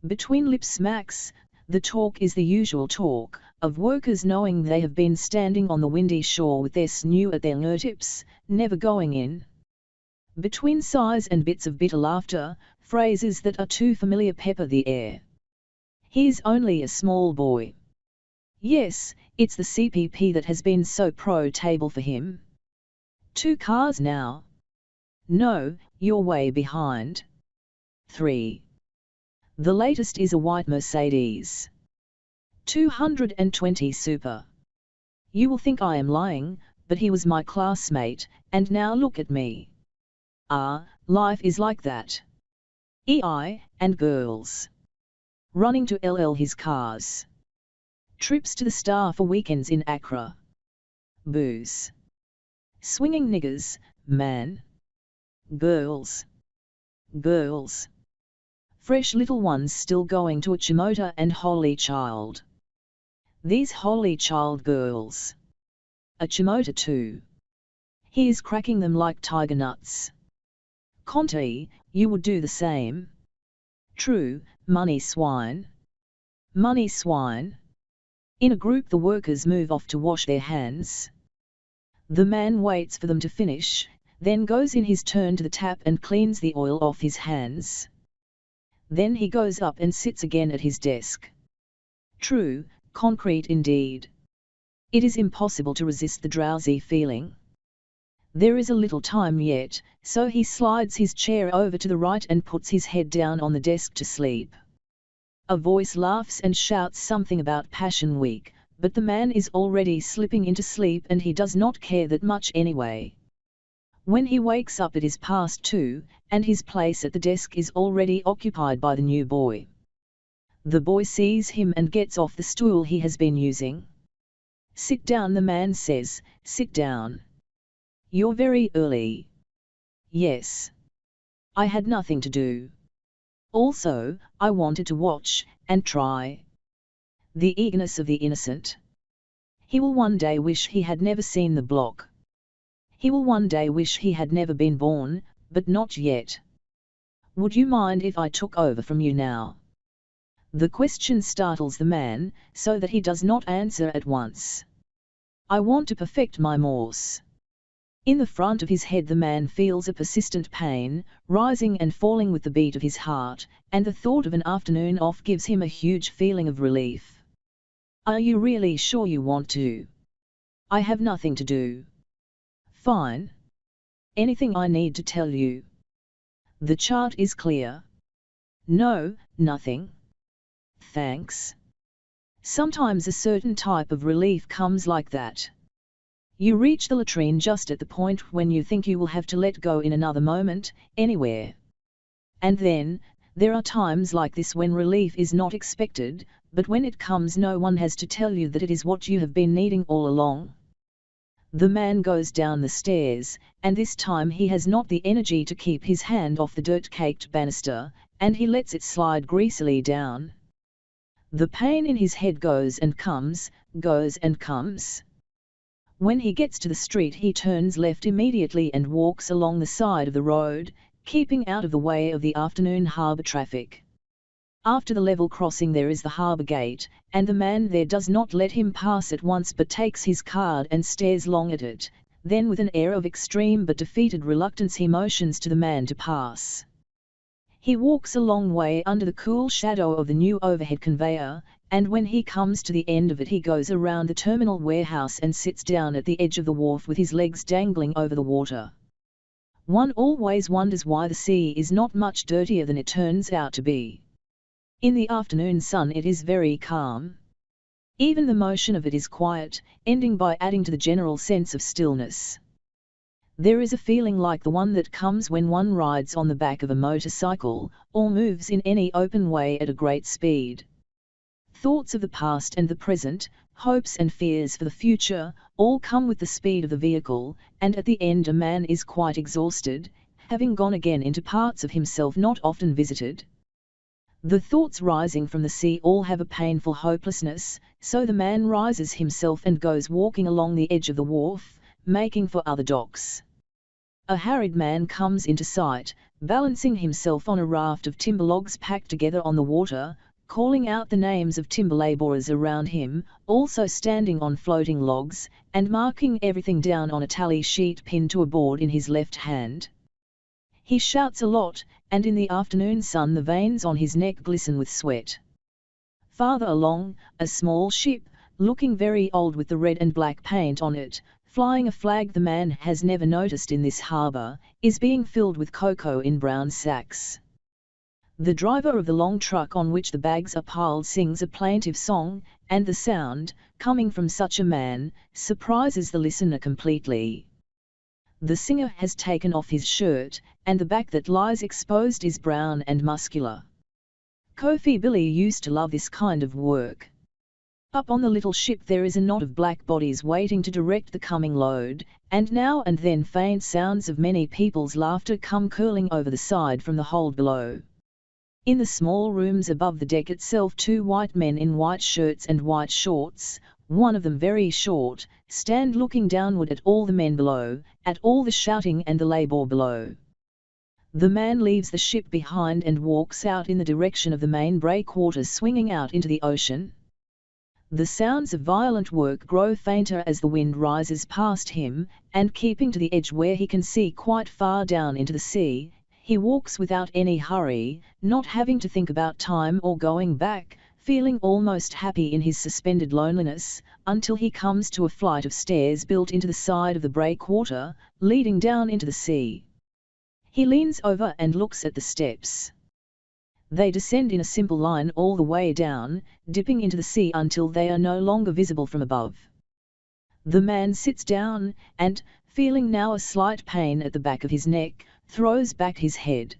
Between lip smacks, the talk is the usual talk, of workers knowing they have been standing on the windy shore with their snoo at their tips, never going in. Between sighs and bits of bitter laughter, phrases that are too familiar pepper the air. He's only a small boy. Yes, it's the CPP that has been so pro-table for him. 2 cars now. No, you're way behind. 3. The latest is a white Mercedes. 220 Super. You will think I am lying, but he was my classmate, and now look at me. Ah, life is like that. EI, and girls. Running to LL his cars. Trips to the Star for weekends in Accra. Booze. Swinging niggers, man. Girls. Girls. Fresh little ones still going to a Chimota and Holy Child. These Holy Child girls. A Chimota too. He is cracking them like tiger nuts. Conte, you would do the same. True, money swine. Money swine. In a group the workers move off to wash their hands. The man waits for them to finish, then goes in his turn to the tap and cleans the oil off his hands. Then he goes up and sits again at his desk. True, concrete indeed. It is impossible to resist the drowsy feeling. There is a little time yet, so he slides his chair over to the right and puts his head down on the desk to sleep. A voice laughs and shouts something about Passion Week, but the man is already slipping into sleep and he does not care that much anyway. When he wakes up it is past 2, and his place at the desk is already occupied by the new boy. The boy sees him and gets off the stool he has been using. Sit down, the man says, sit down. You're very early. Yes. I had nothing to do. Also, I wanted to watch, and try. The eagerness of the innocent. He will one day wish he had never seen the block. He will one day wish he had never been born, but not yet. Would you mind if I took over from you now? The question startles the man, so that he does not answer at once. I want to perfect my Morse. In the front of his head the man feels a persistent pain, rising and falling with the beat of his heart, and the thought of an afternoon off gives him a huge feeling of relief. Are you really sure you want to? I have nothing to do. Fine. Anything I need to tell you? The chart is clear. No, nothing. Thanks. Sometimes a certain type of relief comes like that. You reach the latrine just at the point when you think you will have to let go in another moment, anywhere. And then, there are times like this when relief is not expected, but when it comes no one has to tell you that it is what you have been needing all along. The man goes down the stairs, and this time he has not the energy to keep his hand off the dirt-caked banister, and he lets it slide greasily down. The pain in his head goes and comes, goes and comes. When he gets to the street he turns left immediately and walks along the side of the road, keeping out of the way of the afternoon harbour traffic. After the level crossing there is the harbour gate, and the man there does not let him pass at once but takes his card and stares long at it, then with an air of extreme but defeated reluctance he motions to the man to pass. He walks a long way under the cool shadow of the new overhead conveyor, and when he comes to the end of it he goes around the terminal warehouse and sits down at the edge of the wharf with his legs dangling over the water. One always wonders why the sea is not much dirtier than it turns out to be. In the afternoon sun it is very calm. Even the motion of it is quiet, ending by adding to the general sense of stillness. There is a feeling like the one that comes when one rides on the back of a motorcycle, or moves in any open way at a great speed. Thoughts of the past and the present, hopes and fears for the future, all come with the speed of the vehicle, and at the end a man is quite exhausted, having gone again into parts of himself not often visited. The thoughts rising from the sea all have a painful hopelessness, so the man rises himself and goes walking along the edge of the wharf, making for other docks. A harried man comes into sight, balancing himself on a raft of timber logs packed together on the water, calling out the names of timber labourers around him, also standing on floating logs, and marking everything down on a tally sheet pinned to a board in his left hand. He shouts a lot, and in the afternoon sun the veins on his neck glisten with sweat. Farther along, a small ship, looking very old with the red and black paint on it, flying a flag the man has never noticed in this harbour, is being filled with cocoa in brown sacks. The driver of the long truck on which the bags are piled sings a plaintive song, and the sound, coming from such a man, surprises the listener completely. The singer has taken off his shirt, and the back that lies exposed is brown and muscular. Kofi Billy used to love this kind of work. Up on the little ship there is a knot of black bodies waiting to direct the coming load, and now and then faint sounds of many people's laughter come curling over the side from the hold below. In the small rooms above the deck itself 2 white men in white shirts and white shorts, one of them very short, stand looking downward at all the men below, at all the shouting and the labour below. The man leaves the ship behind and walks out in the direction of the main breakwater swinging out into the ocean. The sounds of violent work grow fainter as the wind rises past him, and keeping to the edge where he can see quite far down into the sea, he walks without any hurry, not having to think about time or going back, feeling almost happy in his suspended loneliness, until he comes to a flight of stairs built into the side of the breakwater, leading down into the sea. He leans over and looks at the steps. They descend in a simple line all the way down, dipping into the sea until they are no longer visible from above. The man sits down, and, feeling now a slight pain at the back of his neck, throws back his head.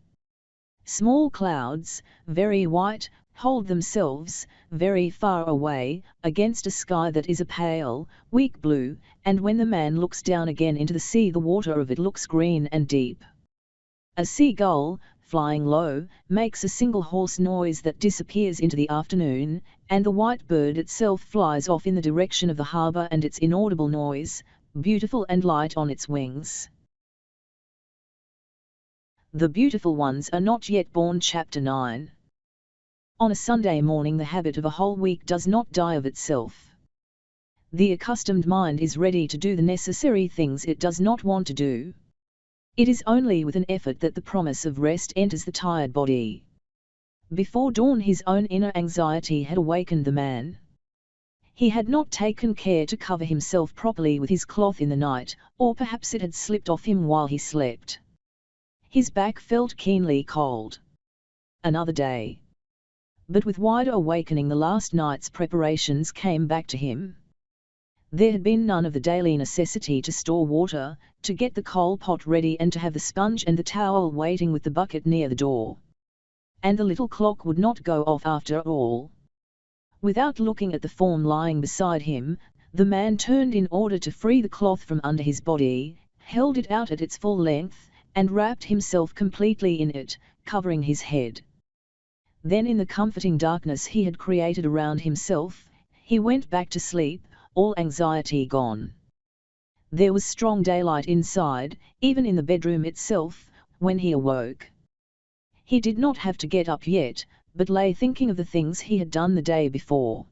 Small clouds, very white, hold themselves, very far away, against a sky that is a pale, weak blue, and when the man looks down again into the sea the water of it looks green and deep. A seagull, flying low, makes a single hoarse noise that disappears into the afternoon, and the white bird itself flies off in the direction of the harbour and its inaudible noise, beautiful and light on its wings. The Beautiful Ones Are Not Yet Born. Chapter 9. On a Sunday morning the habit of a whole week does not die of itself. The accustomed mind is ready to do the necessary things it does not want to do. It is only with an effort that the promise of rest enters the tired body. Before dawn his own inner anxiety had awakened the man. He had not taken care to cover himself properly with his cloth in the night, or perhaps it had slipped off him while he slept. His back felt keenly cold. Another day. But with wider awakening the last night's preparations came back to him. There had been none of the daily necessity to store water, to get the coal pot ready and to have the sponge and the towel waiting with the bucket near the door. And the little clock would not go off after all. Without looking at the form lying beside him, the man turned in order to free the cloth from under his body, held it out at its full length, and wrapped himself completely in it, covering his head. Then in the comforting darkness he had created around himself, he went back to sleep, all anxiety gone. There was strong daylight inside, even in the bedroom itself, when he awoke. He did not have to get up yet, but lay thinking of the things he had done the day before.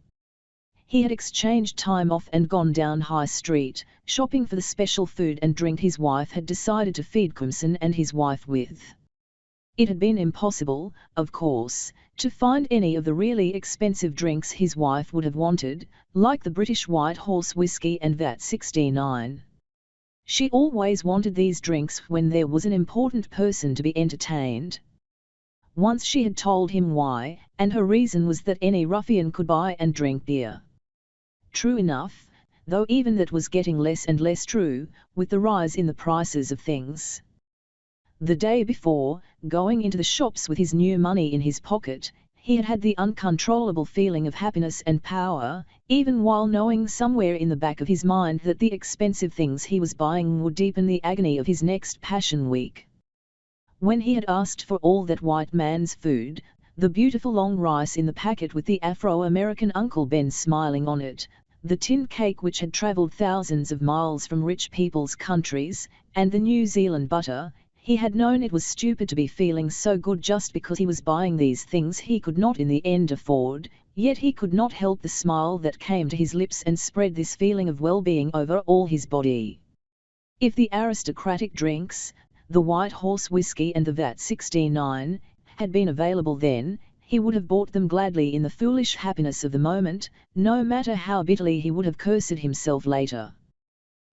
He had exchanged time off and gone down High Street, shopping for the special food and drink his wife had decided to feed Crimson and his wife with. It had been impossible, of course, to find any of the really expensive drinks his wife would have wanted, like the British White Horse Whiskey and VAT 69. She always wanted these drinks when there was an important person to be entertained. Once she had told him why, and her reason was that any ruffian could buy and drink beer. True enough, though even that was getting less and less true, with the rise in the prices of things. The day before, going into the shops with his new money in his pocket, he had had the uncontrollable feeling of happiness and power, even while knowing somewhere in the back of his mind that the expensive things he was buying would deepen the agony of his next Passion Week. When he had asked for all that white man's food, the beautiful long rice in the packet with the Afro-American Uncle Ben smiling on it, the tin cake which had travelled thousands of miles from rich people's countries, and the New Zealand butter, he had known it was stupid to be feeling so good just because he was buying these things he could not in the end afford, yet he could not help the smile that came to his lips and spread this feeling of well-being over all his body. If the aristocratic drinks, the White Horse Whiskey and the VAT 69, had been available then, he would have bought them gladly in the foolish happiness of the moment, no matter how bitterly he would have cursed himself later.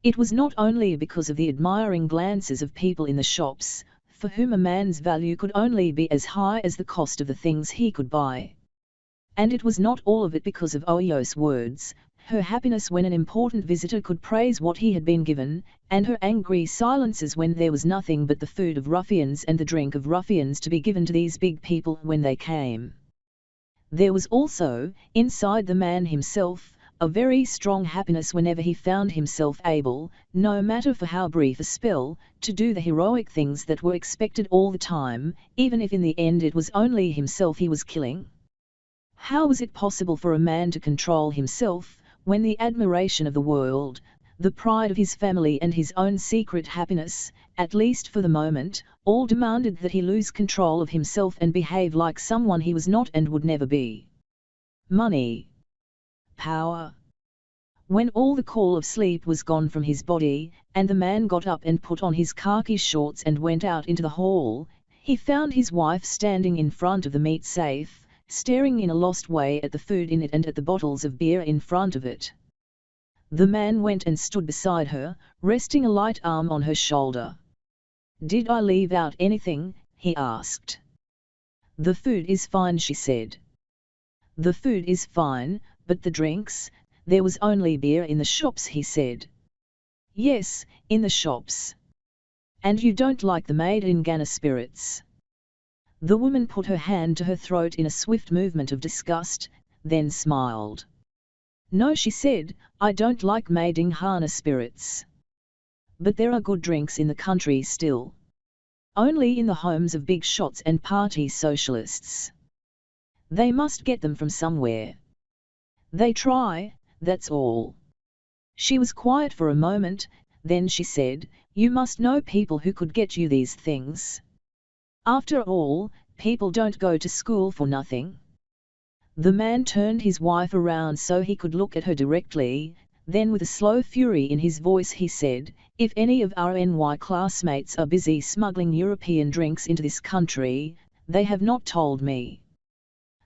It was not only because of the admiring glances of people in the shops, for whom a man's value could only be as high as the cost of the things he could buy. And it was not all of it because of Oyo's words, her happiness when an important visitor could praise what he had been given, and her angry silences when there was nothing but the food of ruffians and the drink of ruffians to be given to these big people when they came. There was also, inside the man himself, a very strong happiness whenever he found himself able, no matter for how brief a spell, to do the heroic things that were expected all the time, even if in the end it was only himself he was killing. How was it possible for a man to control himself, when the admiration of the world, the pride of his family and his own secret happiness, at least for the moment, all demanded that he lose control of himself and behave like someone he was not and would never be? Money. Power. When all the call of sleep was gone from his body, and the man got up and put on his khaki shorts and went out into the hall, he found his wife standing in front of the meat safe, staring in a lost way at the food in it and at the bottles of beer in front of it. The man went and stood beside her, resting a light arm on her shoulder. "Did I leave out anything?" he asked. "The food is fine," she said. "The food is fine, but the drinks? There was only beer in the shops," he said. "Yes, in the shops. And you don't like the made-in Ghana spirits?" The woman put her hand to her throat in a swift movement of disgust, then smiled. "No," she said, "I don't like made-in Ghana spirits. But there are good drinks in the country still. Only in the homes of big shots and party socialists. They must get them from somewhere. They try, that's all." She was quiet for a moment, then she said, "You must know people who could get you these things. After all, people don't go to school for nothing." The man turned his wife around so he could look at her directly, then with a slow fury in his voice he said, "If any of our NY classmates are busy smuggling European drinks into this country, they have not told me."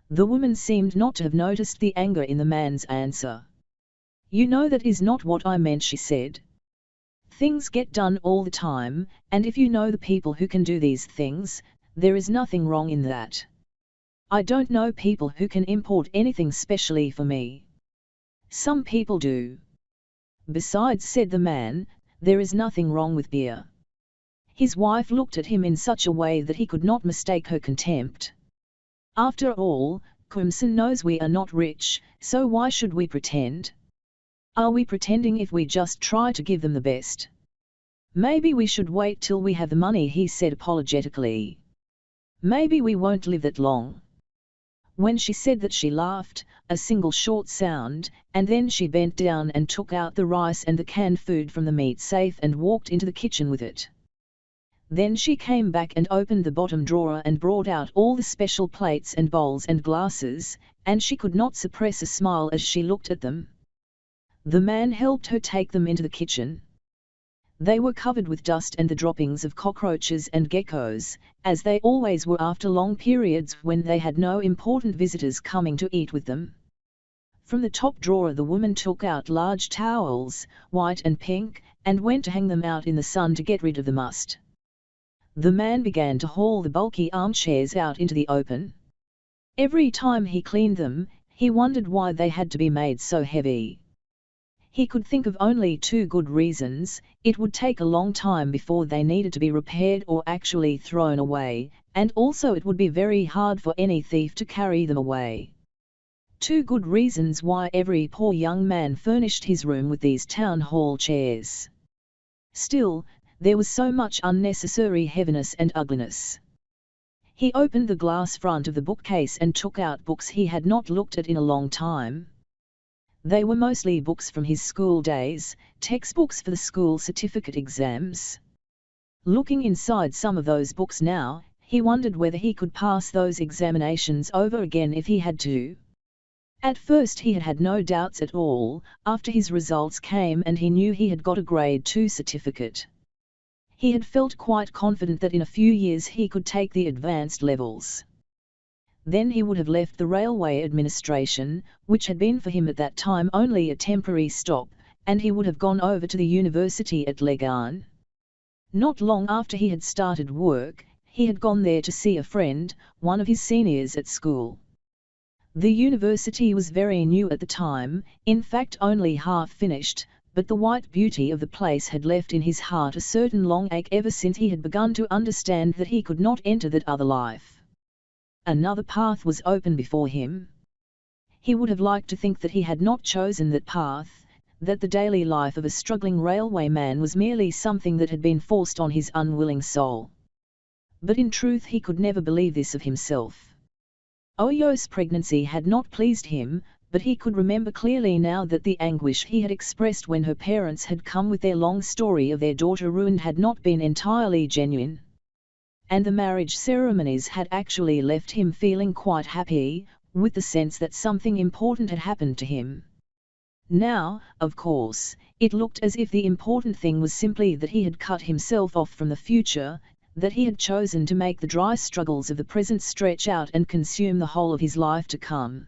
The woman seemed not to have noticed the anger in the man's answer. "You know that is not what I meant," she said. "Things get done all the time, and if you know the people who can do these things, there is nothing wrong in that. I don't know people who can import anything specially for me. Some people do. Besides," said the man, "there is nothing wrong with beer." His wife looked at him in such a way that he could not mistake her contempt. "After all, Crimson knows we are not rich, so why should we pretend? Are we pretending if we just try to give them the best? Maybe we should wait till we have the money," he said apologetically. "Maybe we won't live that long. When she said that, she laughed, a single short sound, and then she bent down and took out the rice and the canned food from the meat safe and walked into the kitchen with it. Then she came back and opened the bottom drawer and brought out all the special plates and bowls and glasses, and she could not suppress a smile as she looked at them. The man helped her take them into the kitchen. They were covered with dust and the droppings of cockroaches and geckos, as they always were after long periods when they had no important visitors coming to eat with them. From the top drawer the woman took out large towels, white and pink, and went to hang them out in the sun to get rid of the must. The man began to haul the bulky armchairs out into the open. Every time he cleaned them, he wondered why they had to be made so heavy. He could think of only two good reasons: it would take a long time before they needed to be repaired or actually thrown away, and also it would be very hard for any thief to carry them away. Two good reasons why every poor young man furnished his room with these town hall chairs. Still, there was so much unnecessary heaviness and ugliness. He opened the glass front of the bookcase and took out books he had not looked at in a long time. They were mostly books from his school days, textbooks for the school certificate exams. Looking inside some of those books now, he wondered whether he could pass those examinations over again if he had to. At first he had had no doubts at all, after his results came and he knew he had got a grade 2 certificate. He had felt quite confident that in a few years he could take the advanced levels. Then he would have left the railway administration, which had been for him at that time only a temporary stop, and he would have gone over to the university at Legan. Not long after he had started work, he had gone there to see a friend, one of his seniors at school. The university was very new at the time, in fact only half finished, but the white beauty of the place had left in his heart a certain long ache ever since he had begun to understand that he could not enter that other life. Another path was open before him. He would have liked to think that he had not chosen that path, that the daily life of a struggling railway man was merely something that had been forced on his unwilling soul. But in truth he could never believe this of himself. Oyo's pregnancy had not pleased him, but he could remember clearly now that the anguish he had expressed when her parents had come with their long story of their daughter ruined had not been entirely genuine. And the marriage ceremonies had actually left him feeling quite happy, with the sense that something important had happened to him. Now, of course, it looked as if the important thing was simply that he had cut himself off from the future, that he had chosen to make the dry struggles of the present stretch out and consume the whole of his life to come.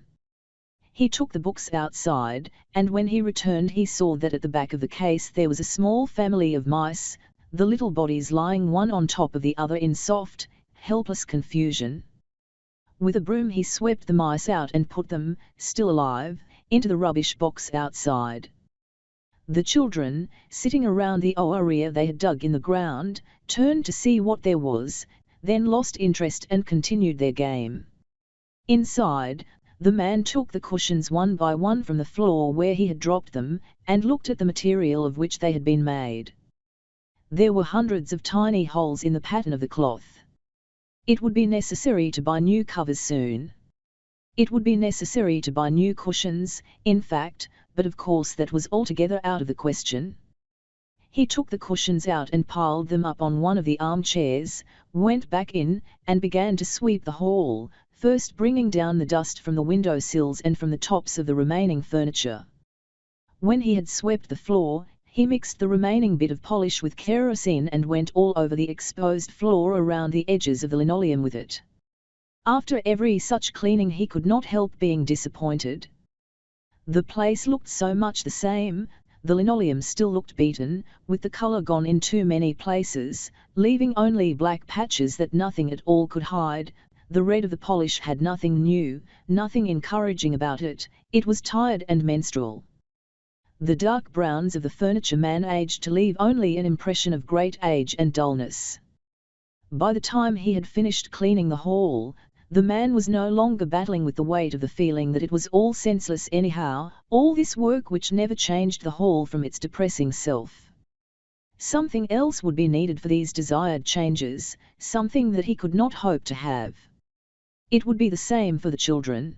He took the books outside, and when he returned he saw that at the back of the case there was a small family of mice, the little bodies lying one on top of the other in soft, helpless confusion. With a broom he swept the mice out and put them, still alive, into the rubbish box outside. The children, sitting around the area they had dug in the ground, turned to see what there was, then lost interest and continued their game. Inside, the man took the cushions one by one from the floor where he had dropped them, and looked at the material of which they had been made. There were hundreds of tiny holes in the pattern of the cloth. It would be necessary to buy new covers soon. It would be necessary to buy new cushions, in fact, but of course that was altogether out of the question. He took the cushions out and piled them up on one of the armchairs, went back in, and began to sweep the hall, first bringing down the dust from the window sills and from the tops of the remaining furniture. When he had swept the floor, he mixed the remaining bit of polish with kerosene and went all over the exposed floor around the edges of the linoleum with it. After every such cleaning he could not help being disappointed. The place looked so much the same, the linoleum still looked beaten, with the colour gone in too many places, leaving only black patches that nothing at all could hide. The red of the polish had nothing new, nothing encouraging about it, it was tired and menstrual. The dark browns of the furniture man-aged to leave only an impression of great age and dullness. By the time he had finished cleaning the hall, the man was no longer battling with the weight of the feeling that it was all senseless anyhow, all this work which never changed the hall from its depressing self. Something else would be needed for these desired changes, something that he could not hope to have. It would be the same for the children.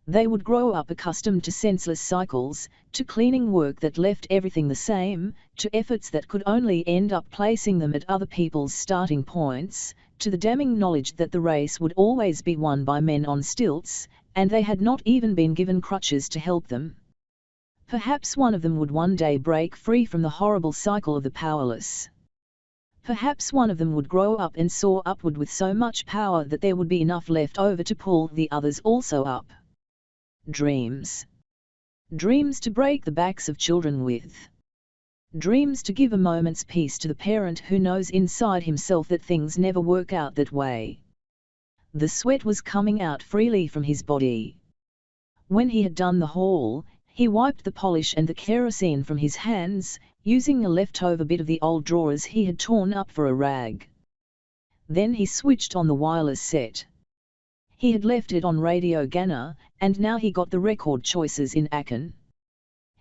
They would grow up accustomed to senseless cycles, to cleaning work that left everything the same, to efforts that could only end up placing them at other people's starting points, to the damning knowledge that the race would always be won by men on stilts, and they had not even been given crutches to help them. Perhaps one of them would one day break free from the horrible cycle of the powerless. Perhaps one of them would grow up and soar upward with so much power that there would be enough left over to pull the others also up. Dreams. Dreams to break the backs of children with. Dreams to give a moment's peace to the parent who knows inside himself that things never work out that way. The sweat was coming out freely from his body. When he had done the haul, he wiped the polish and the kerosene from his hands, using a leftover bit of the old drawers he had torn up for a rag. Then he switched on the wireless set. He had left it on Radio Ghana, and now he got the record choices in Akan.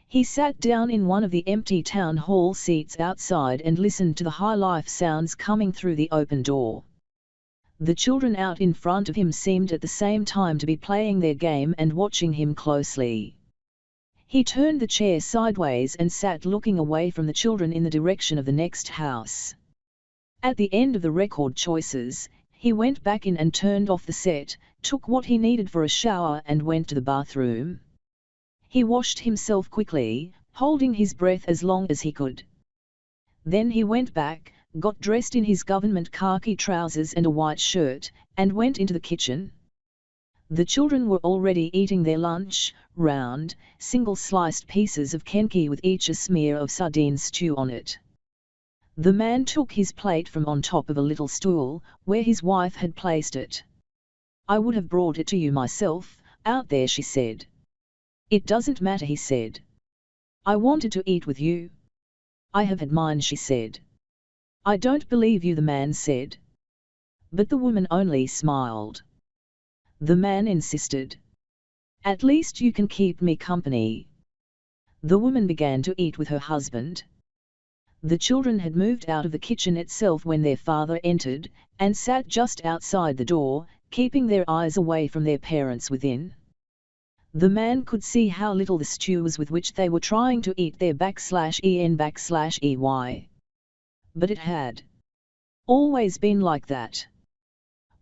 He sat down in one of the empty town hall seats outside and listened to the high-life sounds coming through the open door. The children out in front of him seemed at the same time to be playing their game and watching him closely. He turned the chair sideways and sat looking away from the children in the direction of the next house. At the end of the record choices, he went back in and turned off the set, took what he needed for a shower and went to the bathroom. He washed himself quickly, holding his breath as long as he could. Then he went back, got dressed in his government khaki trousers and a white shirt, and went into the kitchen. The children were already eating their lunch, round, single-sliced pieces of kenki with each a smear of sardine stew on it. The man took his plate from on top of a little stool, where his wife had placed it. "I would have brought it to you myself, out there," she said. "It doesn't matter," he said. "I wanted to eat with you." "I have had mine," she said. "I don't believe you," the man said. But the woman only smiled. The man insisted. "At least you can keep me company." The woman began to eat with her husband. The children had moved out of the kitchen itself when their father entered, and sat just outside the door, keeping their eyes away from their parents within. The man could see how little the stew was with which they were trying to eat their /en/ey. But it had always been like that.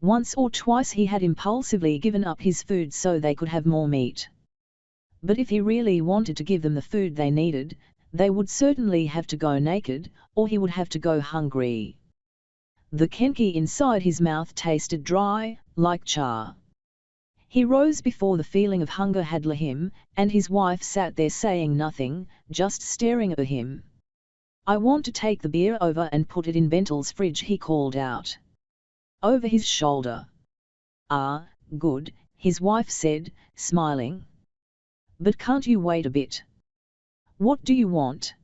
Once or twice he had impulsively given up his food so they could have more meat. But if he really wanted to give them the food they needed, they would certainly have to go naked, or he would have to go hungry. The kenki inside his mouth tasted dry, like char. He rose before the feeling of hunger had left him, and his wife sat there saying nothing, just staring at him. "I want to take the beer over and put it in Bentel's fridge," he called out. Over his shoulder. "Ah, good," his wife said, smiling. "But can't you wait a bit? What do you want?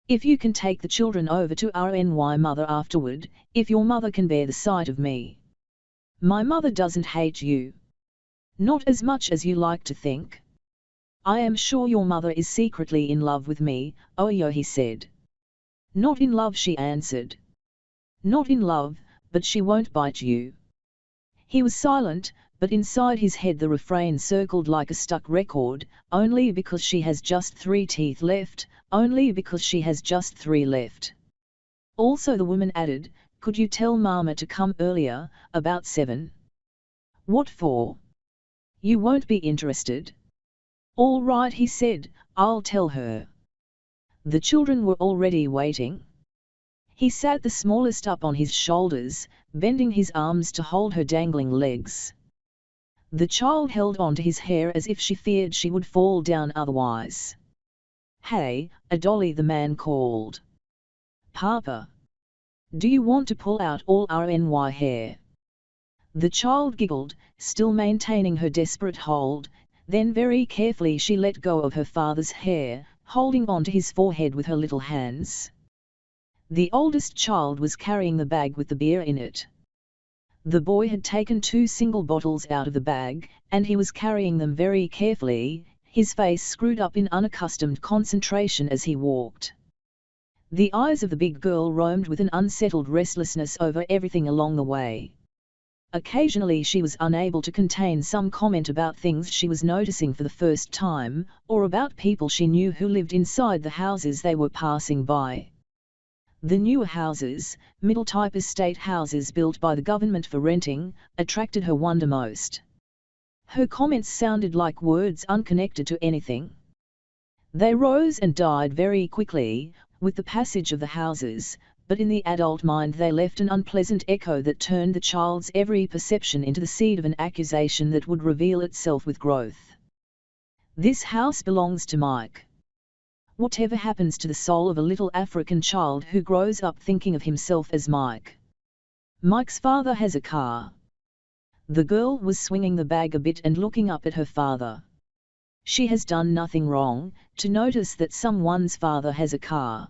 If you can take the children over to RNY mother afterward, if your mother can bear the sight of me." "My mother doesn't hate you. Not as much as you like to think. I am sure your mother is secretly in love with me, Oyo," he said. "Not in love," she answered. "Not in love, but she won't bite you." He was silent, but inside his head the refrain circled like a stuck record, "Only because she has just 3 teeth left, only because she has just 3 left." Also the woman added, "Could you tell Mama to come earlier, about 7? "What for? You won't be interested." "All right," he said, "I'll tell her." The children were already waiting. He sat the smallest up on his shoulders, bending his arms to hold her dangling legs. The child held on to his hair as if she feared she would fall down otherwise. "Hey, a dolly," the man called. "Papa. Do you want to pull out all RNY hair?" The child giggled, still maintaining her desperate hold, then very carefully she let go of her father's hair, holding on to his forehead with her little hands. The oldest child was carrying the bag with the beer in it. The boy had taken 2 single bottles out of the bag, and he was carrying them very carefully, his face screwed up in unaccustomed concentration as he walked. The eyes of the big girl roamed with an unsettled restlessness over everything along the way. Occasionally she was unable to contain some comment about things she was noticing for the first time, or about people she knew who lived inside the houses they were passing by. The newer houses, middle-type estate houses built by the government for renting, attracted her wonder most. Her comments sounded like words unconnected to anything. They rose and died very quickly, with the passage of the houses, but in the adult mind they left an unpleasant echo that turned the child's every perception into the seed of an accusation that would reveal itself with growth. This house belongs to Mike. Whatever happens to the soul of a little African child who grows up thinking of himself as Mike? Mike's father has a car. The girl was swinging the bag a bit and looking up at her father. She has done nothing wrong to notice that someone's father has a car.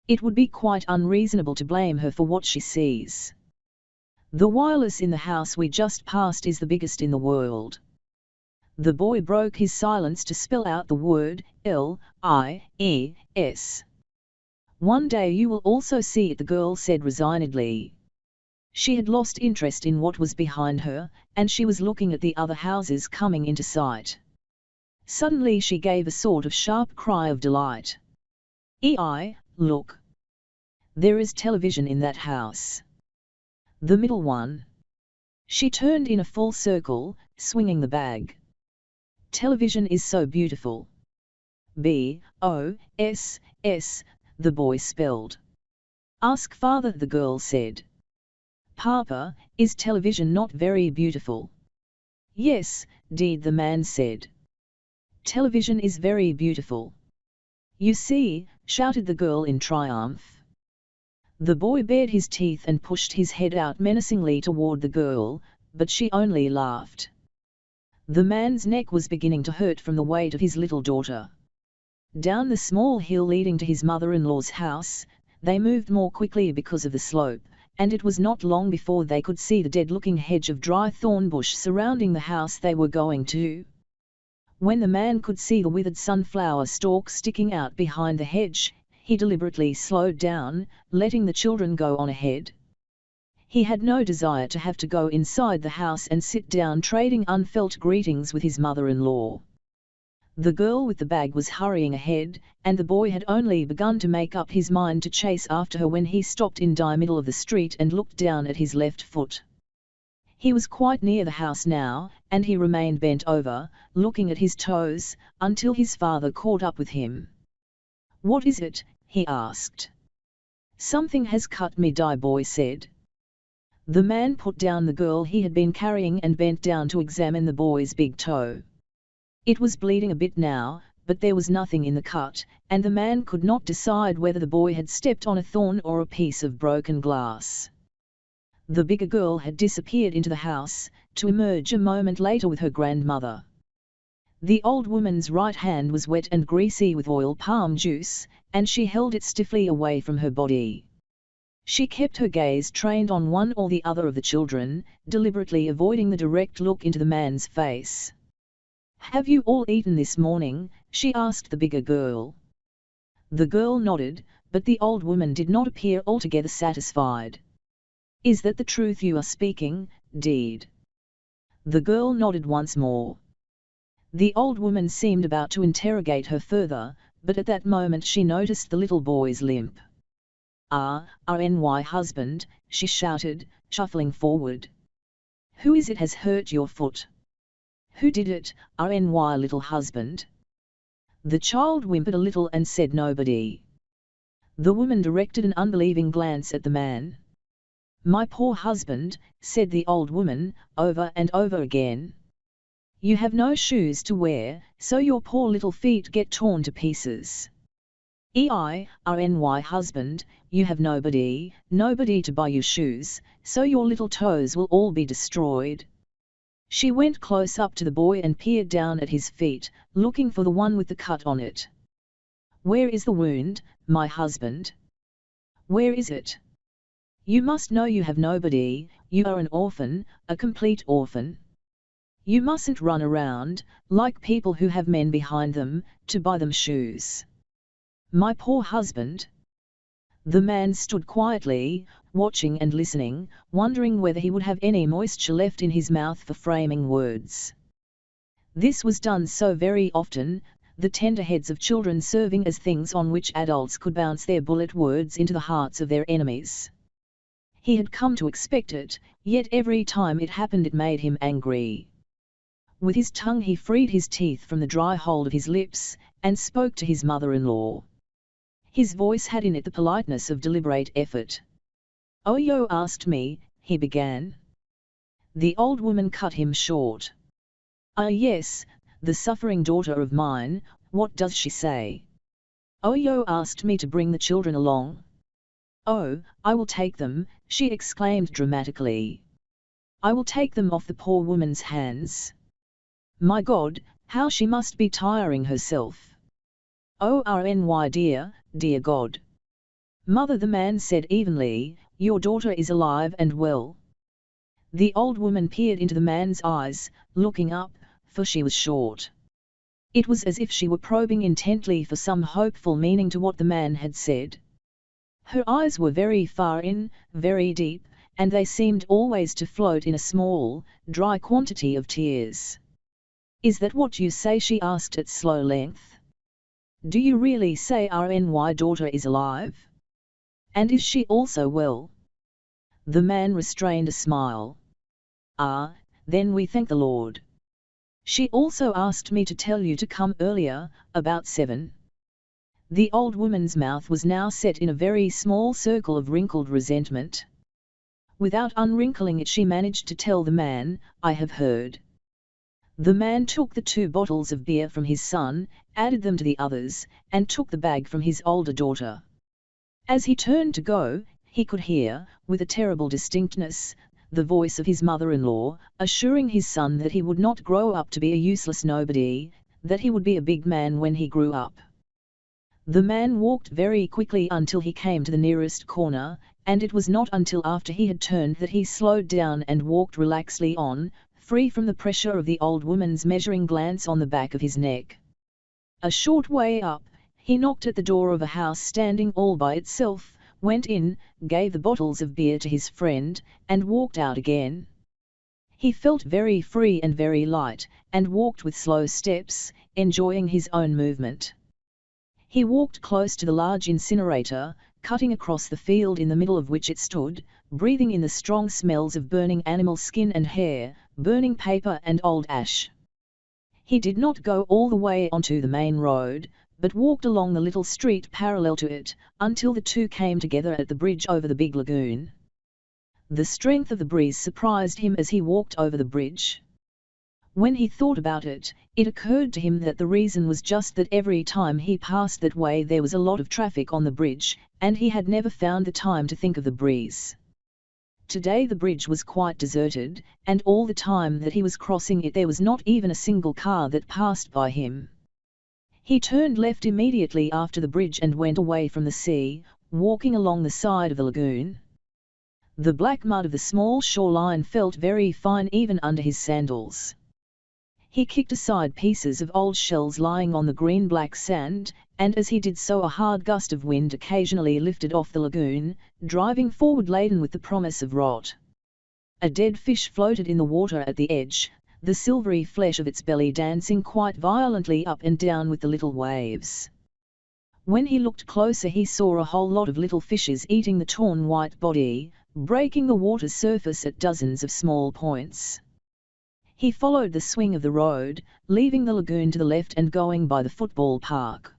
It would be quite unreasonable to blame her for what she sees. The wireless in the house we just passed is the biggest in the world. The boy broke his silence to spell out the word, L-I-E-S. One day you will also see it, the girl said resignedly. She had lost interest in what was behind her, and she was looking at the other houses coming into sight. Suddenly she gave a sort of sharp cry of delight. Ei, look! There is television in that house. The middle one. She turned in a full circle, swinging the bag. Television is so beautiful. B-O-S-S, the boy spelled. Ask father, the girl said. Papa, is television not very beautiful? Yes, deed, the man said. Television is very beautiful. You see, shouted the girl in triumph. The boy bared his teeth and pushed his head out menacingly toward the girl, but she only laughed. The man's neck was beginning to hurt from the weight of his little daughter. Down the small hill leading to his mother-in-law's house, they moved more quickly because of the slope, and it was not long before they could see the dead-looking hedge of dry thorn bush surrounding the house they were going to. When the man could see the withered sunflower stalk sticking out behind the hedge, he deliberately slowed down, letting the children go on ahead. He had no desire to have to go inside the house and sit down trading unfelt greetings with his mother-in-law. The girl with the bag was hurrying ahead, and the boy had only begun to make up his mind to chase after her when he stopped in the middle of the street and looked down at his left foot. He was quite near the house now, and he remained bent over, looking at his toes, until his father caught up with him. What is it? He asked. Something has cut me, the boy said. The man put down the girl he had been carrying and bent down to examine the boy's big toe. It was bleeding a bit now, but there was nothing in the cut, and the man could not decide whether the boy had stepped on a thorn or a piece of broken glass. The bigger girl had disappeared into the house, to emerge a moment later with her grandmother. The old woman's right hand was wet and greasy with oil palm juice, and she held it stiffly away from her body. She kept her gaze trained on one or the other of the children, deliberately avoiding the direct look into the man's face. Have you all eaten this morning? She asked the bigger girl. The girl nodded, but the old woman did not appear altogether satisfied. Is that the truth you are speaking, deed? The girl nodded once more. The old woman seemed about to interrogate her further, but at that moment she noticed the little boy's limp. RNY husband, she shouted, shuffling forward. Who is it has hurt your foot? Who did it, RNY little husband? The child whimpered a little and said nobody. The woman directed an unbelieving glance at the man. My poor husband, said the old woman, over and over again. You have no shoes to wear, so your poor little feet get torn to pieces. RNY husband, you have nobody to buy you shoes, so your little toes will all be destroyed. She went close up to the boy and peered down at his feet, looking for the one with the cut on it. Where is the wound, my husband? Where is it? You must know you have nobody, you are an orphan, a complete orphan. You mustn't run around, like people who have men behind them, to buy them shoes. My poor husband. The man stood quietly, watching and listening, wondering whether he would have any moisture left in his mouth for framing words. This was done so very often, the tender heads of children serving as things on which adults could bounce their bullet words into the hearts of their enemies. He had come to expect it, yet every time it happened it made him angry. With his tongue he freed his teeth from the dry hold of his lips, and spoke to his mother-in-law. His voice had in it the politeness of deliberate effort. "Oh, you asked me," he began. The old woman cut him short. "Ah, yes, the suffering daughter of mine, what does she say?" "Oh, you asked me to bring the children along." "Oh, I will take them," she exclaimed dramatically. "I will take them off the poor woman's hands. My God, how she must be tiring herself. Oh, Rny dear, dear God." "Mother," the man said evenly, "your daughter is alive and well." The old woman peered into the man's eyes, looking up, for she was short. It was as if she were probing intently for some hopeful meaning to what the man had said. Her eyes were very far in, very deep, and they seemed always to float in a small, dry quantity of tears. "Is that what you say?" she asked at slow length. "Do you really say Rny daughter is alive? And is she also well?" The man restrained a smile. "Ah, then we thank the Lord. She also asked me to tell you to come earlier, about 7. The old woman's mouth was now set in a very small circle of wrinkled resentment. Without unwrinkling it she managed to tell the man, "I have heard." The man took the 2 bottles of beer from his son, added them to the others, and took the bag from his older daughter. As he turned to go, he could hear, with a terrible distinctness, the voice of his mother-in-law, assuring his son that he would not grow up to be a useless nobody, that he would be a big man when he grew up. The man walked very quickly until he came to the nearest corner, and it was not until after he had turned that he slowed down and walked relaxedly on, free from the pressure of the old woman's measuring glance on the back of his neck. A short way up, he knocked at the door of a house standing all by itself, went in, gave the bottles of beer to his friend, and walked out again. He felt very free and very light, and walked with slow steps, enjoying his own movement. He walked close to the large incinerator, cutting across the field in the middle of which it stood, breathing in the strong smells of burning animal skin and hair, burning paper and old ash. He did not go all the way onto the main road, but walked along the little street parallel to it, until the two came together at the bridge over the big lagoon. The strength of the breeze surprised him as he walked over the bridge. When he thought about it, it occurred to him that the reason was just that every time he passed that way there was a lot of traffic on the bridge, and he had never found the time to think of the breeze. Today the bridge was quite deserted, and all the time that he was crossing it there was not even a single car that passed by him. He turned left immediately after the bridge and went away from the sea, walking along the side of the lagoon. The black mud of the small shoreline felt very fine even under his sandals. He kicked aside pieces of old shells lying on the green-black sand, and as he did so a hard gust of wind occasionally lifted off the lagoon, driving forward laden with the promise of rot. A dead fish floated in the water at the edge, the silvery flesh of its belly dancing quite violently up and down with the little waves. When he looked closer he saw a whole lot of little fishes eating the torn white body, breaking the water's surface at dozens of small points. He followed the swing of the road, leaving the lagoon to the left and going by the football park.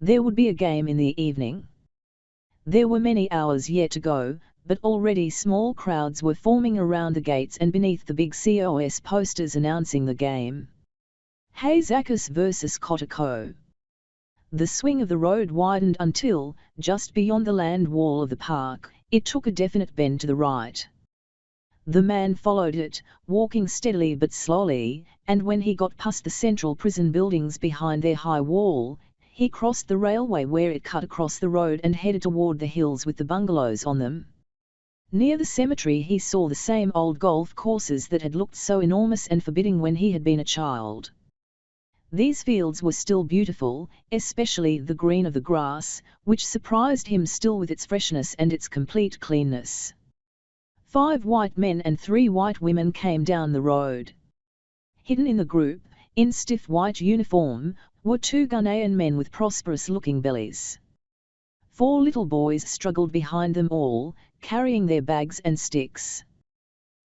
There would be a game in the evening. There were many hours yet to go, but already small crowds were forming around the gates and beneath the big COS posters announcing the game. Hazakis vs Kotako. The swing of the road widened until, just beyond the land wall of the park, it took a definite bend to the right. The man followed it, walking steadily but slowly, and when he got past the central prison buildings behind their high wall, he crossed the railway where it cut across the road and headed toward the hills with the bungalows on them. Near the cemetery he saw the same old golf courses that had looked so enormous and forbidding when he had been a child. These fields were still beautiful, especially the green of the grass, which surprised him still with its freshness and its complete cleanness. 5 white men and 3 white women came down the road. Hidden in the group, in stiff white uniform, were 2 Ghanaian men with prosperous-looking bellies. 4 little boys struggled behind them all, carrying their bags and sticks.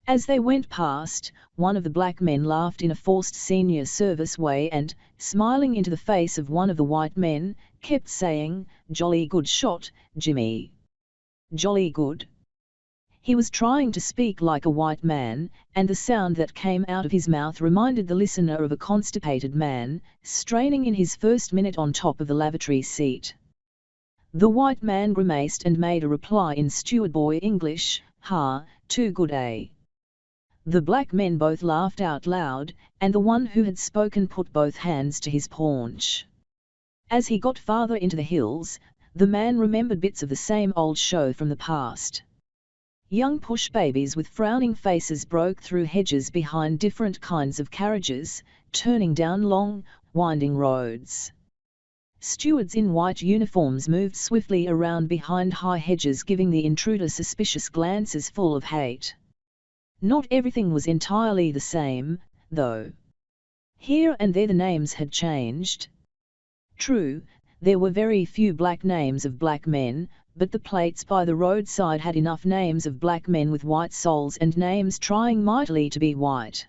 As they went past, one of the black men laughed in a forced senior service way and, smiling into the face of one of the white men, kept saying, "Jolly good shot, Jimmy. Jolly good." He was trying to speak like a white man, and the sound that came out of his mouth reminded the listener of a constipated man, straining in his first minute on top of the lavatory seat. The white man grimaced and made a reply in steward boy English, "Ha, too good, eh?" The black men both laughed out loud, and the one who had spoken put both hands to his paunch. As he got farther into the hills, the man remembered bits of the same old show from the past. Young push babies with frowning faces broke through hedges behind different kinds of carriages, turning down long, winding roads. Stewards in white uniforms moved swiftly around behind high hedges, giving the intruder suspicious glances full of hate. Not everything was entirely the same, though. Here and there the names had changed. True, there were very few black names of black men, but the plates by the roadside had enough names of black men with white souls and names trying mightily to be white.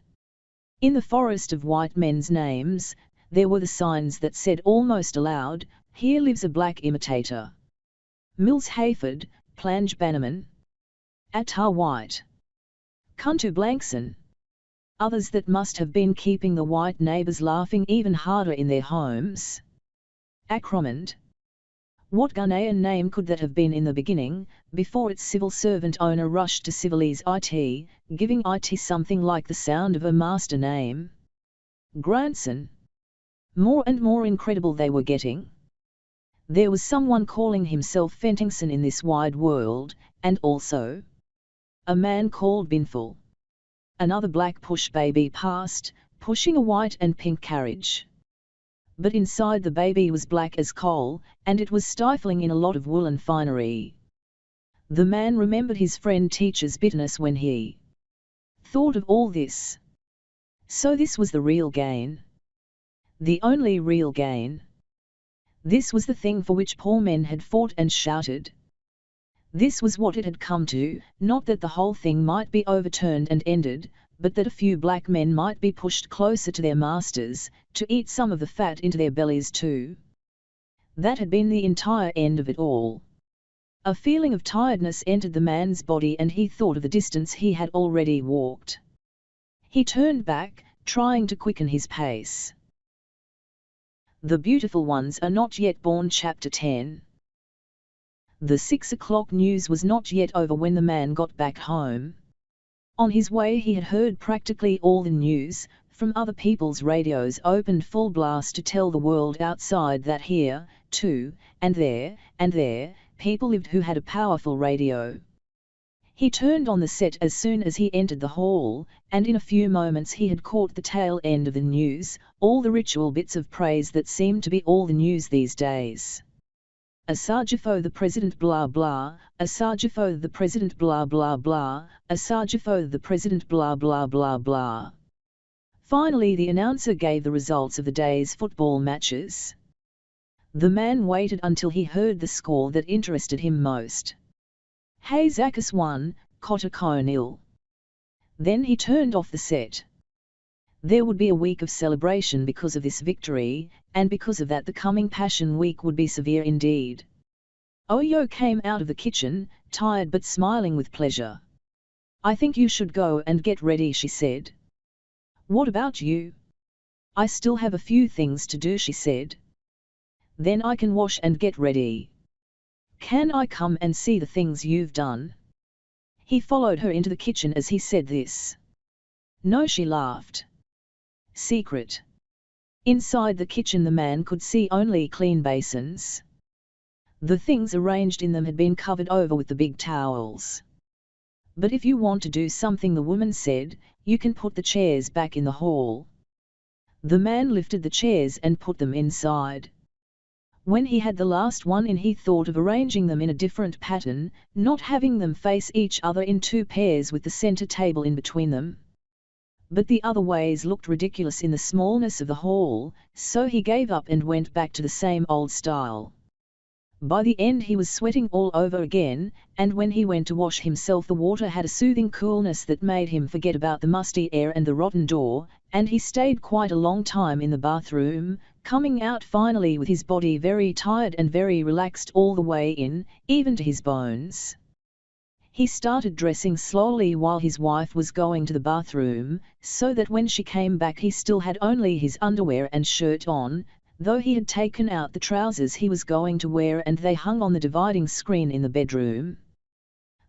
In the forest of white men's names, there were the signs that said almost aloud, "Here lives a black imitator. Mills Hayford, Plange Bannerman. Atar White. Kuntu Blankson." Others that must have been keeping the white neighbours laughing even harder in their homes. Acromond. What Ghanaian name could that have been in the beginning, before its civil servant owner rushed to civilize it, giving it something like the sound of a master name? Grandson. More and more incredible they were getting. There was someone calling himself Fentingson in this wide world, and also a man called Binful. Another black push baby passed, pushing a white and pink carriage. But inside the baby was black as coal, and it was stifling in a lot of woolen finery. The man remembered his friend teacher's bitterness when he thought of all this. So this was the real gain. The only real gain. This was the thing for which poor men had fought and shouted. This was what it had come to, not that the whole thing might be overturned and ended, but that a few black men might be pushed closer to their masters, to eat some of the fat into their bellies too. That had been the entire end of it all. A feeling of tiredness entered the man's body and he thought of the distance he had already walked. He turned back, trying to quicken his pace. The Beautiful Ones Are Not Yet Born. Chapter 10. The 6 o'clock news was not yet over when the man got back home. On his way he had heard practically all the news, from other people's radios opened full blast to tell the world outside that here, too, and there, people lived who had a powerful radio. He turned on the set as soon as he entered the hall, and in a few moments he had caught the tail end of the news, all the ritual bits of praise that seemed to be all the news these days. Asajifo the President blah blah, Asajifo the President blah blah blah, Asajifo the President blah blah blah blah. Finally the announcer gave the results of the day's football matches. The man waited until he heard the score that interested him most. Hayzakas 1, Kotoko 0. Then he turned off the set. There would be a week of celebration because of this victory, and because of that the coming Passion Week would be severe indeed. Oyo came out of the kitchen, tired but smiling with pleasure. "I think you should go and get ready," she said. "What about you?" "I still have a few things to do," she said. "Then I can wash and get ready." "Can I come and see the things you've done?" He followed her into the kitchen as he said this. "No," she laughed. Secret. Inside the kitchen the man could see only clean basins. The things arranged in them had been covered over with the big towels. "But if you want to do something," the woman said, "you can put the chairs back in the hall." The man lifted the chairs and put them inside. When he had the last one in, he thought of arranging them in a different pattern, not having them face each other in two pairs with the center table in between them. But the other ways looked ridiculous in the smallness of the hall, so he gave up and went back to the same old style. By the end he was sweating all over again, and when he went to wash himself the water had a soothing coolness that made him forget about the musty air and the rotten door, and he stayed quite a long time in the bathroom, coming out finally with his body very tired and very relaxed all the way in, even to his bones. He started dressing slowly while his wife was going to the bathroom, so that when she came back he still had only his underwear and shirt on, though he had taken out the trousers he was going to wear and they hung on the dividing screen in the bedroom.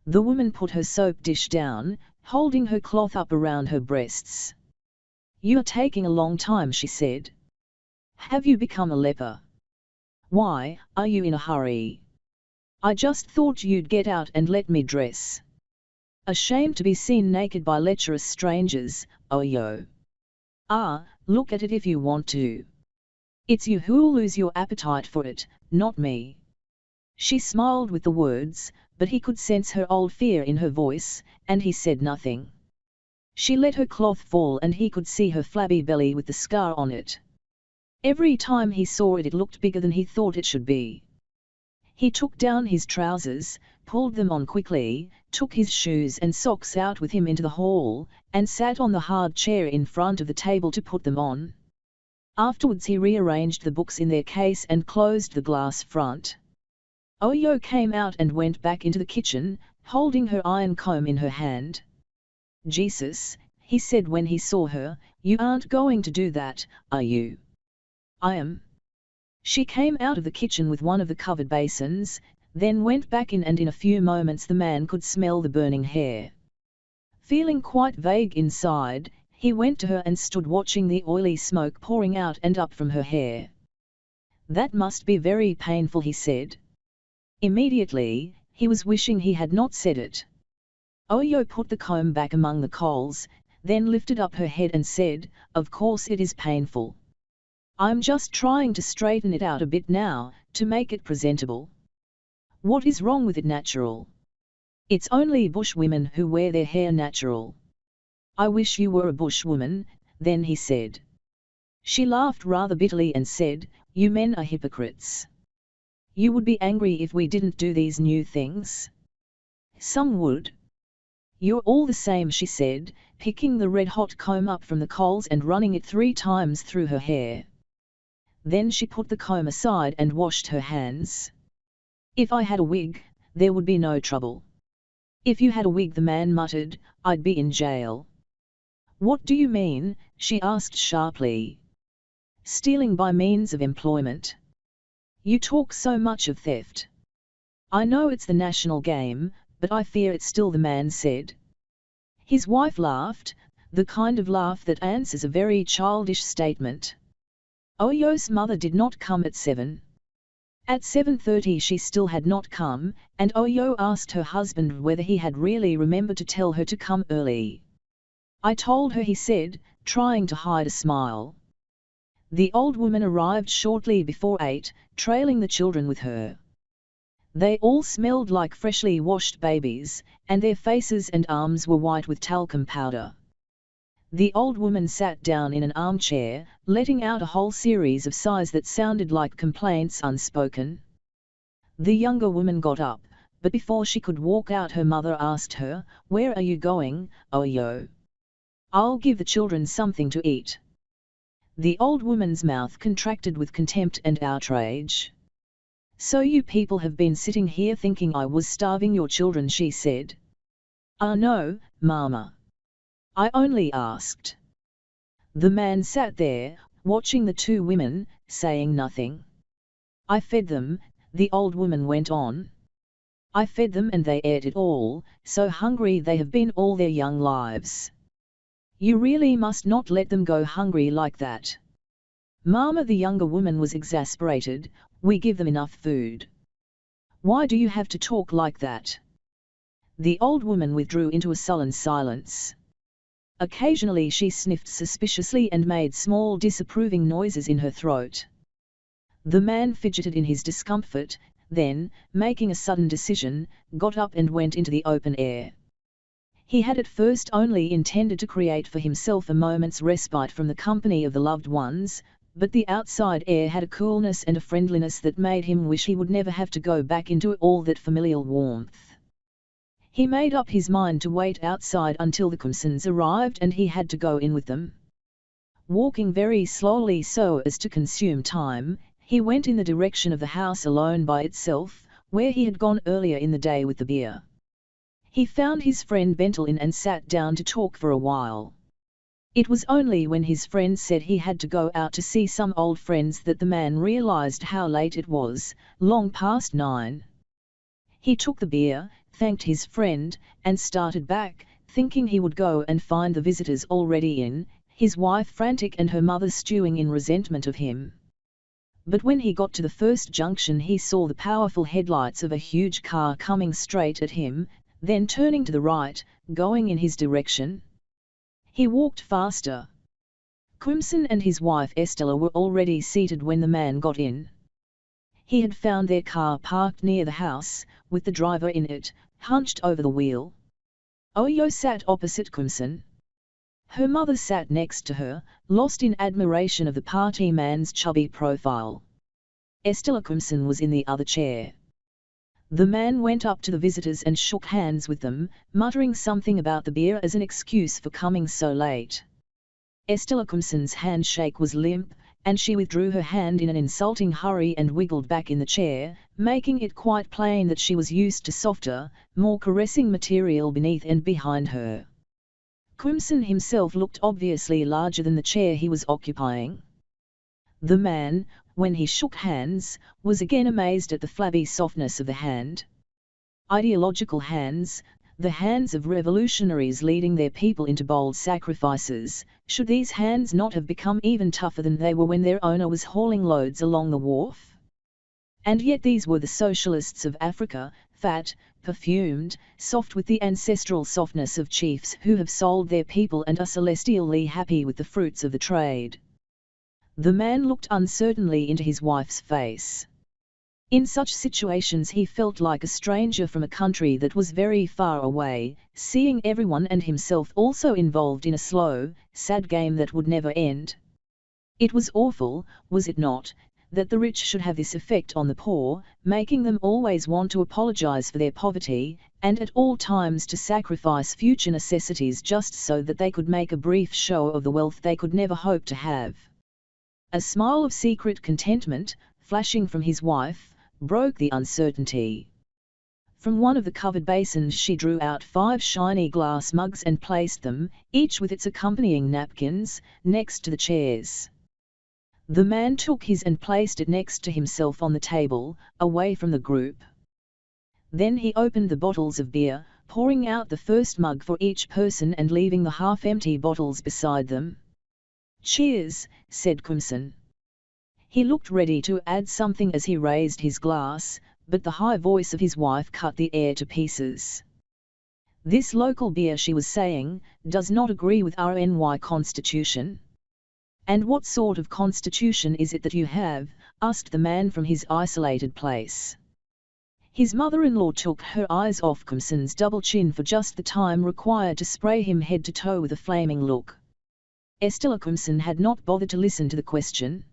The woman put her soap dish down, holding her cloth up around her breasts. "You are taking a long time," she said. "Have you become a leper? Why, are you in a hurry? I just thought you'd get out and let me dress. Ashamed to be seen naked by lecherous strangers, oh yo. Ah, look at it if you want to. It's you who'll lose your appetite for it, not me." She smiled with the words, but he could sense her old fear in her voice, and he said nothing. She let her cloth fall and he could see her flabby belly with the scar on it. Every time he saw it, it looked bigger than he thought it should be. He took down his trousers, pulled them on quickly, took his shoes and socks out with him into the hall, and sat on the hard chair in front of the table to put them on. Afterwards he rearranged the books in their case and closed the glass front. Oyo came out and went back into the kitchen, holding her iron comb in her hand. "Jesus," he said when he saw her, "you aren't going to do that, are you?" "I am." She came out of the kitchen with one of the covered basins, then went back in, and in a few moments the man could smell the burning hair. Feeling quite vague inside, he went to her and stood watching the oily smoke pouring out and up from her hair. "That must be very painful," he said. Immediately, he was wishing he had not said it. Oyo put the comb back among the coals, then lifted up her head and said, "Of course it is painful. I'm just trying to straighten it out a bit now, to make it presentable. What is wrong with it natural? It's only bush women who wear their hair natural." "I wish you were a bush woman," then he said. She laughed rather bitterly and said, "You men are hypocrites. You would be angry if we didn't do these new things?" "Some would." "You're all the same," she said, picking the red-hot comb up from the coals and running it 3 times through her hair. Then she put the comb aside and washed her hands. "If I had a wig, there would be no trouble." "If you had a wig," the man muttered, "I'd be in jail." "What do you mean?" she asked sharply. "Stealing by means of employment. You talk so much of theft." "I know it's the national game, but I fear it's still," the man said. His wife laughed, the kind of laugh that answers a very childish statement. Oyo's mother did not come at 7. At 7:30 she still had not come, and Oyo asked her husband whether he had really remembered to tell her to come early. "I told her," he said, trying to hide a smile. The old woman arrived shortly before 8, trailing the children with her. They all smelled like freshly washed babies, and their faces and arms were white with talcum powder. The old woman sat down in an armchair, letting out a whole series of sighs that sounded like complaints unspoken. The younger woman got up, but before she could walk out her mother asked her, "Where are you going, Oyo? I'll give the children something to eat." The old woman's mouth contracted with contempt and outrage. "So you people have been sitting here thinking I was starving your children," she said. No, Mama. I only asked." The man sat there, watching the 2 women, saying nothing. "I fed them," the old woman went on. "I fed them and they ate it all, so hungry they have been all their young lives. You really must not let them go hungry like that." "Mama," the younger woman was exasperated, "we give them enough food. Why do you have to talk like that?" The old woman withdrew into a sullen silence. Occasionally she sniffed suspiciously and made small disapproving noises in her throat. The man fidgeted in his discomfort, then, making a sudden decision, got up and went into the open air. He had at first only intended to create for himself a moment's respite from the company of the loved ones, but the outside air had a coolness and a friendliness that made him wish he would never have to go back into all that familial warmth. He made up his mind to wait outside until the Kumsons arrived and he had to go in with them. Walking very slowly so as to consume time, he went in the direction of the house alone by itself, where he had gone earlier in the day with the beer. He found his friend Bentel in and sat down to talk for a while. It was only when his friend said he had to go out to see some old friends that the man realized how late it was, long past 9. He took the beer, thanked his friend, and started back, thinking he would go and find the visitors already in, his wife frantic and her mother stewing in resentment of him. But when he got to the first junction he saw the powerful headlights of a huge car coming straight at him, then turning to the right, going in his direction. He walked faster. Kumson and his wife Estella were already seated when the man got in. He had found their car parked near the house, with the driver in it, hunched over the wheel. Oyo sat opposite Kumson. Her mother sat next to her, lost in admiration of the party man's chubby profile. Estella Kumson was in the other chair. The man went up to the visitors and shook hands with them, muttering something about the beer as an excuse for coming so late. Estella Kumson's handshake was limp, and she withdrew her hand in an insulting hurry and wiggled back in the chair, making it quite plain that she was used to softer, more caressing material beneath and behind her. Kumson himself looked obviously larger than the chair he was occupying. The man, when he shook hands, was again amazed at the flabby softness of the hand. Ideological hands, the hands of revolutionaries leading their people into bold sacrifices, should these hands not have become even tougher than they were when their owner was hauling loads along the wharf? And yet these were the socialists of Africa, fat, perfumed, soft with the ancestral softness of chiefs who have sold their people and are celestially happy with the fruits of the trade. The man looked uncertainly into his wife's face. In such situations he felt like a stranger from a country that was very far away, seeing everyone and himself also involved in a slow, sad game that would never end. It was awful, was it not, that the rich should have this effect on the poor, making them always want to apologize for their poverty, and at all times to sacrifice future necessities just so that they could make a brief show of the wealth they could never hope to have. A smile of secret contentment, flashing from his wife, broke the uncertainty. From one of the covered basins she drew out 5 shiny glass mugs and placed them, each with its accompanying napkins, next to the chairs. The man took his and placed it next to himself on the table, away from the group. Then he opened the bottles of beer, pouring out the first mug for each person and leaving the half-empty bottles beside them. "Cheers," said Kumson. He looked ready to add something as he raised his glass, but the high voice of his wife cut the air to pieces. "This local beer," she was saying, "does not agree with our NY constitution." "And what sort of constitution is it that you have?" asked the man from his isolated place. His mother-in-law took her eyes off Kumson's double chin for just the time required to spray him head to toe with a flaming look. Estella Kumson had not bothered to listen to the question.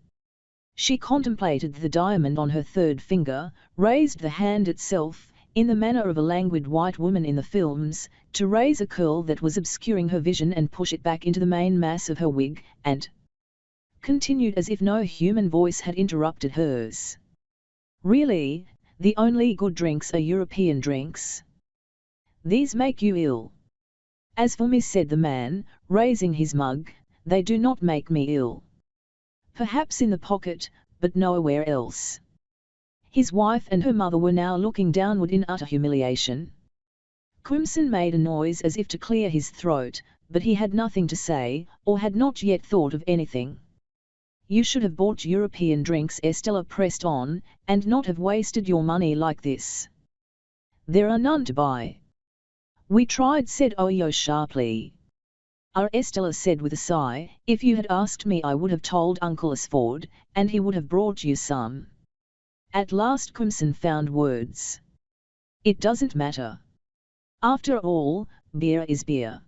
She contemplated the diamond on her third finger, raised the hand itself, in the manner of a languid white woman in the films, to raise a curl that was obscuring her vision and push it back into the main mass of her wig, and continued as if no human voice had interrupted hers. "Really, the only good drinks are European drinks. These make you ill." "As for me," said the man, raising his mug, "they do not make me ill. Perhaps in the pocket, but nowhere else." His wife and her mother were now looking downward in utter humiliation. Kumson made a noise as if to clear his throat, but he had nothing to say, or had not yet thought of anything. "You should have bought European drinks," Estella pressed on, "and not have wasted your money like this." "There are none to buy." "We tried," said Oyo sharply. Estella said with a sigh, if you had asked me I would have told Uncle Asford, and he would have brought you some. At last Crimson found words. It doesn't matter. After all, beer is beer.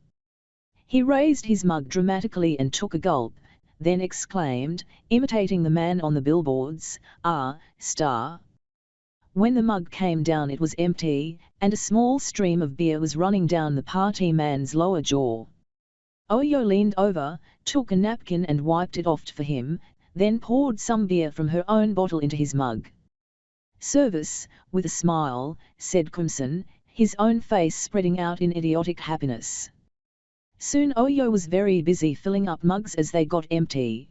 He raised his mug dramatically and took a gulp, then exclaimed, imitating the man on the billboards, "Ah, star." When the mug came down it was empty, and a small stream of beer was running down the party man's lower jaw. Oyo leaned over, took a napkin and wiped it off for him, then poured some beer from her own bottle into his mug. "Service," with a smile, said Crimson, his own face spreading out in idiotic happiness. Soon Oyo was very busy filling up mugs as they got empty.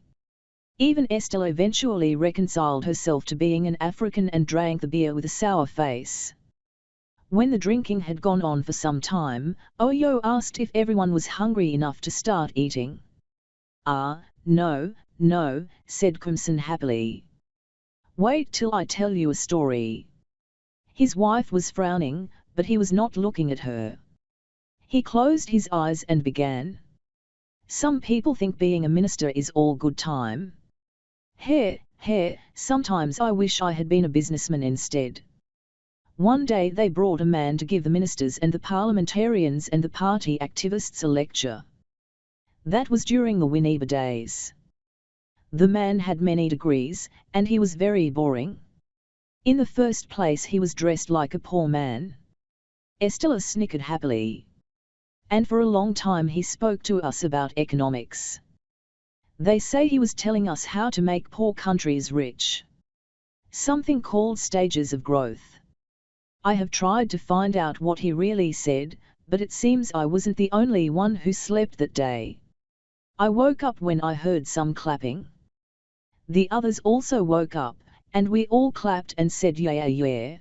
Even Estella eventually reconciled herself to being an African and drank the beer with a sour face. When the drinking had gone on for some time, Oyo asked if everyone was hungry enough to start eating. No, said Crimson happily. Wait till I tell you a story. His wife was frowning, but he was not looking at her. He closed his eyes and began. Some people think being a minister is all good time. Sometimes I wish I had been a businessman instead. One day they brought a man to give the ministers and the parliamentarians and the party activists a lecture. That was during the Winneba days. The man had many degrees, and he was very boring. In the first place he was dressed like a poor man. Estella snickered happily. And for a long time he spoke to us about economics. They say he was telling us how to make poor countries rich. Something called stages of growth. I have tried to find out what he really said, but it seems I wasn't the only one who slept that day. I woke up when I heard some clapping. The others also woke up, and we all clapped and said yeah.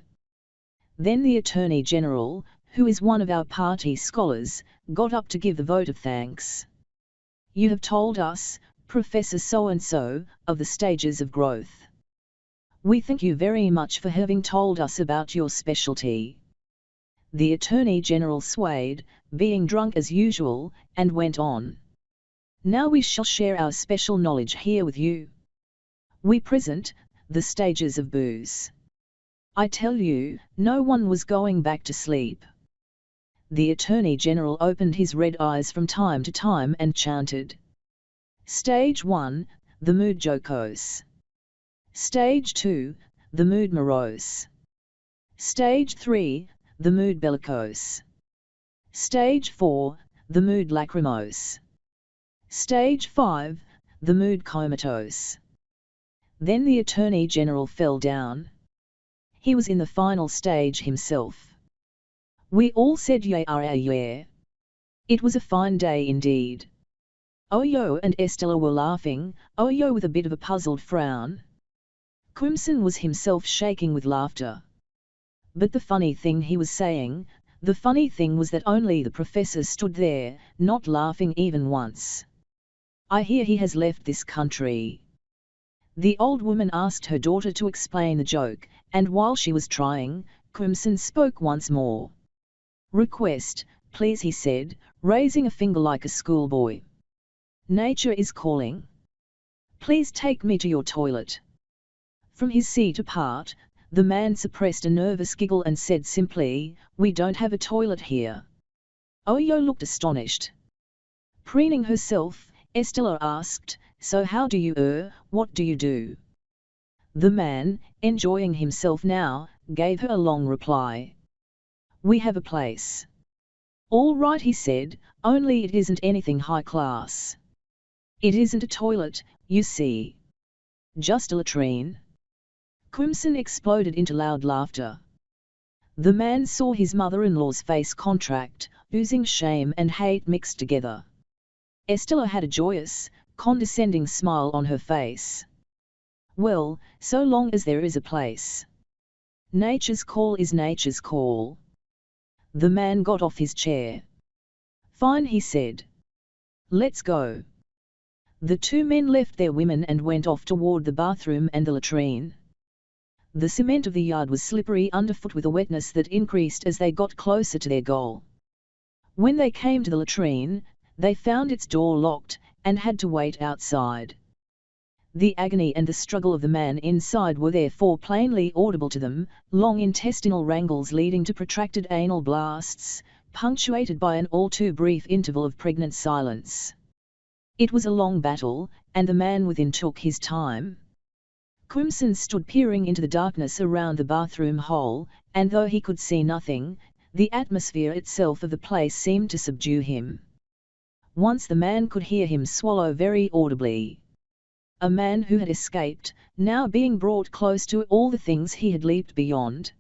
Then the Attorney General, who is one of our party scholars, got up to give the vote of thanks. You have told us, Professor so-and-so, of the stages of growth. We thank you very much for having told us about your specialty. The Attorney General swayed, being drunk as usual, and went on. Now we shall share our special knowledge here with you. We present, the stages of booze. I tell you, no one was going back to sleep. The Attorney General opened his red eyes from time to time and chanted. Stage 1, the mood jocose. Stage 2, the mood morose. Stage 3, the mood bellicose. Stage 4, the mood lachrymose. Stage 5, the mood comatose. Then the Attorney General fell down. He was in the final stage himself. We all said yeah. It was a fine day indeed. Oyo and Estella were laughing, Oyo with a bit of a puzzled frown. Crimson was himself shaking with laughter. But the funny thing he was saying, the funny thing was that only the professor stood there, not laughing even once. I hear he has left this country. The old woman asked her daughter to explain the joke, and while she was trying, Crimson spoke once more. Request, please, he said, raising a finger like a schoolboy. Nature is calling. Please take me to your toilet. From his seat apart, the man suppressed a nervous giggle and said simply, we don't have a toilet here. Oyo looked astonished. Preening herself, Estella asked, so how do you what do you do? The man, enjoying himself now, gave her a long reply. We have a place. All right, he said, only it isn't anything high class. It isn't a toilet, you see. Just a latrine. Crimson exploded into loud laughter. The man saw his mother-in-law's face contract, oozing shame and hate mixed together. Estella had a joyous, condescending smile on her face. Well, so long as there is a place. Nature's call is nature's call. The man got off his chair. Fine, he said. Let's go. The two men left their women and went off toward the bathroom and the latrine. The cement of the yard was slippery underfoot with a wetness that increased as they got closer to their goal. When they came to the latrine, they found its door locked, and had to wait outside. The agony and the struggle of the man inside were therefore plainly audible to them, long intestinal wrangles leading to protracted anal blasts, punctuated by an all too brief interval of pregnant silence. It was a long battle, and the man within took his time. Crimson stood peering into the darkness around the bathroom hole, and though he could see nothing, the atmosphere itself of the place seemed to subdue him. Once the man could hear him swallow very audibly. A man who had escaped, now being brought close to all the things he had leaped beyond.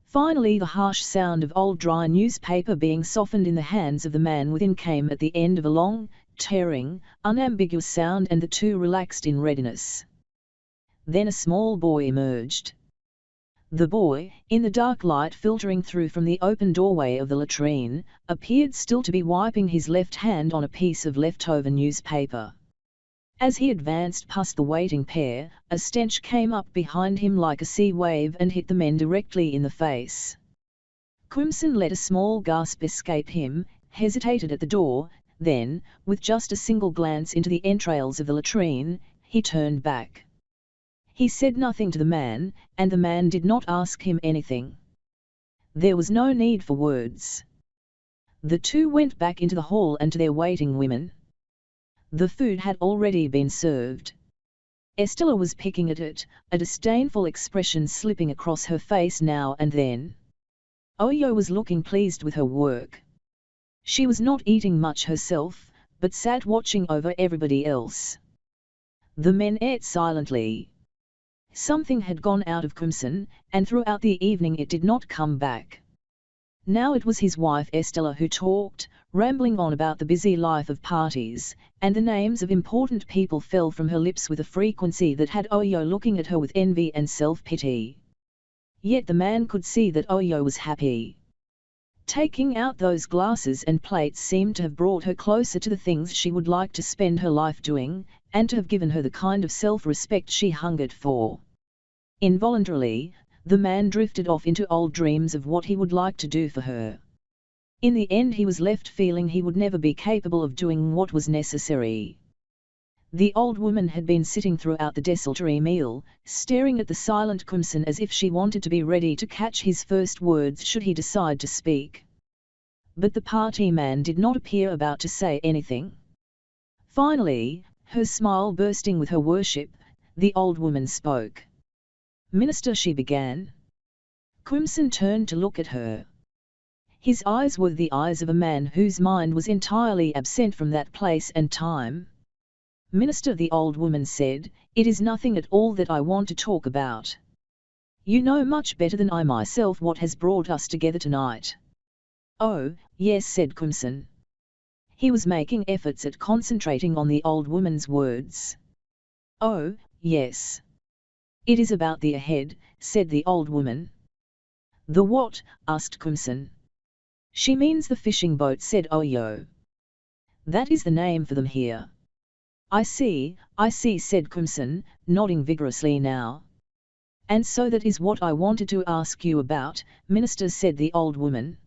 Finally the harsh sound of old dry newspaper being softened in the hands of the man within came at the end of a long, tearing, unambiguous sound, and the two relaxed in readiness. Then a small boy emerged. The boy, in the dark light filtering through from the open doorway of the latrine, appeared still to be wiping his left hand on a piece of leftover newspaper. As he advanced past the waiting pair, a stench came up behind him like a sea wave and hit the men directly in the face. Crimson let a small gasp escape him, hesitated at the door, then, with just a single glance into the entrails of the latrine, he turned back. He said nothing to the man, and the man did not ask him anything. There was no need for words. The two went back into the hall and to their waiting women. The food had already been served. Estella was picking at it, a disdainful expression slipping across her face now and then. Oyo was looking pleased with her work. She was not eating much herself, but sat watching over everybody else. The men ate silently. Something had gone out of Crimson, and throughout the evening it did not come back. Now it was his wife Estella who talked, rambling on about the busy life of parties, and the names of important people fell from her lips with a frequency that had Oyo looking at her with envy and self-pity. Yet the man could see that Oyo was happy. Taking out those glasses and plates seemed to have brought her closer to the things she would like to spend her life doing, and to have given her the kind of self-respect she hungered for. Involuntarily, the man drifted off into old dreams of what he would like to do for her. In the end he was left feeling he would never be capable of doing what was necessary. The old woman had been sitting throughout the desultory meal, staring at the silent Crimson as if she wanted to be ready to catch his first words should he decide to speak. But the party man did not appear about to say anything. Finally, her smile bursting with her worship, the old woman spoke. "Minister," she began. Crimson turned to look at her. His eyes were the eyes of a man whose mind was entirely absent from that place and time. "Minister," the old woman said, "it is nothing at all that I want to talk about. You know much better than I myself what has brought us together tonight." "Oh, yes," said Crimson. He was making efforts at concentrating on the old woman's words. "Oh, yes. It is about the ahead," said the old woman. "The what?" asked Crimson. "She means the fishing boat," said Oyo. "That is the name for them here." I see," said Crimson, nodding vigorously now. "And so that is what I wanted to ask you about, Minister," said the old woman.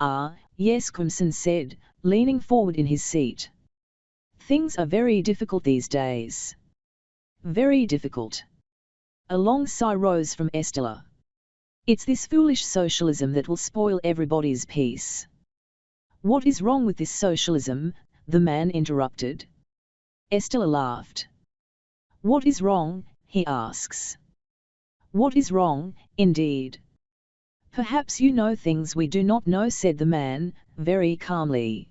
"Ah, yes," Crimson said, leaning forward in his seat. "Things are very difficult these days. Very difficult." A long sigh rose from Estella. "It's this foolish socialism that will spoil everybody's peace." "What is wrong with this socialism?" the man interrupted. Estella laughed. "What is wrong?" he asks. "What is wrong, indeed? Perhaps you know things we do not know," said the man, very calmly.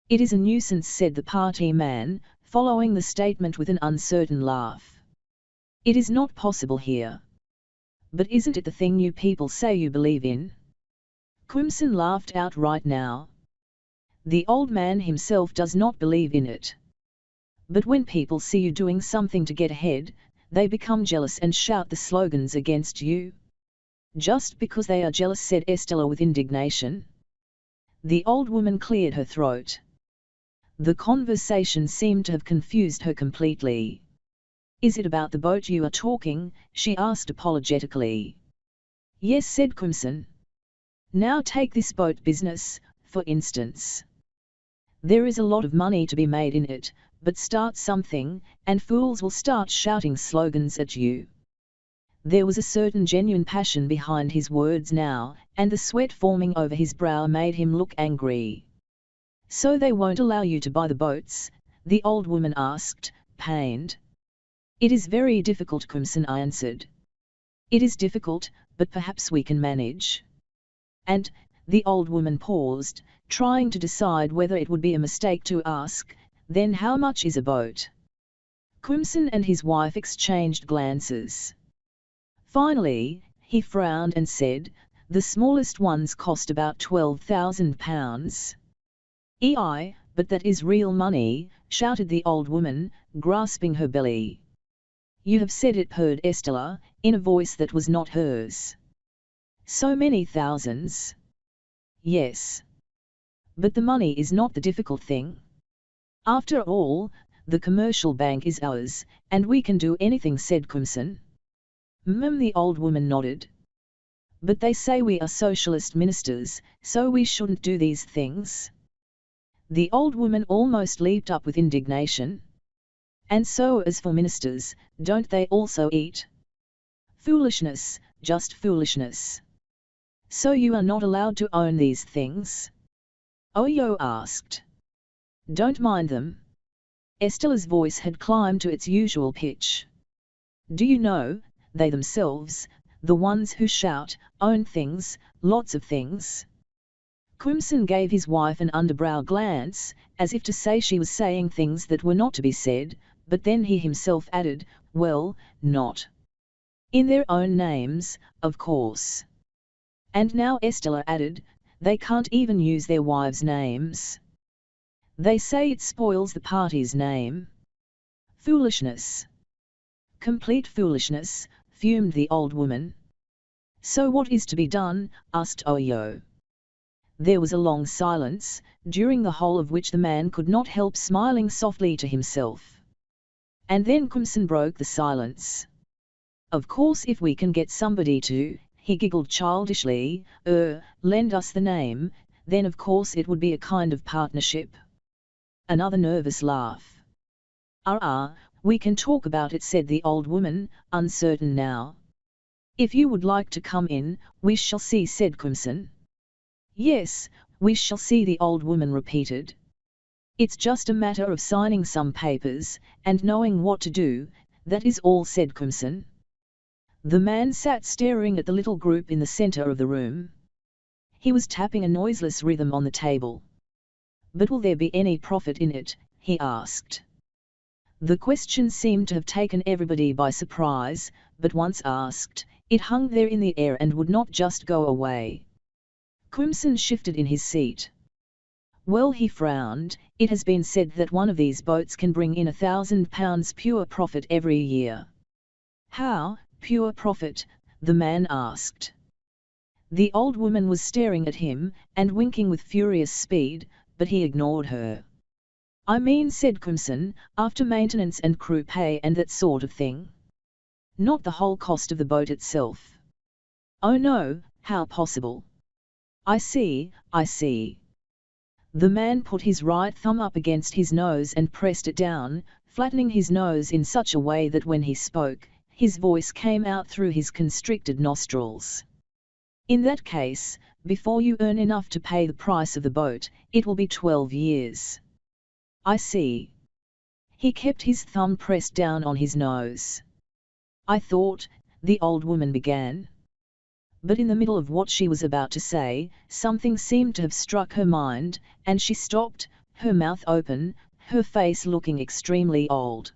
"It is a nuisance," said the party man, following the statement with an uncertain laugh. "It is not possible here." "But isn't it the thing you people say you believe in?" Crimson laughed outright now. "The old man himself does not believe in it. But when people see you doing something to get ahead, they become jealous and shout the slogans against you." "Just because they are jealous," said Estella with indignation. The old woman cleared her throat. The conversation seemed to have confused her completely. "Is it about the boat you are talking?" she asked apologetically. "Yes," said Crimson. "Now take this boat business, for instance. There is a lot of money to be made in it, but start something, and fools will start shouting slogans at you. There was a certain genuine passion behind his words now, and the sweat forming over his brow made him look angry. So they won't allow you to buy the boats? The old woman asked, pained. It is very difficult, Crimson answered. It is difficult, but perhaps we can manage. And, the old woman paused, trying to decide whether it would be a mistake to ask, then how much is a boat? Crimson and his wife exchanged glances. Finally, he frowned and said, the smallest ones cost about £12,000. Ei, but that is real money, shouted the old woman, grasping her belly. You have said it, purred Estella, in a voice that was not hers. So many thousands. Yes. But the money is not the difficult thing. After all, the commercial bank is ours, and we can do anything, said Crimson. The old woman nodded. But they say we are socialist ministers, so we shouldn't do these things. The old woman almost leaped up with indignation. And so as for ministers, don't they also eat? Foolishness, just foolishness. So you are not allowed to own these things? Oyo asked. Don't mind them. Estella's voice had climbed to its usual pitch. Do you know, they themselves, the ones who shout, own things, lots of things. Crimson gave his wife an underbrow glance, as if to say she was saying things that were not to be said, but then he himself added, well, not in their own names, of course. And now Estella added, they can't even use their wives' names. They say it spoils the party's name. Foolishness. Complete foolishness, fumed the old woman. So what is to be done? Asked Oyo. There was a long silence, during the whole of which the man could not help smiling softly to himself. And then Crimson broke the silence. Of course, if we can get somebody to, he giggled childishly, lend us the name, then of course it would be a kind of partnership. Another nervous laugh. We can talk about it, said the old woman, uncertain now. If you would like to come in, we shall see, said Crimson. Yes, we shall see, the old woman repeated. It's just a matter of signing some papers, and knowing what to do, that is all, said Crimson. The man sat staring at the little group in the center of the room. He was tapping a noiseless rhythm on the table. But will there be any profit in it? He asked. The question seemed to have taken everybody by surprise, but once asked, it hung there in the air and would not just go away. Crimson shifted in his seat. Well, he frowned, it has been said that one of these boats can bring in £1,000 pure profit every year. How, pure profit? The man asked. The old woman was staring at him, and winking with furious speed, but he ignored her. I mean, said Crimson, after maintenance and crew pay and that sort of thing. Not the whole cost of the boat itself. Oh no, how possible? I see, I see. The man put his right thumb up against his nose and pressed it down, flattening his nose in such a way that when he spoke, his voice came out through his constricted nostrils. In that case, before you earn enough to pay the price of the boat, it will be 12 years. I see. He kept his thumb pressed down on his nose. I thought, the old woman began. But in the middle of what she was about to say, something seemed to have struck her mind, and she stopped, her mouth open, her face looking extremely old.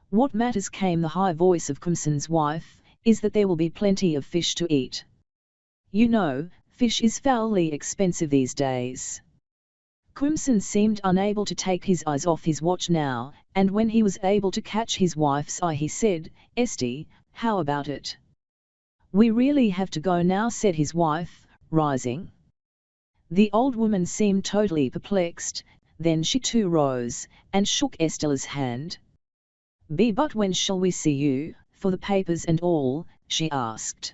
What matters, came the high voice of Crimson's wife, is that there will be plenty of fish to eat. You know, fish is foully expensive these days. Crimson seemed unable to take his eyes off his watch now, and when he was able to catch his wife's eye he said, Esty, how about it? We really have to go now, said his wife, rising. The old woman seemed totally perplexed, then she too rose, and shook Estella's hand. But when shall we see you, for the papers and all? She asked.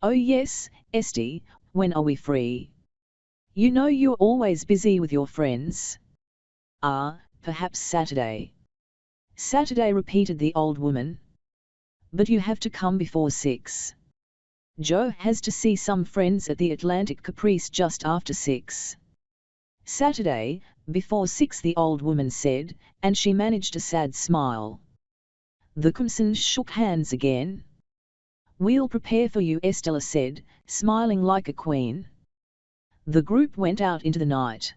Oh yes, Esty, when are we free? You know you're always busy with your friends. Perhaps Saturday. Saturday, repeated the old woman. But you have to come before 6. Joe has to see some friends at the Atlantic Caprice just after 6. Saturday, before 6, the old woman said, and she managed a sad smile. The Crimsons shook hands again. We'll prepare for you, Estella said, smiling like a queen. The group went out into the night.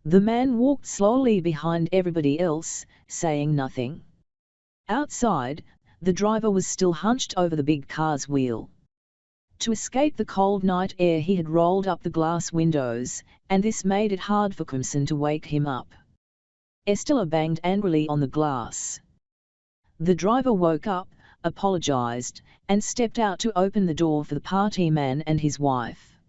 The man walked slowly behind everybody else, saying nothing. Outside, the driver was still hunched over the big car's wheel. To escape the cold night air he had rolled up the glass windows, and this made it hard for Crimson to wake him up. Estella banged angrily on the glass. The driver woke up, apologized, and stepped out to open the door for the party man and his wife.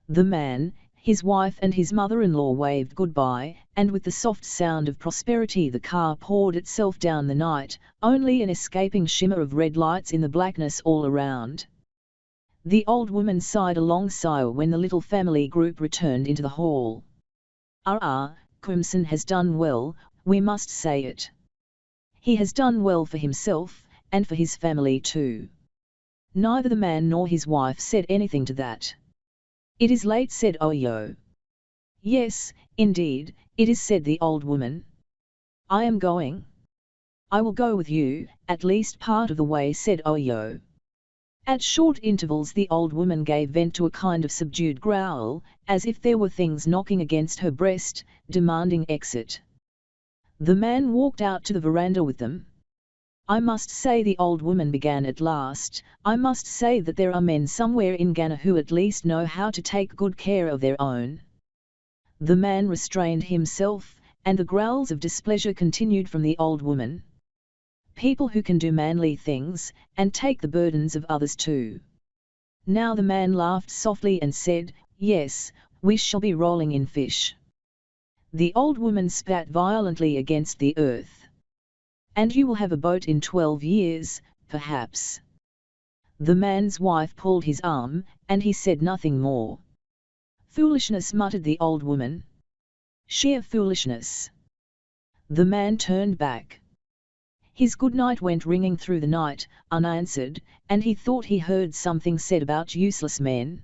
The man, his wife and his mother-in-law waved goodbye, and with the soft sound of prosperity the car poured itself down the night, only an escaping shimmer of red lights in the blackness all around. The old woman sighed a long sigh when the little family group returned into the hall. Crimson has done well, we must say it. He has done well for himself, and for his family too. Neither the man nor his wife said anything to that. It is late, said Oyo. Yes, indeed, it is, said the old woman. I am going. I will go with you, at least part of the way, said Oyo. At short intervals the old woman gave vent to a kind of subdued growl, as if there were things knocking against her breast, demanding exit. The man walked out to the veranda with them. I must say, the old woman began at last, I must say that there are men somewhere in Ghana who at least know how to take good care of their own. The man restrained himself, and the growls of displeasure continued from the old woman. People who can do manly things, and take the burdens of others too. Now the man laughed softly and said, Yes, we shall be rolling in fish. The old woman spat violently against the earth. And you will have a boat in 12 years, perhaps. The man's wife pulled his arm, and he said nothing more. Foolishness, muttered the old woman. Sheer foolishness. The man turned back. His good night went ringing through the night, unanswered, and he thought he heard something said about useless men.